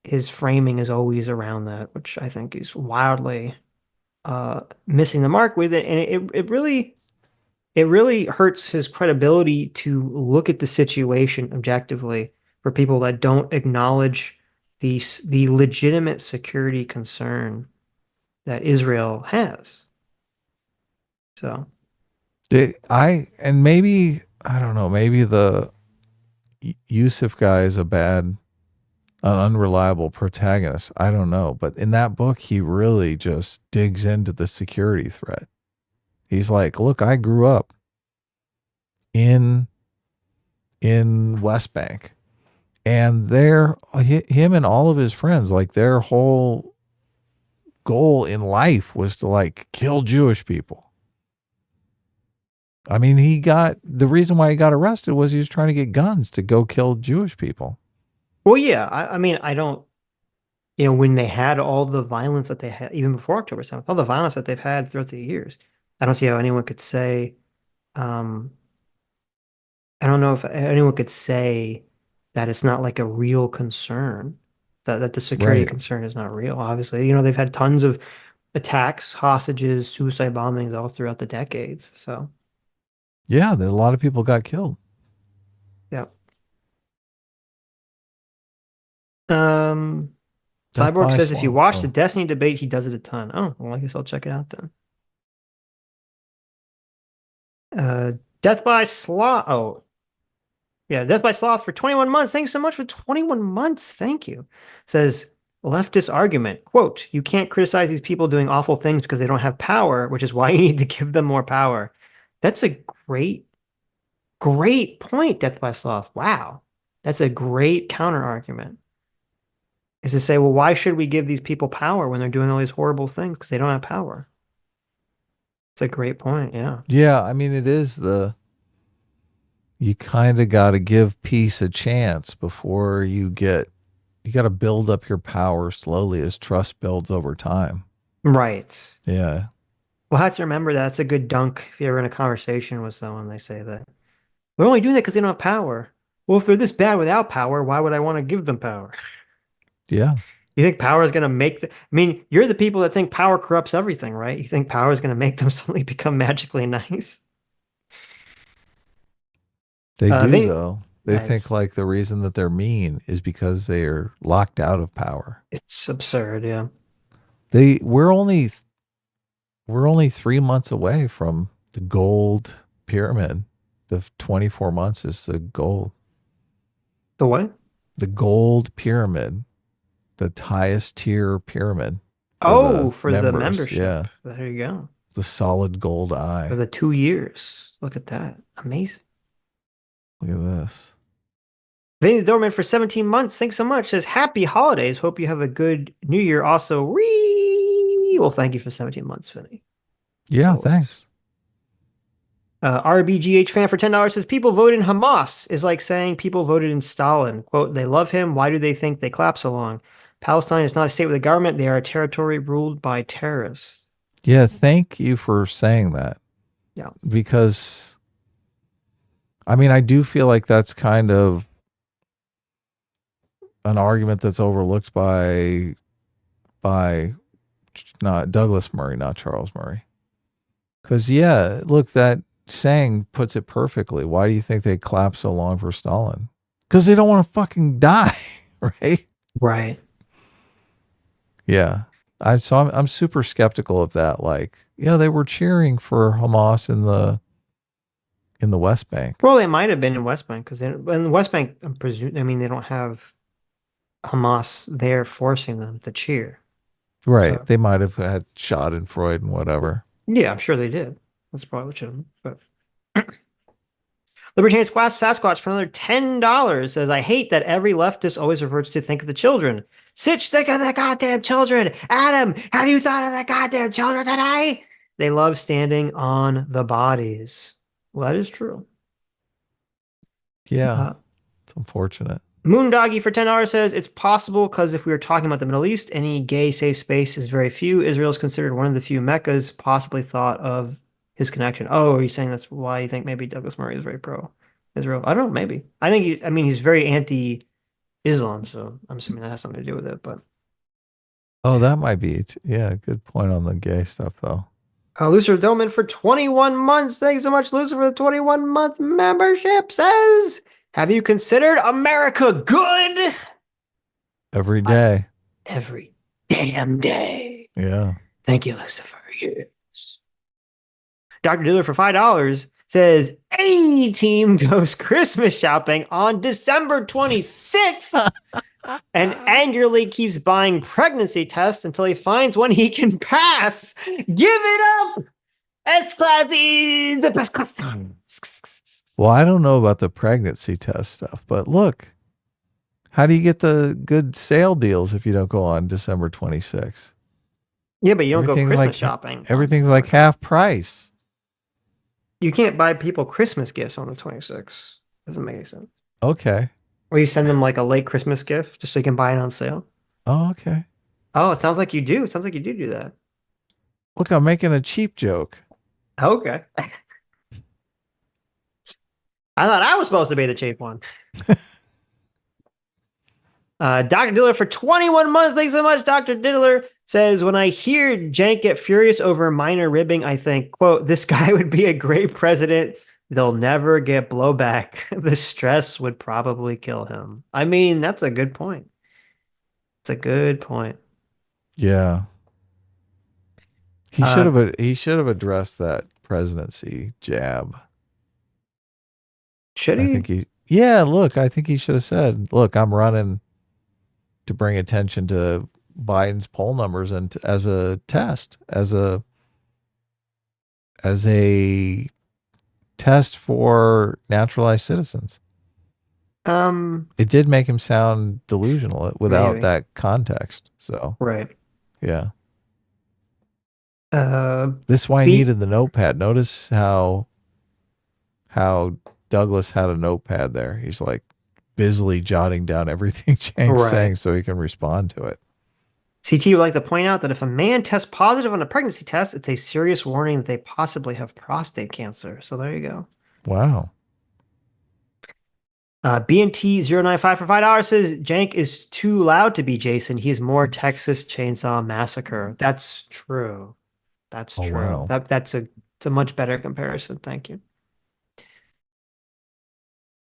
his framing is always around that, which I think is wildly missing the mark with it. And it really hurts his credibility to look at the situation objectively for people that don't acknowledge the legitimate security concern that Israel has. So, and maybe I don't know. Maybe the Yusuf guy is an unreliable protagonist. I don't know, but in that book, he really just digs into the security threat. He's like, "Look, I grew up in West Bank, and him and all of his friends, like their whole goal in life was to like kill Jewish people." I mean, the reason why he got arrested was he was trying to get guns to go kill Jewish people. Well, yeah, I mean, I don't, when they had all the violence that they had, even before October 7th, all the violence that they've had throughout the years, I don't see how anyone could say, I don't know if anyone could say that it's not like a real concern, that the security concern is not real. Obviously, they've had tons of attacks, hostages, suicide bombings all throughout the decades. So, yeah, a lot of people got killed. Yeah. Cyborg says if you watch the Destiny debate, he does it a ton. Oh, well, I guess I'll check it out then. Death by Sloth. Oh, yeah, Death by Sloth for 21 months. Thanks so much for 21 months. Thank you. Says leftist argument. Quote, you can't criticize these people doing awful things because they don't have power, which is why you need to give them more power. That's a great point, Death by Sloth. Wow. That's a great counter argument. Is to say, well, why should we give these people power when they're doing all these horrible things because they don't have power? It's a great point, yeah. Yeah, I mean, it is you kind of got to give peace a chance before you got to build up your power slowly as trust builds over time. Right. Yeah. We'll have to remember that. It's a good dunk if you're ever in a conversation with someone, they say that. They're only doing that because they don't have power. Well, if they're this bad without power, why would I want to give them power? Yeah. You think power is going to make I mean, you're the people that think power corrupts everything, right? You think power is going to make them suddenly become magically nice? They do, though. They think like the reason that they're mean is because they are locked out of power. It's absurd, yeah. We're only 3 months away from the gold pyramid. The 24 months is the gold. The what? The gold pyramid. The highest tier pyramid. For the membership. Yeah. There you go. The solid gold eye. For the 2 years. Look at that. Amazing. Look at this. Vinny the Doorman for 17 months. Thanks so much. Says happy holidays. Hope you have a good new year. Also, well, thank you for 17 months, Vinny. Yeah, thanks. RBGH fan for $10 says people voted in Hamas is like saying people voted in Stalin. Quote, they love him. Why do they think they clap so long? Palestine is not a state with a government. They are a territory ruled by terrorists. Yeah, thank you for saying that. Yeah. Because, I mean, I do feel like that's kind of an argument that's overlooked by not Douglas Murray, not Charles Murray. Because, yeah, look, that saying puts it perfectly. Why do you think they clap so long for Stalin? Because they don't want to fucking die, right? Right. Yeah. I'm super skeptical of that. Like, yeah, they were cheering for Hamas in the West Bank. Well, they might have been in West Bank because in the West Bank, I mean, they don't have Hamas there forcing them to cheer. Right. So, they might have had Schadenfreude and whatever. Yeah, I'm sure they did. That's probably legitimate. But Libertarian Sasquatch for another $10 says, I hate that every leftist always reverts to think of the children. Sitch, think of the goddamn children. Adam, have you thought of the goddamn children today? They love standing on the bodies. Well, that is true. Yeah, it's unfortunate. Moondoggy for $10 says it's possible because if we were talking about the Middle East, any gay safe space is very few. Israel is considered one of the few meccas possibly thought of his connection. Oh, are you saying that's why you think maybe Douglas Murray is very pro Israel? I don't know, maybe. I mean, he's very anti-Islam, so I'm assuming that has something to do with it. But Oh, that might be it. Yeah, good point on the gay stuff, though. Lucifer Dillman for 21 months. Thanks so much, Lucifer, for the 21-month membership says, have you considered America good? Every day. Every damn day. Yeah. Thank you, Lucifer. Yes. Dr. Diller for $5 says, A team goes Christmas shopping on December 26th and angrily keeps buying pregnancy tests until he finds one he can pass. Give it up! S-Class is the best class. Well, I don't know about the pregnancy test stuff, but look, how do you get the good sale deals if you don't go on December 26th? Yeah, but you don't go Christmas shopping. Everything's like half price. You can't buy people Christmas gifts on the 26th. Doesn't make any sense. Okay. Or you send them like a late Christmas gift just so you can buy it on sale. Oh, okay. Oh, it sounds like you do. It sounds like you do that. Look, I'm making a cheap joke. Okay. I thought I was supposed to be the cheap one. Dr. Diddler for 21 months. Thanks so much, Dr. Diddler. Says, when I hear Cenk get furious over minor ribbing, I think, quote, this guy would be a great president. They'll never get blowback. The stress would probably kill him. I mean, that's a good point. It's a good point. Yeah. He should have addressed that presidency jab. Should he? Yeah, look, I think he should have said, look, I'm running to bring attention to Biden's poll numbers and as a test, as a test for naturalized citizens. It did make him sound delusional without that context. So right. Yeah. This is why I needed the notepad. Notice how Douglas had a notepad there. He's like busily jotting down everything Cenk's saying so he can respond to it. CT would like to point out that if a man tests positive on a pregnancy test, it's a serious warning that they possibly have prostate cancer. So there you go. Wow. BNT095 for $5 says, Cenk is too loud to be Jason. He is more Texas Chainsaw Massacre. That's true. That's true. Wow. It's a much better comparison. Thank you.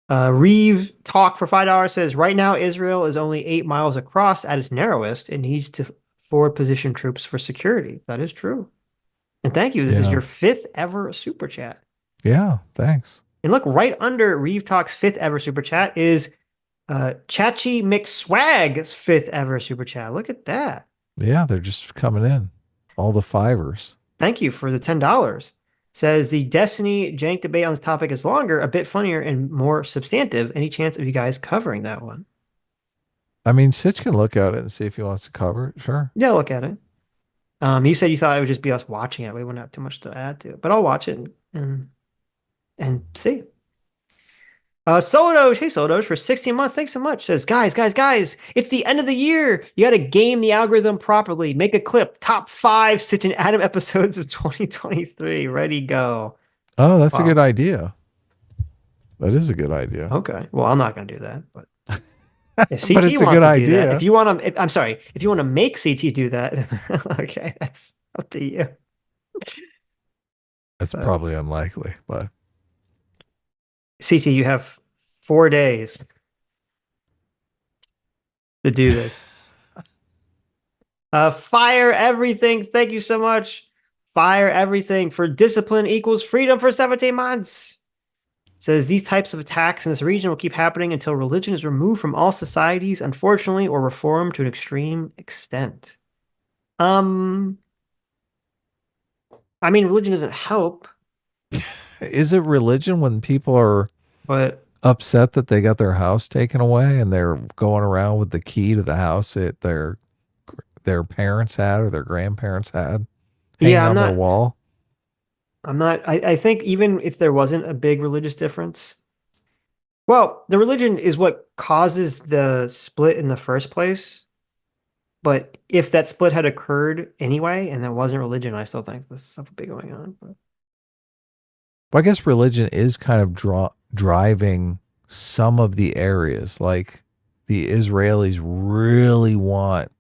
Reeve Talk for $5 says, right now Israel is only 8 miles across at its narrowest. It needs to forward position troops for security. That is true. And thank you. This is your 5th ever super chat. Yeah, thanks. And look, right under Reeve Talk's 5th ever super chat is Chachi McSwag's 5th ever super chat. Look at that. Yeah, they're just coming in. All the fivers. Thank you for the $10. Says the Destiny Cenk debate on this topic is longer, a bit funnier, and more substantive. Any chance of you guys covering that one? I mean, Sitch can look at it and see if he wants to cover it. Sure. Yeah, look at it. You said you thought it would just be us watching it. We wouldn't have too much to add to it, but I'll watch it and see. Sodosh, hey Sodosh, for 16 months. Thanks so much. Says, guys, it's the end of the year. You got to game the algorithm properly. Make a clip. Top 5 Sitch and Adam episodes of 2023. Ready, go. Oh, that's a good idea. That is a good idea. Okay. Well, I'm not going to do that, but if CT but it's a wants good to idea. do that, if you want to, I'm sorry, if you want to make CT do that, okay, that's up to you. That's probably unlikely, but CT, you have 4 days to do this. Fire everything. Thank you so much. Fire everything for discipline equals freedom for 17 months. Says these types of attacks in this region will keep happening until religion is removed from all societies, unfortunately, or reformed to an extreme extent. I mean, religion doesn't help. Is it religion when people are upset that they got their house taken away and they're going around with the key to the house that their parents had or their grandparents had hanging on their wall? I think even if there wasn't a big religious difference, well, the religion is what causes the split in the first place. But if that split had occurred anyway, and that wasn't religion, I still think this stuff would be going on. But Well, I guess religion is kind of driving some of the areas. Like the Israelis really want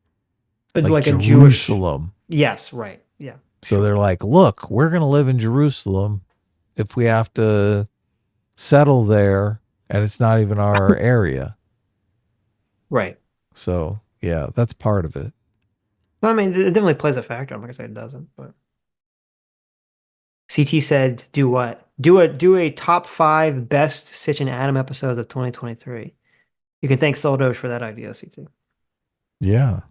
it's like like a Jewish, Jerusalem. yes, right, yeah. So they're like, look, we're going to live in Jerusalem if we have to settle there and it's not even our area. Right. So, yeah, that's part of it. I mean, it definitely plays a factor. I'm not gonna say it doesn't, but CT said, "Do what? Do a top 5 best Sitch and Adam episodes of 2023." You can thank Soldoge for that idea, CT. Yeah.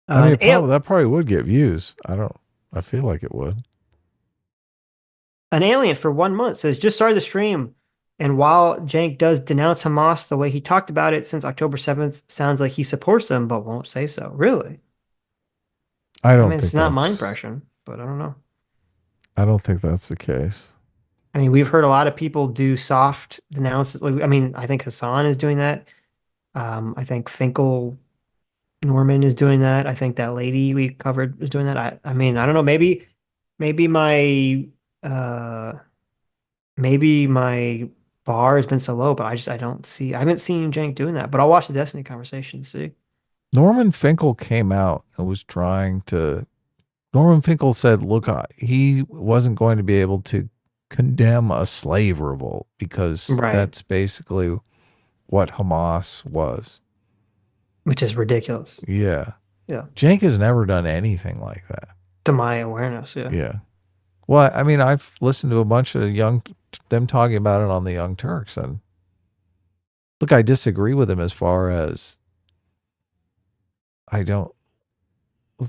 I mean, that probably would get views. I feel like it would. An alien for 1 month says, just started the stream. And while Cenk does denounce Hamas the way he talked about it since October 7th, sounds like he supports them, but won't say so. Really? I mean, it's not my impression, but I don't know. I don't think that's the case. I mean, we've heard a lot of people do soft denounces. I mean, I think Hassan is doing that. I think Finkel Norman is doing that. I think that lady we covered is doing that. I mean, I don't know. Maybe my maybe my bar has been so low, but I haven't seen Cenk doing that. But I'll watch the Destiny conversation to see. Norman Finkel came out and was trying to. Norman Finkel said, look, he wasn't going to be able to condemn a slave revolt because that's basically what Hamas was. Which is ridiculous. Yeah. Yeah. Cenk has never done anything like that. To my awareness, yeah. Yeah. Well, I mean, I've listened to a bunch of them talking about it on the Young Turks, and look, I disagree with him as far as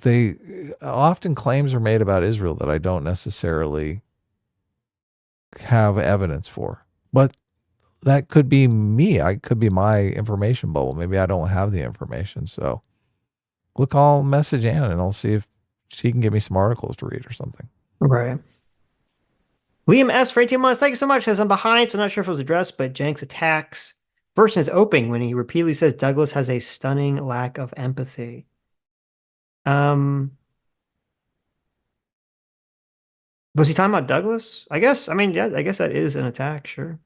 they often claims are made about Israel that I don't necessarily have evidence for, but that could be me. I could be my information bubble. Maybe I don't have the information. So look, I'll message Anna and I'll see if she can give me some articles to read or something. Right. Liam S. for 18 months. Thank you so much. Says I'm behind, so I'm not sure if it was addressed, but Cenk's attacks version is open when he repeatedly says Douglas has a stunning lack of empathy. Was he talking about Douglas? I guess. I mean, yeah, I guess that is an attack, sure.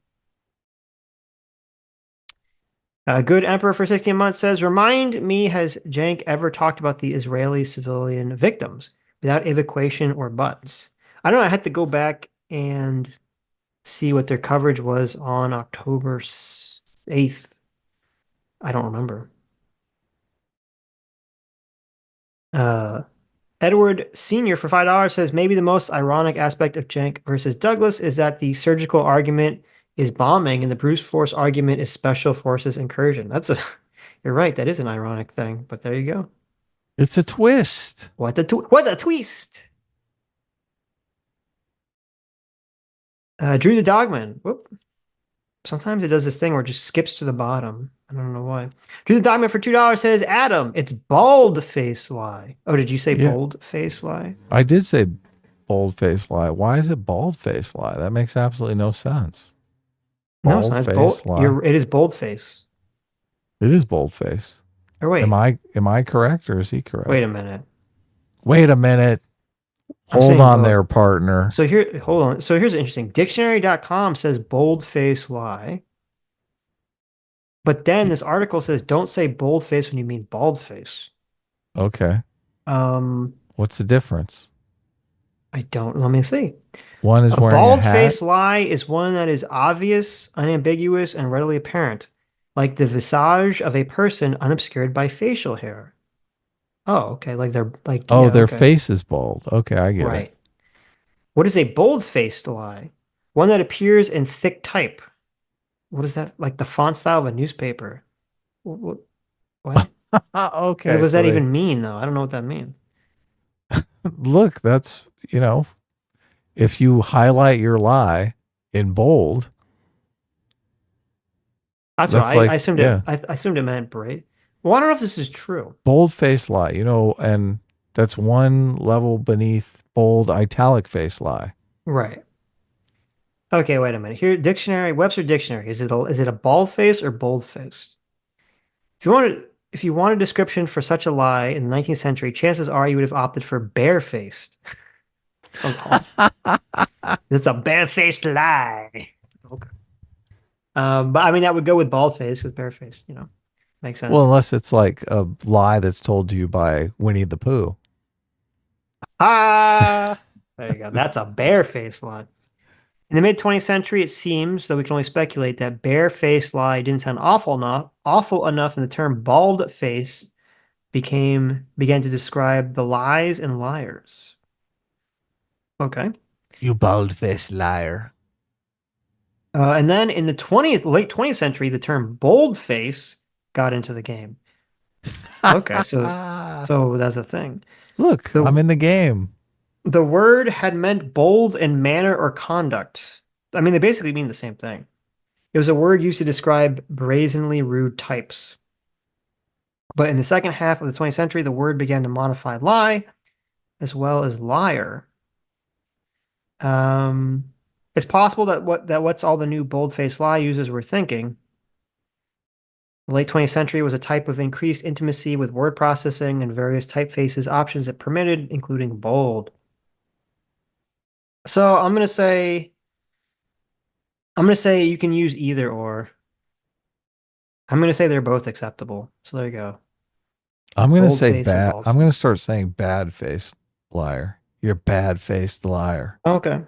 Good Emperor for 16 months says, remind me, has Cenk ever talked about the Israeli civilian victims without evacuation or buts? I don't know. I had to go back and see what their coverage was on October 8th. I don't remember. Edward Sr. for $5 says, maybe the most ironic aspect of Cenk versus Douglas is that the surgical argument is bombing and the brute force argument is special forces incursion. You're right. That is an ironic thing, but there you go. It's a twist. What a twist. Drew the Dogman. Whoop. Sometimes it does this thing where it just skips to the bottom. I don't know why. Drew the Dogman for $2 says, Adam, it's bald face lie. Oh, did you say bold face lie? I did say bold face lie. Why is it bald face lie? That makes absolutely no sense. No, it's not. It is bold face. It is bold face. Or wait. Am I correct or is he correct? Wait a minute. Hold on there, partner. So hold on. So here's interesting. Dictionary.com says bold face lie. But then this article says don't say bold face when you mean bald face. Okay. What's the difference? Let me see. One is wearing a bald hat. face lie is one that is obvious, unambiguous, and readily apparent, like the visage of a person unobscured by facial hair. Oh, okay. Like they're like. Oh, yeah, their okay. face is bald. Okay, I get Right. it. What is a bold-faced lie? One that appears in thick type. What is that? Like the font style of a newspaper. What? Okay. What does that even mean, though? I don't know what that means. Look, that's, if you highlight your lie in bold. That's right. I assumed it meant bright. Well, I don't know if this is true. Bold face lie, and That's one level beneath bold italic face lie. Right. Okay, wait a minute. Here, dictionary, Webster Dictionary. Is it a bald face or bold face? If you want a description for such a lie in the 19th century, chances are you would have opted for barefaced. Okay. It's a barefaced lie. Okay. But I mean that would go with bald face because barefaced, makes sense. Well, unless it's like a lie that's told to you by Winnie the Pooh. Ah, there you go. That's a barefaced lie. In the mid 20th century, it seems, though we can only speculate, that barefaced lie didn't sound awful enough, and the term bald face began to describe the lies and liars. Okay. You bald-faced liar. And then in the late 20th century, the term boldface got into the game. Okay, so that's a thing. Look, I'm in the game. The word had meant bold in manner or conduct. I mean, they basically mean the same thing. It was a word used to describe brazenly rude types. But in the second half of the 20th century, the word began to modify lie as well as liar. It's possible that what's all the new bold-faced lie users were thinking. The late 20th century was a type of increased intimacy with word processing and various typefaces options it permitted, including bold. So I'm gonna say you can use either or. I'm gonna say they're both acceptable. So there you go. I'm gonna say bad. I'm gonna start saying bad-faced liar. You're a bad-faced liar. Okay.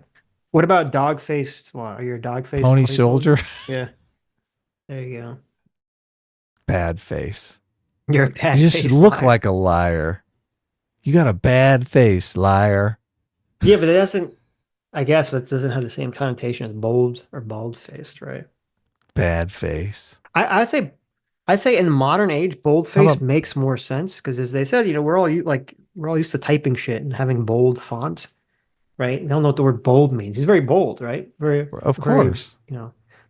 What about dog-faced liar? Are you a dog-faced pony soldier? Yeah. There you go. Bad face. You're a bad. You just look like a liar. You got a bad face, liar. Yeah, but it doesn't. I guess, but it doesn't have the same connotation as bold or bald-faced, right? Bad face. I'd say in modern age, bold-faced makes more sense because, as they said, we're all used to typing shit and having bold fonts, right? They don't know what the word bold means. He's very bold, right? Of course.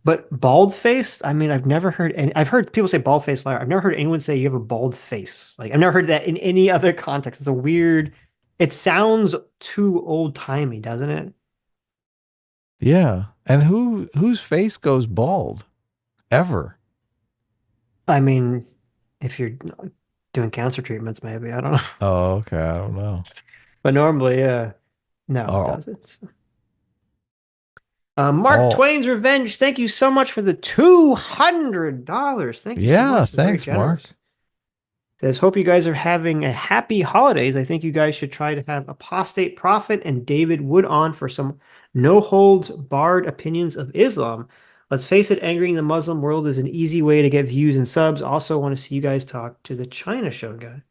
But bald-faced, I mean, I've never heard any. I've heard people say bald-faced liar. I've never heard anyone say you have a bald face. Like I've never heard that in any other context. It's a weird. It sounds too old-timey, doesn't it? Yeah, and whose face goes bald, ever? I mean, if you're doing cancer treatments, maybe I don't know. Oh, okay, I don't know. But normally, no, it doesn't. Mark Twain's Revenge. Thank you so much for the $200. Thank you so much. Thanks, Mark. Says, hope you guys are having a happy holidays. I think you guys should try to have Apostate Prophet and David Wood on for some no-holds-barred opinions of Islam. Let's face it, angering the Muslim world is an easy way to get views and subs. Also want to see you guys talk to the China show guy.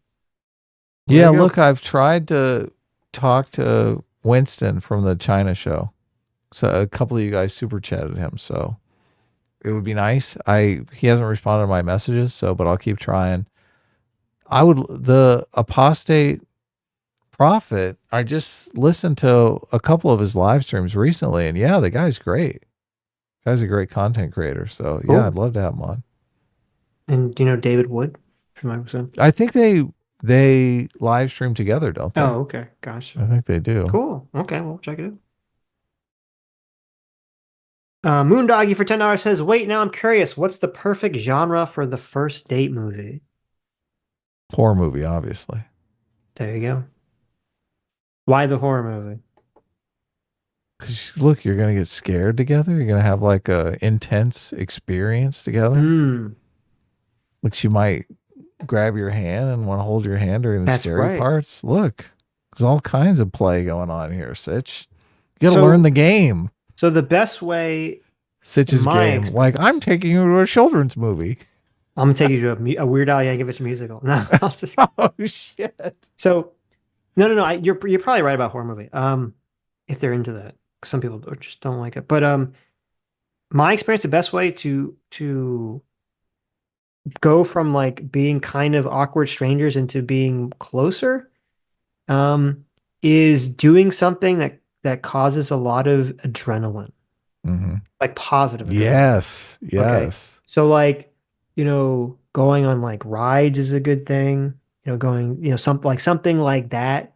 Yeah, look, I've tried to talk to Winston from the China show. So a couple of you guys super chatted him, so it would be nice. He hasn't responded to my messages, but I'll keep trying. The Apostate Prophet, I just listened to a couple of his live streams recently, and yeah, the guy's great. The guy's a great content creator, so yeah, I'd love to have him on. And do you know David Wood from Microsoft? I think they live stream together, don't they? Oh, okay, gotcha. I think they do. Cool. Okay, well, check it out. Moondoggy for $10 says, wait, now I'm curious. What's the perfect genre for the first date movie? Horror movie, obviously. There you go. Why the horror movie? Because look, you're going to get scared together. You're going to have like a intense experience together. Like she might grab your hand and want to hold your hand during the scary parts. Look, there's all kinds of play going on here, Sitch. You got to learn the game. So the best way, Sitch's game, like I'm taking you to a children's movie. I'm gonna take you to a Weird Al Yankovic musical. No, I'll just. Oh shit! So, no. You're probably right about horror movie. If they're into that, some people just don't like it. But my experience, the best way to go from like being kind of awkward strangers into being closer, is doing something that causes a lot of adrenaline, like positive adrenaline. Yes. Okay. So like, going on like rides is a good thing. going, something like that.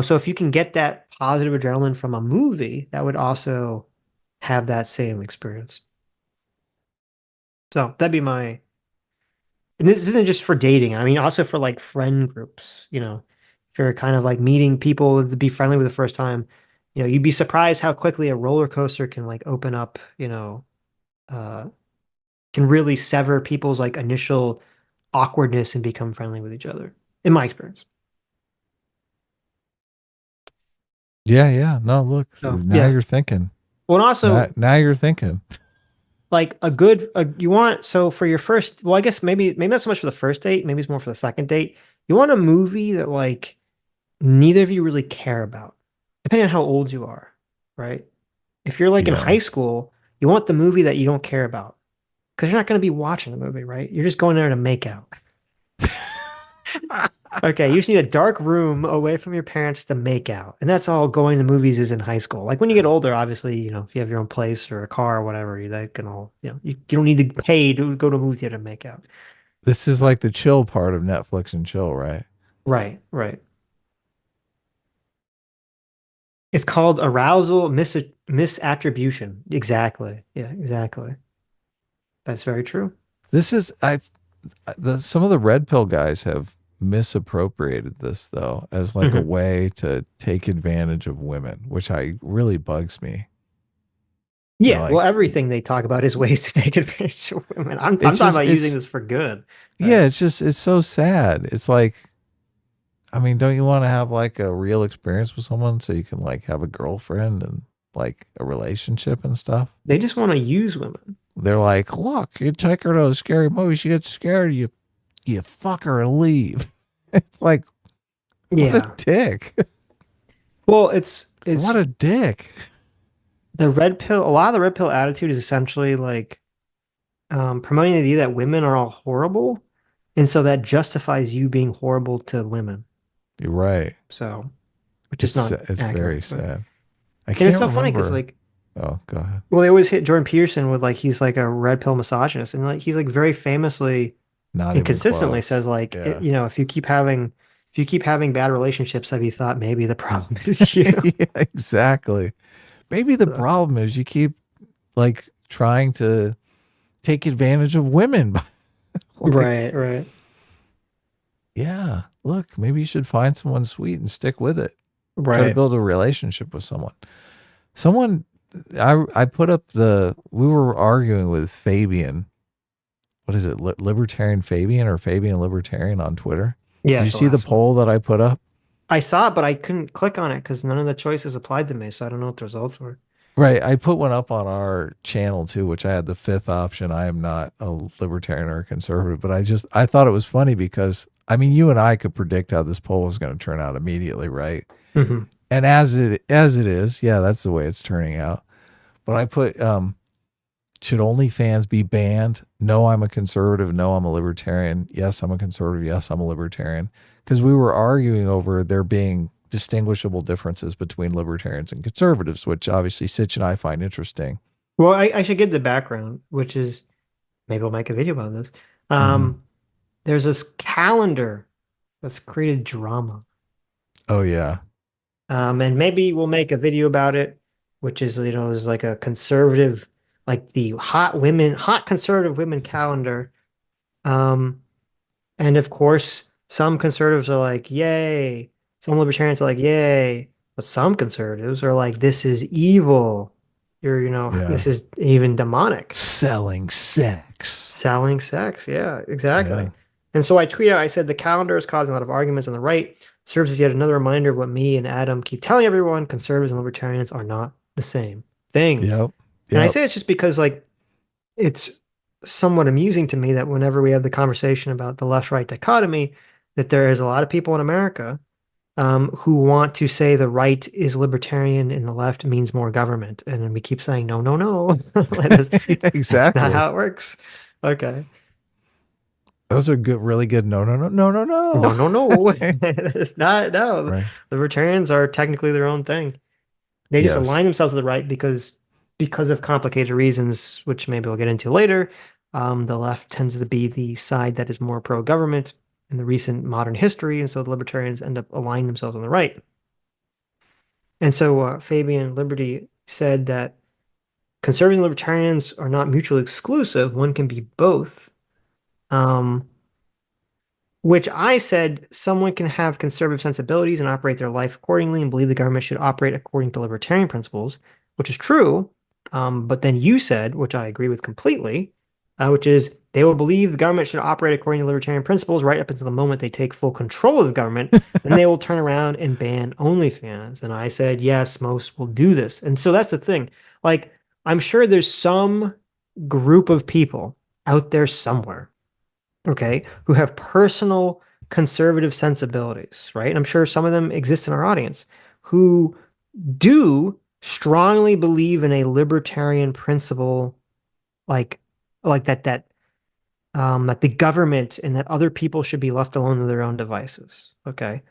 So if you can get that positive adrenaline from a movie, that would also have that same experience. So that'd be my, and this isn't just for dating. I mean, also for like friend groups, if you're kind of like meeting people to be friendly with the first time, you'd be surprised how quickly a roller coaster can like open up, uh, can really sever people's like initial awkwardness and become friendly with each other, in my experience. Yeah, yeah. No, look, So now yeah. you're thinking. Well, and also Now you're thinking. like you want, so for your first, well, I guess maybe not so much for the first date, maybe it's more for the second date. You want a movie that like neither of you really care about, depending on how old you are, right? If you're like in Yeah. high school, you want the movie that you don't care about because you're not going to be watching the movie, right? You're just going there to make out. Okay, you just need a dark room away from your parents to make out. And that's all going to movies is in high school. Like when you get older, obviously, if you have your own place or a car or whatever, that can all, you don't need to pay to go to a movie theater to make out. This is like the chill part of Netflix and chill, right? Right, right. It's called arousal misattribution. Exactly. Yeah, exactly. That's very true. This is some of the red pill guys have misappropriated this though as like a way to take advantage of women, which really bugs me. Yeah, well, everything they talk about is ways to take advantage of women. I'm talking about using this for good. Right? Yeah, it's so sad. It's like, I mean, don't you want to have like a real experience with someone so you can like have a girlfriend and like a relationship and stuff? They just want to use women. They're like, look, you take her to a scary movie, she gets scared, you fuck her and leave. It's like, what a dick. Well, it's what a dick. A lot of the red pill attitude is essentially like promoting the idea that women are all horrible. And so that justifies you being horrible to women. You're right. So, which is not it's accurate, very sad. And it's so funny because like, oh, go ahead. Well, they always hit Jordan Peterson with like he's like a red pill misogynist, and like he's like very famously not and consistently says like if you keep having bad relationships, have you thought maybe the problem is you? Yeah, exactly. Maybe the problem is you keep like trying to take advantage of women. Like, right. Yeah. Look, maybe you should find someone sweet and stick with it. Right. Try to build a relationship with someone. I put up we were arguing with Fabian. What is it? Libertarian Fabian or Fabian Libertarian on Twitter? Yeah. Did you see the poll that I put up? I saw it, but I couldn't click on it because none of the choices applied to me. So I don't know what the results were. Right. I put one up on our channel too, which I had the fifth option. I am not a libertarian or a conservative, but I thought it was funny because, I mean, you and I could predict how this poll was going to turn out immediately, right? Mm-hmm. And as it is, yeah, that's the way it's turning out. But I put, should OnlyFans be banned? No, I'm a conservative. No, I'm a libertarian. Yes, I'm a conservative. Yes, I'm a libertarian. Because we were arguing over there being distinguishable differences between libertarians and conservatives, which obviously Sitch and I find interesting. Well, I should give the background, which is maybe we'll make a video about this. There's this calendar that's created drama. Oh yeah. And maybe we'll make a video about it, which is, there's like a conservative, like the hot conservative women calendar. And of course, some conservatives are like, yay. Some libertarians are like, yay. But some conservatives are like, this is evil. This is even demonic. Selling sex. Yeah, exactly. Yeah. And so I tweeted out, I said, the calendar is causing a lot of arguments on the right, serves as yet another reminder of what me and Adam keep telling everyone, conservatives and libertarians are not the same thing. Yep. And I say it's just because like it's somewhat amusing to me that whenever we have the conversation about the left-right dichotomy, that there is a lot of people in America who want to say the right is libertarian and the left means more government. And then we keep saying, no. Exactly. That's not how it works. Okay. Those are good, really good. No. It's not, no. Right. Libertarians are technically their own thing. They just align themselves to the right because of complicated reasons, which maybe we'll get into later. The left tends to be the side that is more pro-government, in the recent modern history, and so the libertarians end up aligning themselves on the right. And so Fabian Liberty said that conservatives and libertarians are not mutually exclusive. One can be both. Which I said someone can have conservative sensibilities and operate their life accordingly and believe the government should operate according to libertarian principles, which is true. But then you said, which I agree with completely, which is they will believe the government should operate according to libertarian principles right up until the moment they take full control of the government, and they will turn around and ban OnlyFans. And I said, yes, most will do this. And so that's the thing. Like, I'm sure there's some group of people out there somewhere, okay, who have personal conservative sensibilities, right? And I'm sure some of them exist in our audience who do strongly believe in a libertarian principle, like that the government and that other people should be left alone to their own devices. Okay,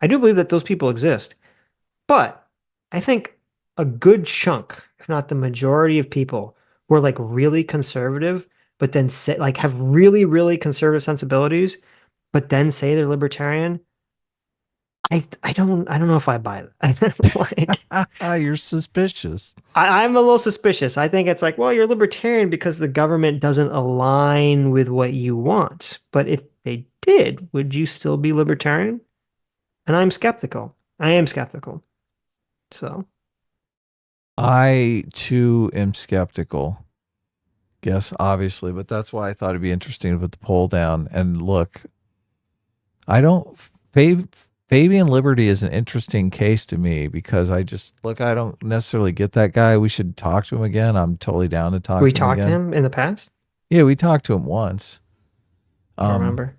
I do believe that those people exist, but I think a good chunk, if not the majority of people, who are like really conservative, but then say like have really, really conservative sensibilities, but then say they're libertarian. I don't know if I buy that. Like, You're suspicious. I'm a little suspicious. I think it's like, well, you're libertarian because the government doesn't align with what you want. But if they did, would you still be libertarian? And I'm skeptical. I am skeptical. So I too am skeptical. Yes, obviously, but that's why I thought it'd be interesting to put the poll down. And look, I don't. Fabian Liberty is an interesting case to me because I don't necessarily get that guy. We should talk to him again. I'm totally down to talk to him again. we talked to him in the past? Yeah, we talked to him once. I remember.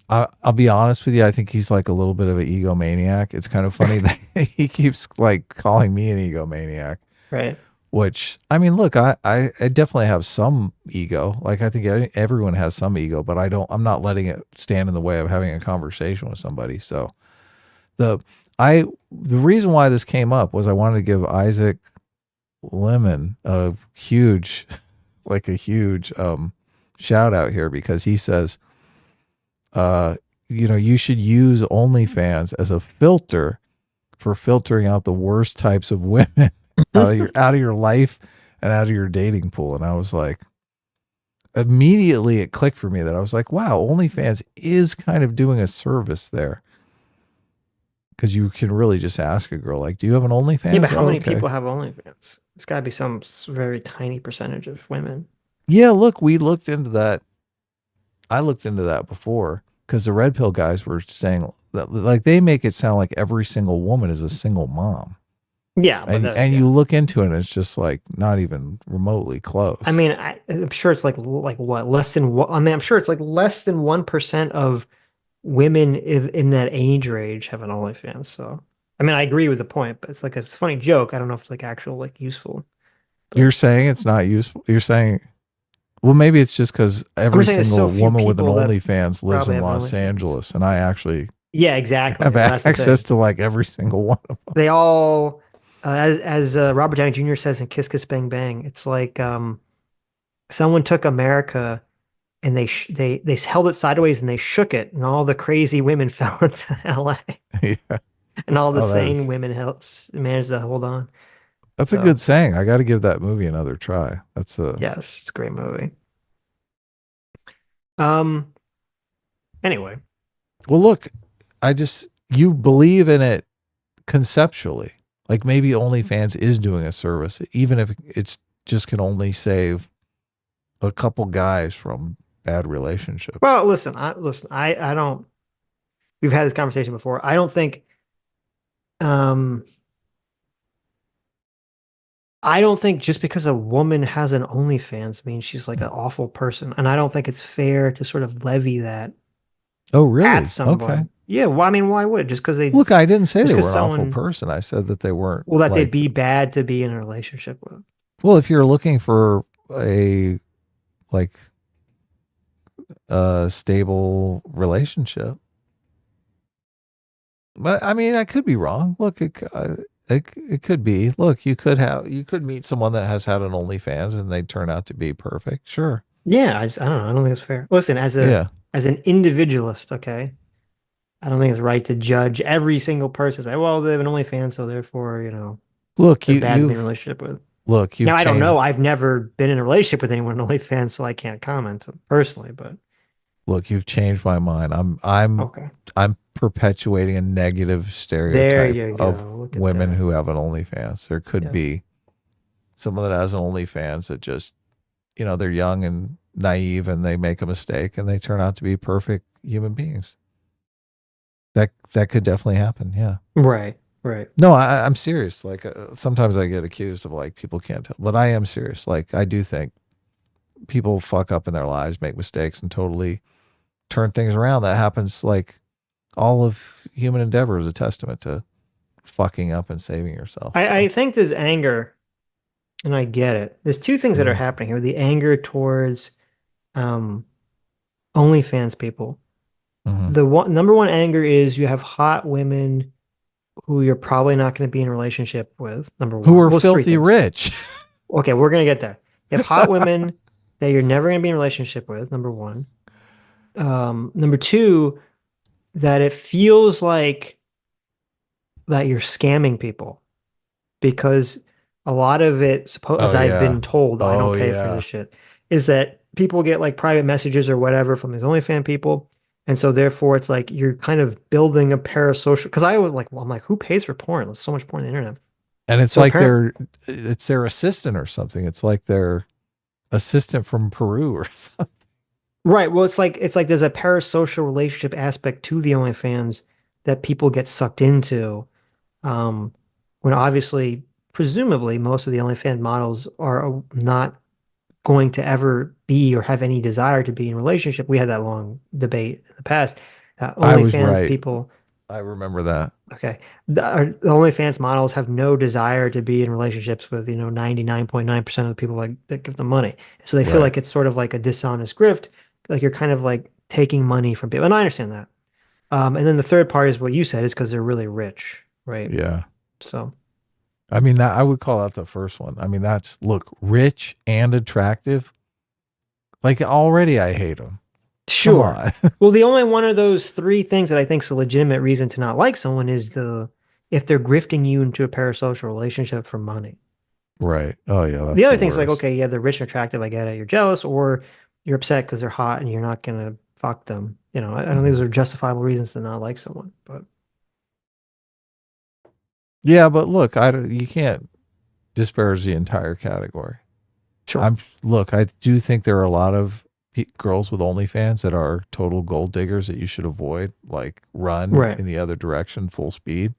I'll be honest with you. I think he's like a little bit of an egomaniac. It's kind of funny that he keeps like calling me an egomaniac. Right. Which, I mean, look, I definitely have some ego. Like I think everyone has some ego, but I'm not letting it stand in the way of having a conversation with somebody. So the reason why this came up was I wanted to give Isaac Lemon a huge shout out here because he says, you should use OnlyFans as a filter for filtering out the worst types of women out of your life and out of your dating pool. And I was like, immediately it clicked for me that I was like, wow, OnlyFans is kind of doing a service there. Because you can really just ask a girl, like, do you have an OnlyFans? Yeah, but how many people have OnlyFans? It's got to be some very tiny percentage of women. Yeah, look, we looked into that. I looked into that before because the Red Pill guys were saying that, like, they make it sound like every single woman is a single mom. Yeah, and you look into it, and it's just like not even remotely close. I mean, I'm sure it's like what less than what? I mean, I'm sure it's like less than 1% of women in that age range have an OnlyFans. So, I mean, I agree with the point, but it's like it's a funny joke. I don't know if it's like actual like useful. But you're saying it's not useful. You're saying, well, maybe it's just because every single woman with an OnlyFans lives in Los Angeles, and I actually exactly have access to like every single one of them. They all. As Robert Downey Jr. says in Kiss Kiss Bang Bang, it's like someone took America and they held it sideways and they shook it, and all the crazy women fell into LA. Yeah. And all the sane women managed to hold on. That's a good saying. I got to give that movie another try. Yes, it's a great movie. Anyway. Well, look, you believe in it conceptually. Like maybe OnlyFans is doing a service, even if it's just can only save a couple guys from bad relationships. Well, listen, I don't. We've had this conversation before. I don't think. I don't think just because a woman has an OnlyFans means she's like an awful person, and I don't think it's fair to sort of levy that. Oh, really? At someone. Okay. Yeah, well, I mean, why would it? Just because they look? I didn't say they were an awful person. I said that they weren't. Well, that they'd be bad to be in a relationship with. Well, if you're looking for a stable relationship, but I mean, I could be wrong. Look, it could be. Look, you could meet someone that has had an OnlyFans and they turn out to be perfect. Sure. Yeah, I don't know. I don't think it's fair. Listen, as as an individualist, okay, I don't think it's right to judge every single person. Say, well, they have an OnlyFans, so therefore, Look, they're bad to be in a relationship with. you've Now, I don't changed. know. I've never been in a relationship with anyone on OnlyFans, so I can't comment personally. But Look, you've changed my mind. okay, I'm perpetuating a negative there stereotype you of go. Look at women that. who have an OnlyFans. There could Yeah. be someone that has an OnlyFans that just, they're young and naive and they make a mistake and they turn out to be perfect human beings. That could definitely happen. Yeah. Right. Right. No, I'm serious. Like sometimes I get accused of like people can't tell, but I am serious. Like I do think people fuck up in their lives, make mistakes, and totally turn things around. That happens. Like all of human endeavor is a testament to fucking up and saving yourself. I think there's anger, and I get it. There's two things that are Mhm. happening here: the anger towards um, OnlyFans people. Mhm. The number one anger is you have hot women who you're probably not going to be in a relationship with. Number Who one. are Well, it's three filthy things. rich? Okay, we're gonna get there. You have hot women that you're never gonna be in a relationship with, number one. Number two, that it feels like that you're scamming people because a lot of it, as Oh I've yeah. been told, I don't Oh pay for yeah. this shit, is that people get like private messages or whatever from these OnlyFans people. And so therefore it's like you're kind of building a parasocial because I would like, well, I'm like, who pays for porn? There's so much porn on the internet. And it's So like apparently it's their assistant or something. It's like their assistant from Peru or something. right. Well, it's like there's a parasocial relationship aspect to the OnlyFans that people get sucked into. Um, when obviously, presumably, most of the OnlyFans models are not going to ever be or have any desire to be in a relationship. We had that long debate in the past. I was OnlyFans right. people, I remember that. okay, the OnlyFans models have no desire to be in relationships with 99.9% of the people that give them money. So they feel Right. like it's sort of like a dishonest grift, like you're kind of like taking money from people, and I understand that. And then the third part is what you said is because they're really rich, right? Yeah. So I mean, that I would call that the first one. I mean, that's look, rich and attractive. Like already I hate them. Come sure. on. Well, the only one of those three things that I think is a legitimate reason to not like someone is if they're grifting you into a parasocial relationship for money. Right. Oh yeah, The that's other the thing's like, worst. okay, yeah, they're rich and attractive, I get it. You're jealous, or you're upset because they're hot and you're not gonna fuck them. I don't think those Mhm. are justifiable reasons to not like someone. But Yeah, but look, you can't disparage the entire category. sure, I do think there are a lot of girls with OnlyFans that are total gold diggers that you should avoid, like run right. in the other direction full speed.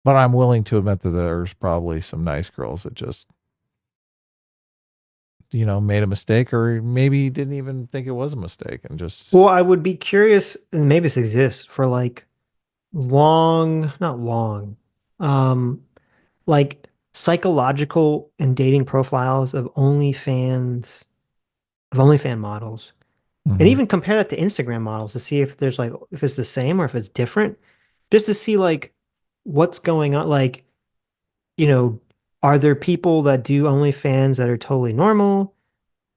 But I'm willing to admit that there's probably some nice girls that just, made a mistake or maybe didn't even think it was a mistake and just, Well, I would be curious, and maybe this exists for like not long, um, like psychological and dating profiles of OnlyFan models, and Mhm. even compare that to Instagram models to see if there's like if it's the same or if it's different, just to see like what's going on. Like, you know, are there people that do OnlyFans that are totally normal?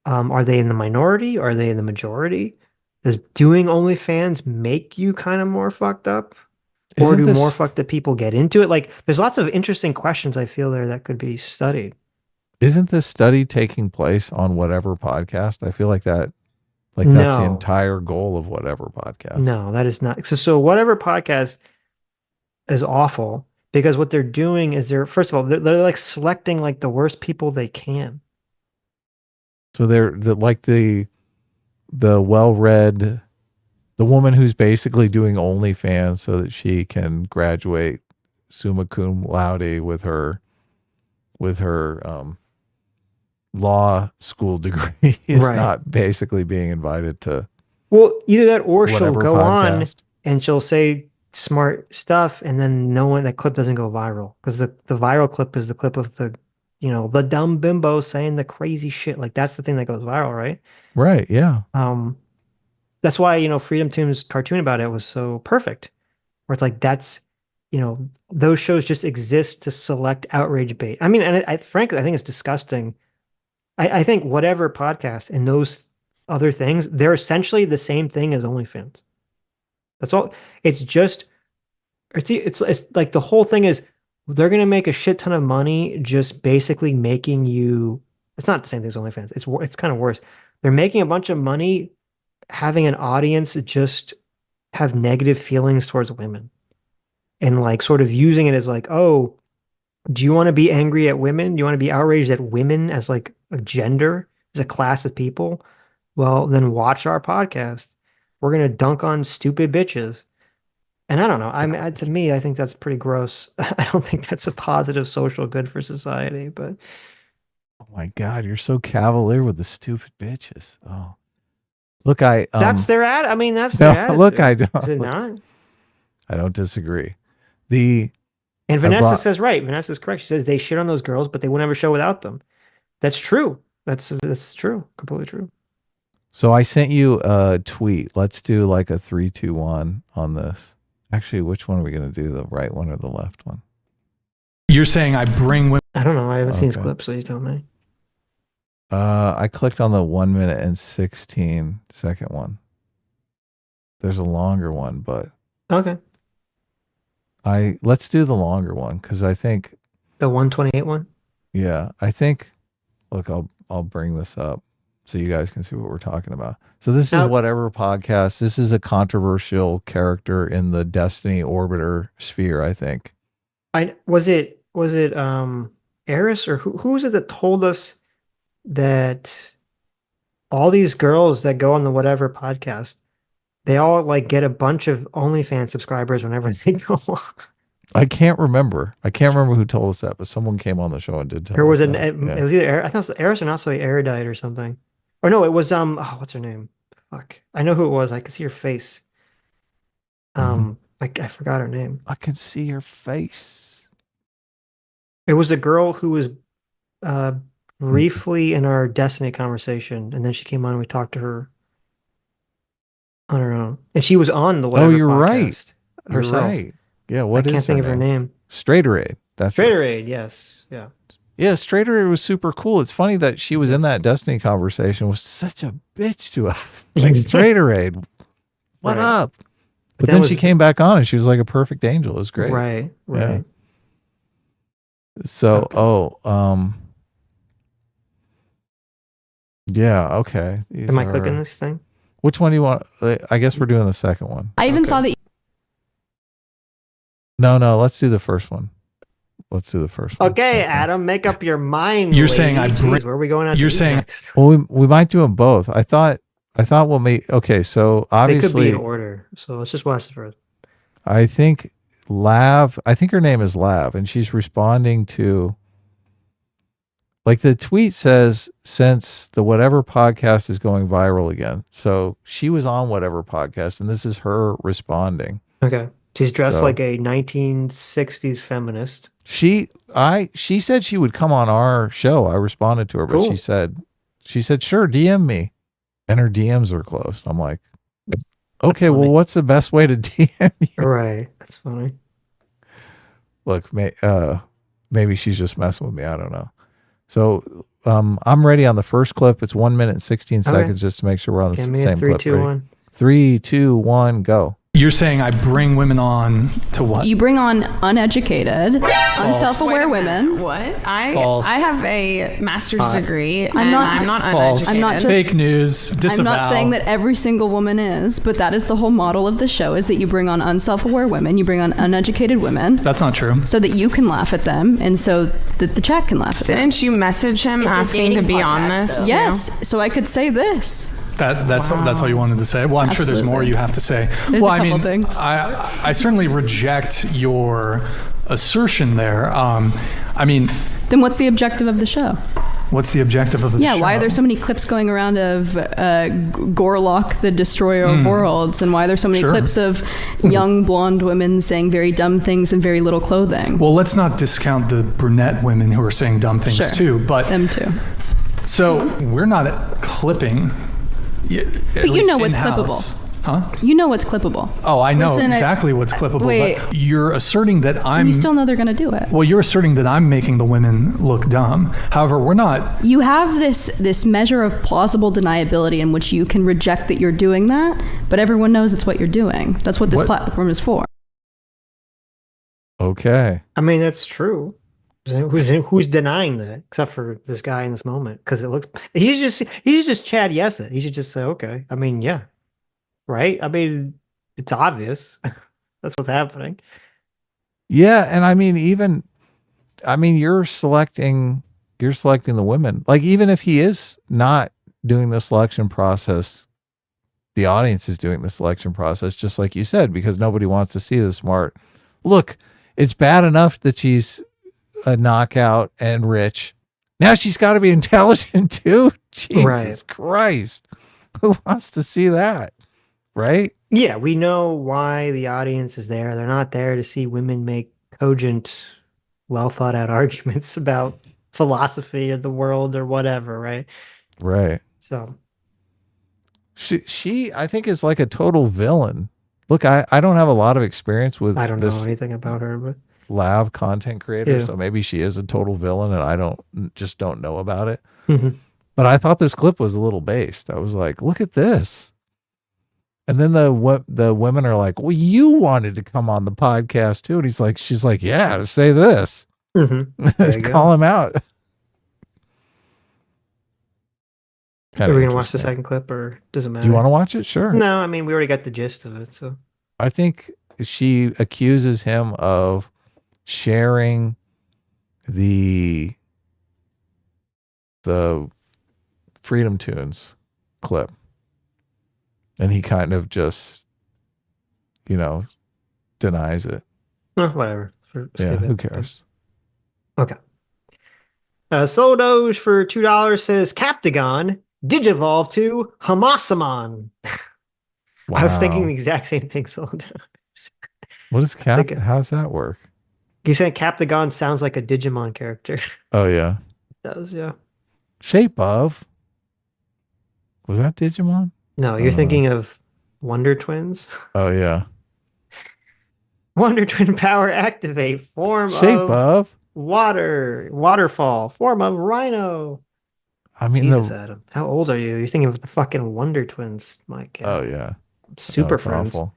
Are they in the minority? Are they in the majority? Does doing OnlyFans make you kind of more fucked up? Or Isn't do more this fucked up people get into it? Like, there's lots of interesting questions I feel there that could be studied. isn't this study taking place on whatever podcast? I feel like that's the No, entire goal of whatever podcast. no, that is not. So whatever podcast is awful because what they're doing is first of all, they're like selecting like the worst people they can. So they're like the well-read, the woman who's basically doing OnlyFans so that she can graduate summa cum laude with her law school degree is Right. not basically being invited to Well, either that or she'll whatever go on podcast. and she'll say smart stuff and then that clip doesn't go viral because the viral clip is the clip of the dumb bimbo saying the crazy shit. Like that's the thing that goes viral, right? Right, yeah. Um, that's why, Freedom Toon's cartoon about it was so perfect. Where it's like those shows just exist to select outrage bait. I mean, and frankly, I think it's disgusting. I think whatever podcast and those other things, they're essentially the same thing as OnlyFans. That's all. It's just, it's like the whole thing is they're going to make a shit ton of money just basically making you, it's not the same thing as OnlyFans. It's kind of worse. They're making a bunch of money having an audience just have negative feelings towards women and like sort of using it as like, oh, do you want to be angry at women? Do you want to be outraged at women as like a gender, as a class of people? Well, then watch our podcast. We're going to dunk on stupid bitches. And I don't know. I mean, to me, I think that's pretty gross. I don't think that's a positive social good for society, but. Oh my God, you're so cavalier with the stupid bitches. Oh, look, that's their ad. I mean, that's their attitude. Look, I don't. Is it not? I don't disagree. And Vanessa says right. Vanessa's correct. She says they shit on those girls, but they wouldn't have a show without them. That's true. That's true. Completely true. So I sent you a tweet. Let's do like a 3, 2, 1 on this. Actually, which one are we going to do? The right one or the left one? You're saying I bring women. I don't know. I haven't seen this clip, so you tell me. I clicked on the 1 minute and 16 second one. There's a longer one, but okay. Let's do the longer one because I think the 128 one. Yeah, I think. Look, I'll bring this up so you guys can see what we're talking about. So this is Whatever Podcast. This is a controversial character in the Destiny Orbiter sphere, I think. Was it Eris or who was it that told us that all these girls that go on the Whatever Podcast, they all like get a bunch of OnlyFans subscribers whenever they go on? I can't remember. Who told us that, but someone came on the show and did tell us. Or was it? Yeah. It was either I thought it was Eris or not so Erudite or something. Or no, it was what's her name? Fuck, I know who it was. I could see her face. Like I forgot her name. I can see her face. It was a girl who was briefly in our Destiny conversation, and then she came on and we talked to her on her own. And she was on the Whatever you're Podcast right. herself. You're right. Yeah, what is I can't think of her name. Straighterade. That's Straighterade, yes. Yeah. Yeah, Straighterade was super cool. It's funny that she was in that Destiny conversation, was such a bitch to us. Like Straighterade. What up? But then she came back on and she was like a perfect angel. It was great. Right. Yeah. So, yeah, okay. Am I clicking this thing? Which one do you want? I guess we're doing the second one. I even saw that. No, let's do the first one. Okay, Adam, make up your mind. You're saying where are we going out? You're saying next? Well, we might do them both. I thought we'll make. Okay, so obviously they could be in order. So let's just watch the first. I think her name is Lav, and she's responding to. Like the tweet says, since the Whatever Podcast is going viral again. So she was on Whatever Podcast, and this is her responding. Okay. She's dressed like a 1960s feminist. She said she would come on our show. I responded to her, but she said, sure, DM me. And her DMs are closed. I'm like, okay, well, what's the best way to DM you? Right. That's funny. Look, maybe she's just messing with me. I don't know. So I'm ready on the first clip. It's 1 minute and 16 seconds just to make sure we're on the same clip. 3, 2, 1. 3, 2, 1, go. You're saying I bring women on to what? You bring on uneducated, unself-aware women. What? False. I have a master's degree. I'm not false. uneducated. I'm not just, fake news. Disavow. I'm not saying that every single woman is, but that is the whole model of the show: is that you bring on unself-aware women, you bring on uneducated women. That's not true. So that you can laugh at them, and so that the chat can laugh at them. Didn't you message him asking to be on this? Though. Yes. So I could say this. That's all you wanted to say. Well, I'm sure there's more you have to say. There's a couple things. I certainly reject your assertion there. Then what's the objective of the show? What's the objective of the show? Yeah, why are there so many clips going around of Gorlock, the destroyer of worlds, and why are there so many clips of young blonde women saying very dumb things in very little clothing? Well, let's not discount the brunette women who are saying dumb things too. But them too. So we're not clipping. But you know what's clippable. Huh? You know what's clippable. Oh, I know Listen, exactly what's clippable. Wait. But you're asserting that You still know they're going to do it. Well, you're asserting that I'm making the women look dumb. However, we're not. You have this measure of plausible deniability in which you can reject that you're doing that, but everyone knows it's what you're doing. That's what this platform is for. Okay. I mean, that's true. Who's denying that except for this guy in this moment? Because it looks he's just Chad Yes it. He should just say, okay. I mean, yeah. Right? I mean, it's obvious. That's what's happening. Yeah, and I mean you're selecting the women. Like, even if he is not doing the selection process, the audience is doing the selection process, just like you said, because nobody wants to see the smart. Look, it's bad enough that she's a knockout and rich. Now she's got to be intelligent too. Jesus Christ. Who wants to see that? Right? Yeah, we know why the audience is there. They're not there to see women make cogent, well thought out arguments about philosophy of the world or whatever, right? Right. So she I think is like a total villain. Look, I don't have a lot of experience with I don't know anything about her, but Lav content creator, yeah. So maybe she is a total villain and I don't know about it. Mm-hmm. But I thought this clip was a little based. I was like, look at this. And then the women are like, well, you wanted to come on the podcast too. And she's like, yeah, to say this. Mm-hmm. Call him out. Are we going to watch the second clip or does it matter? Do you want to watch it? Sure. No, I mean, we already got the gist of it. So I think she accuses him of sharing the Freedom Tunes clip. And he kind of just, denies it. Oh, whatever. Yeah, who cares? Okay. Soldoge for $2 says Captagon digivolve to Hamasamon. Wow. I was thinking the exact same thing, Soldoge. What is how's that work? You said Captagon sounds like a Digimon character. Oh, yeah. It does, yeah. Shape of. Was that Digimon? No, you're thinking of Wonder Twins. Oh, yeah. Wonder Twin power activate. Shape of waterfall. Form of rhino. I mean, Jesus, Adam. How old are you? You're thinking of the fucking Wonder Twins. My God. Oh, yeah. Super friends. Awful.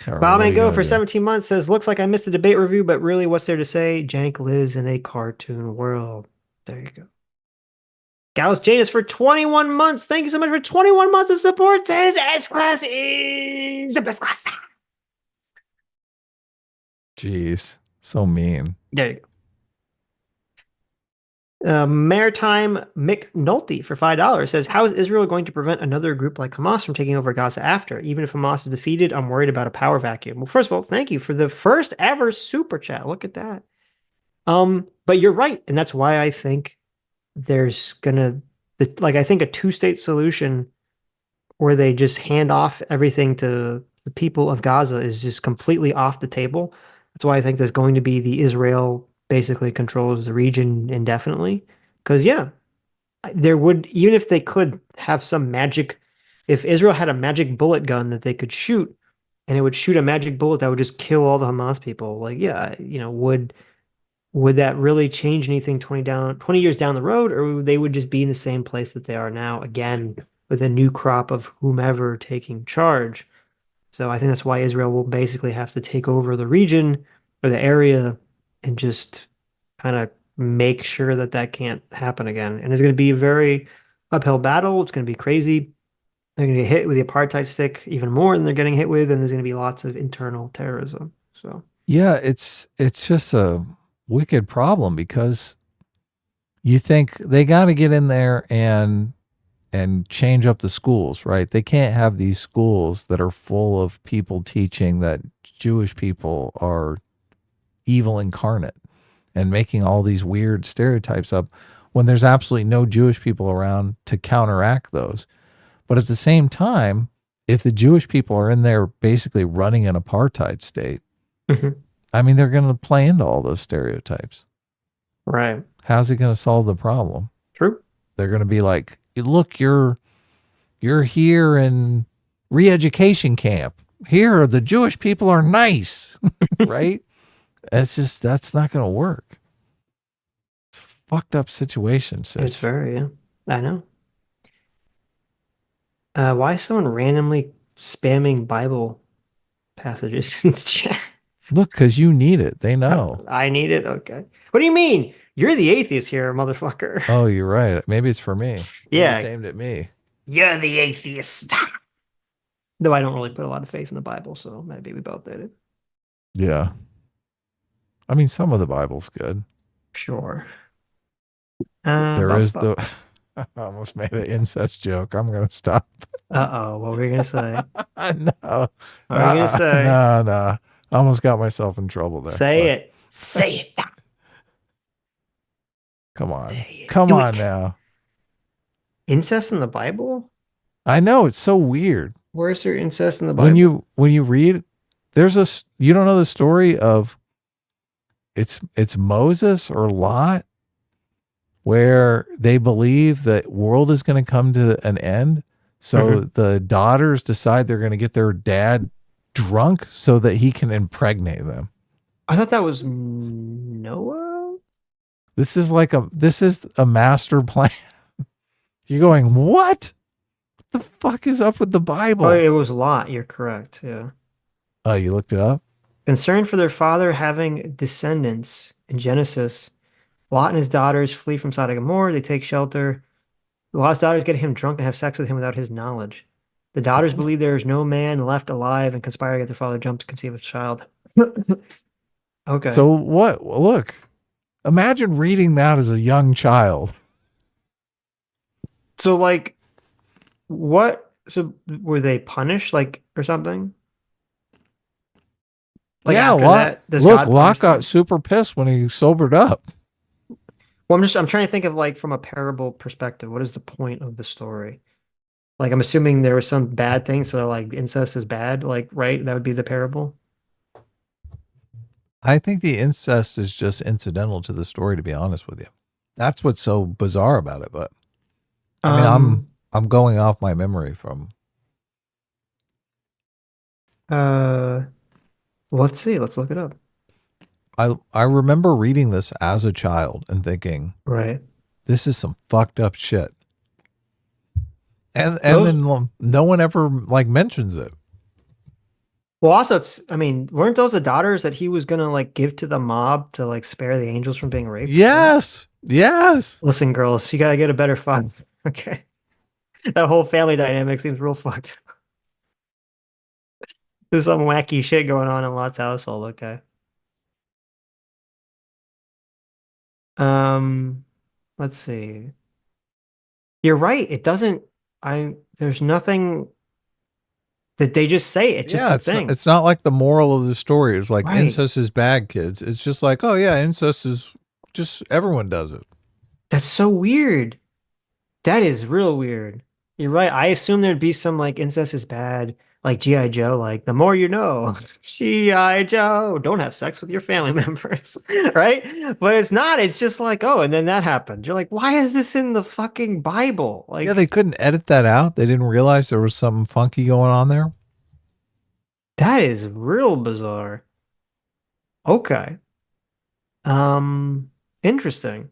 Bob and Go for 17 months says, looks like I missed the debate review, but really what's there to say? Jank lives in a cartoon world. There you go. Gauss Janus for 21 months. Thank you so much for 21 months of support. Says S-Class is the best class. Jeez. So mean. There you go. Maritime McNulty for $5 says, how is Israel going to prevent another group like Hamas from taking over Gaza after? Even if Hamas is defeated, I'm worried about a power vacuum. Well, first of all, thank you for the first ever super chat. Look at that. But you're right. And that's why I think there's I think a two-state solution where they just hand off everything to the people of Gaza is just completely off the table. That's why I think there's going to be the Israel basically controls the region indefinitely. Because, yeah, there would, even if they could have some magic, if Israel had a magic bullet gun that they could shoot, and it would shoot a magic bullet that would just kill all the Hamas people, like, yeah, would that really change anything 20 years down the road, or they would just be in the same place that they are now, again, with a new crop of whomever taking charge? So I think that's why Israel will basically have to take over the region or the area and just kind of make sure that can't happen again. And it's going to be a very uphill battle. It's going to be crazy. They're going to get hit with the apartheid stick even more than they're getting hit with, and there's going to be lots of internal terrorism. So yeah, it's just a wicked problem because you think they got to get in there and change up the schools, right? They can't have these schools that are full of people teaching that Jewish people are evil incarnate and making all these weird stereotypes up when there's absolutely no Jewish people around to counteract those. But at the same time, if the Jewish people are in there basically running an apartheid state, I mean, they're going to play into all those stereotypes. Right. How's it going to solve the problem? True. They're going to be like, look, you're you're here in re-education camp. Here, the Jewish people are nice, right? That's not going to work. It's a fucked up situation, Sitch. It's very, yeah. I know. Why is someone randomly spamming Bible passages in the chat? Look, because you need it. They know. I need it? Okay. What do you mean? You're the atheist here, motherfucker. Oh, you're right. Maybe it's for me. Yeah. Maybe it's aimed at me. You're the atheist. Though I don't really put a lot of faith in the Bible, so maybe we both did it. Yeah. I mean, some of the Bible's good. Sure. There is the... I almost made an incest joke. I'm going to stop. Uh-oh. What were you going to say? No. What were you going to say? No. I almost got myself in trouble there. Say it. Say it. Come on. Come on now. Incest in the Bible? I know. It's so weird. Where's there incest in the Bible? When you read, you don't know the story of it's Moses or Lot, where they believe that world is going to come to an end. So the daughters decide they're going to get their dad drunk so that he can impregnate them. I thought that was Noah. This is a master plan. You're going, what? What the fuck is up with the Bible? Oh, it was Lot. You're correct. Yeah. Oh, you looked it up? Concerned for their father having descendants in Genesis, Lot and his daughters flee from Sodom and Gomorrah. They take shelter. Lot's daughters get him drunk and have sex with him without his knowledge. The daughters believe there is no man left alive and conspire to get their father jumped to conceive a child. Okay. So what? Look, imagine reading that as a young child. So like, what? So were they punished, like, or something? Like, yeah, Lot got super pissed when he sobered up. Well, I'm trying to think of, like, from a parable perspective, what is the point of the story? Like, I'm assuming there was some bad thing, so like incest is bad, like, right? That would be the parable. I think the incest is just incidental to the story, to be honest with you. That's what's so bizarre about it. But I mean, I'm going off my memory from. Let's see. Let's look it up. I remember reading this as a child and thinking, right, this is some fucked up shit. And then no one ever like mentions it. Well, also, weren't those the daughters that he was gonna like give to the mob to like spare the angels from being raped? Yes. Yes. Listen, girls, you gotta get a better fun. Okay. That whole family dynamic seems real fucked. There's some wacky shit going on in Lot's household. Okay. Let's see. You're right. It doesn't. There's nothing that they just say. It's just a thing. It's not like the moral of the story is like incest is bad, kids. It's just like, oh yeah, incest is just everyone does it. That's so weird. That is real weird. You're right. I assume there'd be some like incest is bad, like G.I. Joe, like the more you know. G.I. Joe, don't have sex with your family members, right? But it's not. It's just like, oh, and then that happened. You're like, why is this in the fucking Bible? Like, yeah, they couldn't edit that out. They didn't realize there was something funky going on there. That is real bizarre. Okay. Interesting.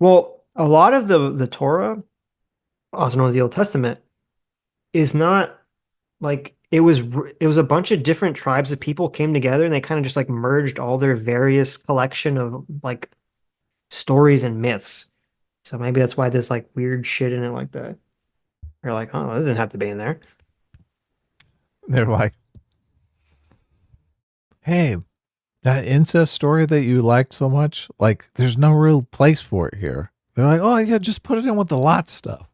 Well, a lot of the Torah, also known as the Old Testament, is not like it was a bunch of different tribes of people came together and they kind of just like merged all their various collection of like stories and myths. So maybe that's why there's like weird shit in it like that. You're like, oh, it doesn't have to be in there. They're like, hey, that incest story that you liked so much, like there's no real place for it here. They're like, oh yeah, just put it in with the Lot stuff.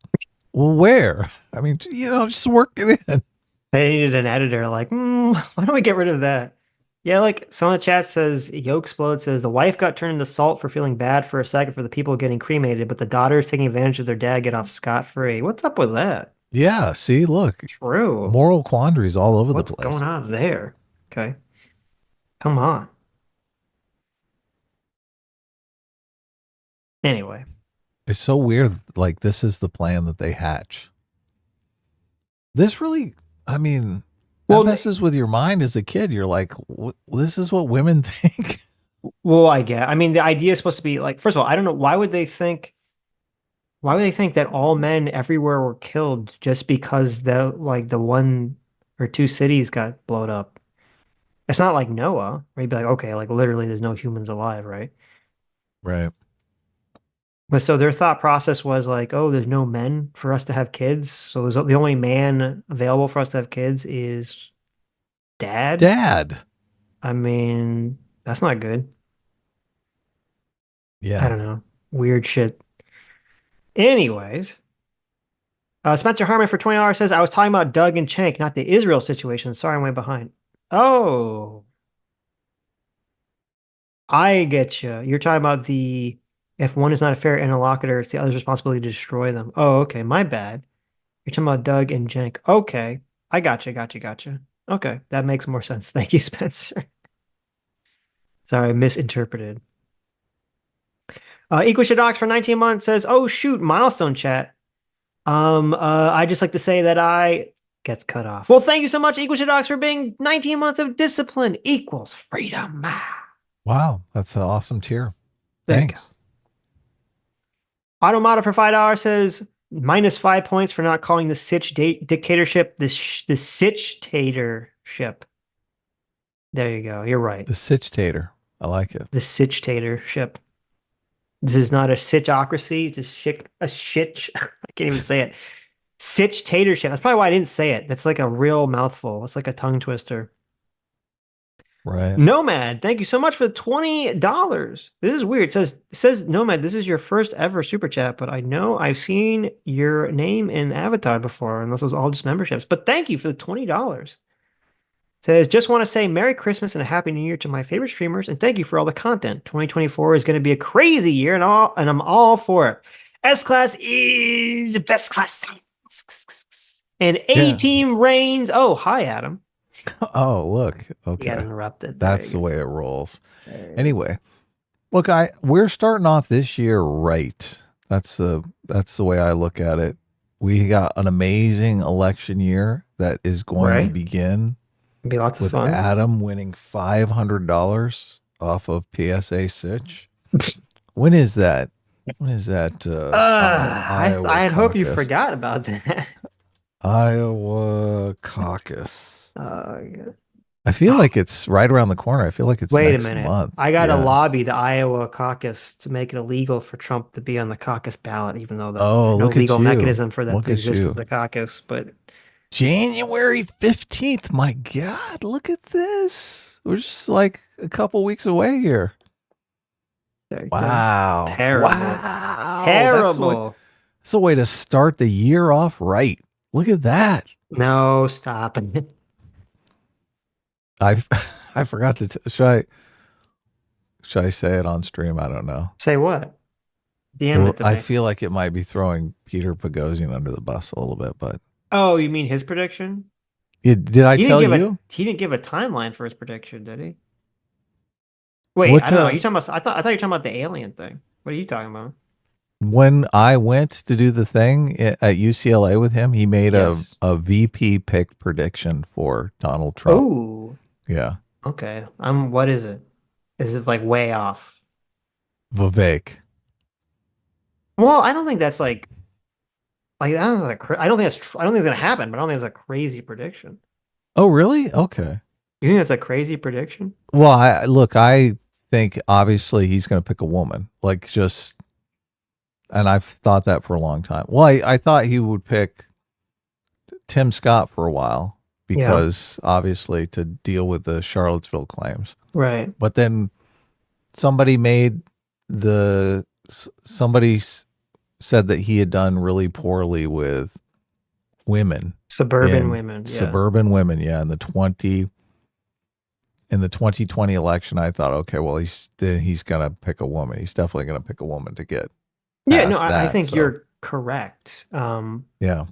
Well, where? I mean, just work it in. They needed an editor like, why don't we get rid of that? Yeah, like some of the chat says, Yolk Explode says, the wife got turned into salt for feeling bad for a second for the people getting cremated, but the daughters taking advantage of their dad get off scot-free. What's up with that? Yeah, see, look. True. Moral quandaries all over the place. What's going on there? Okay. Come on. Anyway. It's so weird, like this is the plan that they hatch. This really, I mean, that messes with your mind as a kid. You're like, this is what women think. Well, I get. I mean, the idea is supposed to be like, first of all, I don't know why would they think that all men everywhere were killed just because the one or two cities got blown up? It's not like Noah, where you'd be like, okay, like literally there's no humans alive, right? Right. But so their thought process was like, oh, there's no men for us to have kids. So there's the only man available for us to have kids is dad. Dad. I mean, that's not good. Yeah. I don't know. Weird shit. Anyways, Spencer Harmon for $20 says, I was talking about Doug and Cenk, not the Israel situation. Sorry, I'm way behind. Oh, I get you. You're talking about if one is not a fair interlocutor, it's the other's responsibility to destroy them. Oh, okay. My bad. You're talking about Doug and Cenk. Okay. I gotcha. Okay. That makes more sense. Thank you, Spencer. Sorry, I misinterpreted. Equishadox for 19 months says, oh, shoot, milestone chat. I just like to say that I gets cut off. Well, thank you so much, Equishadox, for being 19 months of discipline equals freedom. Wow. That's an awesome tier. Thanks. Thanks. Automata for $5 says, -5 points for not calling the Sitch dictatorship the Sitch-tatorship. There you go. You're right. The Sitch-tator. I like it. The Sitch-tatorship. This is not a Sitchocracy. It's a shitch. I can't even say it. Sitch-tatorship. That's probably why I didn't say it. That's like a real mouthful. It's like a tongue twister. Right. Nomad, thank you so much for the $20. This is weird. It says Nomad, this is your first ever super chat, but I know I've seen your name in Avatar before, unless it was all just memberships. But thank you for the $20. Says, just want to say Merry Christmas and a Happy New Year to my favorite streamers, and thank you for all the content. 2024 is going to be a crazy year, and I'm all for it. S-Class is best class. And A-Team reigns. Oh, hi, Adam. Oh, look. Okay. You got interrupted. That's the way it rolls. Anyway, look, we're starting off this year right. That's the way I look at it. We got an amazing election year that is going to begin. It'll be lots of with fun. Adam winning $500 off of PSA Sitch. When is that? I had hoped you forgot about that. Iowa caucus. Yeah. I feel like it's right around the corner. I feel like it's Wait next a minute. month. I got to lobby the Iowa caucus to make it illegal for Trump to be on the caucus ballot, even though there's no legal mechanism for that to exist as the caucus. But January 15th. My God, look at this. We're just like a couple weeks away here. Wow. Terrible. Wow. Terrible. That's a way to start the year off right. Look at that. No, stop. I forgot to should I say it on stream? I don't know. Say what? DM it to me. I feel like it might be throwing Peter Boghossian under the bus a little bit, but oh, you mean his prediction? Did I tell you? He didn't give a timeline for his prediction, did he? Wait, I don't know. You talking about? I thought you were talking about the alien thing. What are you talking about? When I went to do the thing at UCLA with him, he made a VP pick prediction for Donald Trump. Oh, yeah. Okay. What is it? Is it like way off? Vivek. Well, I don't think that's I don't think it's gonna happen, but I don't think it's a crazy prediction. Oh, really? Okay. You think that's a crazy prediction? Well, I think obviously he's going to pick a woman, and I've thought that for a long time. Well, I thought he would pick Tim Scott for a while because obviously to deal with the Charlottesville claims. Right. But then somebody said that he had done really poorly with women. Suburban women. Yeah. In the 2020 election, I thought, okay, well, he's going to pick a woman. He's definitely going to pick a woman to get. Yeah, no, I think you're correct. Yeah.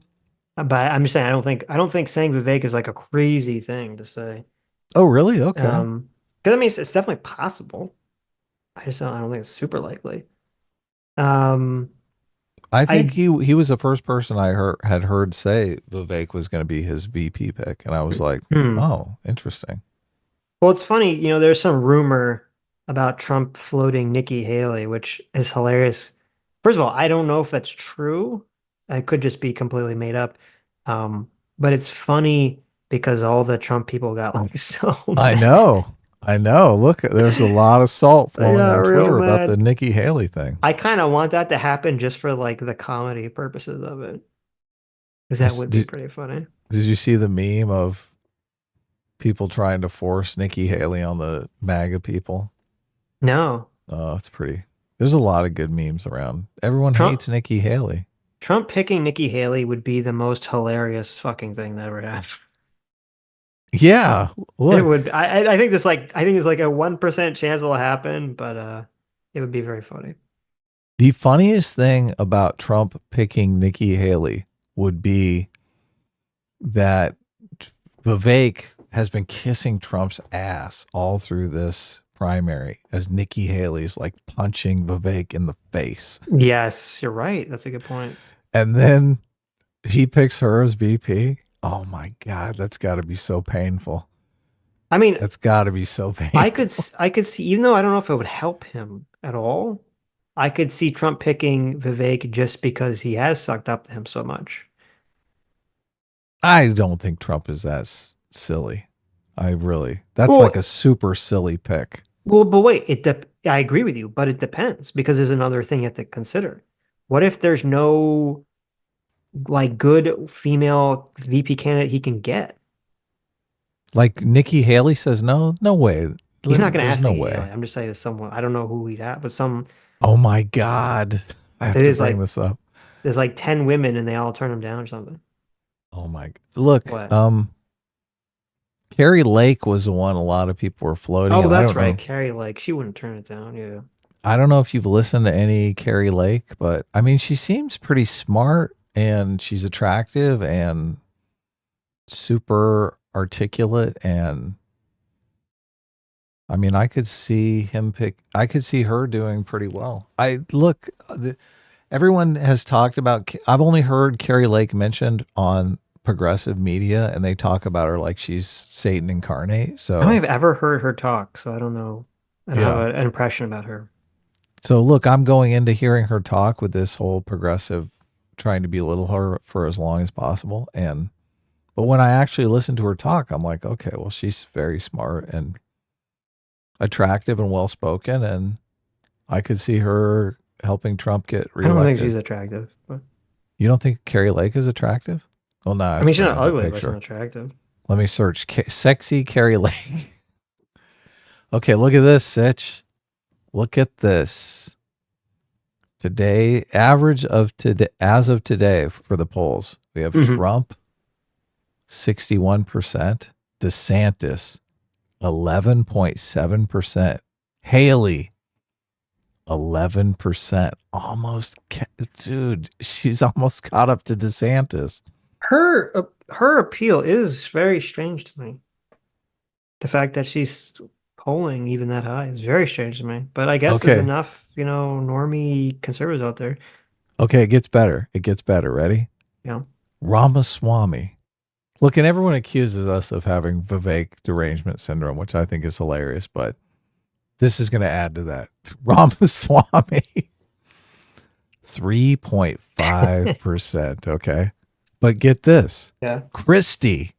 But I'm just saying, I don't think saying Vivek is like a crazy thing to say. Oh, really? Okay. Because I mean, it's definitely possible. I don't think it's super likely. I think he was the first person I had heard say Vivek was going to be his VP pick, and I was like, oh, interesting. Well, it's funny, there's some rumor about Trump floating Nikki Haley, which is hilarious. First of all, I don't know if that's true. It could just be completely made up. But it's funny because all the Trump people got like so I mad. know. Look, there's a lot of salt flowing on Twitter about mad. the Nikki Haley thing. I kind of want that to happen just for like the comedy purposes of it. Because that would be pretty funny. Did you see the meme of people trying to force Nikki Haley on the MAGA people? No. Oh, it's pretty. There's a lot of good memes around. Everyone hates Nikki Haley. Trump picking Nikki Haley would be the most hilarious fucking thing that ever happened. Yeah, look. It would. I think there's like a 1% chance it'll happen, but it would be very funny. The funniest thing about Trump picking Nikki Haley would be that Vivek has been kissing Trump's ass all through this primary as Nikki Haley's like punching Vivek in the face. Yes, you're right. That's a good point. And then he picks her as VP. Oh my God, that's got to be so painful. I mean, that's got to be so painful. I could see, even though I don't know if it would help him at all, I could see Trump picking Vivek just because he has sucked up to him so much. I don't think Trump is that silly. That's like a super silly pick. Well, but wait, I agree with you, but it depends because there's another thing you have to consider. What if there's no like good female VP candidate he can get? Like Nikki Haley says, no way. He's not going to ask no Nikki way. Haley. I'm just saying someone, I don't know who he'd have, but some. Oh my God. I have to bring this up. There's like 10 women and they all turn him down or something. Oh my, look, what? Carrie Lake was the one a lot of people were floating. Oh, that's right. Carrie Lake. She wouldn't turn it down. Yeah. I don't know if you've listened to any Carrie Lake, but I mean, she seems pretty smart and she's attractive and super articulate. And I mean, I could see her doing pretty well. Everyone has talked about, I've only heard Carrie Lake mentioned on progressive media, and they talk about her like she's Satan incarnate. So I don't think I've ever heard her talk, so I don't know. I don't have an impression about her. So look, I'm going into hearing her talk with this whole progressive, trying to belittle her for as long as possible. But when I actually listen to her talk, I'm like, okay, well, she's very smart and attractive and well spoken, and I could see her helping Trump get reelected. I don't think she's attractive. But... You don't think Carrie Lake is attractive? Well, no. I mean, she's not ugly, but she's not attractive. Let me search sexy Carrie Lake. Okay, look at this, Sitch. Look at this. Today, average of today, as of today for the polls, we have Trump, 61%, DeSantis, 11.7%, Haley, 11%. Almost, dude, she's almost caught up to DeSantis. Her appeal is very strange to me. The fact that she's polling even that high is very strange to me. But I guess there's enough, normie conservatives out there. Okay, it gets better. Ready? Yeah. Ramaswamy. Look, and everyone accuses us of having Vivek derangement syndrome, which I think is hilarious, but this is going to add to that. Ramaswamy, 3.5%. Okay. But get this. Yeah. Christie,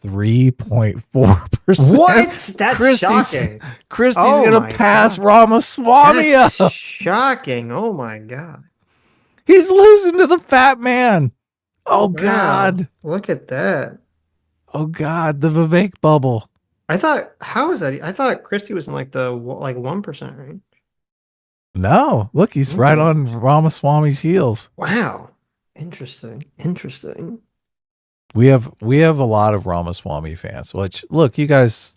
3.4%. What? That's shocking. Christie's going to pass Ramaswamy up. Shocking. Oh my God. He's losing to the fat man. Oh God. Look at that. Oh God, the Vivek bubble. How is that? I thought Christie was in like the 1% range. No, look, he's right on Ramaswamy's heels. Wow. Interesting. We have a lot of Ramaswamy fans, which look, you guys,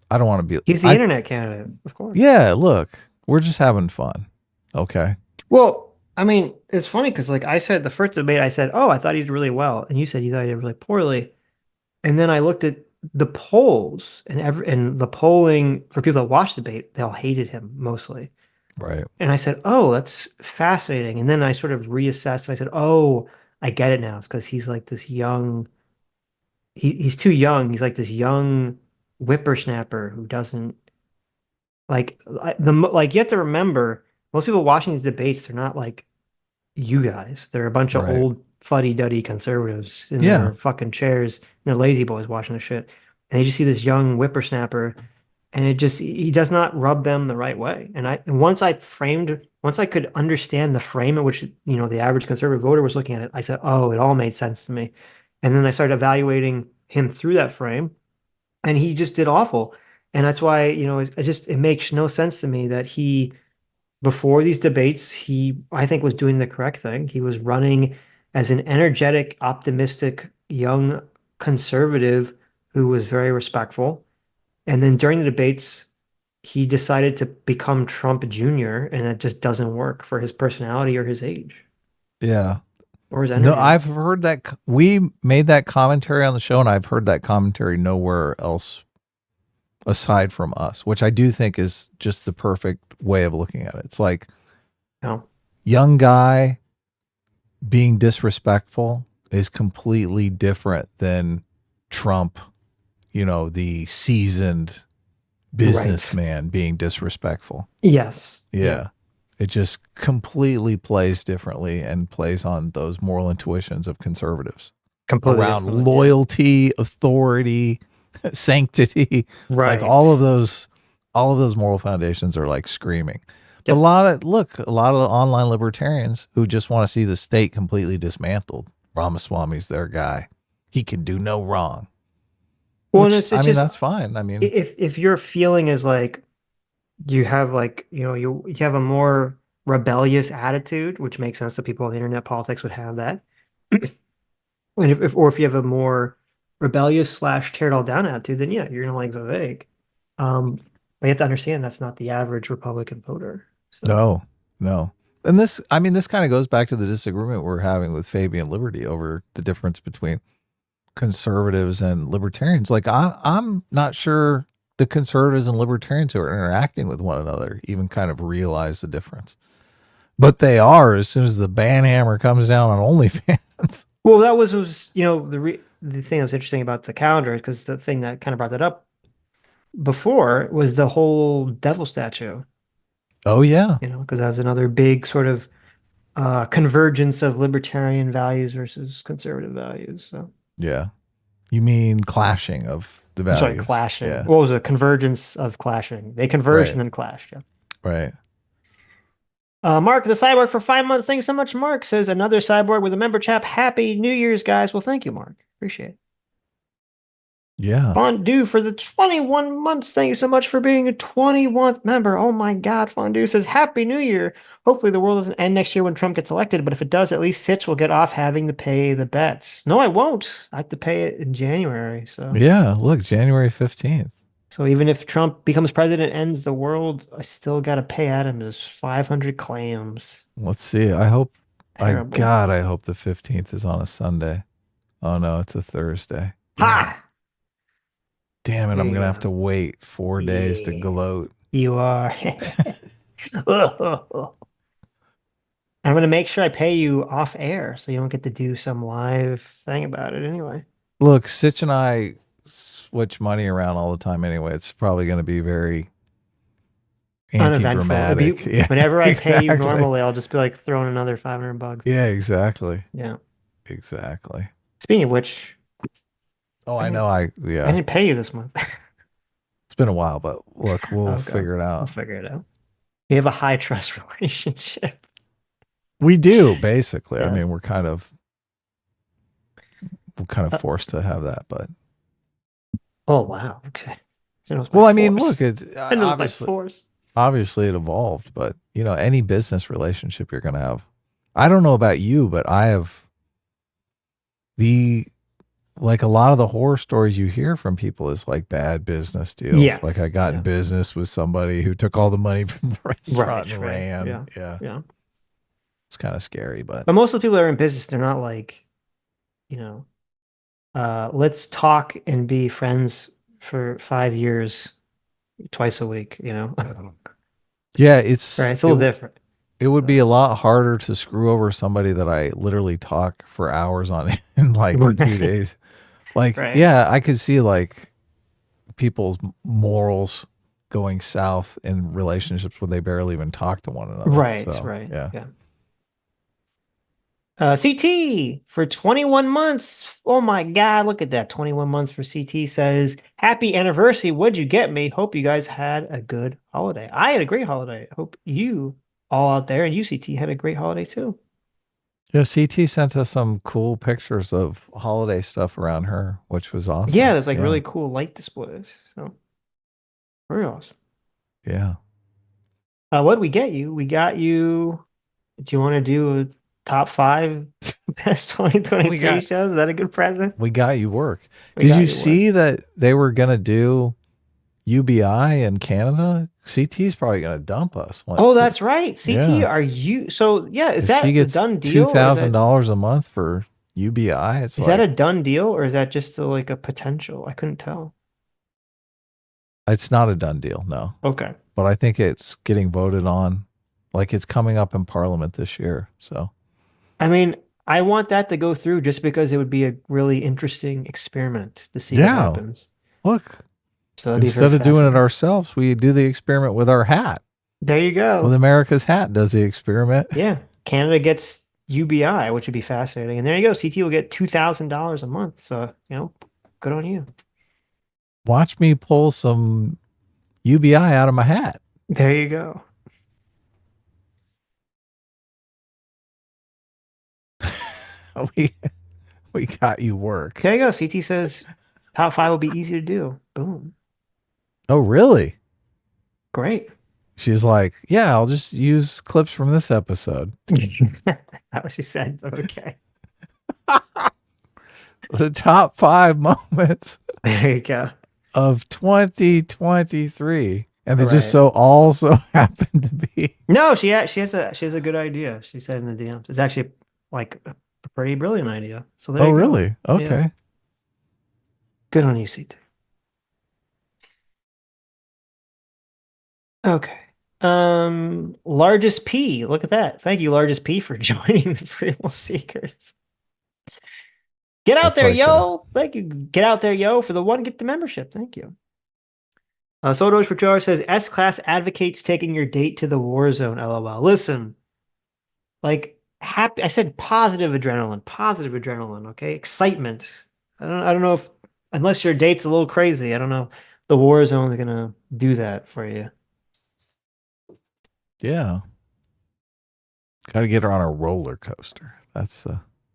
I don't want to be. He's the internet candidate, of course. Yeah, look, we're just having fun. Okay. Well, I mean, it's funny because like I said, the first debate, I said, oh, I thought he did really well. And you said you thought he did really poorly. And then I looked at the polls and the polling for people that watched the debate, they all hated him mostly. Right. And I said, oh, that's fascinating. And then I sort of reassessed. I said, oh, I get it now. It's because he's like this young, he's too young. He's like this young whippersnapper who doesn't like you have to remember most people watching these debates, they're not like you guys. They're a bunch of Right. old fuddy-duddy conservatives in Yeah. their fucking chairs. They're lazy boys watching the shit. And they just see this young whippersnapper and he does not rub them the right way. And once I could understand the frame in which, the average conservative voter was looking at it, I said, oh, it all made sense to me. And then I started evaluating him through that frame, and he just did awful. And that's why, it makes no sense to me that before these debates, I think, was doing the correct thing. He was running as an energetic, optimistic, young conservative who was very respectful. And then during the debates, he decided to become Trump Jr., and it just doesn't work for his personality or his age Yeah. or his No, energy. I've heard that we made that commentary on the show, and I've heard that commentary nowhere else aside from us, which I do think is just the perfect way of looking at it. It's like, No. young guy being disrespectful is completely different than Trump, the seasoned businessman being disrespectful. Yes. Yeah. It just completely plays differently and plays on those moral intuitions of conservatives Completely around different, loyalty, authority, sanctity. Right. Like all of those moral foundations are like screaming. But Yep. a lot of online libertarians who just want to see the state completely dismantled. Ramaswamy's their guy. He can do no wrong. Well, Which, and it's I mean, just, that's fine. I mean, if your feeling is like you have you have a more rebellious attitude, which makes sense that people in internet politics would have that. And if you have a more rebellious slash tear it all down attitude, then yeah, you're gonna like Vivek. But you have to understand that's not the average Republican voter. So. no. And this kind of goes back to the disagreement we're having with Fabian Liberty over the difference between conservatives and libertarians. Like I'm not sure the conservatives and libertarians who are interacting with one another even kind of realize the difference. But they are as soon as the banhammer comes down on OnlyFans. Well, that was the thing that was interesting about the calendar, because the thing that kind of brought that up before was the whole devil statue. Oh yeah. Because that was another big sort of convergence of libertarian values versus conservative values. So Yeah. You mean clashing of the values? sorry, clashing. Yeah. What was a convergence of clashing? They converged Right. and then clashed. Yeah. Right. Mark, the cyborg for 5 months. Thanks so much, Mark. Says another cyborg with a member chap. Happy New Year's, guys. Well, thank you, Mark. Appreciate it. Yeah. Fondue for the 21 months. Thank you so much for being a 21th member. Oh my God. Fondue says, Happy New Year. Hopefully the world doesn't end next year when Trump gets elected, but if it does, at least Sitch will get off having to pay the bets. No, I won't. I have to pay it in January. So Yeah. Look, January 15th. So even if Trump becomes president and ends the world, I still got to pay Adam his 500 clams. Let's see. I hope Terrible. I hope the 15th is on a Sunday. Oh no, it's a Thursday. Ha! Damn it, I'm going to have Yeah. to wait 4 days to gloat. You are. I'm going to make sure I pay you off air so you don't get to do some live thing about it anyway. Look, Sitch and I switch money around all the time anyway. It's probably going to be very anti-dramatic. Yeah, whenever I pay you normally, I'll just be like throwing another $500. Yeah, exactly. Yeah. Exactly. Speaking of which, Oh, I know. I didn't pay you this month. It's been a while, but look, we'll figure it We'll out. figure it out. We have a high trust relationship. We do, basically. Yeah. I mean, we're kind of forced to have that, but Oh wow. Okay. well, I mean, look, it I know by force. obviously it evolved, but any business relationship you're going to have. I don't know about you, but I have a lot of the horror stories you hear from people is like bad business deals. Yes. Like I got in business with somebody who took all the money from the restaurant and ran. Yeah. It's kind of scary, but most of the people that are in business, they're not like, let's talk and be friends for 5 years, twice a week, Yeah, it's a little different. It would be a lot harder to screw over somebody that I literally talk for hours on in like 2 days. Like, yeah, I could see like people's morals going south in relationships where they barely even talk to one another. Right, So, right. Yeah. CT for 21 months. Oh my God, look at that. 21 months for CT says, happy anniversary. What'd you get me? Hope you guys had a good holiday. I had a great holiday. Hope you all out there and you, CT, had a great holiday too. Yeah, CT sent us some cool pictures of holiday stuff around her, which was awesome. Yeah, there's like really cool light displays. So very awesome. Yeah. What did we get you? We got you. Do you want to do a top 5 best 2023 shows? Is that a good present? We got you work. Did you see that they were going to do UBI in Canada? CT's probably going to dump us. Oh, that's right. CT, are you? So, yeah, is that she gets a done deal? $2,000 a month for UBI. Is that a done deal or is that just like a potential? I couldn't tell. It's not a done deal, no. Okay. But I think it's getting voted on. Like it's coming up in Parliament this year. So, I mean, I want that to go through just because it would be a really interesting experiment to see what happens. Look, so instead of doing it ourselves, we do the experiment with our hat. There you go. With America's hat does the experiment. Yeah. Canada gets UBI, which would be fascinating. And there you go. CT will get $2,000 a month. So, good on you. Watch me pull some UBI out of my hat. There you go. we got you work. There you go. CT says top 5 will be easy to do. Boom. Oh, really? Great. She's like, yeah, I'll just use clips from this episode. That's what she said. Okay. The top 5 moments. There you go. Of 2023. And they just also happen to be. No, she has a good idea. She said in the DMs. It's actually like a pretty brilliant idea. So there you go. Really? Okay. Yeah. Good on you, CT. Okay. Largest P. Look at that. Thank you, Largest P, for joining the Free Will Seekers. Get out there, yo. Thank you. Get out there, yo, for the one, get the membership. Thank you. Sodosh for Jar says, S-Class advocates taking your date to the war zone, LOL. Listen, like, I said positive adrenaline, okay? Excitement. I don't know if, unless your date's a little crazy, I don't know. The war zone is going to do that for you. Yeah. Got to get her on a roller coaster. That's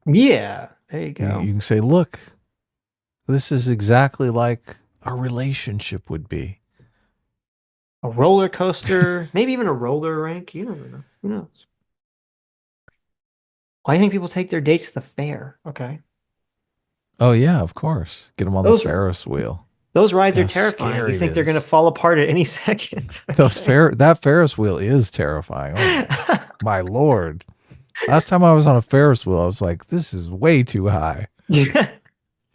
yeah, there you go. You can say, look, this is exactly like a relationship would be. A roller coaster, maybe even a roller rink. You never know. Who knows? Why do you think people take their dates to the fair? Okay. Oh, yeah, of course. Get them on the Ferris wheel. Those rides are terrifying. You think they're going to fall apart at any second. That Ferris wheel is terrifying. Oh, my Lord. Last time I was on a Ferris wheel, I was like, this is way too high. Yeah. What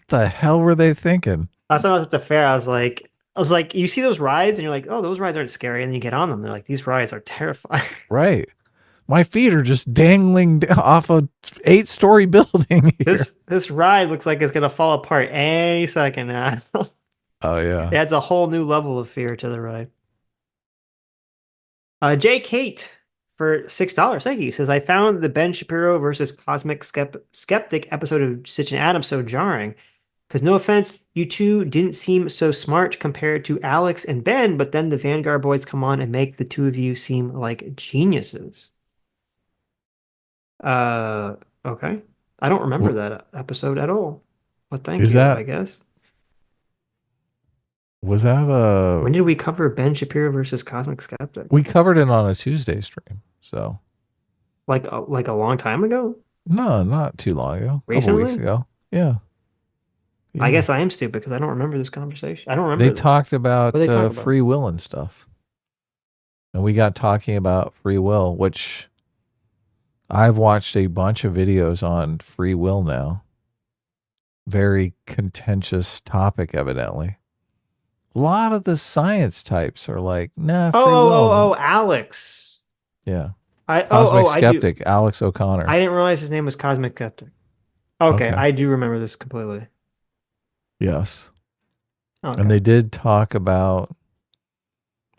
the hell were they thinking? Last time I was at the fair, I was like, you see those rides and you're like, oh, those rides aren't scary. And then you get on them. They're like, these rides are terrifying. Right. My feet are just dangling off a 8-story building here. This ride looks like it's going to fall apart any second now. Oh, yeah. It adds a whole new level of fear to the ride. J. Kate for $6. Thank you. Says, I found the Ben Shapiro versus Cosmic Skeptic episode of Sitch and Adam so jarring. Because no offense, you two didn't seem so smart compared to Alex and Ben, but then the Vanguard boys come on and make the two of you seem like geniuses. Okay. I don't remember that episode at all. But thank you, I guess. Was that when did we cover Ben Shapiro versus Cosmic Skeptic? We covered it on a Tuesday stream, so like a long time ago? No, not too long ago. Recently? A couple weeks ago. Yeah. I guess I am stupid because I don't remember this conversation. I don't remember. They talked about free will and stuff. And we got talking about free will, which I've watched a bunch of videos on free will now. Very contentious topic, evidently. A lot of the science types are like, nah, Oh, free will. Alex. Yeah. I Cosmic I do. skeptic, Alex O'Connor. I didn't realize his name was Cosmic Skeptic. Okay, Okay. I do remember this completely. Yes. Okay. And they did talk about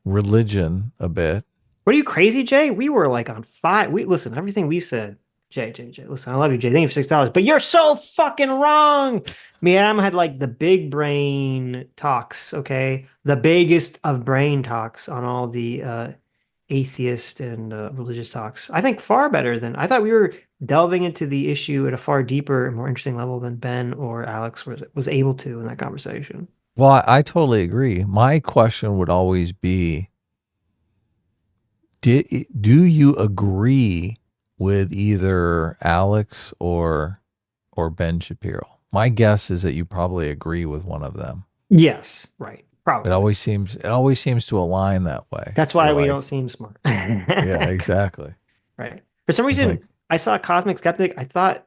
religion a bit. What are you crazy, Jay? We were like on fire. We listen, everything we said. Jay. Listen, I love you, Jay. Thank you for $6. But you're so fucking wrong. Me and Adam had like the big brain talks, okay? The biggest of brain talks on all the atheist and religious talks. I think far better than I thought we were delving into the issue at a far deeper and more interesting level than Ben or Alex was able to in that conversation. Well, I totally agree. My question would always be, do you agree with either Alex or Ben Shapiro? My guess is that you probably agree with one of them. Yes, right. Probably. It always seems to align that way. That's why we don't seem smart. Yeah, exactly. Right. For some reason, I saw Cosmic Skeptic. I thought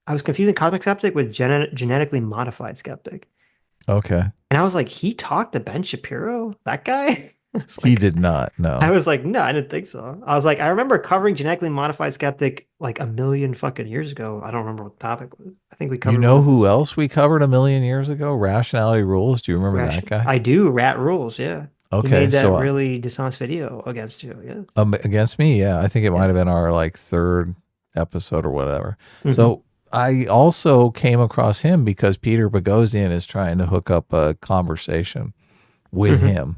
I was confusing Cosmic Skeptic with genetically modified skeptic. Okay. And I was like, he talked to Ben Shapiro? That guy? He did not, no. I was like, no, I didn't think so. I was like, I remember covering genetically modified skeptic like a million fucking years ago. I don't remember what the topic was. I think we covered. You know who else we covered a million years ago? Rationality Rules. Do you remember that guy? I do. Rat Rules, yeah. Okay. He made that really dishonest video against you, yeah. Against me, yeah. I think it might have been our like third episode or whatever. So I also came across him because Peter Boghossian is trying to hook up a conversation with him.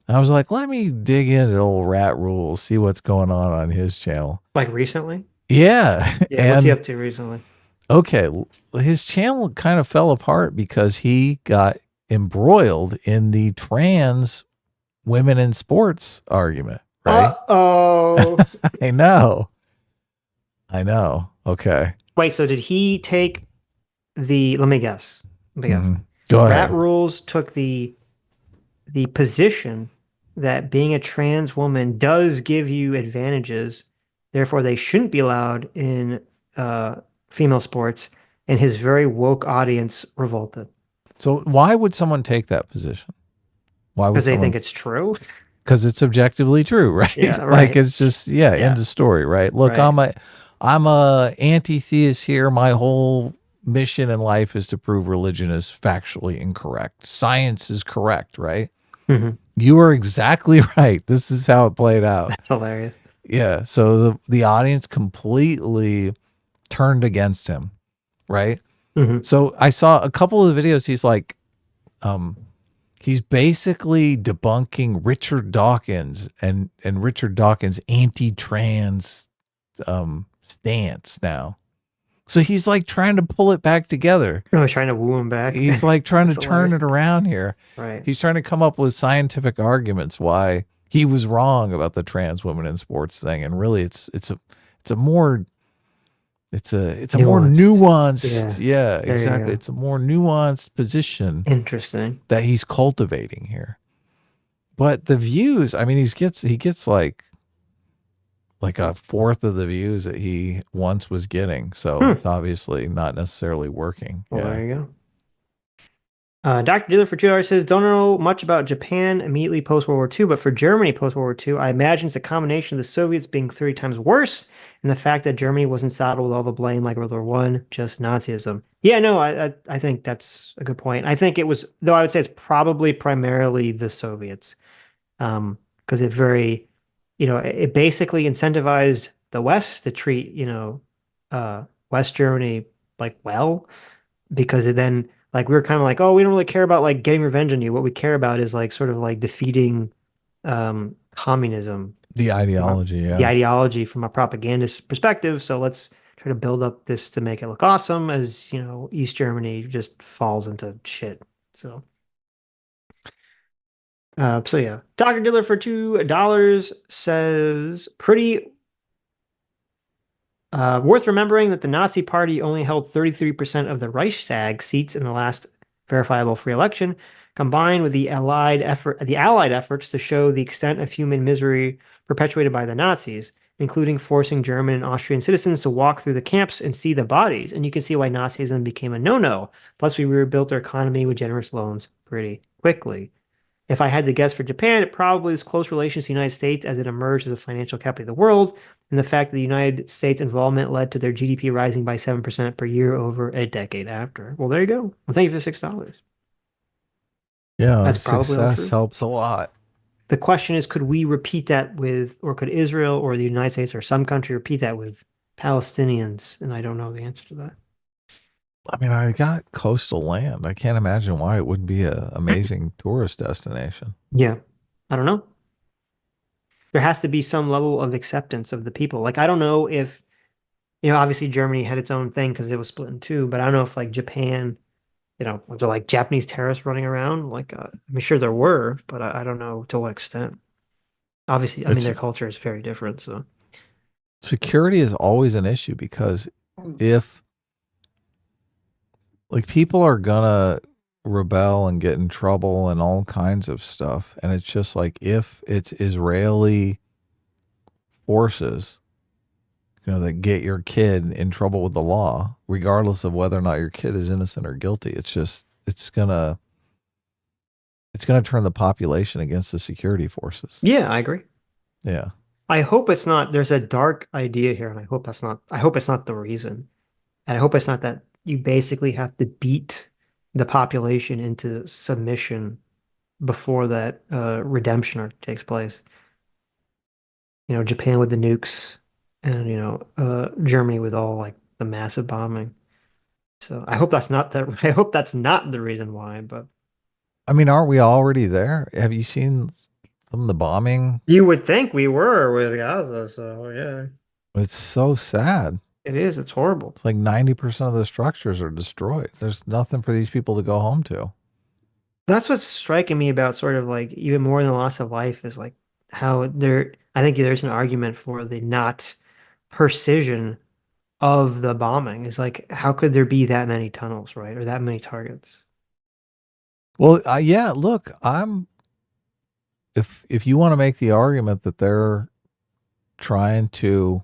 And I was like, let me dig into old Rat Rules, see what's going on his channel. Like recently? Yeah. Yeah, what's he up to recently? Okay, his channel kind of fell apart because he got embroiled in the trans women in sports argument, right? Uh-oh. I know. Okay. Wait, so did he take let me guess. Go ahead. Rat Rules took the position that being a trans woman does give you advantages, therefore they shouldn't be allowed in female sports, and his very woke audience revolted. So why would someone take that position? Why would Because they think it's true? Because it's objectively true, right? Yeah, right. Like it's just, end of story, right? Look, right. I'm a anti-theist here. My whole mission in life is to prove religion is factually incorrect. Science is correct, right? You are exactly right. This is how it played out. That's hilarious. Yeah. So the audience completely turned against him, right? So I saw a couple of the videos. He's like, he's basically debunking Richard Dawkins and Richard Dawkins' anti-trans stance now. So he's like trying to pull it back together. Oh, he's trying to woo him back. He's like trying to turn it around here. Right. He's trying to come up with scientific arguments why he was wrong about the trans women in sports thing. And really it's a more nuanced. Yeah, exactly. It's a more nuanced position. Interesting. That he's cultivating here. But the views, I mean, he gets like a fourth of the views that he once was getting. So it's obviously not necessarily working. Well, there you go. Dr. Dealer for $2 says, don't know much about Japan immediately post-World War II, but for Germany post-World War II, I imagine it's a combination of the Soviets being 30 times worse and the fact that Germany wasn't saddled with all the blame like World War I, just Nazism. Yeah, no, I think that's a good point. I think it was, though I would say it's probably primarily the Soviets, because it very... it basically incentivized the West to treat, West Germany like well, because it then like we were kind of like, oh, we don't really care about like getting revenge on you. What we care about is like sort of like defeating communism. The ideology, The ideology from a propagandist perspective. So let's try to build up this to make it look awesome as, East Germany just falls into shit. So yeah, Dr. Diller for $2 says, pretty worth remembering that the Nazi Party only held 33% of the Reichstag seats in the last verifiable free election, combined with the Allied efforts to show the extent of human misery perpetuated by the Nazis, including forcing German and Austrian citizens to walk through the camps and see the bodies. And you can see why Nazism became a no-no. Plus, we rebuilt our economy with generous loans pretty quickly. If I had to guess for Japan, it probably is close relations to the United States as it emerged as a financial capital of the world, and the fact that the United States involvement led to their GDP rising by 7% per year over a decade after. Well, there you go. Well, thank you for $6. Yeah, That's probably all success true. helps a lot. The question is, could we repeat that with, or could Israel or the United States or some country repeat that with Palestinians? And I don't know the answer to that. I mean, I got coastal land. I can't imagine why it wouldn't be an amazing tourist destination. Yeah. I don't know. There has to be some level of acceptance of the people. Like, I don't know if, obviously Germany had its own thing because it was split in two, but I don't know if like Japan, was there like Japanese terrorists running around? Like, I'm sure there were, but I don't know to what extent. Obviously, I mean, their culture is very different. So security is always an issue because if like people are gonna rebel and get in trouble and all kinds of stuff, and it's just like if it's Israeli forces, that get your kid in trouble with the law, regardless of whether or not your kid is innocent or guilty, it's gonna turn the population against the security forces. yeah, I agree. Yeah. I hope it's not, there's a dark idea here, and I hope it's not the reason. And I hope it's not that you basically have to beat the population into submission before that redemption arc takes place. Japan with the nukes and, Germany with all like the massive bombing. So I hope that's not I hope that's not the reason why, but I mean, aren't we already there? Have you seen some of the bombing? you would think we were with Gaza, so yeah. It's so sad. It is. It's horrible. It's like 90% of the structures are destroyed. There's nothing for these people to go home to. That's what's striking me about sort of like even more than loss of life is like how I think there's an argument for the not precision of the bombing. Is like, how could there be that many tunnels, right? Or that many targets? Well, yeah, look, if you want to make the argument that they're trying to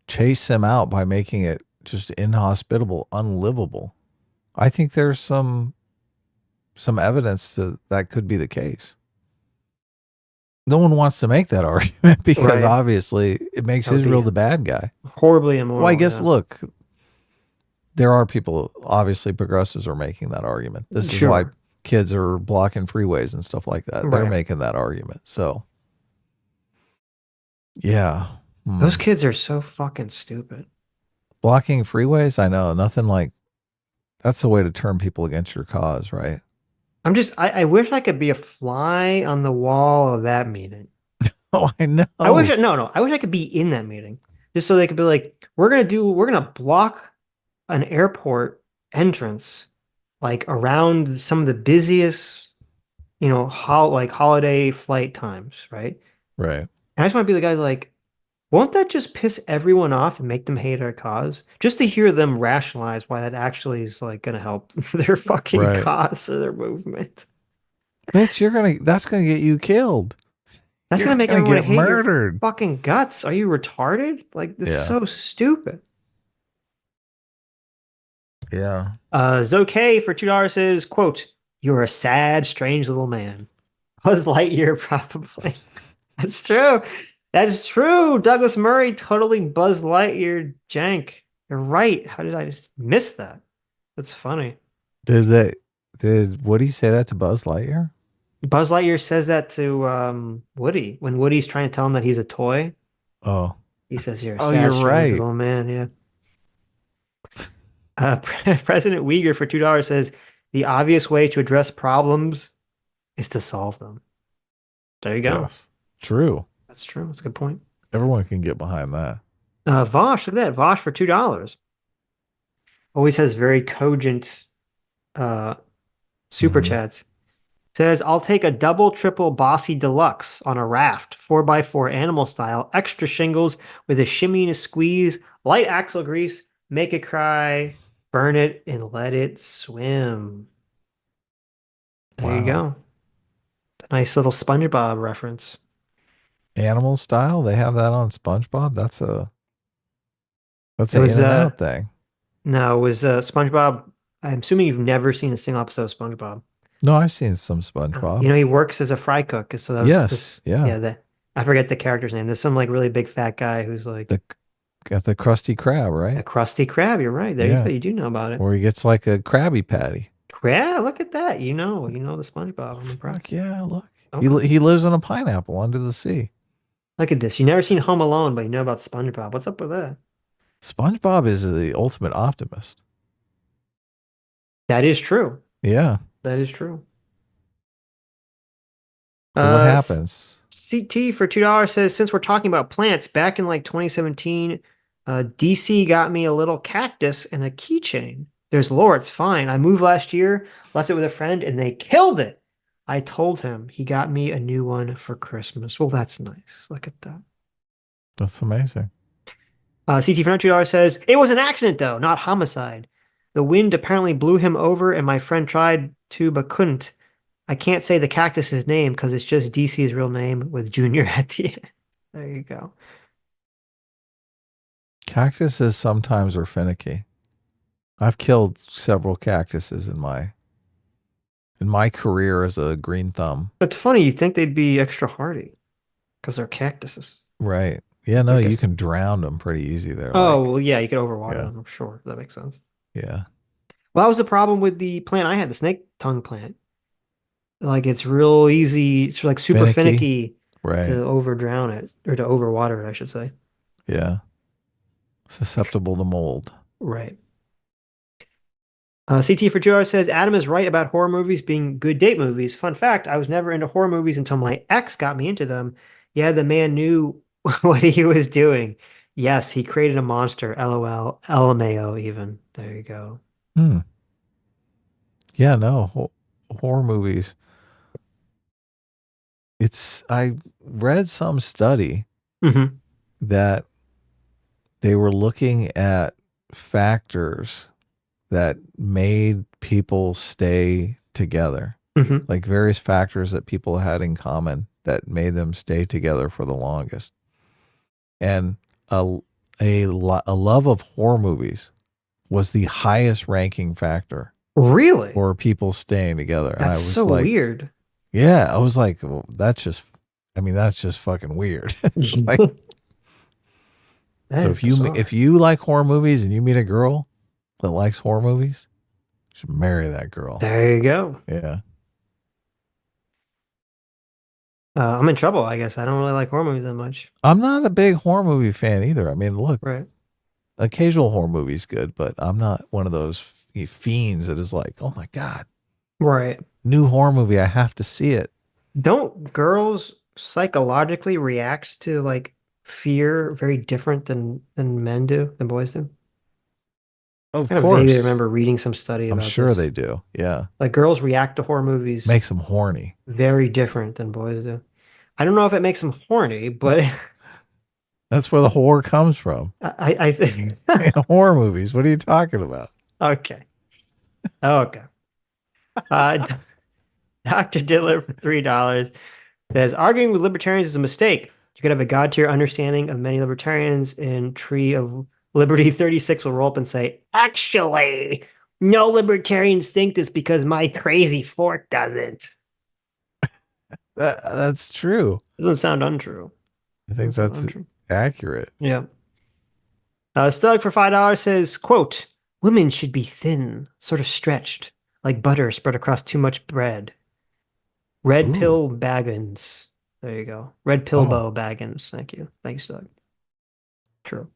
chase them out by making it just inhospitable, unlivable, I think there's some evidence that could be the case. No one wants to make that argument because obviously it makes Israel the bad guy. Horribly immoral. Well, I guess, look, there are people, obviously progressives are making that argument. This is why kids are blocking freeways and stuff like that. They're making that argument. So, yeah. Those kids are so fucking stupid. Blocking freeways? I know. Nothing like, that's the way to turn people against your cause, right? I wish I could be a fly on the wall of that meeting. Oh, I know. I wish I could be in that meeting just so they could be like, we're going to block an airport entrance, like around some of the busiest, holiday flight times. Right. Right. And I just want to be the guy like, won't that just piss everyone off and make them hate our cause? Just to hear them rationalize why that actually is like going to help their fucking cause or their movement. Bitch, that's going to get you killed. That's going to make everyone hate murdered. Your fucking guts. Are you retarded? Like, this is so stupid. Yeah. Zoke for $2 says, quote, "You're a sad, strange little man." Buzz Lightyear, probably. That's true. That's true. Douglas Murray totally Buzz Lightyear Cenk. You're right. How did I just miss that? That's funny. Did Woody say that to Buzz Lightyear? Buzz Lightyear says that to Woody when Woody's trying to tell him that he's a toy. Oh. He says, "You're a sad, strange little man." Yeah. President Uyghur for $2 says, "The obvious way to address problems is to solve them." There you go. Yes. True. That's true. That's a good point. Everyone can get behind that. Vosh, look at that. Vosh for $2. Always has very cogent super chats. Says, "I'll take a double, triple Bossy Deluxe on a raft, 4x4 animal style, extra shingles with a shimmy and a squeeze, light axle grease, make it cry, burn it, and let it swim." There you go. A nice little SpongeBob reference. Animal style? They have that on SpongeBob? That's an In-N-Out thing. No, it was SpongeBob. I'm assuming you've never seen a single episode of SpongeBob. No, I've seen some SpongeBob. You know, he works as a fry cook. So that was Yes, yeah. I forget the character's name. There's some like really big fat guy who's like Got the Krusty Krab, a right? Krusty Krab. You're right. There you go. Yeah. You do know about it. Or he gets like a Krabby Patty. Yeah, look at that. You know the SpongeBob. I'm impressed. Fuck yeah, look. Okay. He lives on a pineapple under the sea. Look at this. You never seen Home Alone, but you know about SpongeBob. What's up with that? SpongeBob is the ultimate optimist. That is true. Yeah. That is true. So what happens? CT for $2 says, since we're talking about plants, back in like 2017, DC got me a little cactus and a keychain. There's lore, it's fine. I moved last year, left it with a friend, and they killed it. I told him he got me a new one for Christmas. Well, that's nice. Look at that. That's amazing. CT for $2 says, it was an accident though, not homicide. The wind apparently blew him over and my friend tried to but couldn't. I can't say the cactus's name because it's just DC's real name with Junior at the end. There you go. Cactuses sometimes are finicky. I've killed several cactuses in my career as a green thumb. It's funny, you'd think they'd be extra hardy because they're cactuses. Right. Yeah, no, you can drown them pretty easy there. Oh, well, yeah, you could overwater them, I'm sure. That makes sense. Yeah. Well, that was the problem with the plant I had, the snake tongue plant. Like, it's real easy. It's like super finicky to over drown it, or to overwater it, I should say. Yeah. Susceptible to mold. Right. CT for 2 hours says, Adam is right about horror movies being good date movies. Fun fact, I was never into horror movies until my ex got me into them. Yeah, the man knew what he was doing. Yes, he created a monster. LOL. LMAO even. There you go. Yeah, no. Horror movies. I read some study that they were looking at factors that made people stay together, like various factors that people had in common that made them stay together for the longest. And a love of horror movies was the highest ranking factor. Really? For people staying together. That's and I was so like, weird. Yeah, I was like, well, that's just fucking weird. Like, so if you like horror movies and you meet a girl that likes horror movies, you should marry that girl. There you go. Yeah. I'm in trouble, I guess. I don't really like horror movies that much. I'm not a big horror movie fan either. I mean, look, occasional horror movie's good, but I'm not one of those fiends that is like, oh my God. Right. New horror movie, I have to see it. Don't girls psychologically react to like fear very different than men do, than boys do? Of I course. vaguely remember reading some study about I'm sure this. they do. Yeah. Like girls react to horror movies. Makes them horny. Very different than boys do. I don't know if it makes them horny, but that's where the horror comes from. I think in horror movies. What are you talking about? Okay. Dr. Diddler for $3 says, arguing with libertarians is a mistake. You could have a God-tier understanding of many libertarians, and Tree of Liberty 36 will roll up and say, actually, no libertarians think this because my crazy fork doesn't. That's true. Doesn't sound untrue. I think that's accurate. Yeah. Stug for $5 says, quote, women should be thin, sort of stretched, like butter spread across too much bread. Red Pill Baggins. There you go. Red Pillbo Baggins. Thank you. Thanks, Doug. True.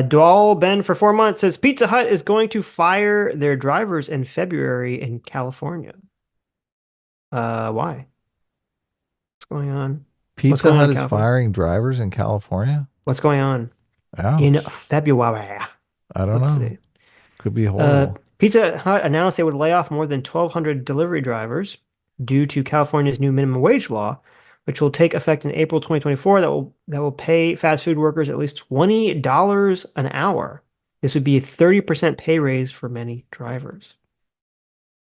Dual Ben for 4 months says Pizza Hut is going to fire their drivers in February in California. Why? What's going on? Pizza Hut is firing drivers in California? What's going on? Ouch. In February. I don't know. See. Could be horrible. Pizza Hut announced they would lay off more than 1,200 delivery drivers due to California's new minimum wage law, which will take effect in April 2024. That will pay fast food workers at least $20 an hour. This would be a 30% pay raise for many drivers.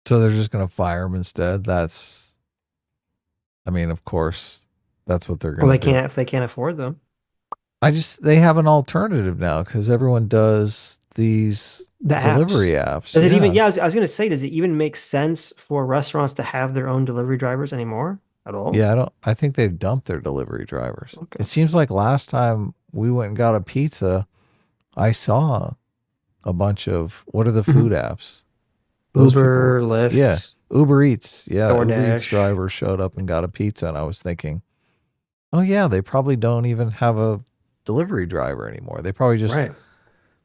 So they're just going to fire them instead? Of course, that's what they're going to do. If they can't afford them. They have an alternative now because everyone does these The delivery apps. Does it even? Yeah, I was going to say, does it even make sense for restaurants to have their own delivery drivers anymore at all? Yeah, I think they've dumped their delivery drivers. Okay. It seems like last time we went and got a pizza, I saw a bunch of, what are the food apps? Those Uber, people, Lyft. yeah, Uber Eats. Yeah, Uber DoorDash. Eats driver showed up and got a pizza, and I was thinking, oh yeah, they probably don't even have a delivery driver anymore. They probably just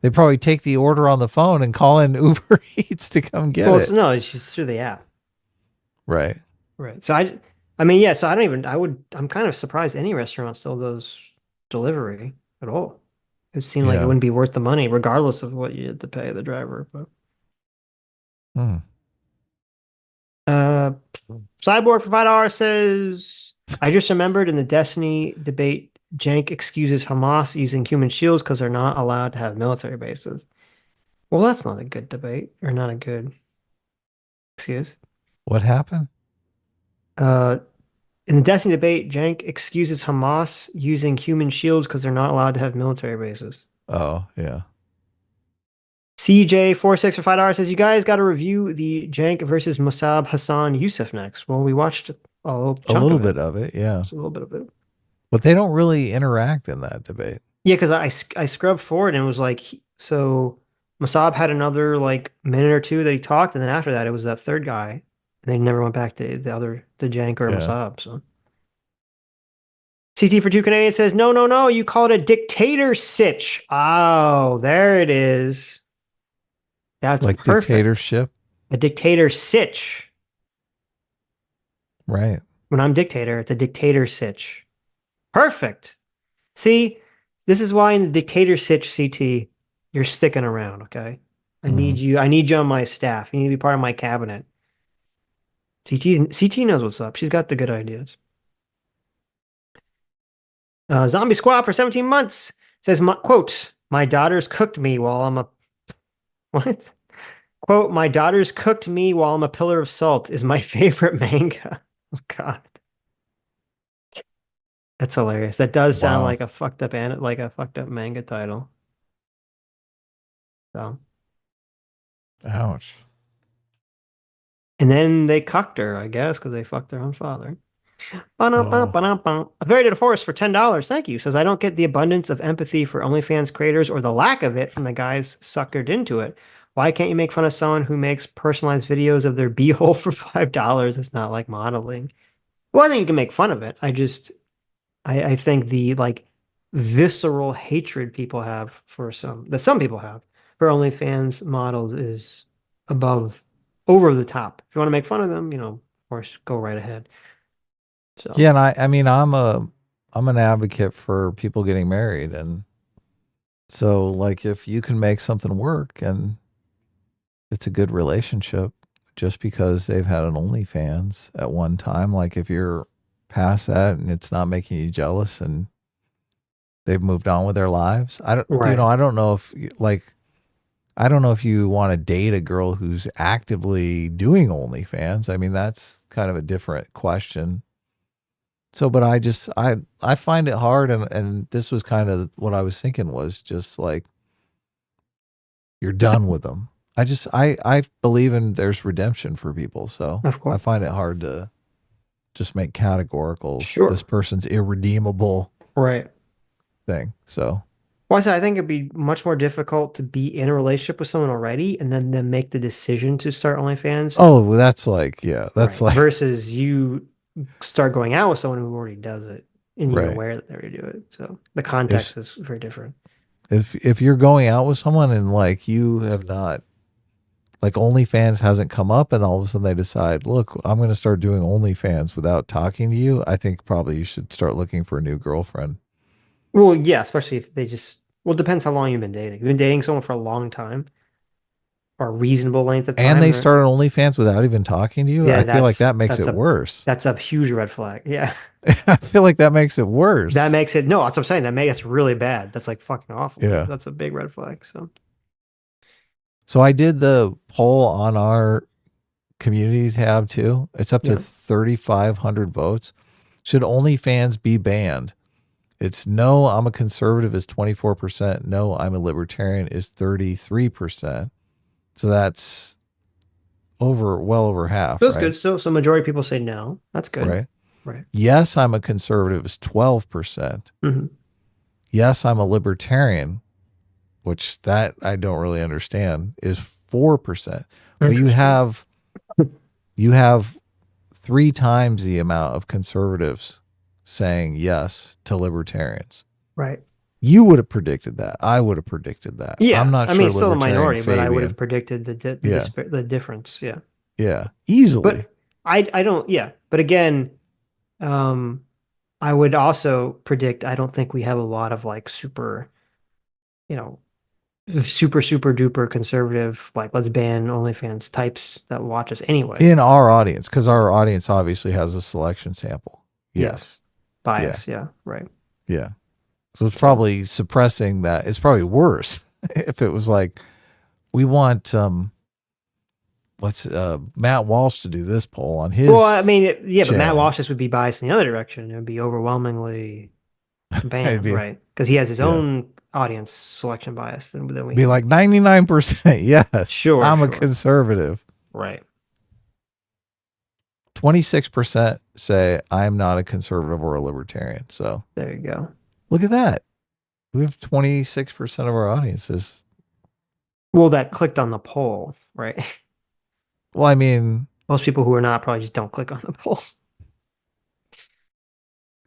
they probably take the order on the phone and call in Uber Eats to come get it. No, it's just through the app. Right. Right. So I mean, yeah. So I'm kind of surprised any restaurant still does delivery at all. It seemed like it wouldn't be worth the money, regardless of what you had to pay the driver. But Cyborg for $5 says, I just remembered in the Destiny debate, Cenk excuses Hamas using human shields because they're not allowed to have military bases. Well, that's not a good debate, or not a good excuse. What happened? In the Destiny debate, Cenk excuses Hamas using human shields because they're not allowed to have military bases. Oh, yeah. CJ46 for $5 says, you guys got to review the Cenk versus Mossab Hassan Youssef next. Well, we watched a little bit of it, yeah. Just a little bit of it. But they don't really interact in that debate. Yeah, because I scrubbed forward and it was like, so Mossab had another like minute or two that he talked, and then after that it was that third guy, and they never went back to the Cenk or Mossab. So CT for 2 Canadian says, no, you call it a dictator sitch. Oh, there it is. That's like perfect. Dictatorship. A dictator sitch. Right. When I'm dictator, it's a dictator sitch. Perfect. See, this is why in the dictator sitch, CT, you're sticking around, okay? I need you on my staff. You need to be part of my cabinet. CT knows what's up. She's got the good ideas. Zombie Squad for 17 months says, quote, my daughters cooked me while I'm a... What? Quote, my daughters cooked me while I'm a pillar of salt is my favorite manga. Oh, God. That's hilarious. That does sound like a fucked up manga title. So. Ouch. And then they cucked her, I guess, because they fucked their own father. A Very to Forest for $10. Thank you. Says, I don't get the abundance of empathy for OnlyFans creators or the lack of it from the guys suckered into it. Why can't you make fun of someone who makes personalized videos of their beehole for $5? It's not like modeling. Well, I think you can make fun of it. I think the like visceral hatred people have some people have for OnlyFans models is over the top. If you want to make fun of them, of course, go right ahead. So yeah, and I mean, I'm an advocate for people getting married, and so like if you can make something work and it's a good relationship, just because they've had an OnlyFans at one time, like if you're past that and it's not making you jealous and they've moved on with their lives, I don't know if you want to date a girl who's actively doing OnlyFans. I mean, that's kind of a different question. So, but I find it hard, and this was kind of what I was thinking was just like, you're done with them. I believe in there's redemption for people, so I find it hard to just make categoricals. Sure. This person's irredeemable, right? Thing. So, well, I think it'd be much more difficult to be in a relationship with someone already and then make the decision to start OnlyFans. Oh, well, that's like versus you start going out with someone who already does it and you're aware that they already do it. So the context is very different. If you're going out with someone and like you have not, like OnlyFans hasn't come up and all of a sudden they decide, look, I'm going to start doing OnlyFans without talking to you, I think probably you should start looking for a new girlfriend. Well, yeah, especially if they it depends how long you've been dating. You've been dating someone for a long time or a reasonable length of time. And they started OnlyFans without even talking to you? Yeah, I feel like that makes it worse. That's a huge red flag. Yeah. I feel like that makes it worse. No, that's what I'm saying. That's really bad. That's like fucking awful. Yeah. That's a big red flag. So I did the poll on our community tab too. It's up to 3,500 votes. Should OnlyFans be banned? It's no, I'm a conservative is 24%. No, I'm a libertarian is 33%. So that's well over half. That's right? good. So majority of people say no. That's good. Right. Right. Yes, I'm a conservative is 12%. Mm-hmm. Yes, I'm a libertarian, which that I don't really understand, is 4%. But you have 3 times the amount of conservatives saying yes to libertarians. Right. You would have predicted that. I would have predicted that. Yeah. I'm not I sure mean, it's still a libertarian minority, but I would Fabian. have predicted Yeah. the difference. Yeah. Yeah. Easily. But I don't, yeah. But again, I would also predict, I don't think we have a lot of like super, you know, super duper conservative, like let's ban OnlyFans types that watch us anyway. In our audience, because our audience obviously has a selection sample. Yes. Bias. Yeah. Right. Yeah. So it's probably suppressing that. It's probably worse if it was like, we want Matt Walsh to do this poll on his. Well, I mean, but Matt channel. Walsh would be biased in the other direction. It would be overwhelmingly banned, Maybe. right? Because he has his own audience selection bias. Than we be like 99%. Yes. Sure. I'm a conservative. Right. 26% say I'm not a conservative or a libertarian. So there you go. Look at that. We have 26% of our audiences. Well, that clicked on the poll, right? Well, I mean, most people who are not probably just don't click on the poll.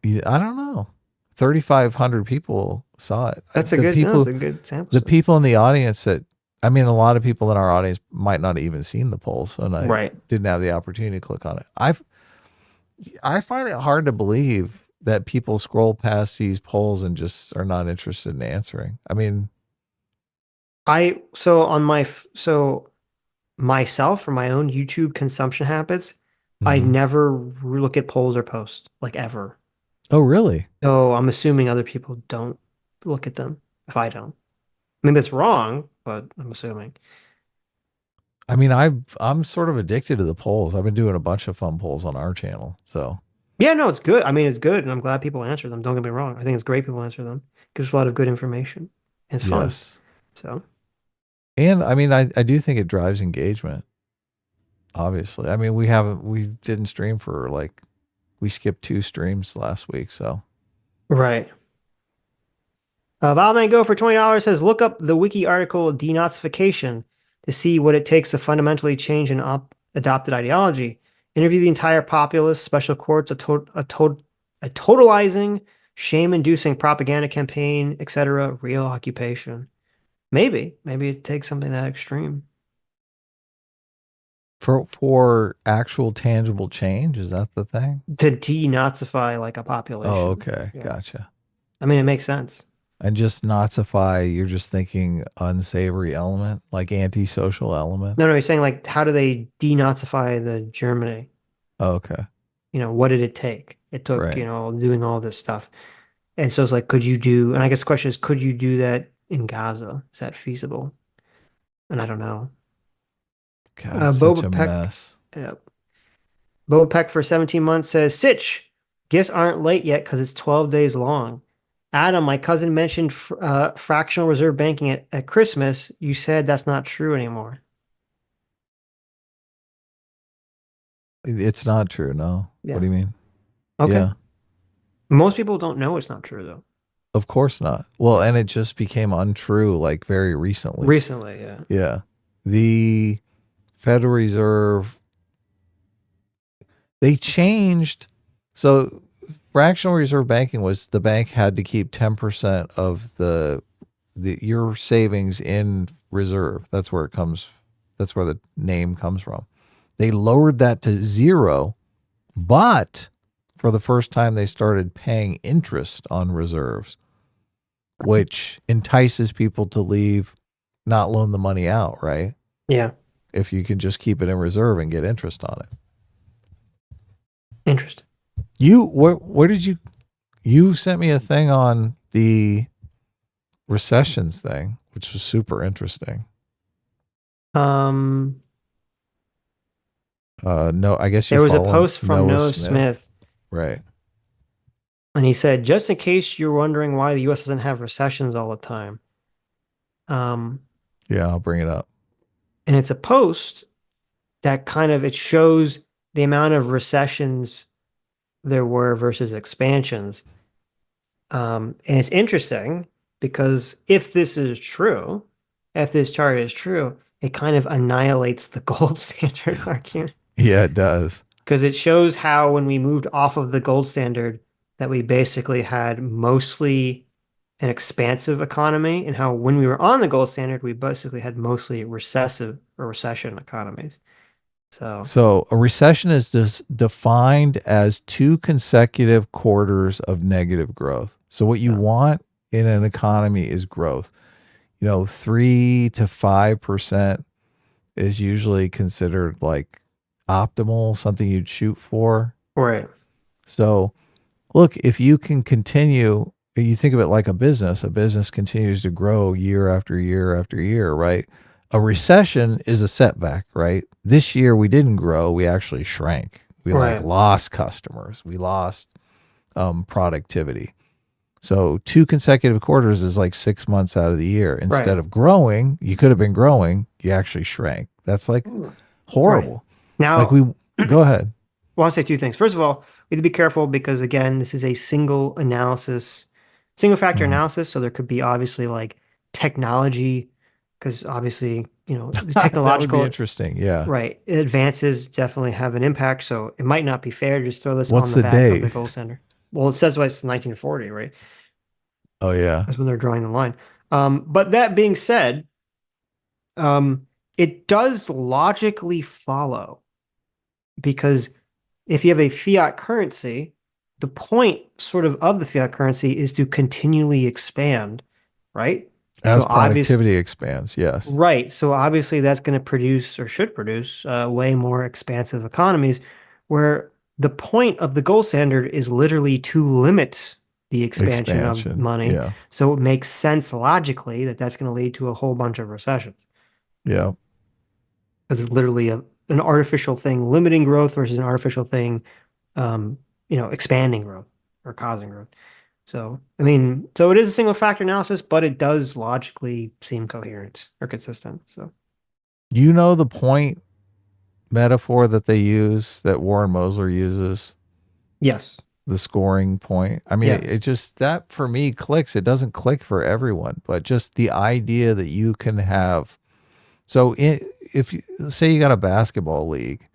I don't know. 3,500 people saw it. That's a good sample. The people in the audience a lot of people in our audience might not have even seen the polls, and I didn't have the opportunity to click on it. I find it hard to believe that people scroll past these polls and just are not interested in answering. I mean, myself, for my own YouTube consumption habits, I never look at polls or posts, like ever. Oh, really? So I'm assuming other people don't look at them if I don't. I mean, that's wrong, but I'm assuming. I mean, I'm sort of addicted to the polls. I've been doing a bunch of fun polls on our channel. So yeah, no, it's good. I mean, it's good, and I'm glad people answer them. Don't get me wrong. I think it's great people answer them. Gives a lot of good information. And it's fun. Yes. So. And I mean, I do think it drives engagement. Obviously. I mean, we didn't stream for we skipped 2 streams last week, so. Right. Valman Go for $20 says, look up the wiki article denazification to see what it takes to fundamentally change an adopted ideology. Interview the entire populace, special courts, a totalizing, shame-inducing propaganda campaign, etc. Real occupation. Maybe it takes something that extreme. For actual tangible change, is that the thing? To denazify like a population. Oh, okay. Yeah. Gotcha. I mean, it makes sense. And just Nazify, you're just thinking unsavory element, like antisocial element? No, he's saying like, how do they denazify the Germany? Oh, okay. What did it take? It took, doing all this stuff. And so it's like, and I guess the question is, could you do that in Gaza? Is that feasible? And I don't know. God, such a mess. Yep. Boba Peck for 17 months says, Sitch, gifts aren't late yet because it's 12 days long. Adam, my cousin mentioned fractional reserve banking at Christmas. You said that's not true anymore. It's not true, no. Yeah. What do you mean? Okay. Yeah. Most people don't know it's not true, though. Of course not. Well, and it just became untrue very recently. Recently, yeah. Yeah. The Federal Reserve, they changed. So fractional reserve banking was the bank had to keep 10% of your savings in reserve. That's where it comes. That's where the name comes from. They lowered that to 0, but for the first time they started paying interest on reserves, which entices people to leave, not loan the money out, right? Yeah. If you can just keep it in reserve and get interest on it. Interest. Where did you sent me a thing on the recessions thing, which was super interesting. No, I guess there was a post from Noah Smith. Right. And he said, just in case you're wondering why the U.S. doesn't have recessions all the time. Yeah, I'll bring it up. And it's a post that it shows the amount of recessions there were versus expansions. And it's interesting because if this is true, if this chart is true, it kind of annihilates the gold standard argument. Yeah, it does. Because it shows how when we moved off of the gold standard that we basically had mostly an expansive economy, and how when we were on the gold standard, we basically had mostly recession economies. So a recession is defined as 2 consecutive quarters of negative growth. So what you want in an economy is growth. 3 to 5% is usually considered like optimal, something you'd shoot for. Right. So look, if you can continue, you think of it like a business continues to grow year after year after year, right? A recession is a setback, right? This year we didn't grow, we actually shrank. We lost customers, we lost productivity. So 2 consecutive quarters is like 6 months out of the year. Instead of growing, you could have been growing, you actually shrank. That's like horrible. Right. Now, go ahead. Well, I'll say 2 things. First of all, we have to be careful because, again, this is a single factor analysis. So there could be obviously like technology, because obviously, the technological that would be interesting. Yeah. Right. Advances definitely have an impact. So it might not be fair to just throw this What's on the back date? of the gold standard. Well, it says it's 1940, right? Oh, yeah. That's when they're drawing the line. But that being said, it does logically follow, because if you have a fiat currency, the point of the fiat currency is to continually expand, right? As productivity expands, yes. Right. So obviously that's going to produce, or should produce, way more expansive economies, where the point of the gold standard is literally to limit the expansion of money. Yeah. So it makes sense logically that that's going to lead to a whole bunch of recessions. Yeah. Because it's literally an artificial thing limiting growth versus an artificial thing, expanding growth or causing growth. So, so it is a single factor analysis, but it does logically seem coherent or consistent. So, the point metaphor that they use, that Warren Mosler uses? Yes. The scoring point. It just, that for me clicks. It doesn't click for everyone, but just the idea that you can have. So if you say you got a basketball league,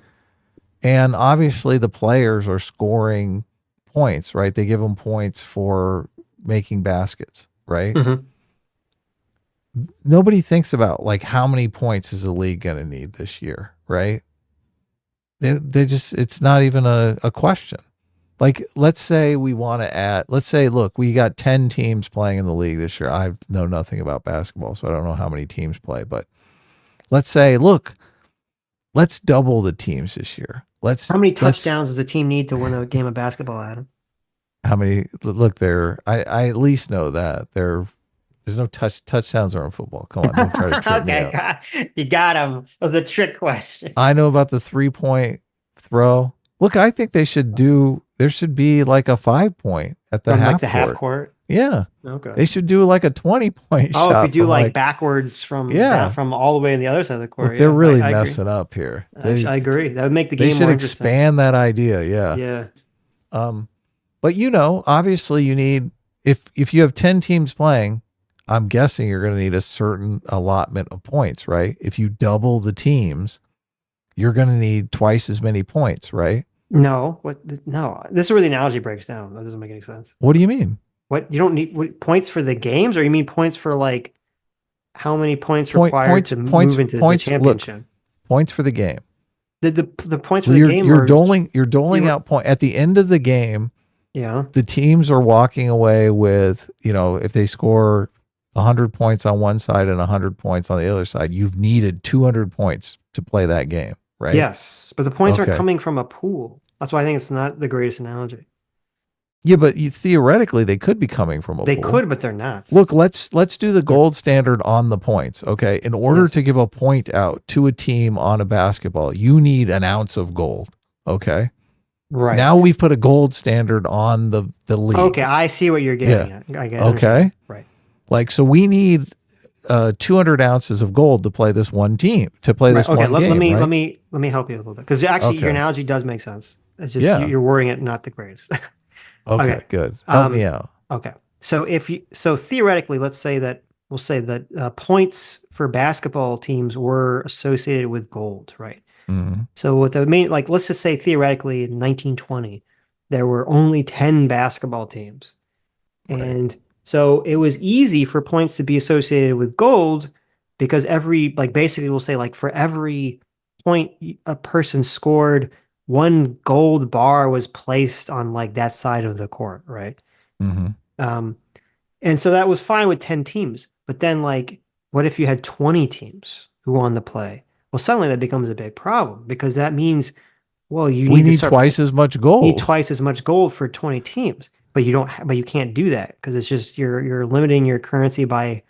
and obviously the players are scoring points, right? They give them points for making baskets, right? Mm-hmm. Nobody thinks about like how many points is the league going to need this year, right? They just, it's not even a question. Like, let's say we want to add, look, we got 10 teams playing in the league this year. I know nothing about basketball, so I don't know how many teams play, but let's say, look, let's double the teams this year. How many touchdowns does a team need to win a game of basketball, Adam? How many? Look, I at least know that there's no touchdowns are in football. Come on, don't try to trick me out. You got him. That was a trick question. I know about the 3-point throw. Look, I think there should be like a 5-point at the half like the court. Half court. Yeah. Okay. They should do like a 20-point shot. Oh, if you do like backwards from all the way on the other side of the court. Look, they're really messing up here. I agree. That would make the game more interesting. They should expand that idea. Yeah. Yeah. But obviously you need, if you have 10 teams playing, I'm guessing you're going to need a certain allotment of points, right? If you double the teams, you're going to need twice as many points, right? No. No. This is where the analogy breaks down. That doesn't make any sense. What do you mean? What, you don't need points for the games, or you mean points for like how many points required to move into the championship? Look, points for the game. The points for the game you're doling out point at the end of the game. Yeah. The teams are walking away with, if they score 100 points on one side and 100 points on the other side, you've needed 200 points to play that game, right? Yes, but the points are coming from a pool. That's why I think it's not the greatest analogy. Yeah, but theoretically they could be coming from a pool. They could, but they're not. Look, let's do the gold standard on the points, okay? In order to give a point out to a team on a basketball, you need an ounce of gold, okay? Right. Now we've put a gold standard on the league. Okay, I see what you're getting at. I get it. Okay. Right. Like, so we need 200 ounces of gold to play this one team, to play this one game. Let me help you a little bit, because actually your analogy does make sense. It's just you're wording it not the greatest. Okay, good. Help me out. Okay. So theoretically, we'll say that points for basketball teams were associated with gold, right? Mm-hmm. So what the main, like, let's just say theoretically in 1920, there were only 10 basketball teams. Right. And so it was easy for points to be associated with gold because basically we'll say, like, for every point a person scored, one gold bar was placed on, like, that side of the court, right? Mm-hmm. And so that was fine with 10 teams. But then, like, what if you had 20 teams who won the play? Well, suddenly that becomes a big problem, because that means, well, we need twice as much gold. You need twice as much gold for 20 teams, but you can't do that, because it's just you're limiting your currency by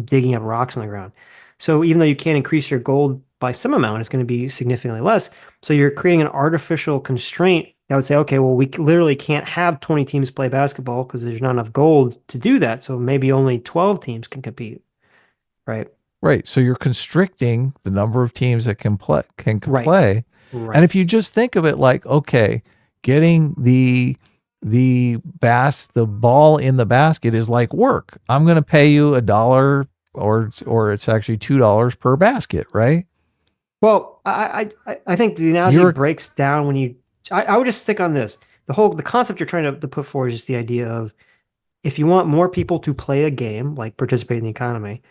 digging up rocks on the ground. So even though you can't increase your gold by some amount, it's going to be significantly less. So you're creating an artificial constraint that would say, okay, well, we literally can't have 20 teams play basketball because there's not enough gold to do that. So maybe only 12 teams can compete, right? Right. So you're constricting the number of teams that can play. Right. And if you just think of it like, okay, getting the ball in the basket is like work. I'm going to pay you $1 or it's actually $2 per basket, right? Well, I think the analogy breaks down when I would just stick on this. The concept you're trying to put forward is just the idea of, if you want more people to play a game, like participate in the economy,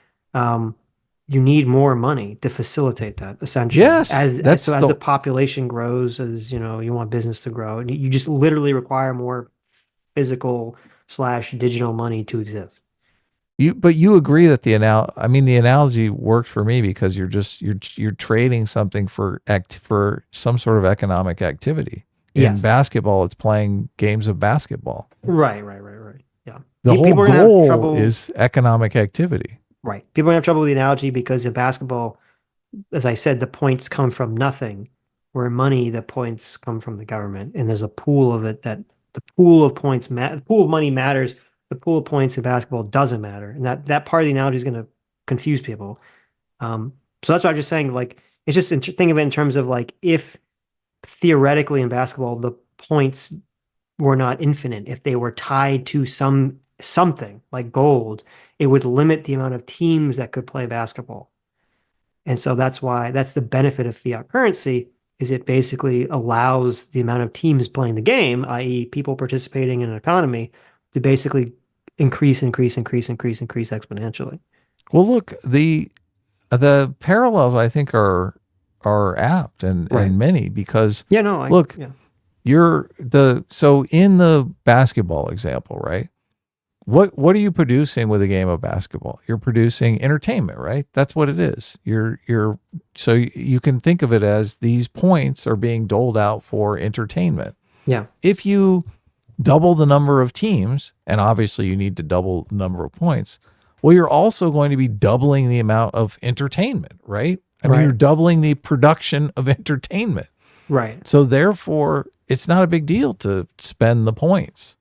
you need more money to facilitate that, essentially. Yes. As the population grows, as you want business to grow, and you just literally require more physical / digital money to exist. But you agree that the analogy works for me, because you're trading something for some sort of economic activity. Yes. In basketball, it's playing games of basketball. Right. Yeah. The whole goal is economic activity. Right. People are going to have trouble with the analogy because in basketball, as I said, the points come from nothing, where money, the points come from the government. And there's a pool of it, that the pool of points, the pool of money matters. The pool of points in basketball doesn't matter. And that part of the analogy is going to confuse people. So that's why I'm just saying, like, it's just think of it in terms of, like, if theoretically in basketball, the points were not infinite, if they were tied to something like gold, it would limit the amount of teams that could play basketball. And so that's the benefit of fiat currency, is it basically allows the amount of teams playing the game, i.e. people participating in an economy, to basically increase exponentially. Well, look, the parallels, I think, are apt and many, because so in the basketball example, right? What are you producing with a game of basketball? You're producing entertainment, right? That's what it is. So you can think of it as these points are being doled out for entertainment. Yeah. If you double the number of teams, and obviously you need to double the number of points, well, you're also going to be doubling the amount of entertainment, right? I mean, you're doubling the production of entertainment. Right. So therefore, it's not a big deal to spend the points.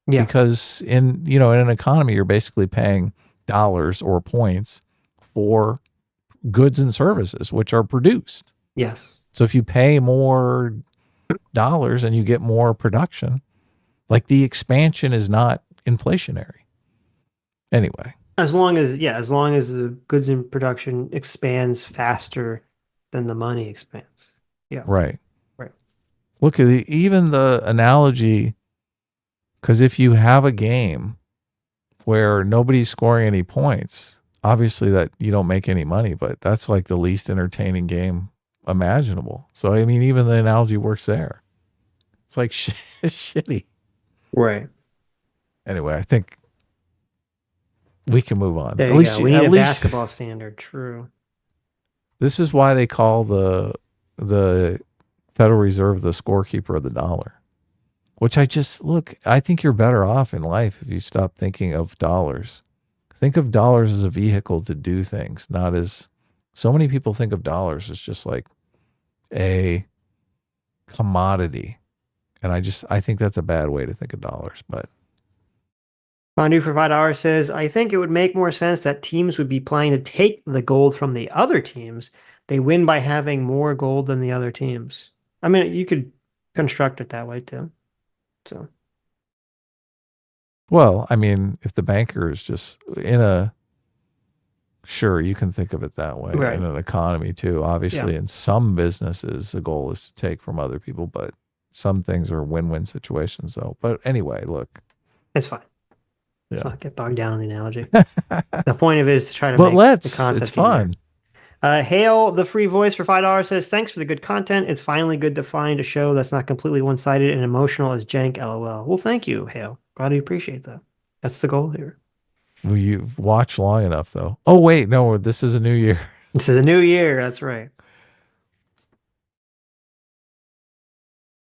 Yeah. Because in an economy, you're basically paying dollars or points for goods and services which are produced. Yes. So if you pay more dollars and you get more production, like, the expansion is not inflationary. Anyway. As long as the goods in production expands faster than the money expands. Yeah. Right. Right. Look at even the analogy, because if you have a game where nobody's scoring any points, obviously that you don't make any money, but that's like the least entertaining game imaginable. So, I mean, even the analogy works there. It's like shitty. Right. Anyway, I think we can move on. There you go. We need a basketball standard. True. This is why they call the Federal Reserve the scorekeeper of the dollar. Which I think you're better off in life if you stop thinking of dollars. Think of dollars as a vehicle to do things, not as, so many people think of dollars as just like a commodity. And I think that's a bad way to think of dollars. But Fondue for $5 says, I think it would make more sense that teams would be planning to take the gold from the other teams. They win by having more gold than the other teams. I mean, you could construct it that way too. So, well, I mean, if the banker is just sure, you can think of it that way right. in an economy too. Obviously, in some businesses, the goal is to take from other people, but some things are win-win situations. So, but anyway, look, it's fine. Let's Yeah. not get bogged down in the analogy. The point of it is to try to but make the concept it's fun. Hail the free voice for $5 says, thanks for the good content. It's finally good to find a show that's not completely one-sided and emotional as Cenk, LOL. Well, thank you, Hail. Glad you appreciate that. That's the goal here. Well, you've watched long enough, though. Oh, wait, no, this is a new year. This is a new year. That's right.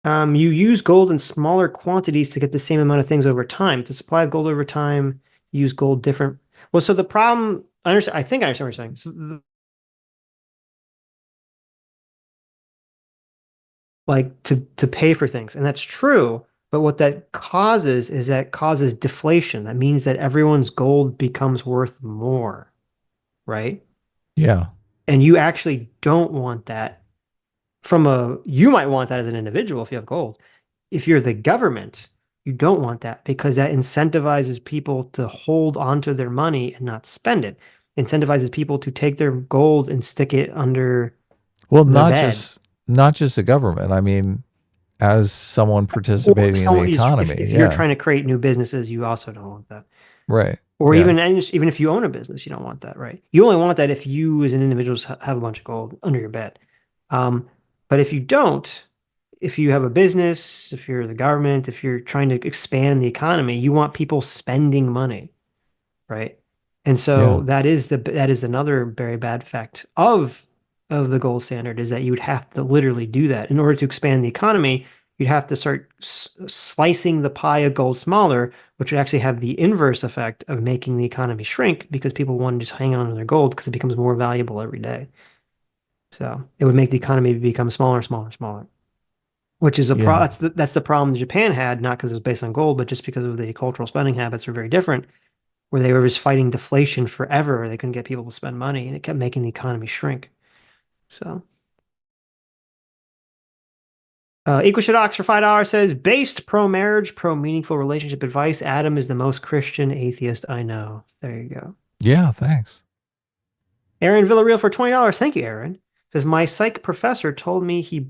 You use gold in smaller quantities to get the same amount of things over time. The supply of gold over time, use gold different. Well, so the problem, I think I understand what you're saying. So like to pay for things, and that's true. But what that causes is that causes deflation. That means that everyone's gold becomes worth more, right? Yeah. And you actually don't want that you might want that as an individual if you have gold. If you're the government, you don't want that because that incentivizes people to hold onto their money and not spend it. Incentivizes people to take their gold and stick it under not bed. not just the government. I mean, as someone participating in the economy. If you're trying to create new businesses, you also don't want that. Right. Or even if you own a business, you don't want that, right? You only want that if you as an individual have a bunch of gold under your bed. But if you don't, if you have a business, if you're the government, if you're trying to expand the economy, you want people spending money, right? And so that is another very bad effect of the gold standard is that you would have to literally do that in order to expand the economy. You'd have to start slicing the pie of gold smaller, which would actually have the inverse effect of making the economy shrink because people want to just hang on to their gold because it becomes more valuable every day. So it would make the economy become smaller, smaller, smaller, which is that's the problem Japan had, not because it was based on gold, but just because of the cultural spending habits are very different, where they were just fighting deflation forever. They couldn't get people to spend money, and it kept making the economy shrink. So. Equishadox for $5 says, based pro-marriage, pro-meaningful relationship advice. Adam is the most Christian atheist I know. There you go. Yeah, thanks. Aaron Villarreal for $20. Thank you, Aaron. Says, my psych professor told me he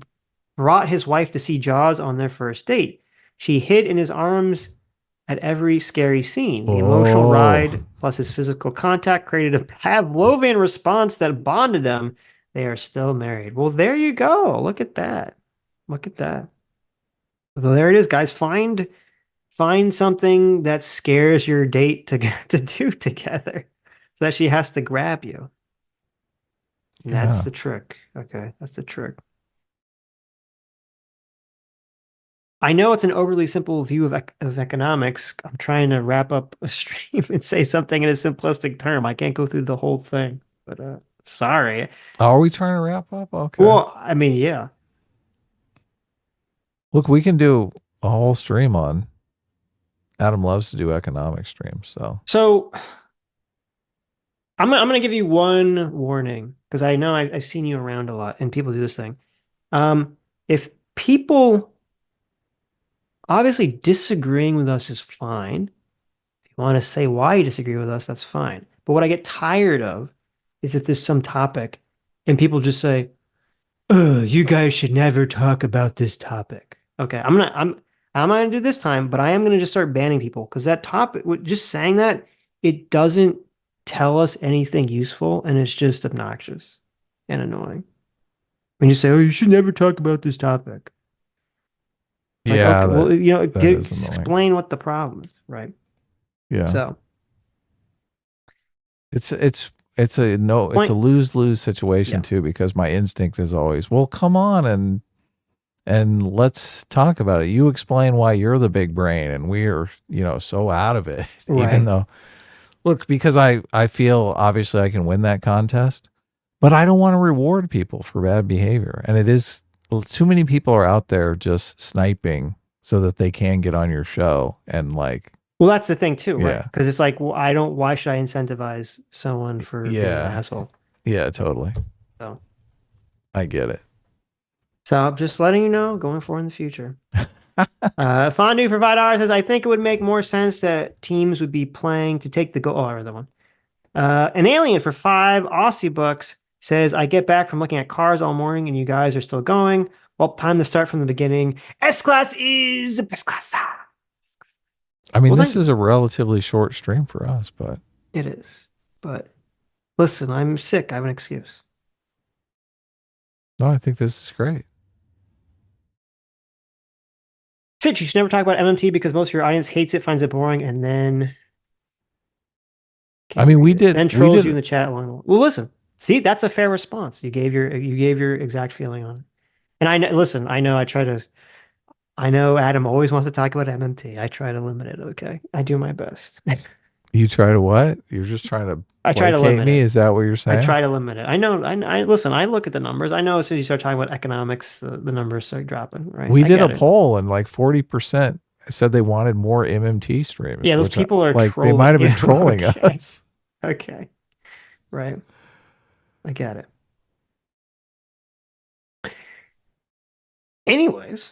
brought his wife to see Jaws on their first date. She hid in his arms at every scary scene. The emotional ride plus his physical contact created a Pavlovian response that bonded them. They are still married. Well, there you go. Look at that. Look at that. So there it is, guys. Find something that scares your date to do together so that she has to grab you. That's the trick. Okay, that's the trick. I know it's an overly simple view of economics. I'm trying to wrap up a stream and say something in a simplistic term. I can't go through the whole thing, but sorry. Are we trying to wrap up? Okay. Well, I mean, yeah. Look, we can do a whole stream on. Adam loves to do economic streams, so I'm gonna give you one warning because I know I've seen you around a lot and people do this thing. If people obviously disagreeing with us is fine. If you want to say why you disagree with us, that's fine. But what I get tired of is if there's some topic and people just say, you guys should never talk about this topic. Okay, I'm not gonna do this time, but I am gonna just start banning people because that topic, just saying that, it doesn't tell us anything useful and it's just obnoxious and annoying. When you say, you should never talk about this topic. Yeah. Like, okay, explain what the problem is, right? Yeah. So it's a lose-lose situation too, because my instinct is always, well, come on and let's talk about it. You explain why you're the big brain and we're, so out of it. Right. Even though, look, because I feel obviously I can win that contest, but I don't want to reward people for bad behavior. And it is, too many people are out there just sniping so that they can get on your show and like. Well, that's the thing too, right? Yeah. Because it's like, well, why should I incentivize someone for being an asshole? Yeah, totally. So I get it. So I'm just letting you know, going forward in the future. Fondue for $5 says, I think it would make more sense that teams would be playing to take the goal. Oh, I read that one. An alien for $5 says, I get back from looking at cars all morning and you guys are still going. Well, time to start from the beginning. S-Class is the best class. I mean, this is a relatively short stream for us, but. It is. But listen, I'm sick. I have an excuse. No, I think this is great. Sitch, you should never talk about MMT because most of your audience hates it, finds it boring, and then. I mean, we did. Then trolls you in the chat along the way. Well, listen. See, that's a fair response. You gave your exact feeling on it. And I know. Listen, I know. I know Adam always wants to talk about MMT. I try to limit it. Okay, I do my best. You try to what? You're just trying to. I try to limit me. it. Is that what you're saying? I try to limit it. I know. I listen. I look at the numbers. I know as soon as you start talking about economics, the numbers start dropping. Right. We did a poll and like 40% said they wanted more MMT streams. Yeah, those people are like trolling. they might have been trolling us. Okay. Right. I get it. Anyways.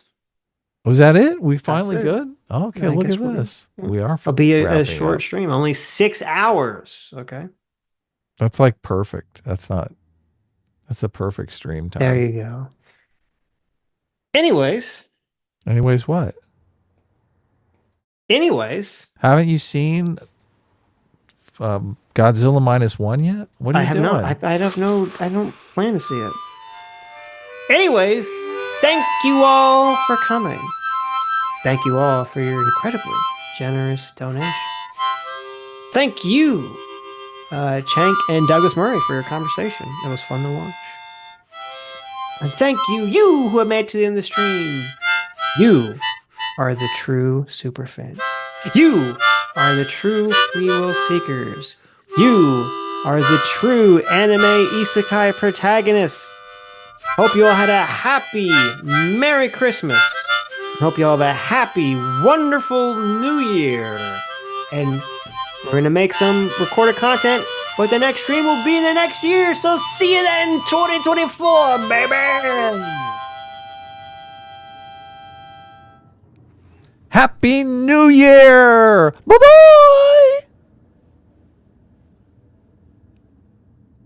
Was that it? We finally good? Okay, I look guess at this. We are. It'll be a short stream, only 6 hours. Okay. That's like perfect. That's a perfect stream time. There you go. Anyways, what? Haven't you seen Godzilla -1 yet? What are you doing? I don't plan to see it. Anyways, thank you all for coming. Thank you all for your incredibly generous donation. Thank you, Cenk and Douglas Murray, for your conversation. It was fun to watch. And thank you who have made it to the end of the stream. You are the true super fan. You are the true free will seekers. You are the true anime isekai protagonists. Hope you all had a happy Merry Christmas. Hope you all have a happy, wonderful New Year. And we're going to make some recorded content, but the next stream will be in the next year. So see you then, 2024, baby. Happy New Year. Bye-bye.